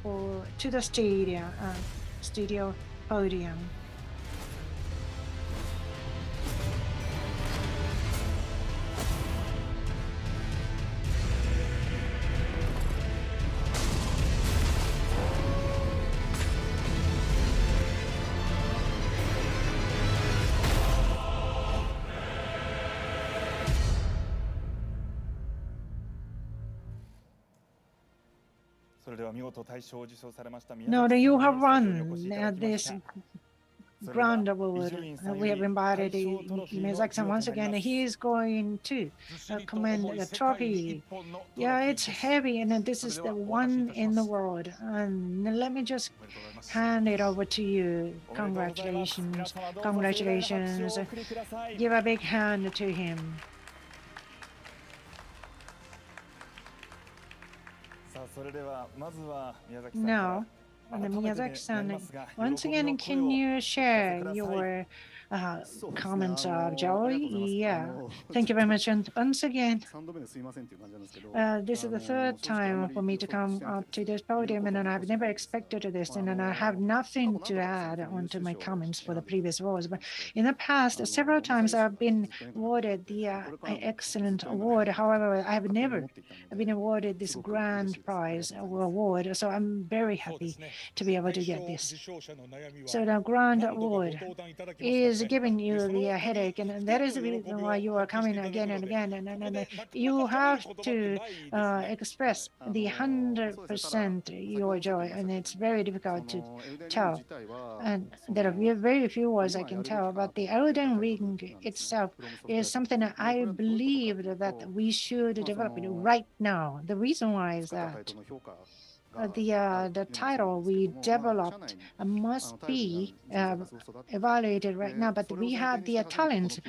to the studio podium. Now that you have won this grand award, we have invited Miyazaki-san once again. He is going to commend the trophy. Yeah, it's heavy, and this is the one in the world. And let me just hand it over to you. Congratulations, congratulations. Give a big hand to him. Now, Miyazaki-san, once again, can you share your comments of joy? Yeah, thank you very much. And once again, this is the third time for me to come up to this podium, and I've never expected this, and I have nothing to add onto my comments for the previous awards. But in the past, several times I've been awarded the excellent award. However, I've never been awarded this grand prize or award, so I'm very happy to be able to get this. So the grand award is giving you the headache, and that is the reason why you are coming again and again, and you have to express the 100% your joy, and it's very difficult to tell. And there are very few words I can tell, but the Elden Ring itself is something that I believe that we should develop it right now. The reason why is that the title we developed must be evaluated right now, but we have the talent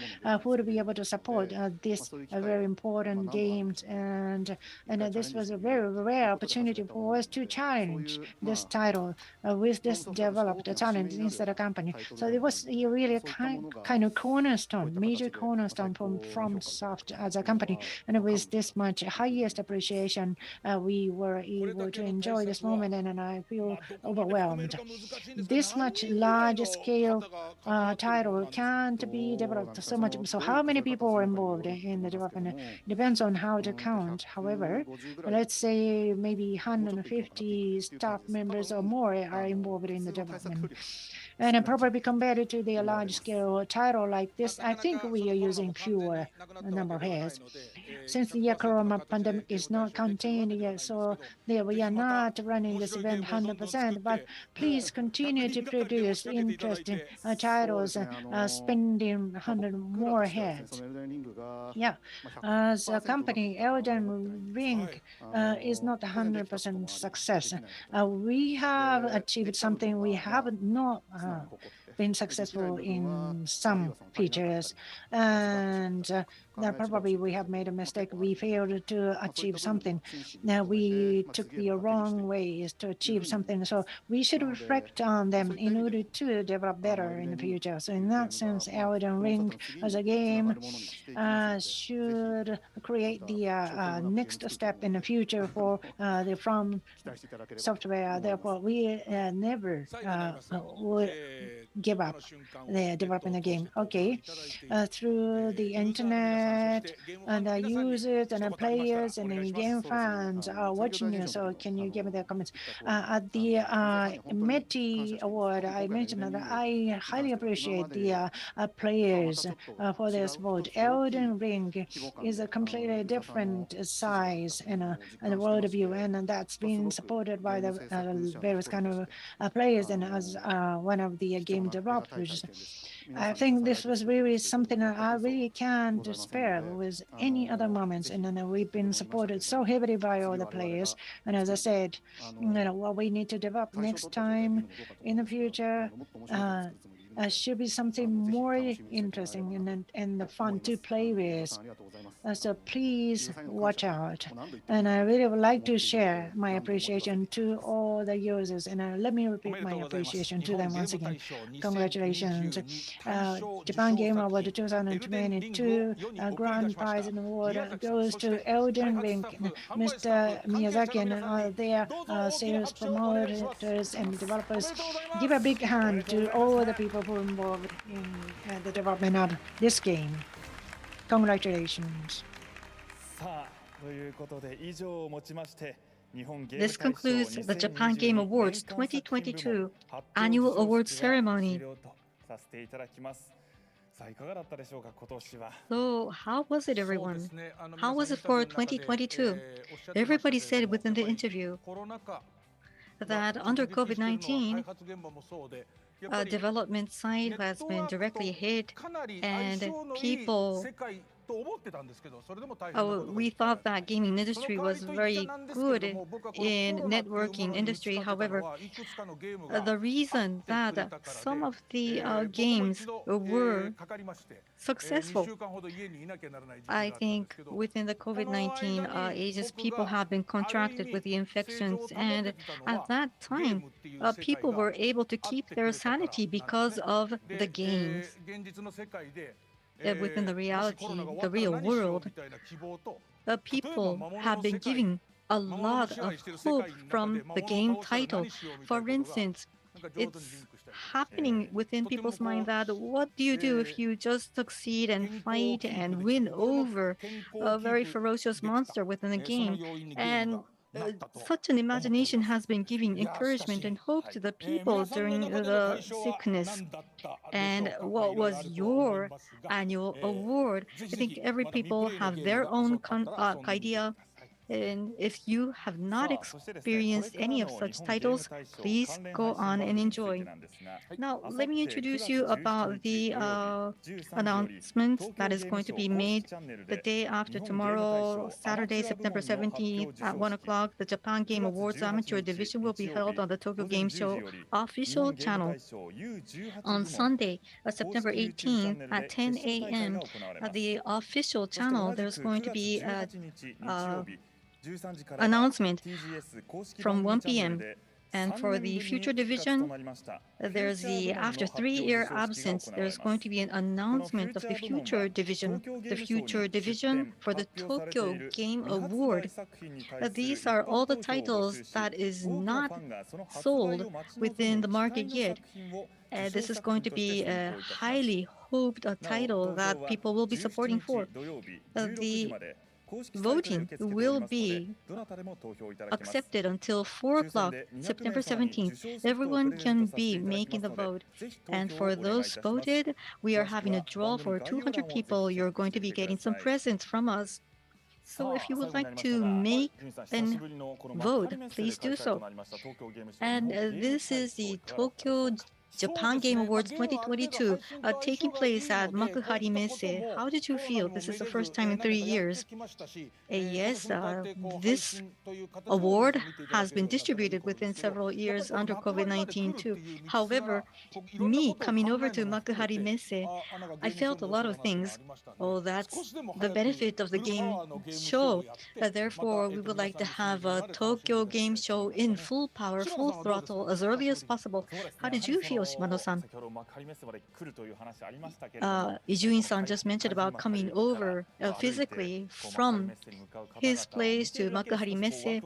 who would be able to support this very important games, and this was a very rare opportunity for us to challenge this title with this developed talent inside the company. So it was really a kind of cornerstone, major cornerstone from Soft as a company, and with this much highest appreciation, we were able to enjoy this moment, and I feel overwhelmed. This much large scale title can't be developed so much. So how many people are involved in the development? Depends on how to count. However, let's say maybe 150 staff members or more are involved in the development. And probably compared to the large-scale title like this, I think we are using fewer number of heads. Since the corona pandemic is not contained yet, so we are not running this event 100%, but please continue to produce interesting titles, spending 100 more heads. Yeah, as a company, Elden Ring is not 100% success. We have achieved something we have not been successful in some features, and probably we have made a mistake. We failed to achieve something. Now we took the wrong ways to achieve something, so we should reflect on them in order to develop better in the future. So in that sense, Elden Ring as a game should create the next step in the future for the From Software. Therefore, we never would give up the developing the game. Okay, through the internet, and users and players and game fans are watching you. So can you give me the comments? At the METI award, I mentioned that I highly appreciate the players for this vote. Elden Ring is a completely different size and world view, and that's been supported by the various kind of players and as one of the game developers. I think this was really something that I really can't spare with any other moments. And then we've been supported so heavily by all the players. And as I said, what we need to develop next time in the future should be something more interesting and fun to play with. So please watch out. And I really would like to share my appreciation to all the users. And let me repeat my appreciation to them once again. Congratulations. Japan Game Award 2022 Grand Prize and Award goes to Elden Ring, Mr. Miyazaki, and their sales promoters and developers. Give a big hand to all the people who are involved in the development of this game. Congratulations. This concludes the Japan Game Awards 2022 annual awards ceremony. So, how was it, everyone? How was it for 2022? Everybody said within the interview that under COVID-19, development side has been directly hit, and people we thought that gaming industry was very good in networking industry. However, the reason that some of the games were successful, I think within the COVID-19 ages, people have been contracted with the infections, and at that time, people were able to keep their sanity because of the games. Within the reality, the real world, the people have been giving a lot of hope from the game title. For instance, it's happening within people's mind that what do you do if you just succeed and fight and win over a very ferocious monster within the game? And such an imagination has been giving encouragement and hope to the people during the sickness. And what was your annual award? I think every people have their own idea. And if you have not experienced any of such titles, please go on and enjoy. Now, let me introduce you about the announcement that is going to be made the day after tomorrow, Saturday, September 17th at 1 o'clock. The Japan Game Awards Amateur Division will be held on the Tokyo Game Show official channel. On Sunday, September 18th at 10 a.m., at the official channel, there's going to be a announcement from 1 p.m. And for the future division, there's after 3-year absence, there's going to be an announcement of the future division. The future division for the Tokyo Game Award. These are all the titles that is not sold within the market yet. This is going to be a highly hoped title that people will be supporting for. The voting will be accepted until 4 o'clock, September 17th. Everyone can be making the vote. And for those voted, we are having a draw for 200 people. You're going to be getting some presents from us. So if you would like to make and vote, please do so. And this is the Tokyo Japan Game Awards 2022 taking place at Makuhari Messe. How did you feel? This is the first time in 3 years. Yes, this award has been distributed within several years under COVID-19 too. However, me coming over to Makuhari Messe, I felt a lot of things. Oh, that's the benefit of the game show. Therefore, we would like to have a Tokyo Game Show in full power, full throttle as early as possible. How did you feel Yoshimano-san. Ijuin-san just mentioned about coming over physically from his place to Makuhari Messe.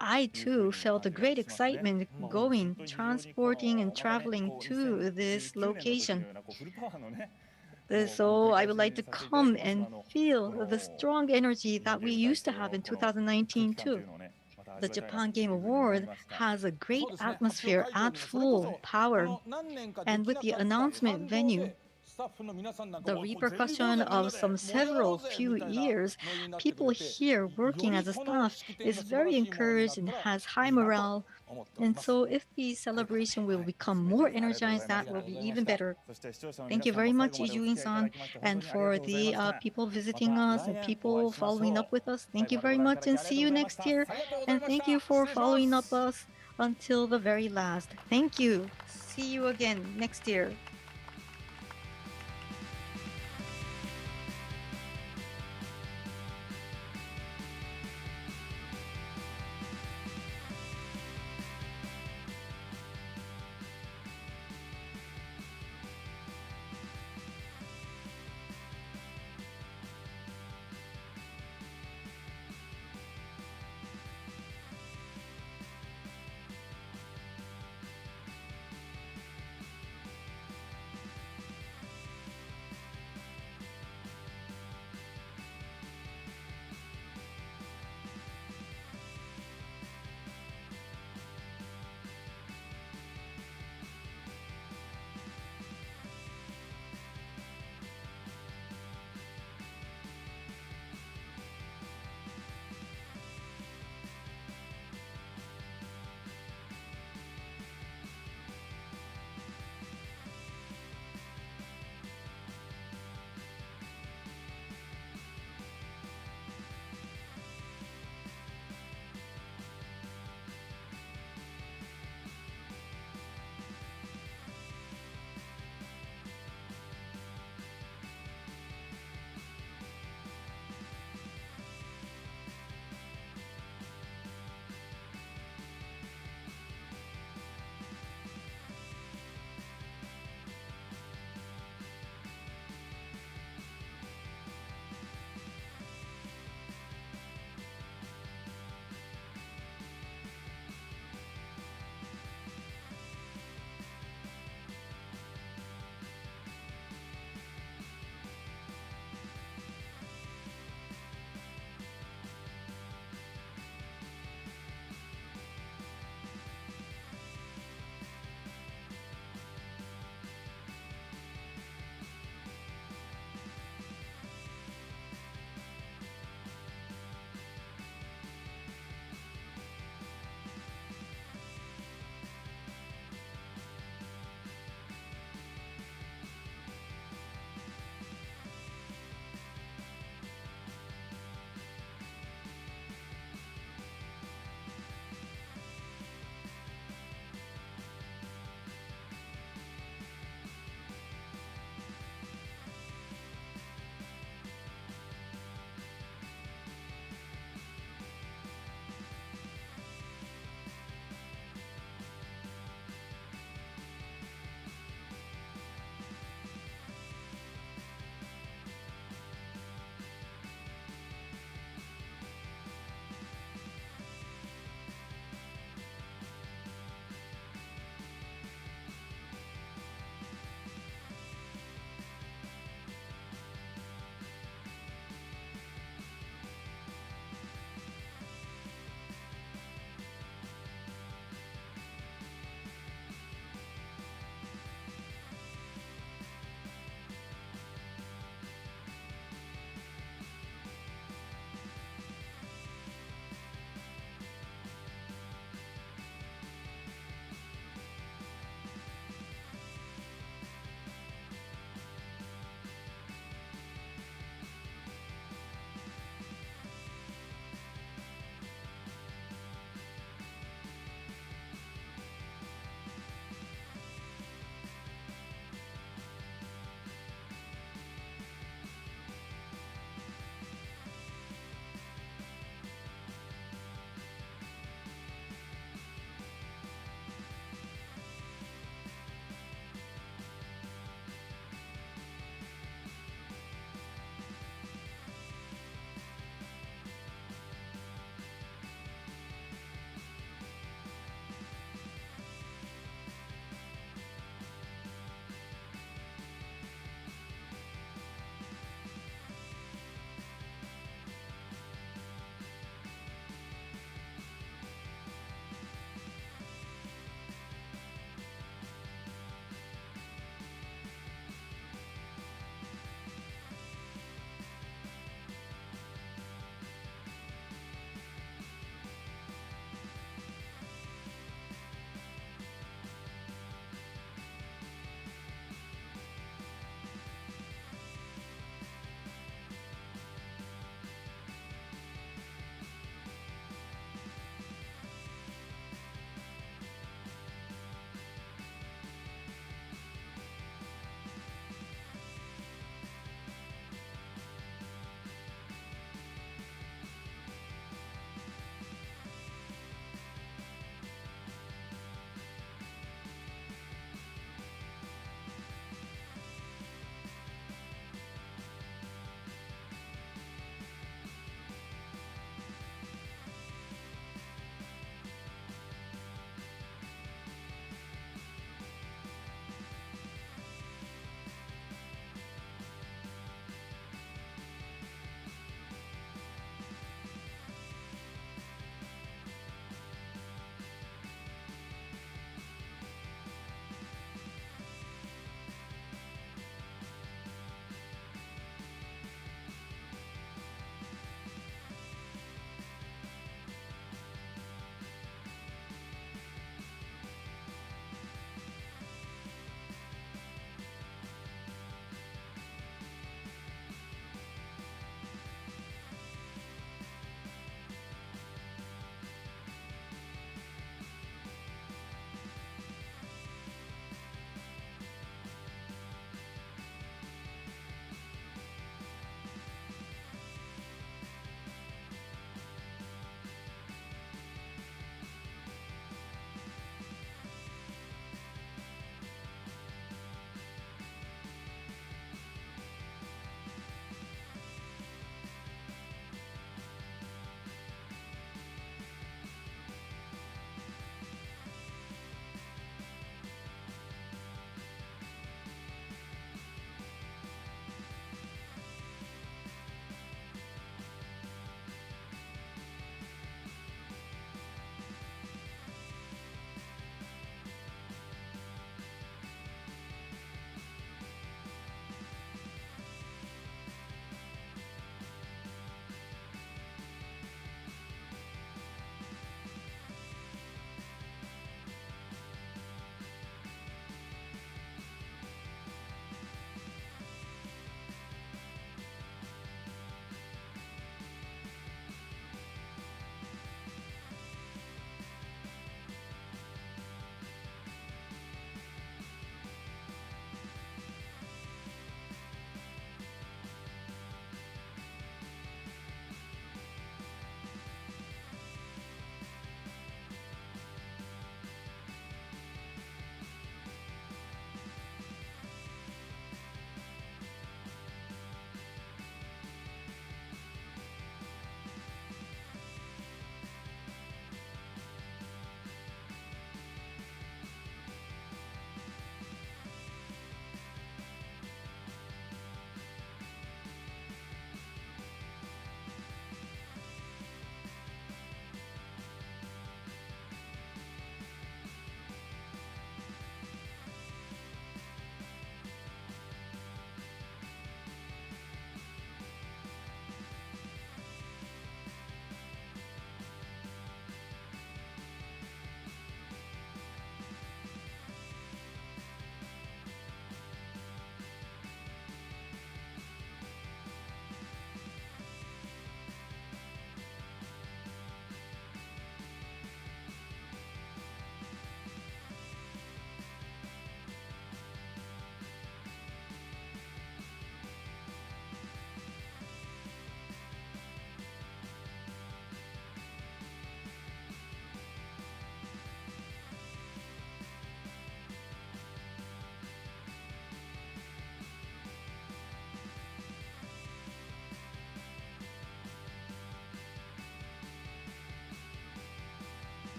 I too felt a great excitement going, transporting and traveling to this location. So I would like to come and feel the strong energy that we used to have in 2019 too. The Japan Game Award has a great atmosphere at full power, and with the announcement venue, the repercussion of several few years, people here working as a staff is very encouraged and has high morale. And so if the celebration will become more energized, that will be even better. Thank you very much, Ijuin-san, and for the people visiting us and people following up with us. Thank you very much and see you next year. And thank you for following up us until the very last. Thank you. See you again next year.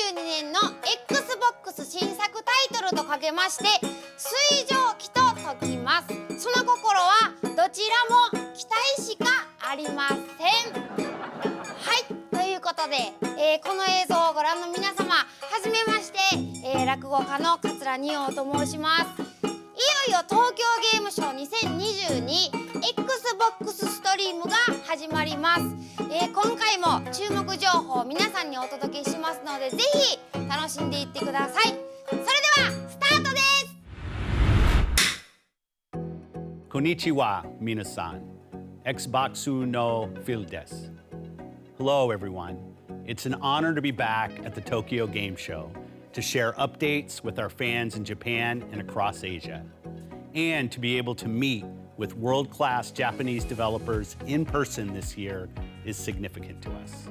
2022年の Xbox 新作タイトルとかけまして水蒸気と解きます。その心はどちらも期待しかありません。はい、ということで、この映像をご覧の皆様、はじめまして、落語家の桂二葉と申します。いよいよ東京ゲームショウ 2022Xbox ストリームが始まります。今回も注目情報を皆さんにお届けしますので、ぜひ楽しんでいってください。それではスタートです。Konnichiwa, minasan. Xboxu no Phil desu. Hello, everyone. It's an honor to be back at the Tokyo Game Show to share updates with our fans in Japan and across Asia, and to be able to meet with world-class Japanese developers in person this year is significant to us.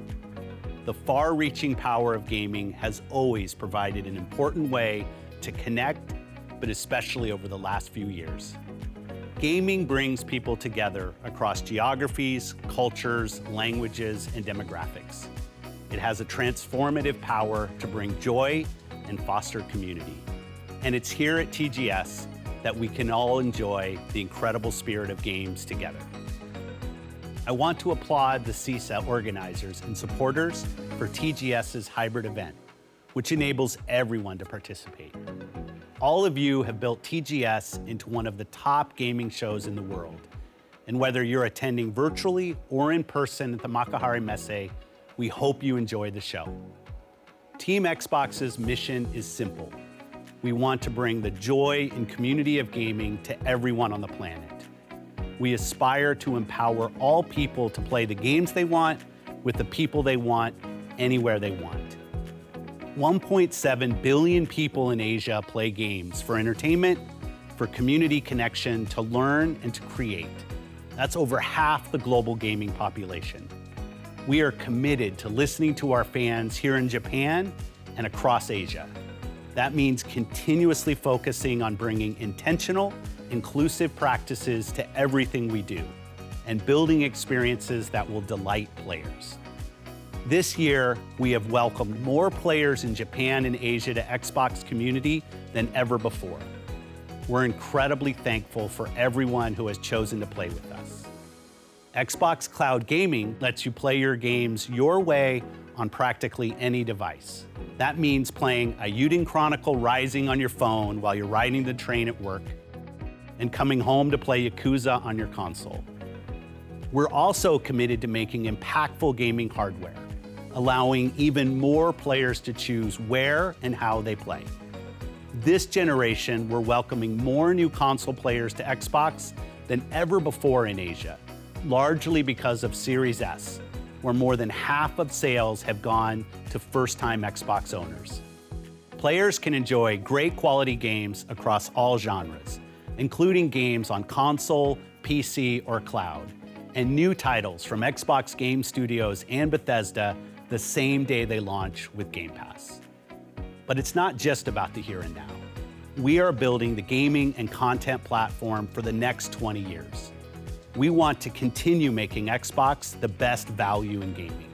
The far-reaching power of gaming has always provided an important way to connect, but especially over the last few years. Gaming brings people together across geographies, cultures, languages, and demographics. It has a transformative power to bring joy and foster community. And it's here at TGS that we can all enjoy the incredible spirit of games together. I want to applaud the CISA organizers and supporters for TGS's hybrid event, which enables everyone to participate. All of you have built TGS into one of the top gaming shows in the world. And whether you're attending virtually or in person at the Makuhari Messe, we hope you enjoy the show. Team Xbox's mission is simple. We want to bring the joy and community of gaming to everyone on the planet. We aspire to empower all people to play the games they want with the people they want anywhere they want. 1.7 billion people in Asia play games for entertainment, for community connection, to learn and to create. That's over half the global gaming population. We are committed to listening to our fans here in Japan and across Asia. That means continuously focusing on bringing intentional, inclusive practices to everything we do and building experiences that will delight players. This year, we have welcomed more players in Japan and Asia to Xbox community than ever before. We're incredibly thankful for everyone who has chosen to play with us. Xbox Cloud Gaming lets you play your games your way on practically any device. That means playing a Yuden Chronicle Rising on your phone while you're riding the train at work, and coming home to play Yakuza on your console. We're also committed to making impactful gaming hardware, allowing even more players to choose where and how they play. This generation, we're welcoming more new console players to Xbox than ever before in Asia, largely because of Series S, where more than half of sales have gone to first-time Xbox owners. Players can enjoy great quality games across all genres, including games on console, PC, or cloud, and new titles from Xbox Game Studios and Bethesda the same day they launch with Game Pass. But it's not just about the here and now. We are building the gaming and content platform for the next 20 years. We want to continue making Xbox the best value in gaming.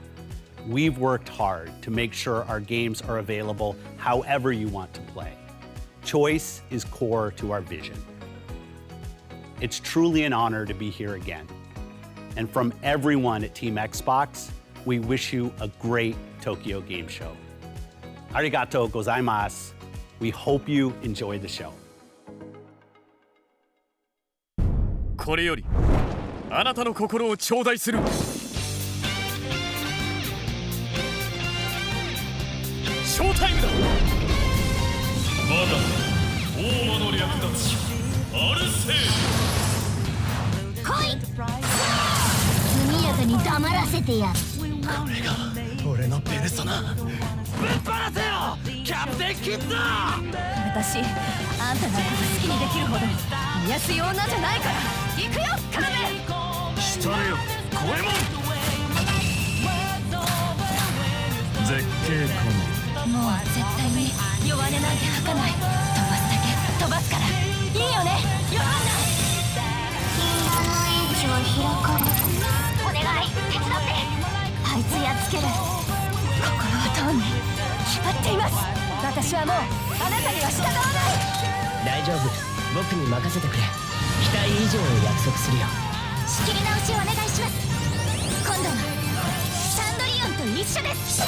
We've worked hard to make sure our games are available however you want to play. Choice is core to our vision. It's truly an honor to be here again. And from everyone at Team Xbox, we wish you a great Tokyo Game Show. Arigatou gozaimasu. We hope you enjoy the show. これよりあなたの心を頂戴する。ショータイムだ。まだ大魔の略奪者アルセー。来い。速やかに黙らせてやる。これが俺のペルソナ。ぶっ放せよキャプテンキッド。私あんたのこと好きにできるほど見やすい女じゃないから行くよカメ。したれよコエモン。絶景コン。もう絶対に弱音なんて吐かない。飛ばすだけ飛ばすからいいよねヨハンナ。禁断のエッジを開かれ。お願い手伝って。あいつやっつける。心はとうに聞く張っています。私はもうあなたには従わない。大丈夫、僕に任せてくれ。期待以上を約束するよ。仕切り直しお願いします。今度はサンドリオンと一緒です。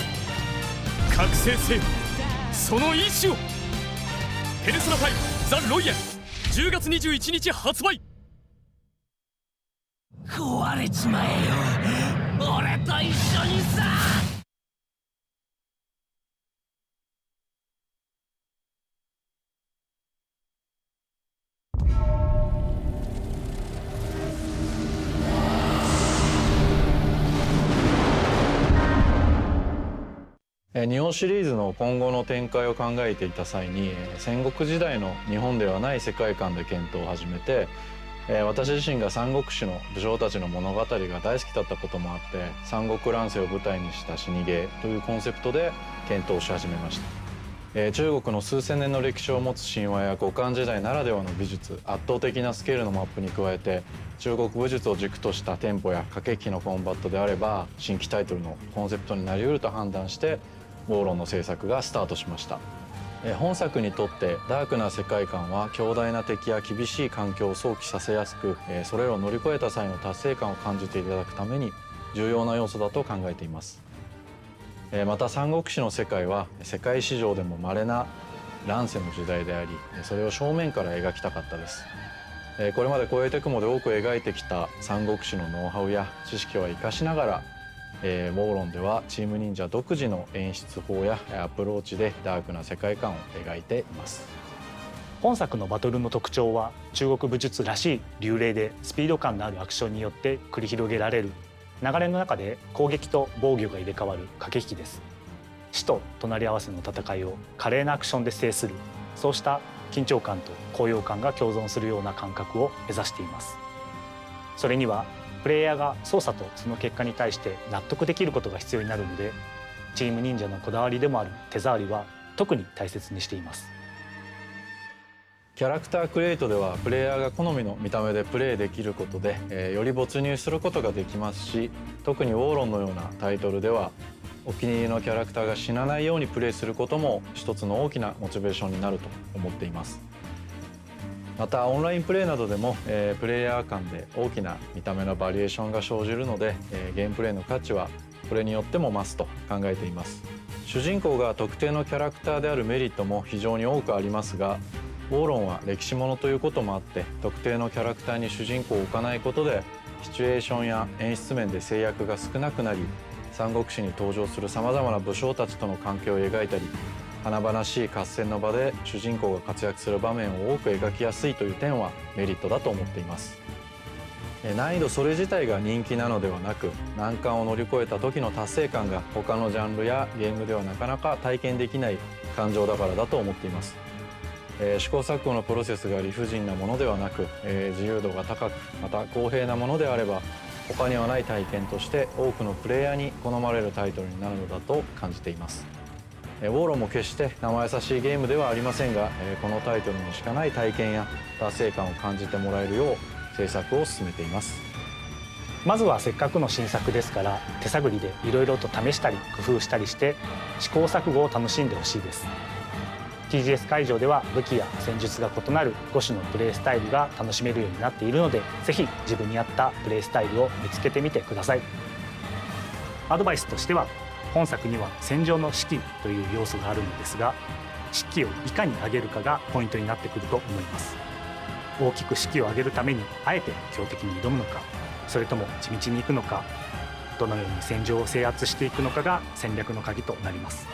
覚醒せよ、その意志を。ペルソナ5ザ・ロイヤル、10月21日発売。壊れちまえよ、俺と一緒にさ。日本シリーズの今後の展開を考えていた際に、戦国時代の日本ではない世界観で検討を始めて、私自身が三国志の武将たちの物語が大好きだったこともあって、三国乱世を舞台にした死にゲーというコンセプトで検討し始めました。中国の数千年の歴史を持つ神話や五漢時代ならではの美術、圧倒的なスケールのマップに加えて、中国武術を軸としたテンポや駆け引きのコンバットであれば新規タイトルのコンセプトになりうると判断して、ウォーロンの制作がスタートしました。本作にとってダークな世界観は強大な敵や厳しい環境を想起させやすく、それらを乗り越えた際の達成感を感じていただくために重要な要素だと考えています。また三国志の世界は世界史上でも稀な乱世の時代であり、それを正面から描きたかったです。これまで超えてくもで多く描いてきた三国志のノウハウや知識は生かしながら、ウォーロンではチーム忍者独自の演出法やアプローチでダークな世界観を描いています。本作のバトルの特徴は中国武術らしい流麗でスピード感のあるアクションによって繰り広げられる流れの中で攻撃と防御が入れ替わる駆け引きです。死と隣り合わせの戦いを華麗なアクションで制する、そうした緊張感と高揚感が共存するような感覚を目指しています。それにはプレイヤーが操作とその結果に対して納得できることが必要になるので、チーム忍者のこだわりでもある手触りは特に大切にしています。キャラクタークリエイトではプレイヤーが好みの見た目でプレイできることで、より没入することができますし、特にウォーロンのようなタイトルではお気に入りのキャラクターが死なないようにプレイすることも一つの大きなモチベーションになると思っています。またオンラインプレイなどでも、プレイヤー間で大きな見た目のバリエーションが生じるので、ゲームプレイの価値はこれによっても増すと考えています。主人公が特定のキャラクターであるメリットも非常に多くありますが、ウォーロンは歴史ものということもあって、特定のキャラクターに主人公を置かないことでシチュエーションや演出面で制約が少なくなり、三国志に登場するさまざまな武将たちとの関係を描いたり、華々しい合戦の場で主人公が活躍する場面を多く描きやすいという点はメリットだと思っています。難易度それ自体が人気なのではなく、難関を乗り越えた時の達成感が他のジャンルやゲームではなかなか体験できない感情だからだと思っています。試行錯誤のプロセスが理不尽なものではなく、自由度が高くまた公平なものであれば、他にはない体験として多くのプレイヤーに好まれるタイトルになるのだと感じています。ウォーロンも決して生優しいゲームではありませんが、このタイトルにしかない体験や達成感を感じてもらえるよう制作を進めています。まずはせっかくの新作ですから、手探りでいろいろと試したり工夫したりして試行錯誤を楽しんでほしいです。 TGS 会場では武器や戦術が異なる5種のプレイスタイルが楽しめるようになっているので、ぜひ自分に合ったプレイスタイルを見つけてみてください。アドバイスとしては、本作には戦場の士気という要素があるのですが、士気をいかに上げるかがポイントになってくると思います。大きく士気を上げるためにあえて強敵に挑むのか、それとも地道に行くのか、どのように戦場を制圧していくのかが戦略の鍵となります。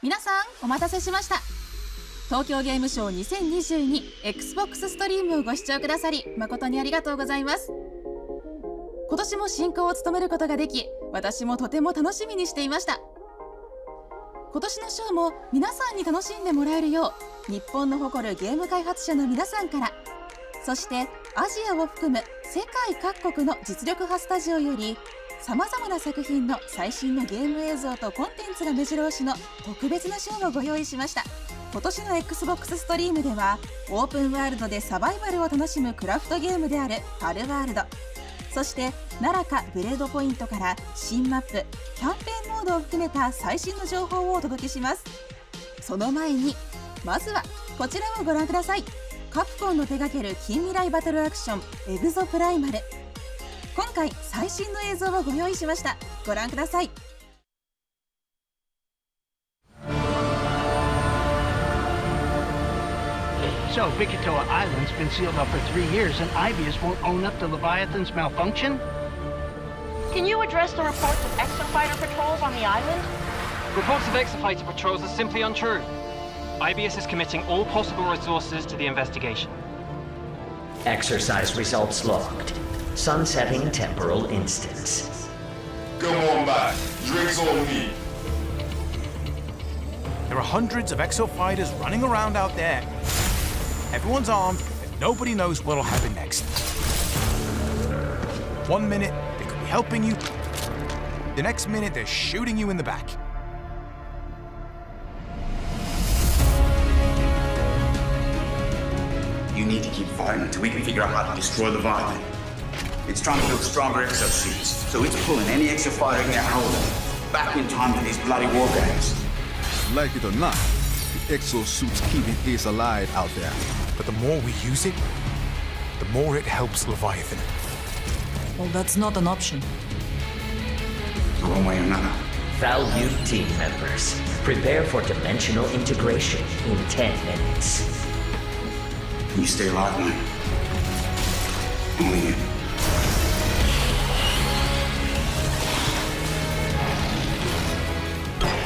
皆さんお待たせしました。東京ゲームショウ 2022Xbox ストリームをご視聴くださり誠にありがとうございます。今年も進行を務めることができ、私もとても楽しみにしていました。今年のショーも皆さんに楽しんでもらえるよう、日本の誇るゲーム開発者の皆さんからそしてアジアを含む世界各国の実力派スタジオよりさまざまな作品の最新のゲーム映像とコンテンツが目白押しの特別な賞をご用意しました。今年の XBOX ストリームではオープンワールドでサバイバルを楽しむクラフトゲームであるパルワールド、そして奈良かブレードポイントから新マップ、キャンペーンモードを含めた最新の情報をお届けします。その前にまずはこちらをご覧ください。カプコンの手掛ける近未来バトルアクションエグゾプライマル、今回最新の映像をご用意しました。ご覧ください。So, Bikitoa Island's been sealed up for 3 years, and Ibius won't own up to Leviathan's malfunction? Can you address the reports of exofighter patrols on the island? Reports of exofighter patrols are simply untrue. IBS is committing all possible resources to the investigation. Exercise results logged. Sunsetting temporal instance. Come on back. Drinks on me. There are hundreds of exo-fighters running around out there. Everyone's armed, and nobody knows what'll happen next. 1 minute, they could be helping you. The next minute, they're shooting you in the back. You need to keep fighting until we can figure out how to destroy the Leviathan. It's trying to build stronger exosuits, so it's pulling any exofighter it can get hold of back in time for these bloody war games. Like it or not, the exosuit's keeping Ace alive out there. But the more we use it, the more it helps Leviathan. Well, that's not an option. So one way or another. Value team members, prepare for dimensional integration in 10 minutes. You stay alive, man. Only you.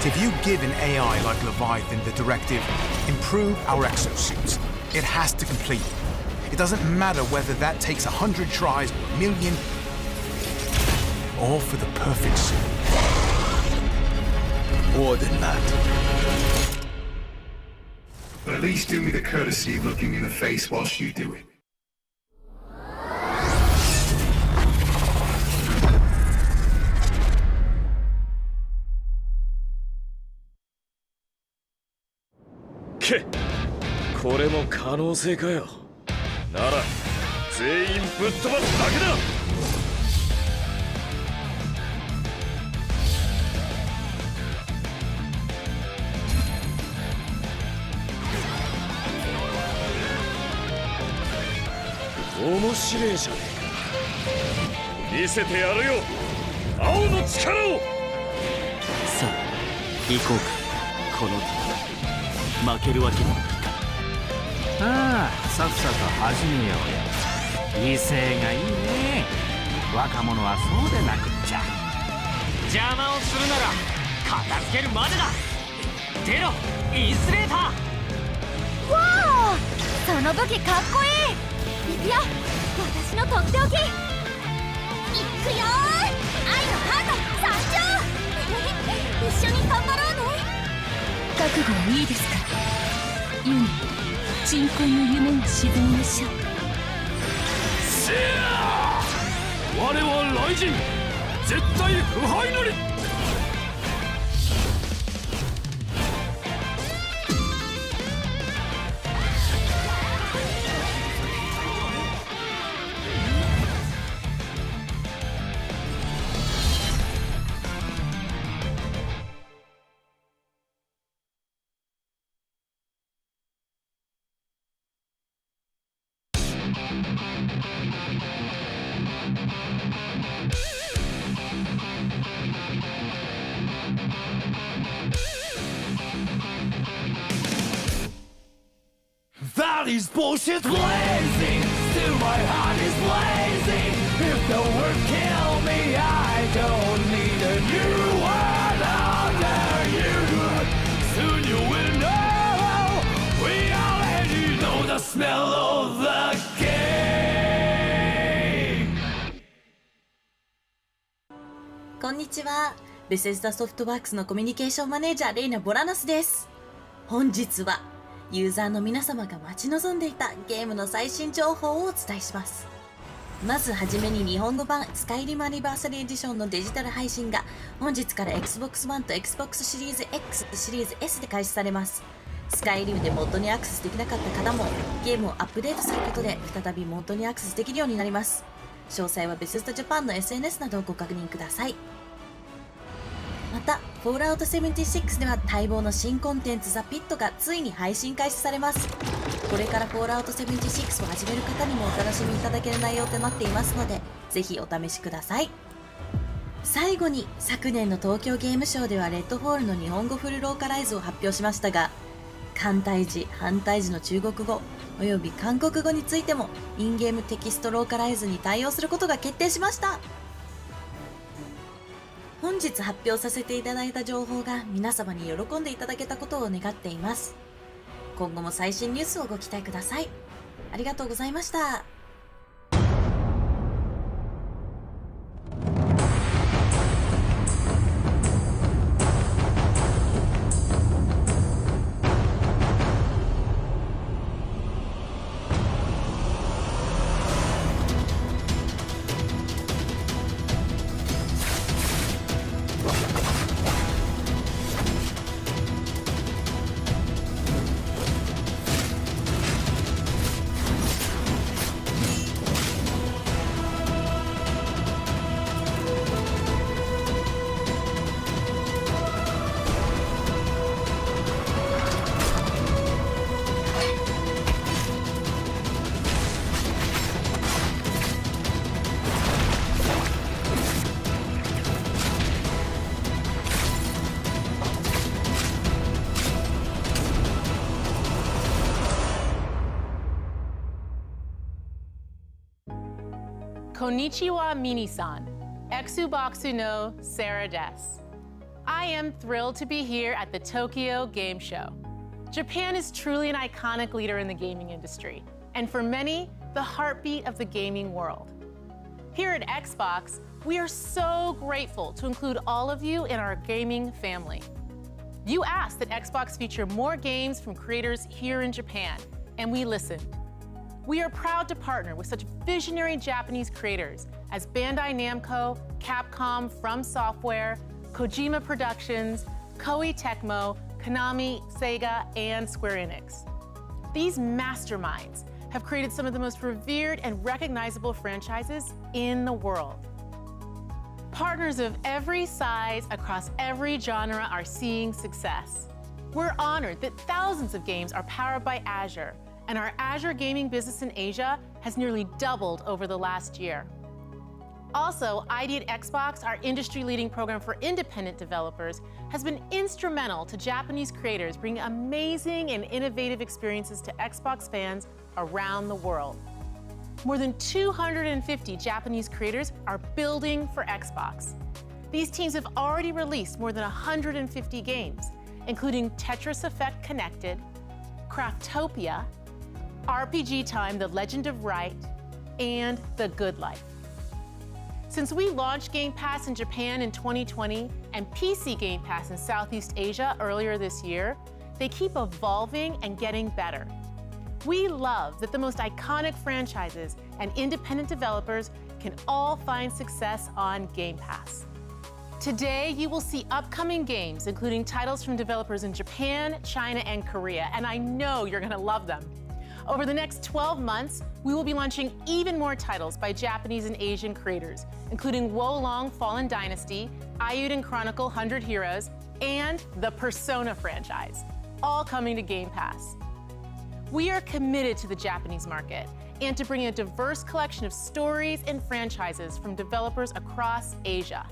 If you give an AI like Leviathan the directive, improve our exosuits, it has to complete. It doesn't matter whether that takes 100 tries or 1,000,000, all for the perfect suit. More than that. But at least do me the courtesy of looking me in the face whilst you do it. K. これも可能性かよ。なら全員ぶっ飛ばすだけだ。面白いじゃねえか。見せてやるよ、青の力を。さあ行こうか。この手負けるわけにはいかん。ああ、さっさと始めようよ。威勢がいいね。若者はそうでなくっちゃ。邪魔をするなら片付けるまでだ。出ろインスレーター。わあ、その武器かっこいい。いくよ、私のとっておき。いくよー、愛のハート参上。一緒に頑張ろうね。覚悟はいいですか。ユニ、鎮魂の夢が沈みましょう。せやー、我は雷神、絶対腐敗なり。That is bullshit. Blazing, still my heart is blazing. If the word kill me, I don't need a new word under you. Soon you will know. We already know the smell of the game. こんにちは。ベセスダソフトワークスのコミュニケーションマネージャーレイナ・ボラノスです。本日はユーザーの皆様が待ち望んでいたゲームの最新情報をお伝えします。まずはじめに日本語版スカイリムアニバーサリーエディションのデジタル配信が本日から Xbox One と Xbox シリーズ X、シリーズ S で開始されます。スカイリムでモッドにアクセスできなかった方もゲームをアップデートすることで再びモッドにアクセスできるようになります。詳細はベセスタジャパンの SNS などをご確認ください。また、フォールアウト76では待望の新コンテンツザ・ピットがついに配信開始されます。これからフォールアウト76を始める方にもお楽しみいただける内容となっていますので、ぜひお試しください。最後に、昨年の東京ゲームショウではレッドホールの日本語フルローカライズを発表しましたが、簡体字、繁体字の中国語および韓国語についてもインゲームテキストローカライズに対応することが決定しました。本日発表させていただいた情報が皆様に喜んでいただけたことを願っています。今後も最新ニュースをご期待ください。ありがとうございました。Konnichiwa Mini-san, Exuboxu no Sarah des. I am thrilled to be here at the Tokyo Game Show. Japan is truly an iconic leader in the gaming industry, and for many, the heartbeat of the gaming world. Here at Xbox, we are so grateful to include all of you in our gaming family. You asked that Xbox feature more games from creators here in Japan, and we listened. We are proud to partner with such visionary Japanese creators as Bandai Namco, Capcom, From Software, Kojima Productions, Koei Tecmo, Konami, Sega, and Square Enix. These masterminds have created some of the most revered and recognizable franchises in the world. Partners of every size across every genre are seeing success. We're honored that thousands of games are powered by Azure, and our Azure gaming business in Asia has nearly doubled over the last year. Also, ID at Xbox, our industry-leading program for independent developers, has been instrumental to Japanese creators bringing amazing and innovative experiences to Xbox fans around the world. More than 250 Japanese creators are building for Xbox. These teams have already released more than 150 games, including Tetris Effect Connected, Craftopia, RPG Time: The Legend of Wright, and The Good Life. Since we launched Game Pass in Japan in 2020 and PC Game Pass in Southeast Asia earlier this year, they keep evolving and getting better. We love that the most iconic franchises and independent developers can all find success on Game Pass. Today, you will see upcoming games, including titles from developers in Japan, China, and Korea, and I know you're gonna love them. Over the next 12 months, we will be launching even more titles by Japanese and Asian creators, including Wolong Fallen Dynasty, Ayuden Chronicle 100 Heroes, and the Persona franchise, all coming to Game Pass. We are committed to the Japanese market and to bringing a diverse collection of stories and franchises from developers across Asia.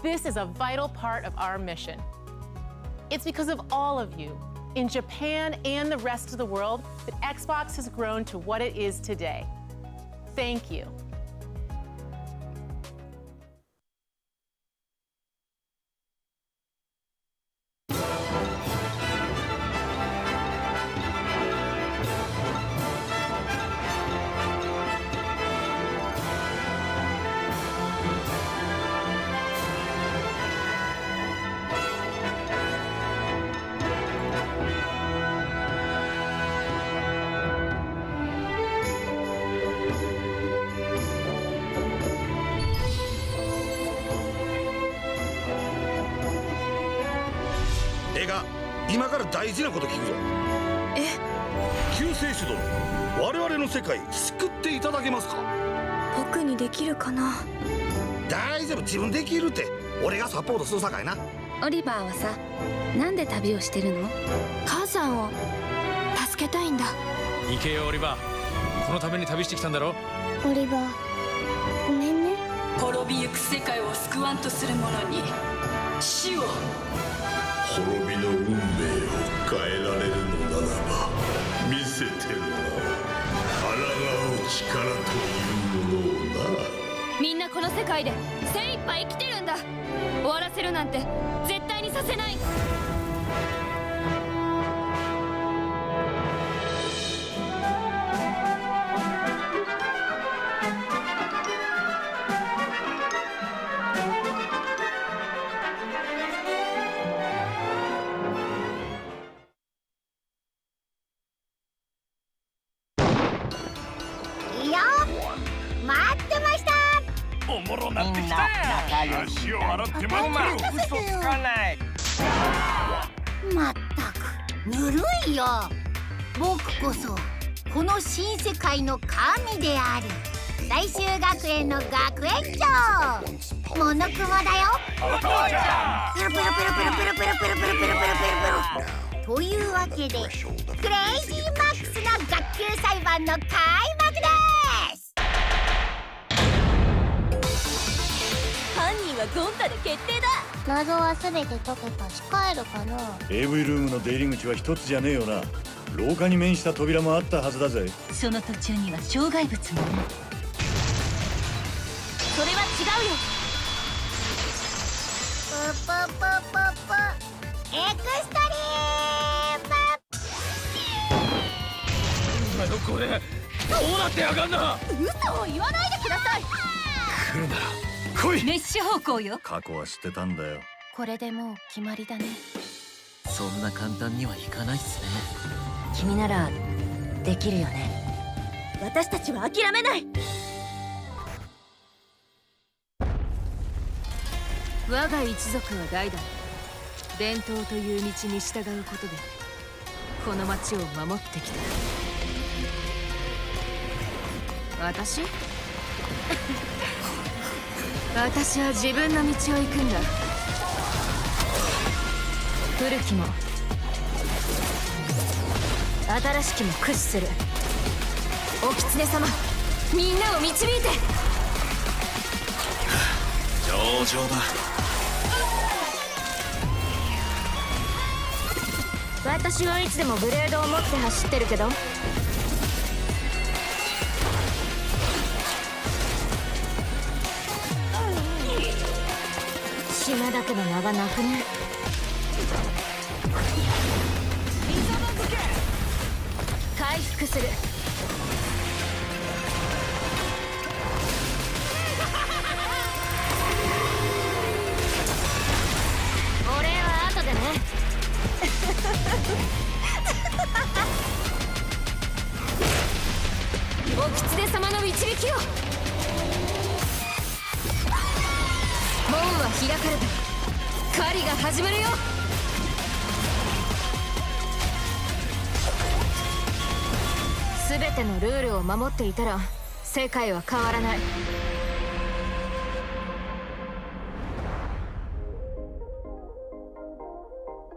This is a vital part of our mission. It's because of all of you, in Japan and the rest of the world, that Xbox has grown to what it is today. Thank you. ええが今から大事なこと聞くぞ。救世主殿、我々の世界救っていただけますか？僕にできるかな。大丈夫、自分できるって。俺がサポートするさかいな。オリバーはさ、なんで旅をしてるの？母さんを助けたいんだ。行けよオリバー、このために旅してきたんだろ。オリバー、ごめんね。滅びゆく世界を救わんとする者に死を。滅びの運命を変えられるのならば見せてもらおう。抗う力というものをな。みんなこの世界で精一杯生きてるんだ。終わらせるなんて絶対にさせない。いいよ、待ってました。おもろなってきた。足を洗って待ってろ。嘘つかない。まったくぬるいよ。僕こそこの新世界の神である最終学園の学園長モノクモだよ。ペロペロペロペロペロペロペロペロペロペロペロ。というわけでクレイジーマックスの学級裁判の開幕です。犯人はゴンタで決定だ。謎はすべて解けたし帰るかな。 AV ルームの出入り口は一つじゃねえよな。廊下に面した扉もあったはずだぜ。その途中には障害物も。それは違うよ。プププププエクストリーム。今のこれどうなってやがんな。嘘を言わないでください。来るなら来い。メッシュ方向よ。過去は捨てたんだよ。これでもう決まりだね。そんな簡単にはいかないっすね。君ならできるよね。私たちは諦めない。我が一族は代々伝統という道に従うことでこの町を守ってきた。私私は自分の道を行くんだ。古きも新しきも駆使する。お狐様、みんなを導いて。上々だ。私はいつでもブレードを持って走ってるけど。島だけの名がなくね。回復する。俺は後でね。お狐様の導きを。門は開かれた。狩りが始まるよ。全てのルールを守っていたら世界は変わらない。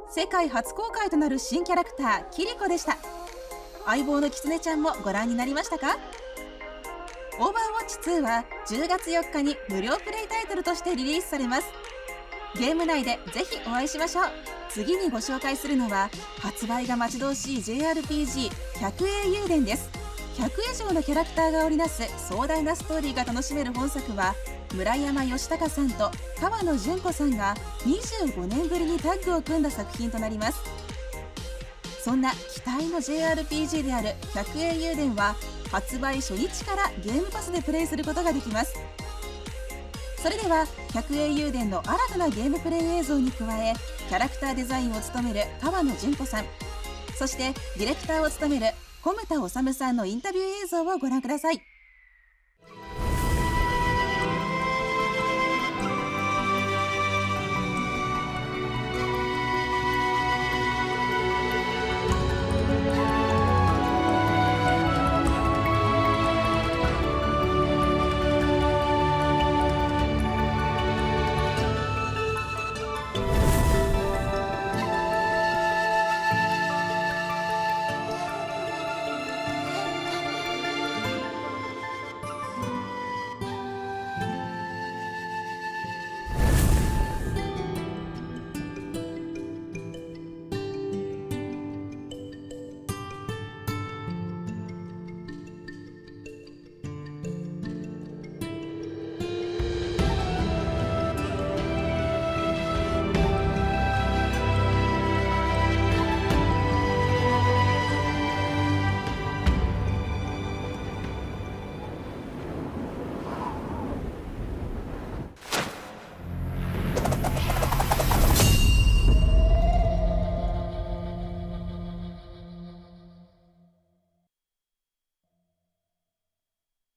世界初公開となる新キャラクターキリコでした。相棒のキツネちゃんもご覧になりましたか？オーバーウォッチ2は10月4日に無料プレイタイトルとしてリリースされます。ゲーム内でぜひお会いしましょう。次にご紹介するのは発売が待ち遠しい JRPG 百栄雄伝です。100以上のキャラクターが織りなす壮大なストーリーが楽しめる本作は村山義孝さんと川野純子さんが25年ぶりにタッグを組んだ作品となります。そんな期待の JRPG である百栄雄伝は発売初日からゲームパスでプレイすることができます。それでは百栄雄伝の新たなゲームプレイ映像に加えキャラクターデザインを務める川野純子さん、そしてディレクターを務める小牟田治さんのインタビュー映像をご覧ください。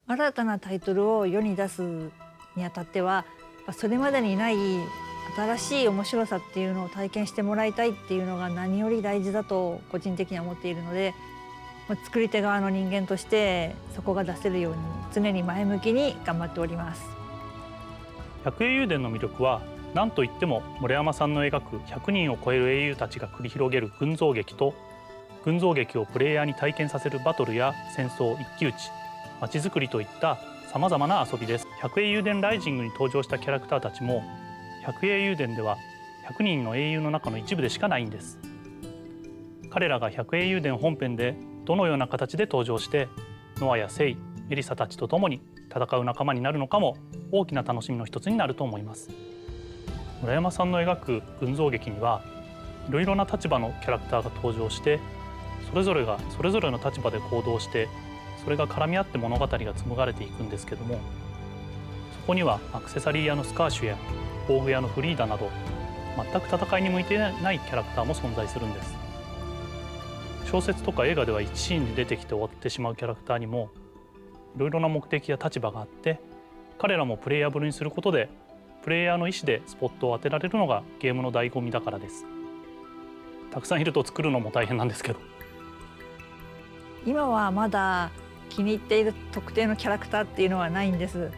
新たなタイトルを世に出すにあたってはそれまでにない新しい面白さっていうのを体験してもらいたいっていうのが何より大事だと個人的には思っているので、作り手側の人間としてそこが出せるように常に前向きに頑張っております。百英雄伝の魅力は何といっても森山さんの描く100人を超える英雄たちが繰り広げる群像劇と、群像劇をプレイヤーに体験させるバトルや戦争、一騎打ち、街づくりといったさまざまな遊びです。百英雄伝ライジングに登場したキャラクターたちも百英雄伝では100人の英雄の中の一部でしかないんです。彼らが百英雄伝本編でどのような形で登場してノアやセイ、メリサたちと共に戦う仲間になるのかも大きな楽しみの一つになると思います。村山さんの描く群像劇にはいろいろな立場のキャラクターが登場して、それぞれがそれぞれの立場で行動して、それが絡み合って物語が紡がれていくんですけども、そこにはアクセサリー屋のスカーシュや防具屋のフリーダなど全く戦いに向いてないキャラクターも存在するんです。小説とか映画では1シーンで出てきて終わってしまうキャラクターにもいろいろな目的や立場があって、彼らもプレイヤブルにすることでプレイヤーの意思でスポットを当てられるのがゲームの醍醐味だからです。たくさんいると作るのも大変なんですけど、今はまだ気に入っている特定のキャラクターっていうのはないんです。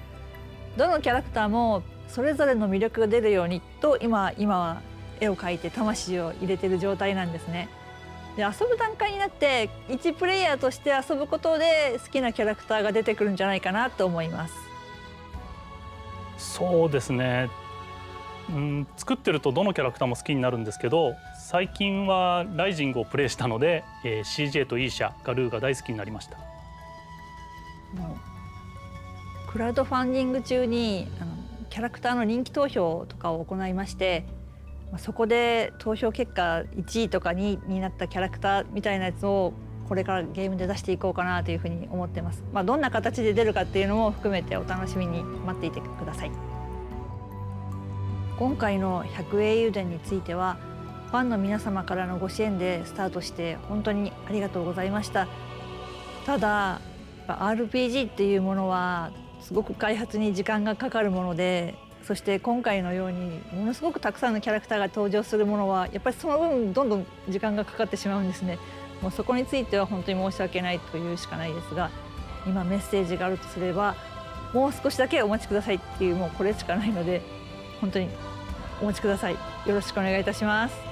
どのキャラクターもそれぞれの魅力が出るようにと今は絵を描いて魂を入れている状態なんですね。で、遊ぶ段階になって一プレイヤーとして遊ぶことで好きなキャラクターが出てくるんじゃないかなと思います。そうですね、作ってるとどのキャラクターも好きになるんですけど、最近はライジングをプレイしたので、CJ とイーシャ、ガルーが大好きになりました。クラウドファンディング中にキャラクターの人気投票とかを行いまして、そこで投票結果1位とか2位になったキャラクターみたいなやつをこれからゲームで出していこうかなというふうに思ってます。どんな形で出るかっていうのも含めてお楽しみに待っていてください。今回の百英雄伝についてはファンの皆様からのご支援でスタートして本当にありがとうございました。ただRPG っていうものはすごく開発に時間がかかるもので、そして今回のようにものすごくたくさんのキャラクターが登場するものはやっぱりその分どんどん時間がかかってしまうんですね。もうそこについては本当に申し訳ないというしかないですが、今メッセージがあるとすればもう少しだけお待ちくださいっていう、もうこれしかないので本当にお待ちください。よろしくお願いいたします。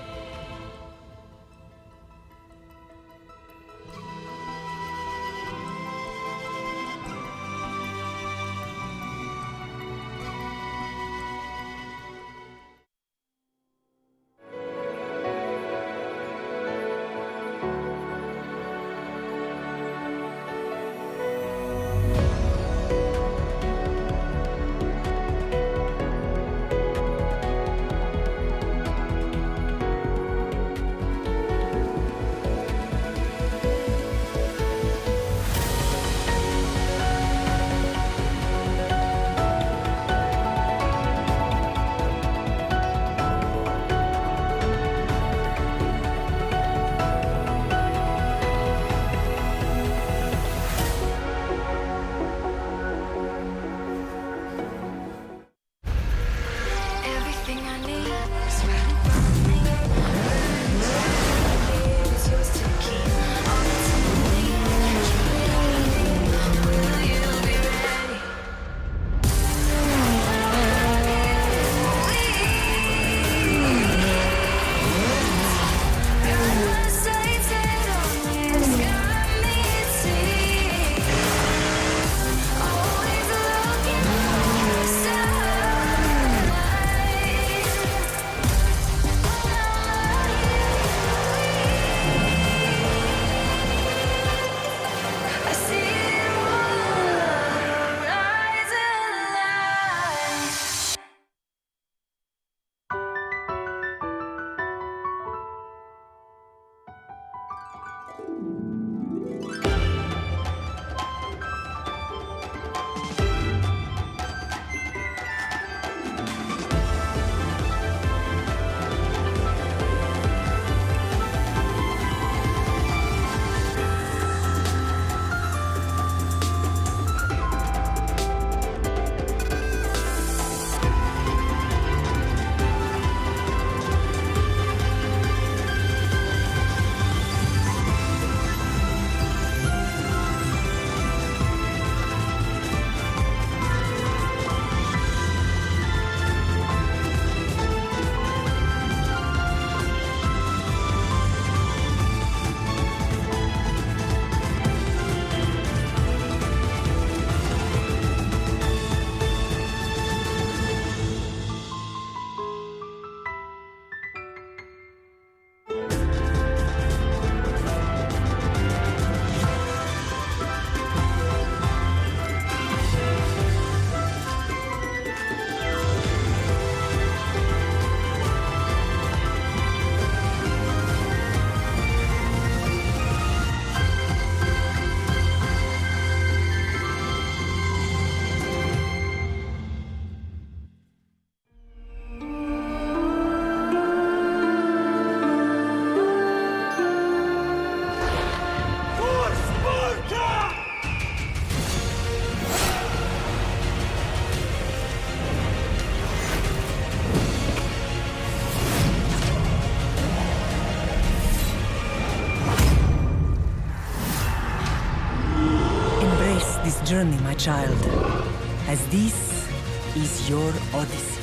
child, as this is your Odyssey.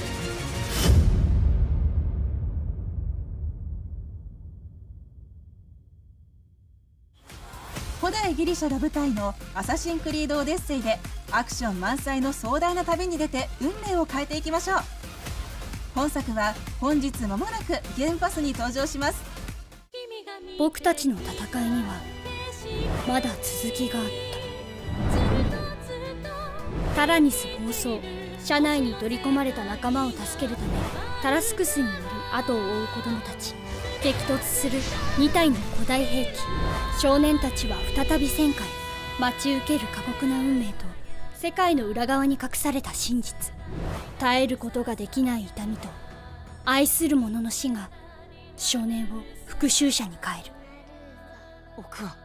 古代ギリシャが舞台のアサシンクリード・オデッセイでアクション満載の壮大な旅に出て運命を変えていきましょう。本作は本日間もなくゲームパスに登場します。僕たちの戦いにはまだ続きがあった。タラニス暴走、車内に取り込まれた仲間を助けるためタラスクスに乗る後を追う子供たち、激突する2体の古代兵器。少年たちは再び戦火へ。待ち受ける過酷な運命と世界の裏側に隠された真実。耐えることができない痛みと愛する者の死が少年を復讐者に変える。僕は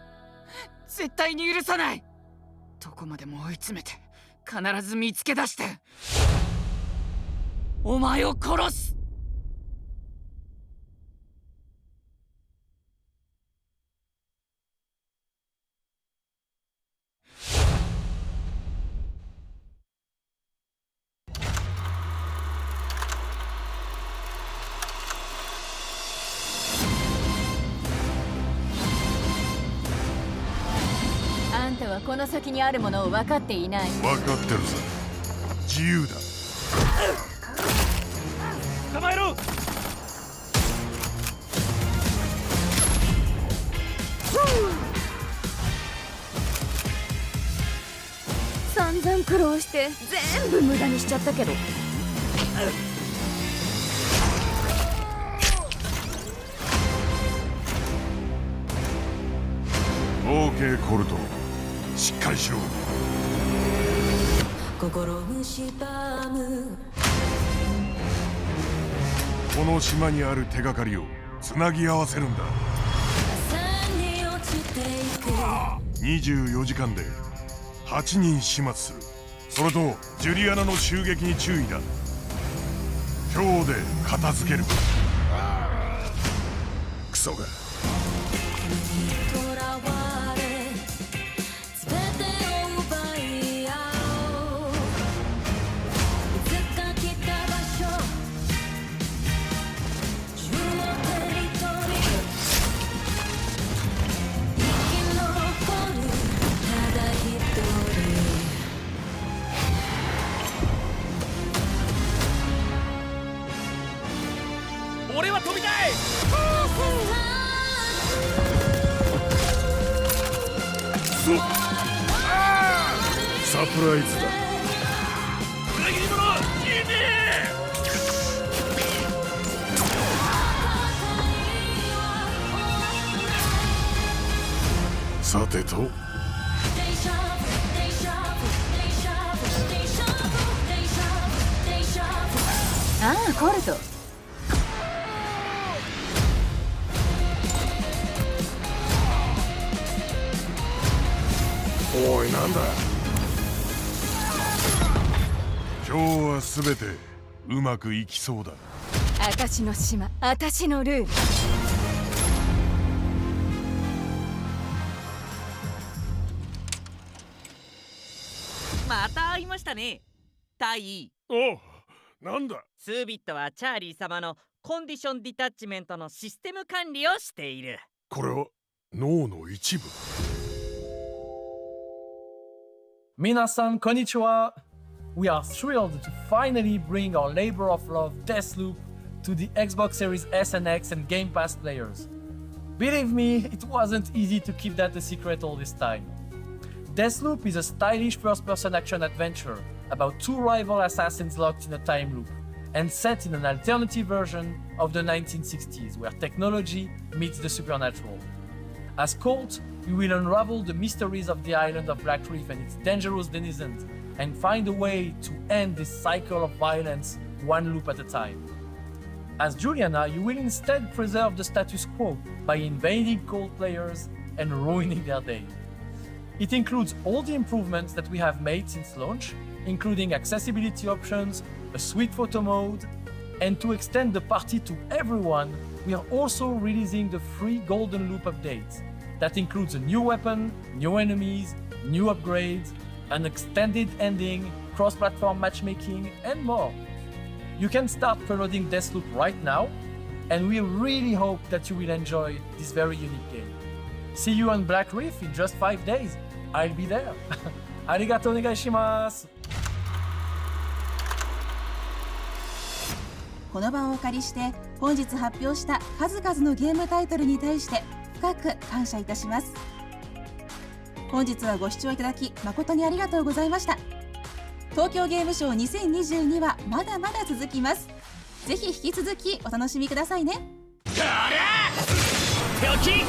絶対に許さない。どこまでも追い詰めて必ず見つけ出してお前を殺す。あんたはこの先にあるものを分かっていない。分かってるさ。自由だ。捕まえろ。散々苦労して全部無駄にしちゃったけど。OK コルト、しっかりしろ。心蝕む。この島にある手がかりをつなぎ合わせるんだ。24時間で8人始末する。それとジュリアナの襲撃に注意だ。今日で片付ける。クソが。俺は飛びたい。サプライズだ。裏切り者いねさてと、ああ、コルト。おい、なんだ。今日はすべてうまくいきそうだ。あたしの島、あたしのルール。また会いましたね、タイ。おう、なんだ。スービットはチャーリー様のコンディションディタッチメントのシステム管理をしている。これは脳の一部。皆さん、こんにちは。We are thrilled to finally bring our labor of love, Deathloop, to the Xbox Series S and X and Game Pass players. Believe me, it wasn't easy to keep that a secret all this time. Deathloop is a stylish first-person action adventure about two rival assassins locked in a time loop, and set in an alternative version of the 1960s, where technology meets the supernatural. As Colt, you will unravel the mysteries of the island of Black Reef and its dangerous denizens, and find a way to end this cycle of violence one loop at a time. As Juliana, you will instead preserve the status quo by invading Colt players and ruining their day. It includes all the improvements that we have made since launch, including accessibility options, a sweet photo mode, and to extend the party to everyone, we are also releasing the free Golden Loop update that includes a new weapon, new enemies, new upgrades, an extended ending, cross-platform matchmaking, and more. You can start preloading Deathloop right now, and we really hope that you will enjoy this very unique game. See you on Black Reef in just 5 days. I'll be there. ありがとうお願いします。この場をお借りして本日発表した数々のゲームタイトルに対して深く感謝いたします。本日はご視聴いただき誠にありがとうございました。東京ゲームショウ2022はまだまだ続きます。ぜひ引き続きお楽しみくださいね。敵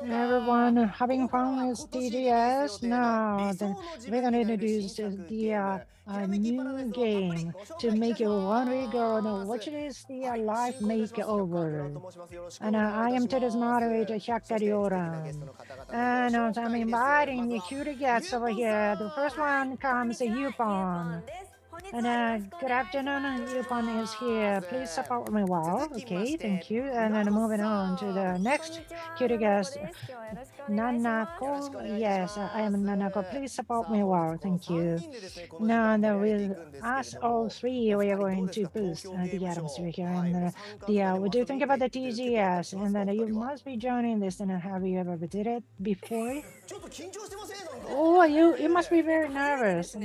Everyone having fun with TGS? Now, then we're going to introduce the new game to make you one week ago, which is the life makeover. And I am today's moderator, Hyakarioran. And I'm inviting the cutie guests over here. The first one comes Yupon. And good afternoon, Yupon is here. Please support me well. Okay, thank you. And then moving on to the next cutie guest, Nanako. Yes, I am Nanako. Please support me well. Thank you. Now, with us all three, we are going to boost the atmosphere here. And what do you think about the TGS? And then you must be joining this. And have you ever did it before? Oh, you must be very nervous.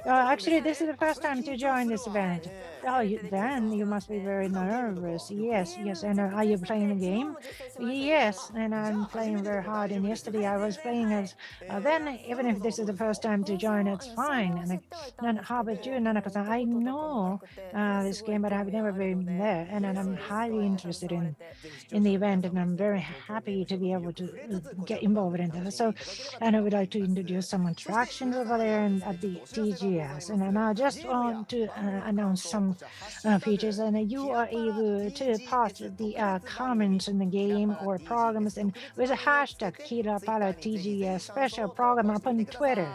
Actually, this is the first time to join this event. Oh, then you must be very nervous. Yes. And are you playing the game? Yes, and I'm playing very hard. And yesterday I was playing as. Then even if this is the first time to join, it's fine. And how about you, Nanako-san? I know this game, but I've never been there, and I'm highly interested in the event, and I'm very happy to be able to get involved in it. So, and I would like to introduce some attractions over there and at the TGS. And I just want to announce some features. And you are able to post the comments in the game or programs and with a hashtag KiraParaTGS special program upon Twitter.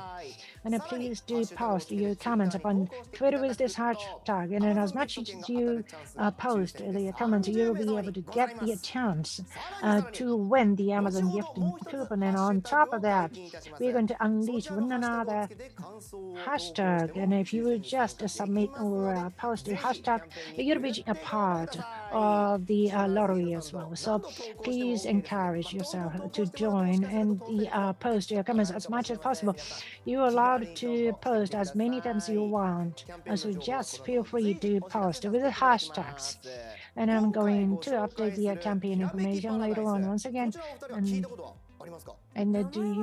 And please do post your comments upon Twitter with this hashtag. And then as much as you post the comments, you'll be able to get the chance to win the Amazon gift coupon. And on top of that, we're going to unleash one another hashtag. And if you just submit or post a hashtag, you'll be a part of the lottery as well. So please encourage yourself to join and post your comments as much as possible. You're allowed to post as many times you want, so just feel free to post with the hashtags. And I'm going to update the campaign information later on once again. And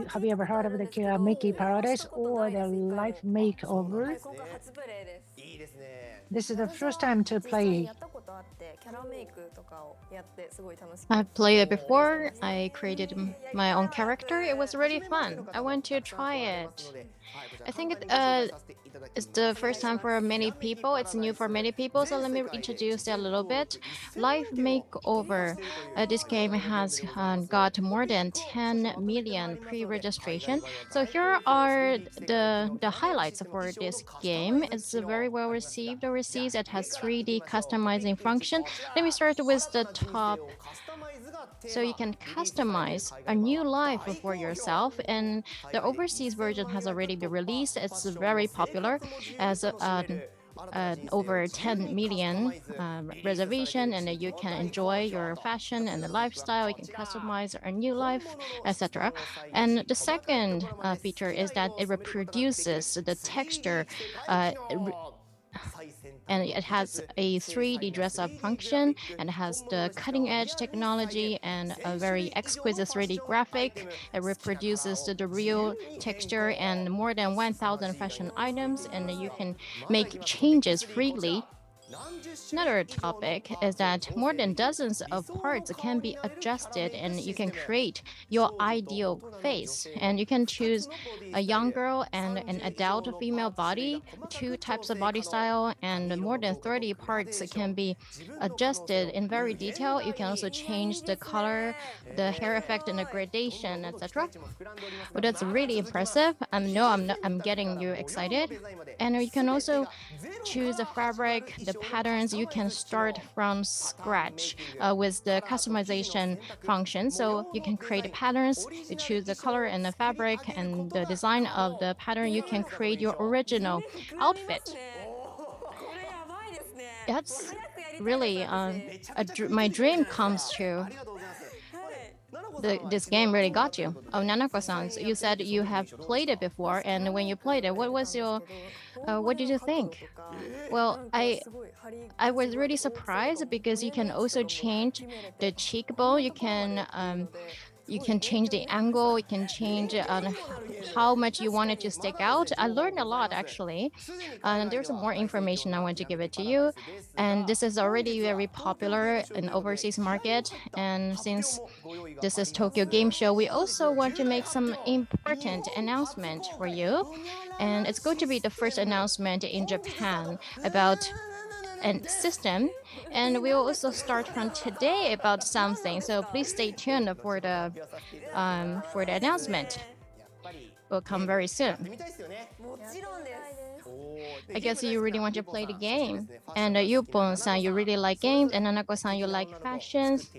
have you ever heard of the Mickey Paradise or the Life Makeover? This is the first time to play. I've played it before. I created my own character. It was really fun. I want to try it. I think it's the first time for many people. It's new for many people. So let me introduce it a little bit. Life Makeover. This game has got more than 10 million pre-registration. So here are the highlights for this game. It's very well received overseas. It has 3D customizing function. Let me start with the top. So you can customize a new life for yourself, and the overseas version has already been released. It's very popular as over 10 million reservation, and you can enjoy your fashion and the lifestyle. You can customize a new life, etc. And the second feature is that it reproduces the texture and it has a 3D dress-up function, and it has the cutting-edge technology and a very exquisite 3D graphic. It reproduces the real texture and more than 1,000 fashion items, and you can make changes freely. Another topic is that more than dozens of parts can be adjusted, and you can create your ideal face. And you can choose a young girl and an adult female body, 2 types of body style, and more than 30 parts can be adjusted in very detail. You can also change the color, the hair effect, and the gradation, etc. Well, that's really impressive. I'm getting you excited. And you can also choose the fabric, the patterns. You can start from scratch with the customization function. So you can create patterns, you choose the color and the fabric and the design of the pattern. You can create your original outfit. That's really my dream comes true. This game really got you. Oh, Nanako-san, you said you have played it before, and when you played it, what did you think? Well, I was really surprised because you can also change the cheekbone. You can You can change the angle, you can change how much you want it to stick out. I learned a lot actually. There's more information I want to give it to you. And this is already very popular in overseas market. And since this is Tokyo Game Show, we also want to make some important announcement for you. And it's going to be the first announcement in Japan about a system, and we will also start from today about something, so please stay tuned for the announcement. Will come very soon. I guess you really want to play the game, and Yupon-san, you really like games, and Nanako-san, you like fashions.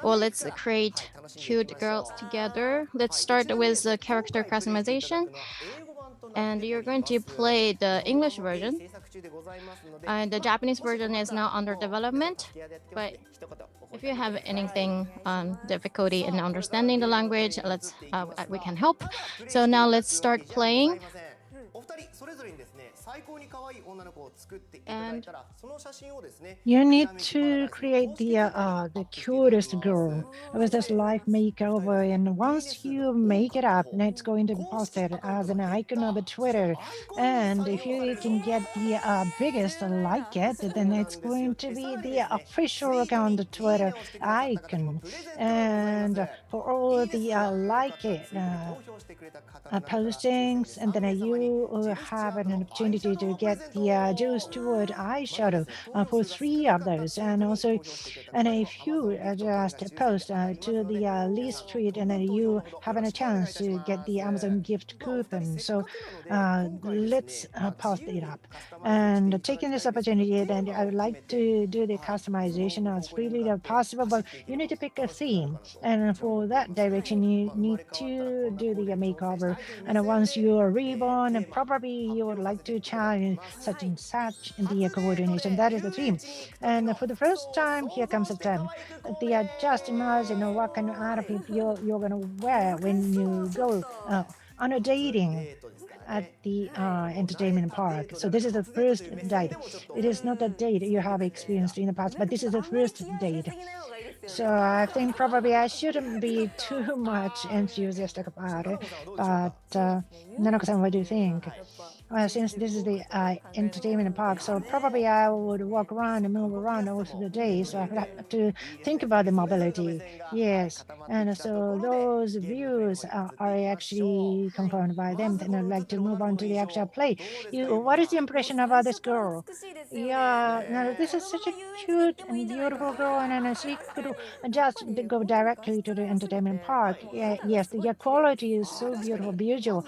Well, let's create cute girls together. Let's start with the character customization. And you're going to play the English version. The Japanese version is now under development, but if you have anything difficulty in understanding the language, we can help. So now let's start playing. And you need to create the cutest girl with this live makeover, and once you make it up, it's going to be posted as an icon of the Twitter. And if you can get the biggest like it, then it's going to be the official account Twitter icon. And for all the like it postings, and then you have an opportunity to get the Joe Stewart eyeshadow for 3 of those. And also, and if you just post to the list tweet, and then you have a chance to get the Amazon gift coupon. So let's post it up. And taking this opportunity, then I would like to do the customization as freely as possible, but you need to pick a theme. And for that direction, you need to do the makeover. And once you are reborn, probably you would like to change such and such in the coordination. That is the theme. And for the first time, here comes a term. Just imagine what kind of outfit you're going to wear when you go on a dating at the entertainment park. So this is the first date. It is not a date you have experienced in the past, but this is the first date. So I think probably I shouldn't be too much enthusiastic about it. But Nanako-san, what do you think? Since this is the entertainment park, so probably I would walk around and move around all through the day. So I have to think about the mobility. Yes, and so those views are actually confirmed by them. Then I'd like to move on to the actual play. What is the impression about this girl? Yeah, now this is such a cute and beautiful girl, and she could just go directly to the entertainment park. Yeah, yes, the quality is so beautiful, visual.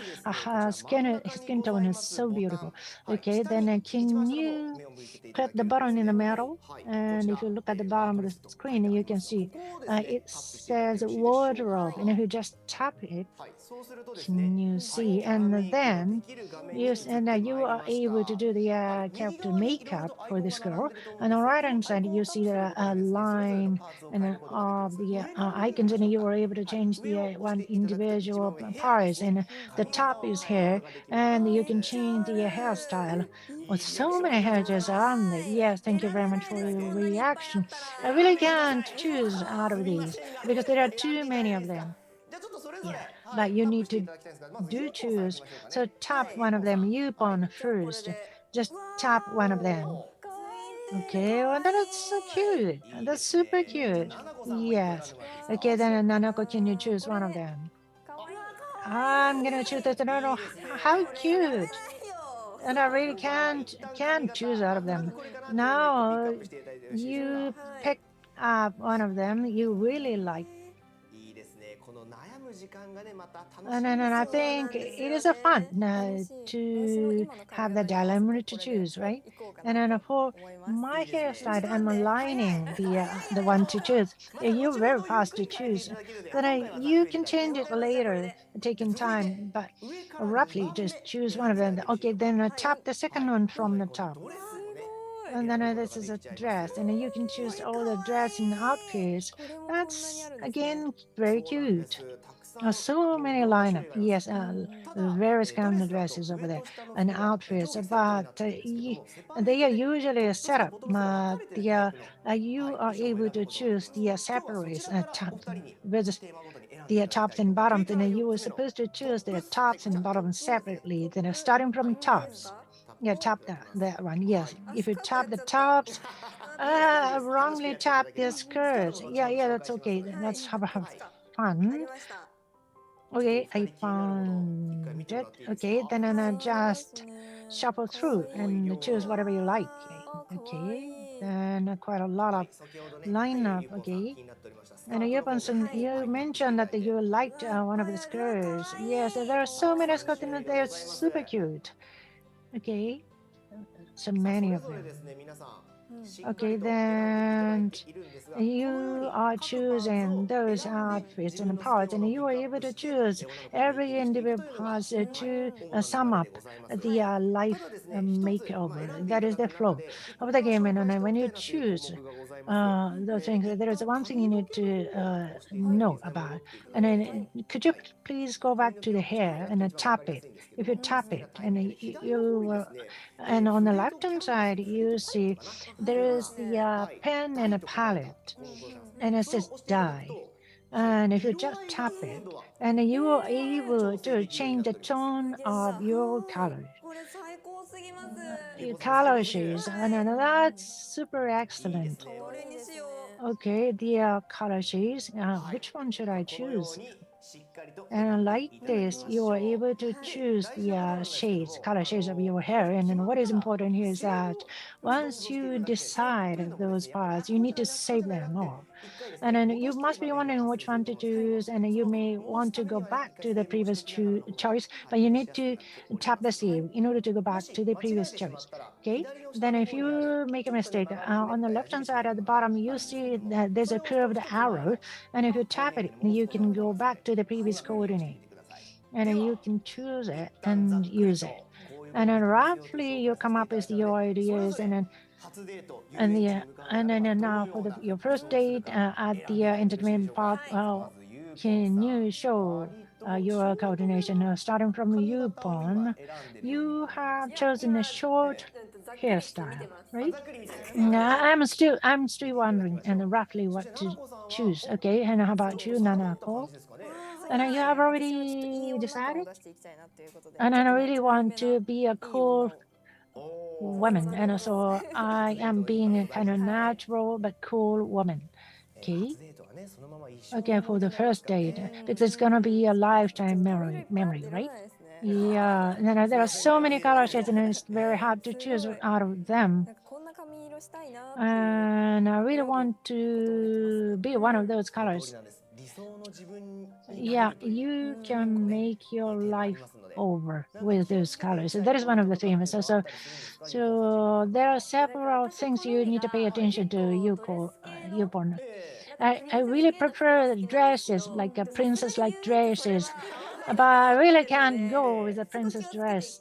Skin tone is so beautiful. Okay, then can you click the button in the middle? And if you look at the bottom of the screen, you can see it says wardrobe, and if you just tap it, can you see? And then you are able to do the character makeup for this girl. And on the right hand side, you see the line and of the icons, and you are able to change the one individual parts. And the top is hair, and you can change the hairstyle. With so many hairstyles on there. Yes, thank you very much for your reaction. I really can't choose out of these because there are too many of them. Yeah, but you need to choose. So tap one of them, Yupon first. Just tap one of them. Okay, well, that's so cute. That's super cute. Yes. Okay, then Nanako, can you choose one of them? I'm gonna choose this. I don't know how cute. And I really can't choose out of them. Now you pick up one of them you really like. And I think it is a fun to have the dilemma to choose, right? And then for my hairstyle, I'm aligning the one to choose. You're very fast to choose. Then you can change it later, taking time, but roughly just choose one of them. Okay, then tap the second one from the top. And then this is a dress, and you can choose all the dressing outfits. That's again very cute. So many lineup. Yes, various kind of dresses over there and outfits, but they are usually set up. You are able to choose the separates with the tops and bottoms, and you were supposed to choose the tops and bottoms separately. Then starting from tops. Yeah, tap that one. Yes, if you tap the tops, wrongly tap the skirts. Yeah, that's okay. Let's have fun. Okay, I found it. Okay, then I just shuffle through and choose whatever you like. Okay, then quite a lot of lineup. Okay, and you mentioned that you liked one of the skirts. Yes, there are so many skirts and they're super cute. Okay, so many of them. Okay, then you are choosing those outfits and parts, and you are able to choose every individual parts to sum up the life makeover. That is the flow of the game. And when you choose those things, there is one thing you need to know about. And then could you please go back to the hair and tap it? If you tap it, and and on the left-hand side, you see there is the pen and a palette, and it says dye. And if you just tap it, and you are able to change the tone of your color, your color shades, and that's super excellent. Okay, the color shades. Which one should I choose? And like this, you are able to choose the shades, color shades of your hair. And then what is important here is that once you decide those parts, you need to save them all. And then you must be wondering which one to choose, and you may want to go back to the previous choice, but you need to tap the save in order to go back to the previous choice. Okay, then if you make a mistake, on the left-hand side at the bottom, you see that there's a curved arrow, and if you tap it, you can go back to the previous coordinate, and you can choose it and use it. And then roughly you come up with your ideas, and then now for your first date at the entertainment park, can you show your coordination starting from you, Pawn? You have chosen a short hairstyle, right? I'm still wondering and roughly what to choose. Okay, and how about you, Nanako? And you have already decided? And I really want to be a cool woman, and so I am being a kind of natural but cool woman. Okay. Okay, for the first date, because it's gonna be a lifetime memory, right? Yeah, and then there are so many color shades, and it's very hard to choose out of them. And I really want to be one of those colors. Yeah, you can make your life over with those colors. So that is one of the themes. So there are several things you need to pay attention to, Yuborn. I really prefer dresses, like a princess-like dresses, but I really can't go with a princess dress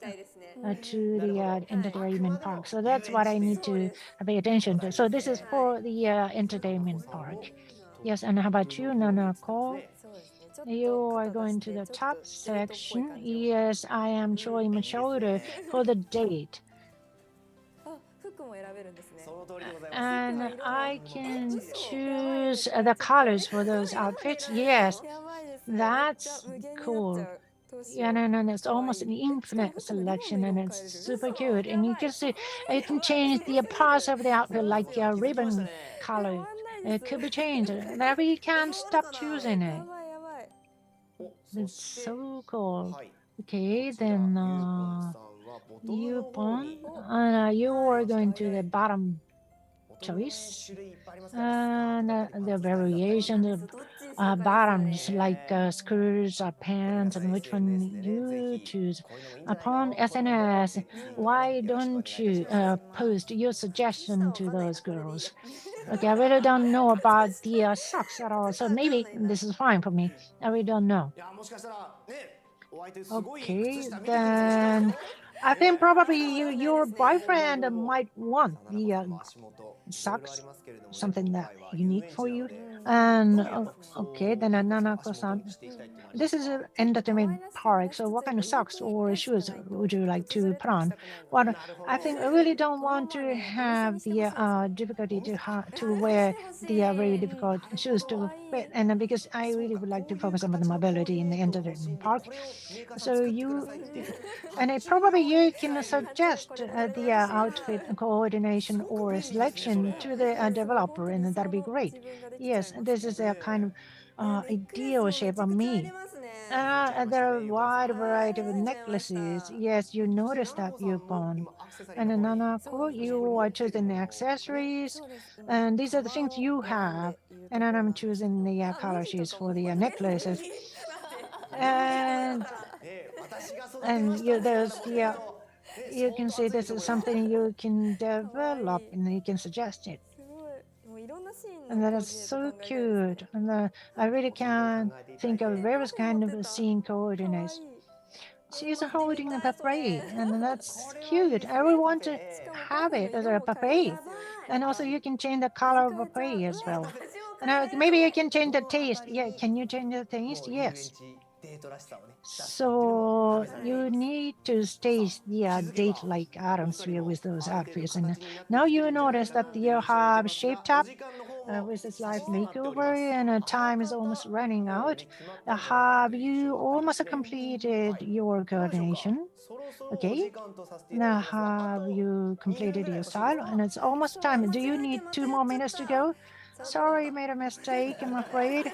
to the entertainment park. So that's what I need to pay attention to. So this is for the entertainment park. Yes, and how about you, Nanako? You are going to the top section. Yes, I am showing my shoulder for the date. And I can choose the colors for those outfits. Yes, that's cool. Yeah, and it's almost an infinite selection, and it's super cute. And you can see, you can change the parts of the outfit, like your ribbon color. It could be changed. Whenever you can't stop choosing it. It's so cool. Okay, then you pawn, and you are going to the bottom choice, and the variation of bottoms like skirts or pants, and which one you choose. Upon SNS, why don't you post your suggestion to those girls? Okay, I really don't know about the socks at all, so maybe this is fine for me. I really don't know. Okay, then I think probably your boyfriend might want the socks, something that unique for you. And okay, then Nanako-san, this is an entertainment park, so what kind of socks or shoes would you like to put on? Well, I think I really don't want to have the difficulty to wear the very difficult shoes to fit, and because I really would like to focus on the mobility in the entertainment park. So probably you can suggest the outfit coordination or selection to the developer, and that'd be great. Yes, this is a kind of ideal shape of me. There are a wide variety of necklaces. Yes, you noticed that, Yupon. And then Nanako, you are choosing the accessories. And these are the things you have. And then I'm choosing the color sheets for the necklaces. And there's the you can see this is something you can develop and you can suggest it. And that is so cute. And I really can think of various kind of scene coordinates. She's holding a papay, and that's cute. I really want to have it as a papay. And also you can change the color of papay as well. And maybe you can change the taste. Yeah, can you change the taste? Yes. So you need to stage the date-like atmosphere with those outfits. And now you notice that you have shaped up with this life makeover, and time is almost running out. Have you almost completed your coordination? Okay. Now have you completed your style? And it's almost time. Do you need 2 more minutes to go? Sorry, made a mistake, I'm afraid.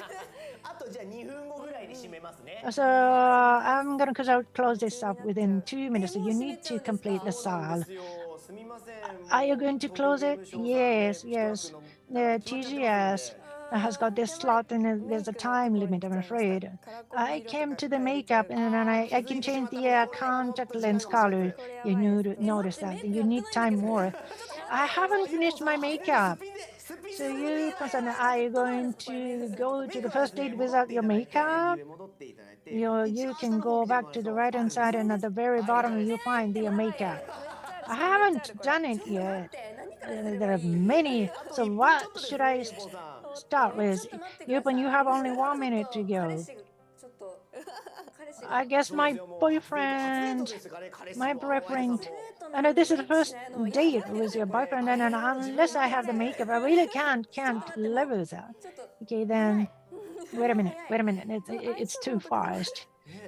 So I'm going to close this up within 2 minutes. So you need to complete the style. Are you going to close it? Yes, yes. The TGS has got this slot and there's a time limit, I'm afraid. I came to the makeup and I can change the contact lens color. You notice that you need time more. I haven't finished my makeup. So you, person, are you going to go to the first date without your makeup? You can go back to the right-hand side, and at the very bottom you find the makeup. I haven't done it yet. There are many. So what should I start with? Yupan, you have only 1 minute to go. I guess my boyfriend. And this is the first date with your boyfriend, and unless I have the makeup, I really can't live with that. Okay, then wait a minute. It's too fast.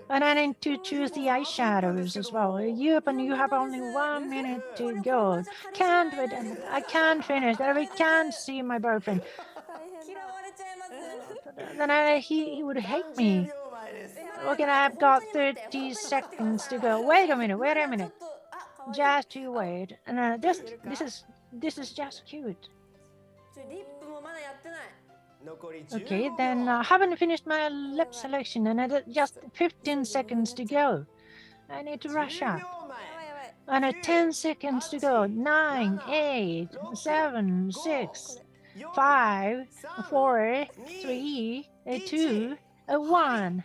And I need to choose the eyeshadows as well. Yep, and you have only 1 minute to go. Can't wait. I can't finish. I can't see my boyfriend. Then he would hate me. Okay, I've got 30 seconds to go. Wait a minute. Just you wait. And this is just cute. Okay, then I haven't finished my lip selection, and just 15 seconds to go. I need to rush up. And 10 seconds to go. 9, 8, 7, 6, 5, 4, 3, 2, 1.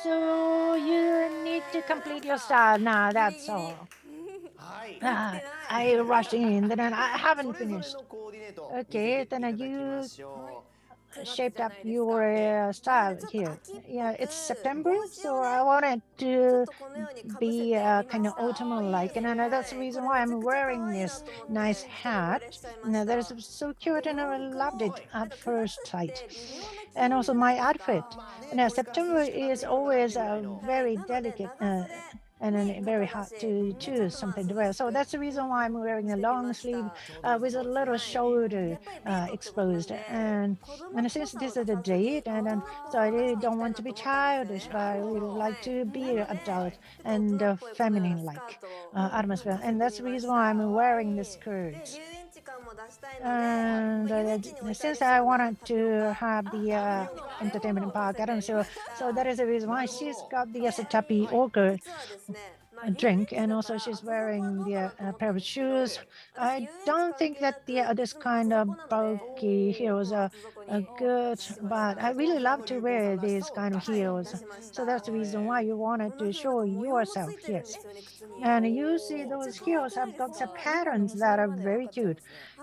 So you need to complete your style now. That's all. I rushed in, then I haven't finished. Okay, then you shaped up your style here. Yeah, it's September, so I wanted to be kind of autumnal-like, and that's the reason why I'm wearing this nice hat. Now that is so cute, and I loved it at first sight. And also my outfit. Now September is always very delicate. And then very hard to choose something to wear. So that's the reason why I'm wearing a long sleeve with a little shoulder exposed. And since this is a date, so I really don't want to be childish, but I really like to be adult and feminine-like atmosphere. And that's the reason why I'm wearing the skirts. And since I wanted to have the entertainment park, so that is the reason why she's got the tapioca drink, and also she's wearing the pair of shoes. I don't think that this kind of bulky heels good, but I really love to wear these kind of heels. So that's the reason why you wanted to show yourself, yes. And you see those heels have got some patterns that are very cute.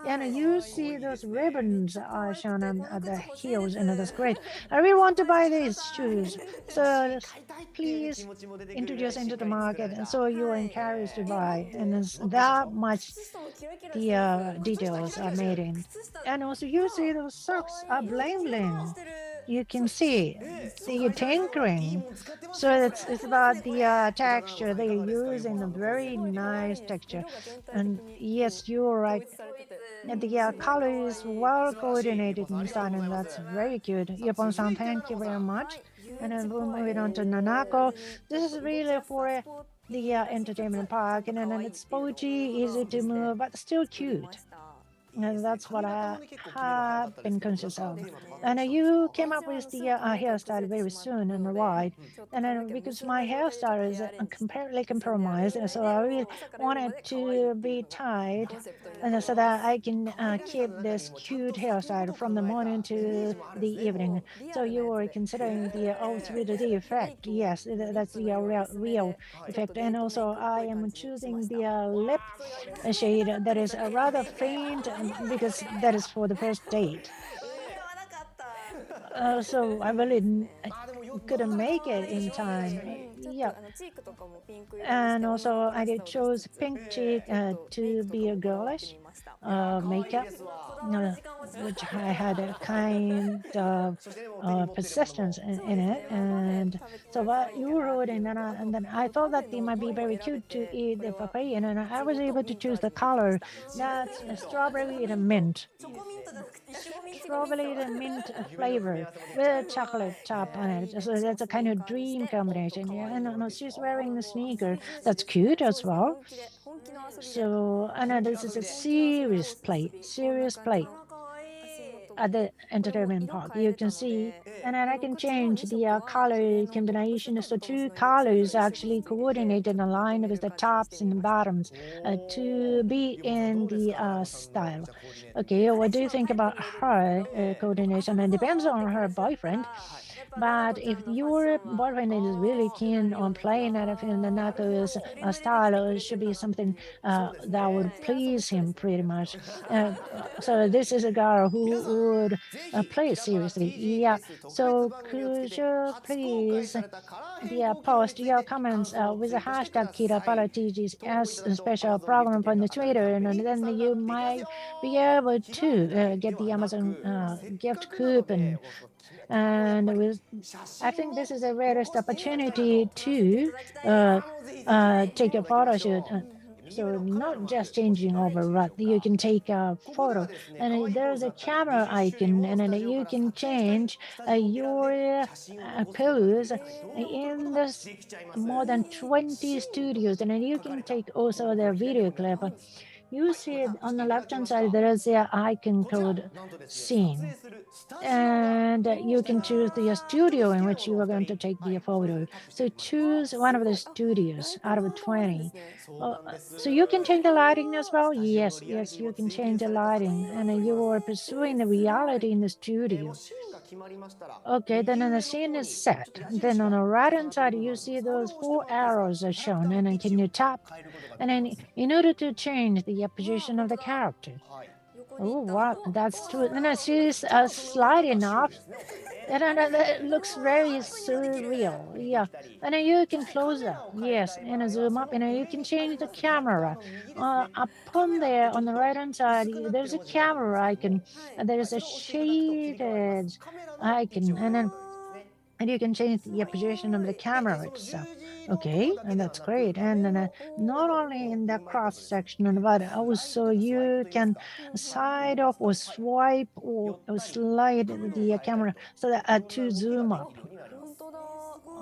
And you see those ribbons are shown on the heels, and that's great. I really want to buy these shoes. So please introduce into the market, and so you are encouraged to buy. And it's that much the details are made in. And also you see those socks are bling bling. You can see the tinkering. So it's about the texture. They are using a very nice texture. And yes, you're right. The color is well coordinated in design, and that's very good. Ippon-san, thank you very much. And then we're moving on to Nanako. This is really for the entertainment park, and then it's sporty, easy to move, but still cute. And that's what I have been conscious of. And you came up with the hairstyle very soon and wide. And then because my hairstyle is completely compromised, and so I really wanted to be tied, and so that I can keep this cute hairstyle from the morning to the evening. So you were considering the 3D effect. Yes, that's the real effect. And also I am choosing the lip shade that is rather faint because that is for the first date. So I really couldn't make it in time. Yeah. And also I did chose pink cheek to be a girlish makeup, which I had a kind of persistence in it. And so what you wrote, and then I thought that they might be very cute to eat the papaya, and I was able to choose the color. That's a strawberry and mint. Strawberry and mint flavor with chocolate top on it. So that's a kind of dream combination. Yeah, and she's wearing the sneaker. That's cute as well. So, and this is a serious play at the entertainment park. You can see, and then I can change the color combination. So two colors actually coordinated and aligned with the tops and the bottoms to be in the style. Okay, what do you think about her coordination? It depends on her boyfriend. But if your boyfriend is really keen on playing at it, and Nako's style should be something that would please him pretty much. So this is a girl who would play seriously. Yeah. So could you please post your comments with the hashtag KiraParaTGS as a special program on the Twitter, and then you might be able to get the Amazon gift coupon. And I think this is the rarest opportunity to take a photo shoot. So not just changing over, but you can take a photo, and there's a camera icon, and then you can change your pose in this more than 20 studios, and then you can take also the video clip. You see on the left-hand side, there is the icon called scene. And you can choose the studio in which you are going to take the photo. So choose one of the studios out of 20. So you can change the lighting as well? Yes, you can change the lighting. And you are pursuing the reality in the studio. Okay, then the scene is set. Then on the right-hand side, you see those 4 arrows are shown. And then can you tap? And then in order to change the position of the character. Oh, wow, that's true. And she's sliding off. And it looks very surreal. Yeah. And then you can close up. Yes. And zoom up. And you can change the camera. Upon there on the right hand side, there's a camera icon. And there's a shaded icon. And you can change the position of the camera itself. Okay, and that's great. And then not only in the cross section, but also you can side off or swipe or slide the camera so that to zoom up.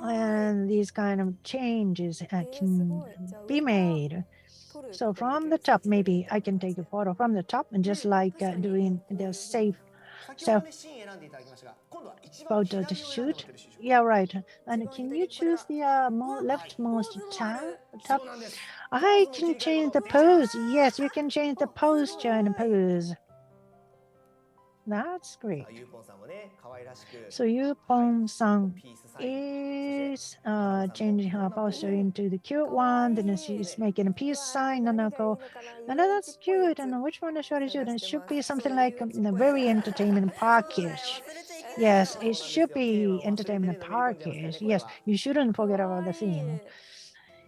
And these kind of changes can be made. So from the top, maybe I can take a photo from the top, and just like doing the safe photo to shoot. Yeah, right. And can you choose the leftmost top? I can change the pose. Yes, you can change the posture and pose. That's great. So Yupon-san is changing her posture into the cute one, then she's making a peace sign, Nanako. And that's cute. And which one should I shoot? It should be something like a very entertainment package. Yes, it should be entertainment package. Yes, you shouldn't forget about the theme.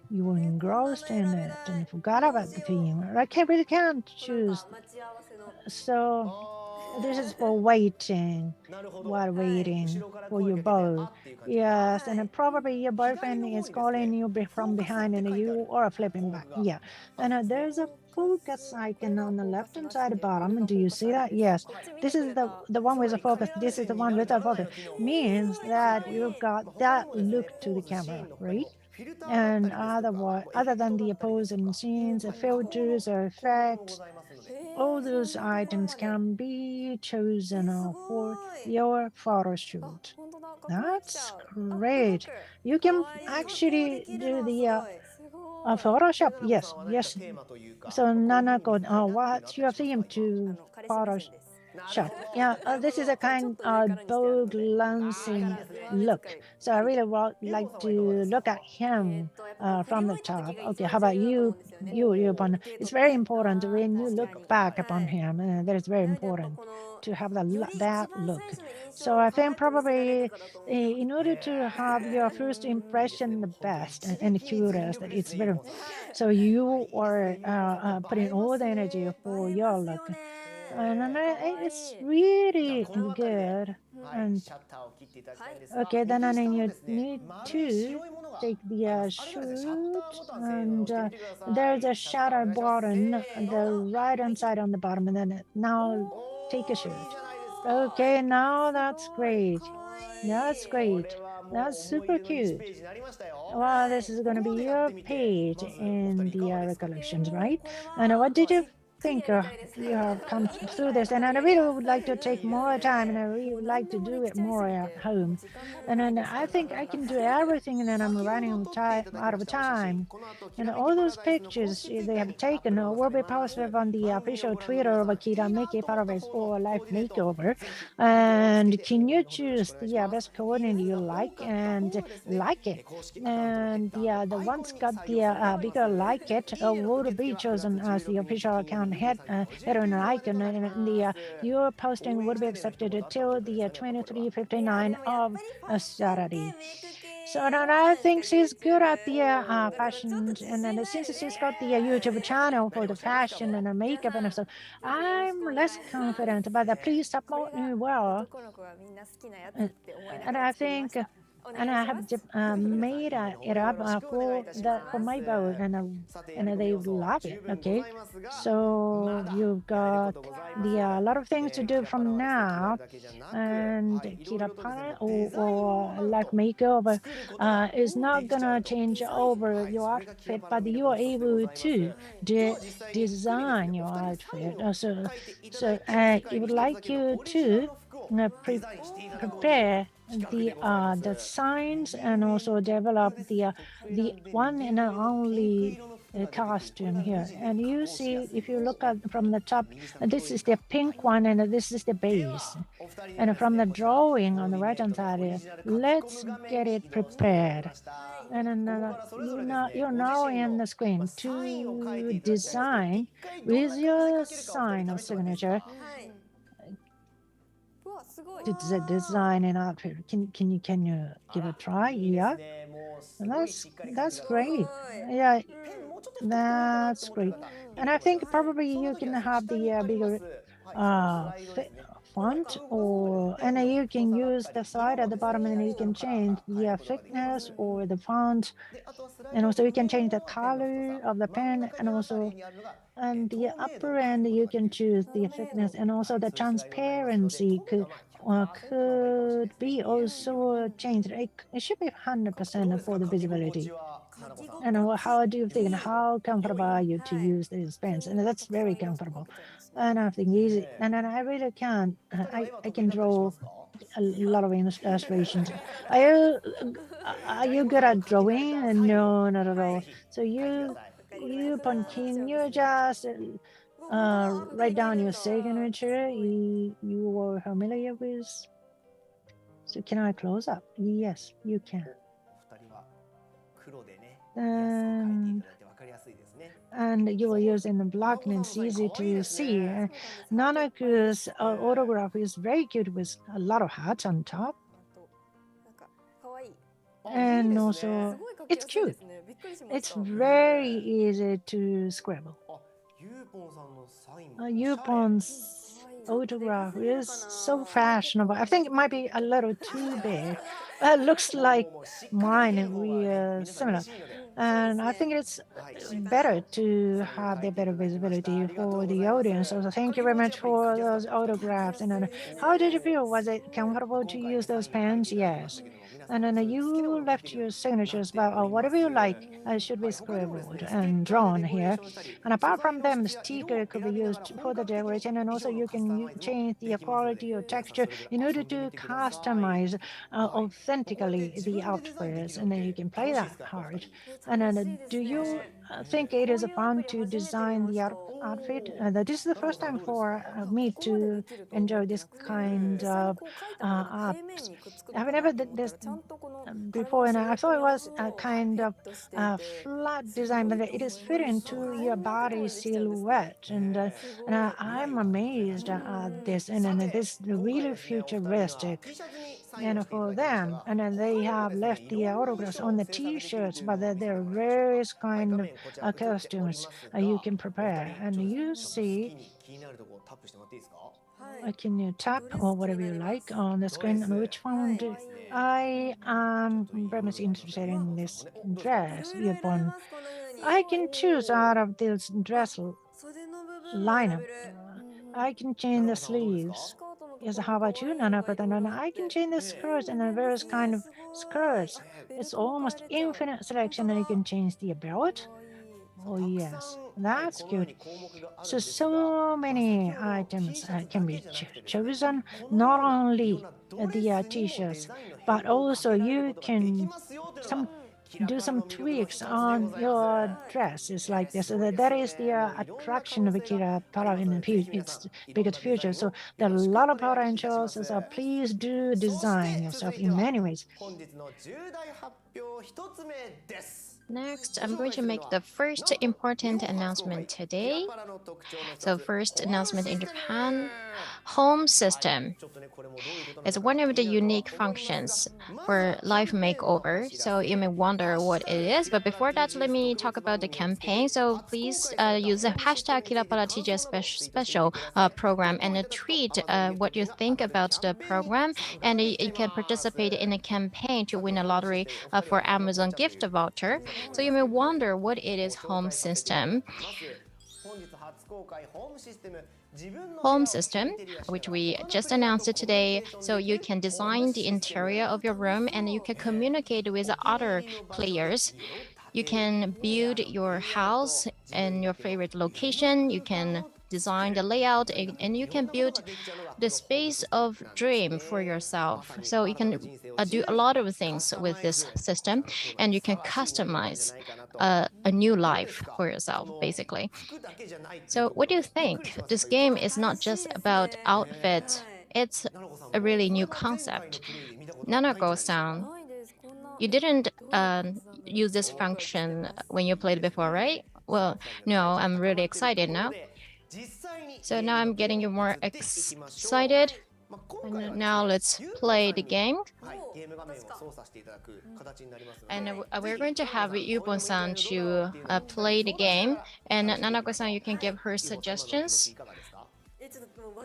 You were engrossed in it and forgot about the theme. I really can't choose. So this is for waiting, while waiting for your boat. Yes, and probably your boyfriend is calling you from behind and you are flipping back. Yeah, and there's a focus icon on the left-hand side bottom. Do you see that? Yes, this is the one with the focus. This is the one without focus. Means that you've got that look to the camera, right? And other than the opposing scenes, filters or effects, all those items can be chosen for your photo shoot. That's great. You can actually do the Photoshop. Yes, yes. So Nanako, what's your theme to Photoshop? Yeah, this is a kind of bold glancing look. So I really would like to look at him from the top. Okay, how about you? You upon. It's very important when you look back upon him. That is very important to have that look. So I think probably in order to have your first impression the best and curious, that it's very. So you are putting all the energy for your look. And it's really good. And okay, then I need to take the shoot, and there's a shutter button, the right hand side on the bottom, and then now take a shoot. Okay, now that's great. That's great. That's super cute. Well, this is going to be your page in the recollections, right? And what did you think you have come through this? And I really would like to take more time, and I really would like to do it more at home. And then I think I can do everything, and then I'm running out of time. And all those pictures they have taken will be posted on the official Twitter of Akira Miki Paradise or Life Makeover. And can you choose the best coordinate you like and like it? And the ones got the bigger like it will be chosen as the official account header and icon, and the your posting would be accepted till the 23:59 of Saturday. So then I think she's good at the fashion, and then since she's got the YouTube channel for the fashion and the makeup and stuff, I'm less confident, but please support me well. And I think. And I have made it up for my boat, and they love it. Okay, so you've got a lot of things to do from now, and Kirapara or Life Makeover is not gonna change over your outfit, but you are able to design your outfit. So I would like you to prepare the signs and also develop the one and only costume here. And you see, if you look at from the top, this is the pink one and this is the base. And from the drawing on the right hand side, let's get it prepared. And then you're now in the screen to design with your sign or signature. To design an outfit. Can you give a try? Yeah, that's great. Yeah, that's great. And I think probably you can have the bigger font, and you can use the side at the bottom, and you can change the thickness or the font, and also you can change the color of the pen, and also and the upper end you can choose the thickness, and also the transparency could be also changed. It should be 100% for the visibility. And how do you think, and how comfortable are you to use these pens? And that's very comfortable. And I think easy. And then I really can. I can draw a lot of illustrations. Are you good at drawing? No, not at all. So you continue just write down your signature you were familiar with. So can I close up? Yes, you can. And you were using the block and it's easy to see. Nanaku's autograph is very cute with a lot of hearts on top. And also, it's cute. It's very easy to scribble. Yupon's autograph is so fashionable. I think it might be a little too big. Looks like mine. We are similar. And I think it's better to have the better visibility for the audience. So thank you very much for those autographs. And then how did you feel? Was it comfortable to use those pens? Yes. And then you left your signatures, but whatever you like should be scribbled and drawn here. And apart from them, the sticker could be used for the decoration, and also you can change the quality or texture in order to customize authentically the outfits, and then you can play that hard. And then, do you think it is fun to design the outfit? This is the first time for me to enjoy this kind of apps. I've never did this before, and I thought it was a kind of flat design, but it is fit into your body silhouette, and I'm amazed at this, and then this really futuristic. And for them, and then they have left the autographs on the T-shirts, but there are various kind of costumes you can prepare, and you see. Can you tap or whatever you like on the screen? And which one I am very much interested in this dress, Yupon. I can choose out of this dress lineup. I can change the sleeves. Yes, how about you, Nanako? And I can change the skirts and the various kind of skirts. It's almost infinite selection, and you can change the belt. Oh yes, that's good. So many items can be chosen. Not only the T-shirts, but also you can do some tweaks on your dress. It's like this. That is the attraction of Akira Para in its biggest future. So there are a lot of potentials. So please do design yourself in many ways. Next, I'm going to make the first important announcement today. So first announcement in Japan, home system. It's one of the unique functions for life makeover. So you may wonder what it is, but before that, let me talk about the campaign. So please use the hashtag KiraParaTJ special program and tweet what you think about the program, and you can participate in a campaign to win a lottery for Amazon gift voucher. So you may wonder what it is home system. Home system, which we just announced today, so you can design the interior of your room and you can communicate with other players. You can build your house in your favorite location. You can design the layout, and you can build the space of dream for yourself. So you can do a lot of things with this system, and you can customize a new life for yourself, basically. So what do you think? This game is not just about outfit. It's a really new concept. Nanako-san, you didn't use this function when you played before, right? Well, no, I'm really excited now. So now I'm getting you more excited. And now let's play the game. And we're going to have Yupon-san to play the game. And Nanako-san, you can give her suggestions.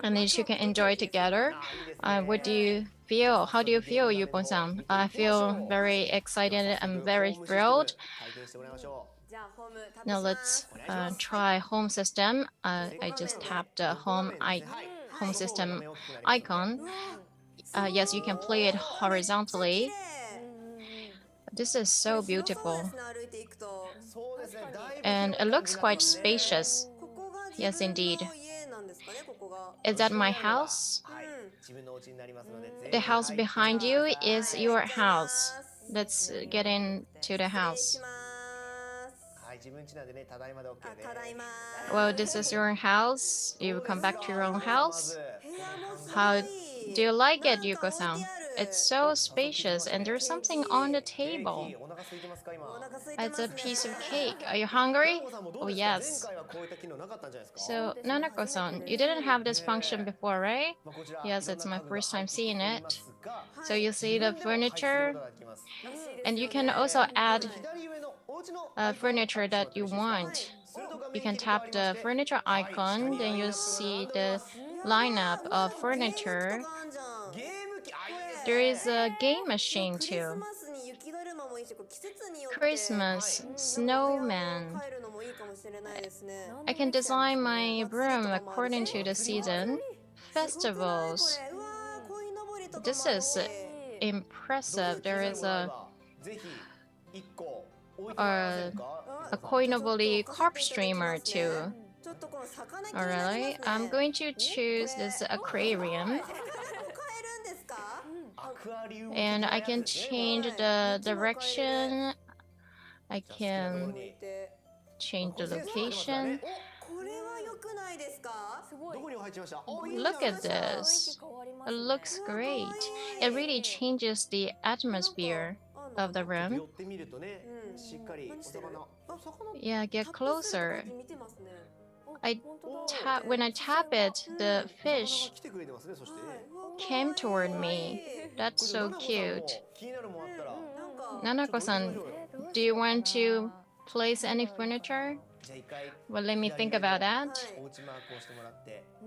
And then you can enjoy together. What do you feel? How do you feel, Yupon-san? I feel very excited. I'm very thrilled. Now let's try home system. I just tapped the home system icon. Yes, you can play it horizontally. This is so beautiful. And it looks quite spacious. Yes, indeed. Is that my house? The house behind you is your house. Let's get into the house. Well, this is your house. You come back to your own house. How do you like it, Yuko-san? It's so spacious, and there's something on the table. It's a piece of cake. Are you hungry? Oh, yes. So, Nanako-san, you didn't have this function before, right? Yes, it's my first time seeing it. So you see the furniture, and you can also add furniture that you want. You can tap the furniture icon, then you see the lineup of furniture. There is a game machine too. Christmas, snowman. I can design my room according to the season. Festivals. This is impressive. There is a Koinobori carp streamer too. Alright, I'm going to choose this aquarium. And I can change the direction. I can change the location. Look at this. It looks great. It really changes the atmosphere of the room. Yeah, get closer. When I tap it, the fish came toward me. That's so cute. Nanako-san, do you want to place any furniture? Well, let me think about that.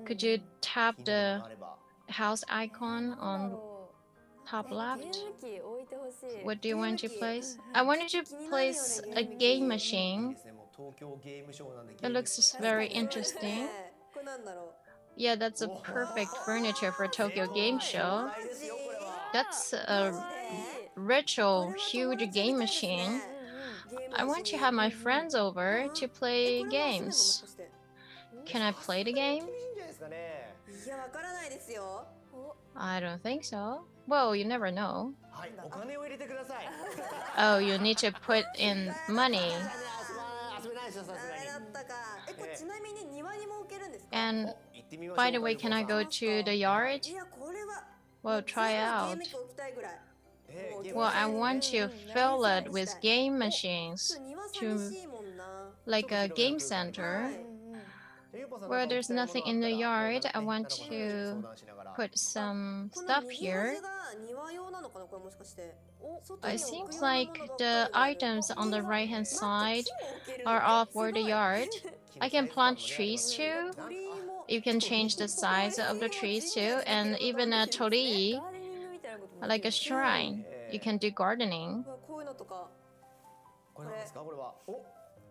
Could you tap the house icon on top left? What do you want to place? I wanted to place a game machine. It looks very interesting. Yeah, that's a perfect furniture for Tokyo Game Show. That's a retro, huge game machine. I want to have my friends over to play games. Can I play the game? I don't think so. Well, you never know. Oh, you need to put in money. And by the way, can I go to the yard? Well, try out. Well, I want to fill it with game machines to like a game center. Where there's nothing in the yard, I want to put some stuff here. It seems like the items on the right hand side are all for the yard. I can plant trees too. You can change the size of the trees too, and even a torii, like a shrine. You can do gardening.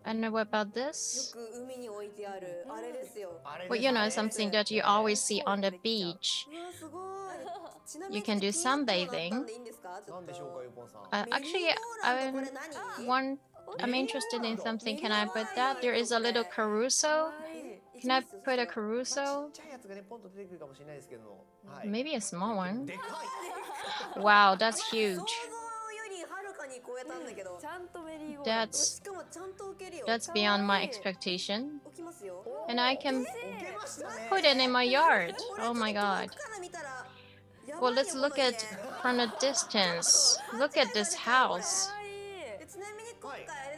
I don't know what about this. Well, you know, something that you always see on the beach. You can do sunbathing. Actually, I'm interested in something. Can I put that? There is a little carousel. Can I put a carousel? Maybe a small one. Wow, that's huge. That's beyond my expectation. And I can put it in my yard. Oh my god. Well, let's look at from a distance. Look at this house.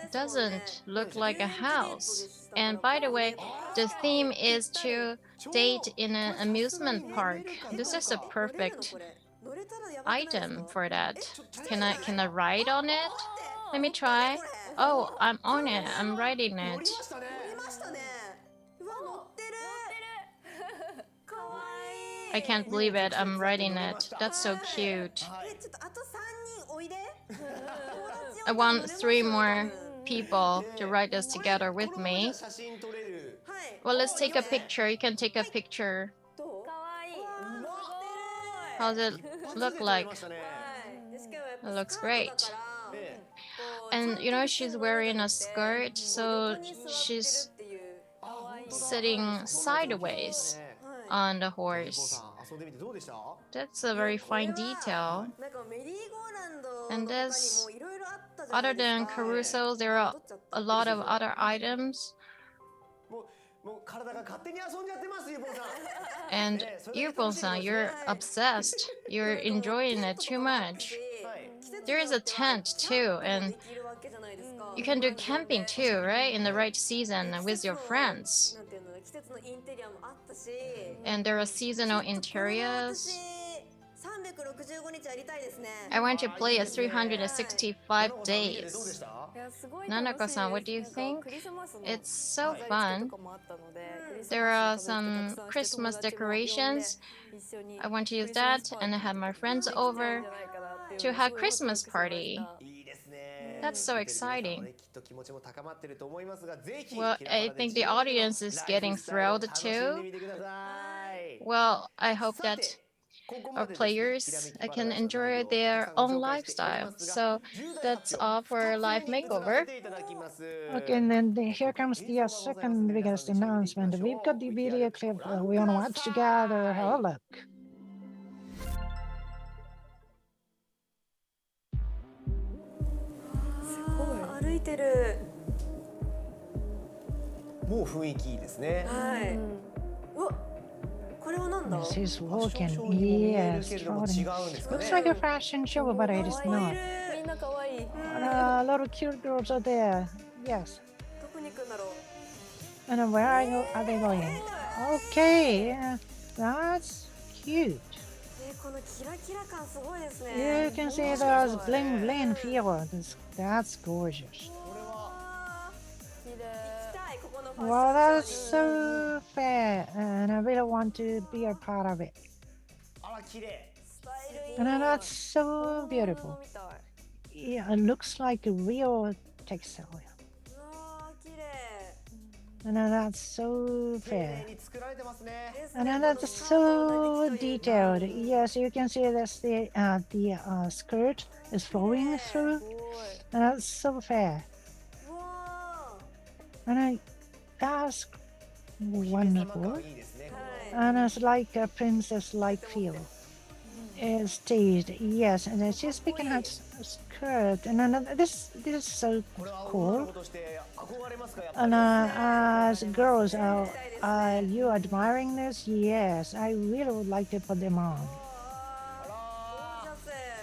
It doesn't look like a house. And by the way, the theme is to date in an amusement park. This is a perfect item for that. Can I ride on it? Let me try. Oh, I'm on it. I'm riding it. I can't believe it. I'm riding it. That's so cute. I want 3 more people to ride this together with me. Well, let's take a picture. You can take a picture. How does it look like? It looks great. And you know, she's wearing a skirt, so she's sitting sideways on the horse. That's a very fine detail. And this other than Caruso, there are a lot of other items. And Earphone-san, you're obsessed. You're enjoying it too much. There is a tent too, and you can do camping too, right? In the right season with your friends. And there are seasonal interiors. I want to play it 365 days. Nanako-san, what do you think? It's so fun. There are some Christmas decorations. I want to use that and have my friends over to have Christmas party. That's so exciting. Well, I think the audience is getting thrilled too. Well, I hope that our players can enjoy their own lifestyle. So that's all for Live Makeover. Okay, and then here comes the second biggest announcement. We've got the video clip we want to watch together. Have a look. 歩いてる。もう雰囲気いいですね。はい。うわ、これはなんだ？ This is walking. Yes, trotting. Looks like a fashion show, but it is not. みんな可愛い。A lot of cute girls are there. Yes. どこに行くんだろう。 And where are they going? Okay, that's cute. このキラキラ感すごいですね。 You can see there's bling bling feel. That's gorgeous. Well, that's so fair, and I really want to be a part of it. And that's so beautiful. Yeah, it looks like a real textile. And that's so fair. And that's so detailed. Yes, you can see this, the skirt is flowing through. And that's so fair. And that's wonderful. And it's like a princess-like feel. It's staged, yes, and she's picking her skirt, and this is so cool. And as girls, are you admiring this? Yes, I really would like to put them on.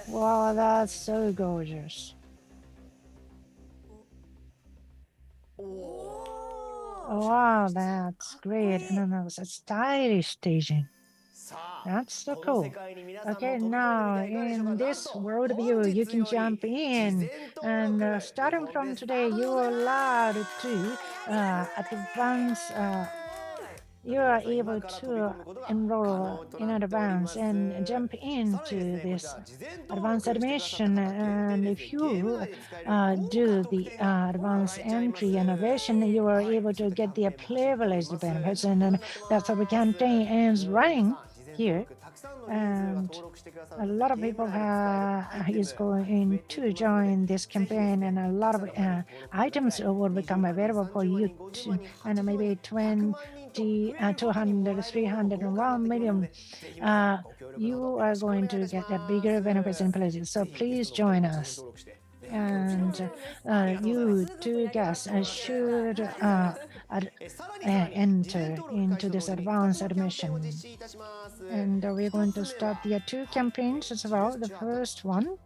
Wow, that's so gorgeous. Wow, that's great. And it's a stylish staging. That's so cool. Okay, now in this world view, you can jump in, and starting from today, you are allowed to advance. You are able to enroll in advance and jump into this advanced admission. And if you do the advanced entry innovation, you are able to get the privileged benefits. And that's how the campaign is running here. And a lot of people is going to join this campaign, and a lot of items will become available for you to, and maybe 200, 300, and 1 million. You are going to get a bigger benefits in places. So please join us. And you two guests should enter into this advanced admission. And we're going to start the 2 campaigns as well. The first one.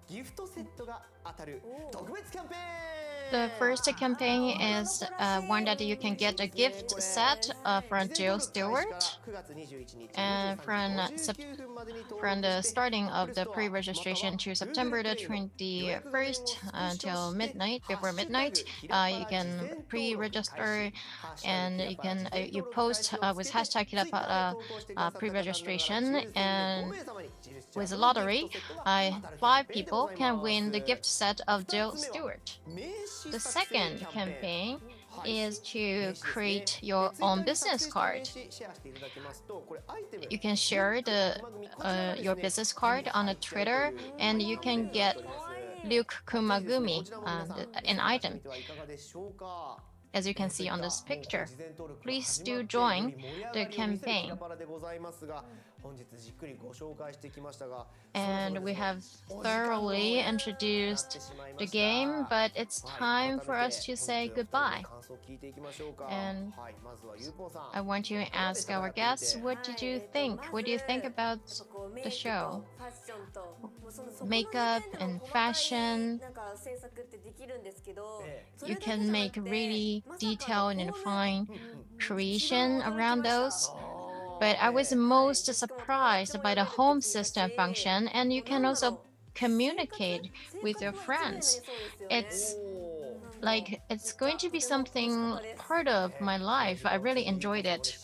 The first campaign is one that you can get a gift set from Jill Stewart. And from the starting of the pre-registration to September the 21st until midnight, before midnight, you can pre-register, and you post with hashtag pre-registration, and with a lottery, 5 people can win the gift set of Jill Stewart. The second campaign is to create your own business card. You can share your business card on a Twitter, and you can get Luke Kumagumi, an item. as you can see on this picture. Please do join the campaign. And we have thoroughly introduced the game, but it's time for us to say goodbye. And I want to ask our guests, what did you think? What do you think about the show? Makeup and fashion. You can make really detailed and fine creation around those. But I was most surprised by the home system function, and you can also communicate with your friends. It's like it's going to be something part of my life. I really enjoyed it.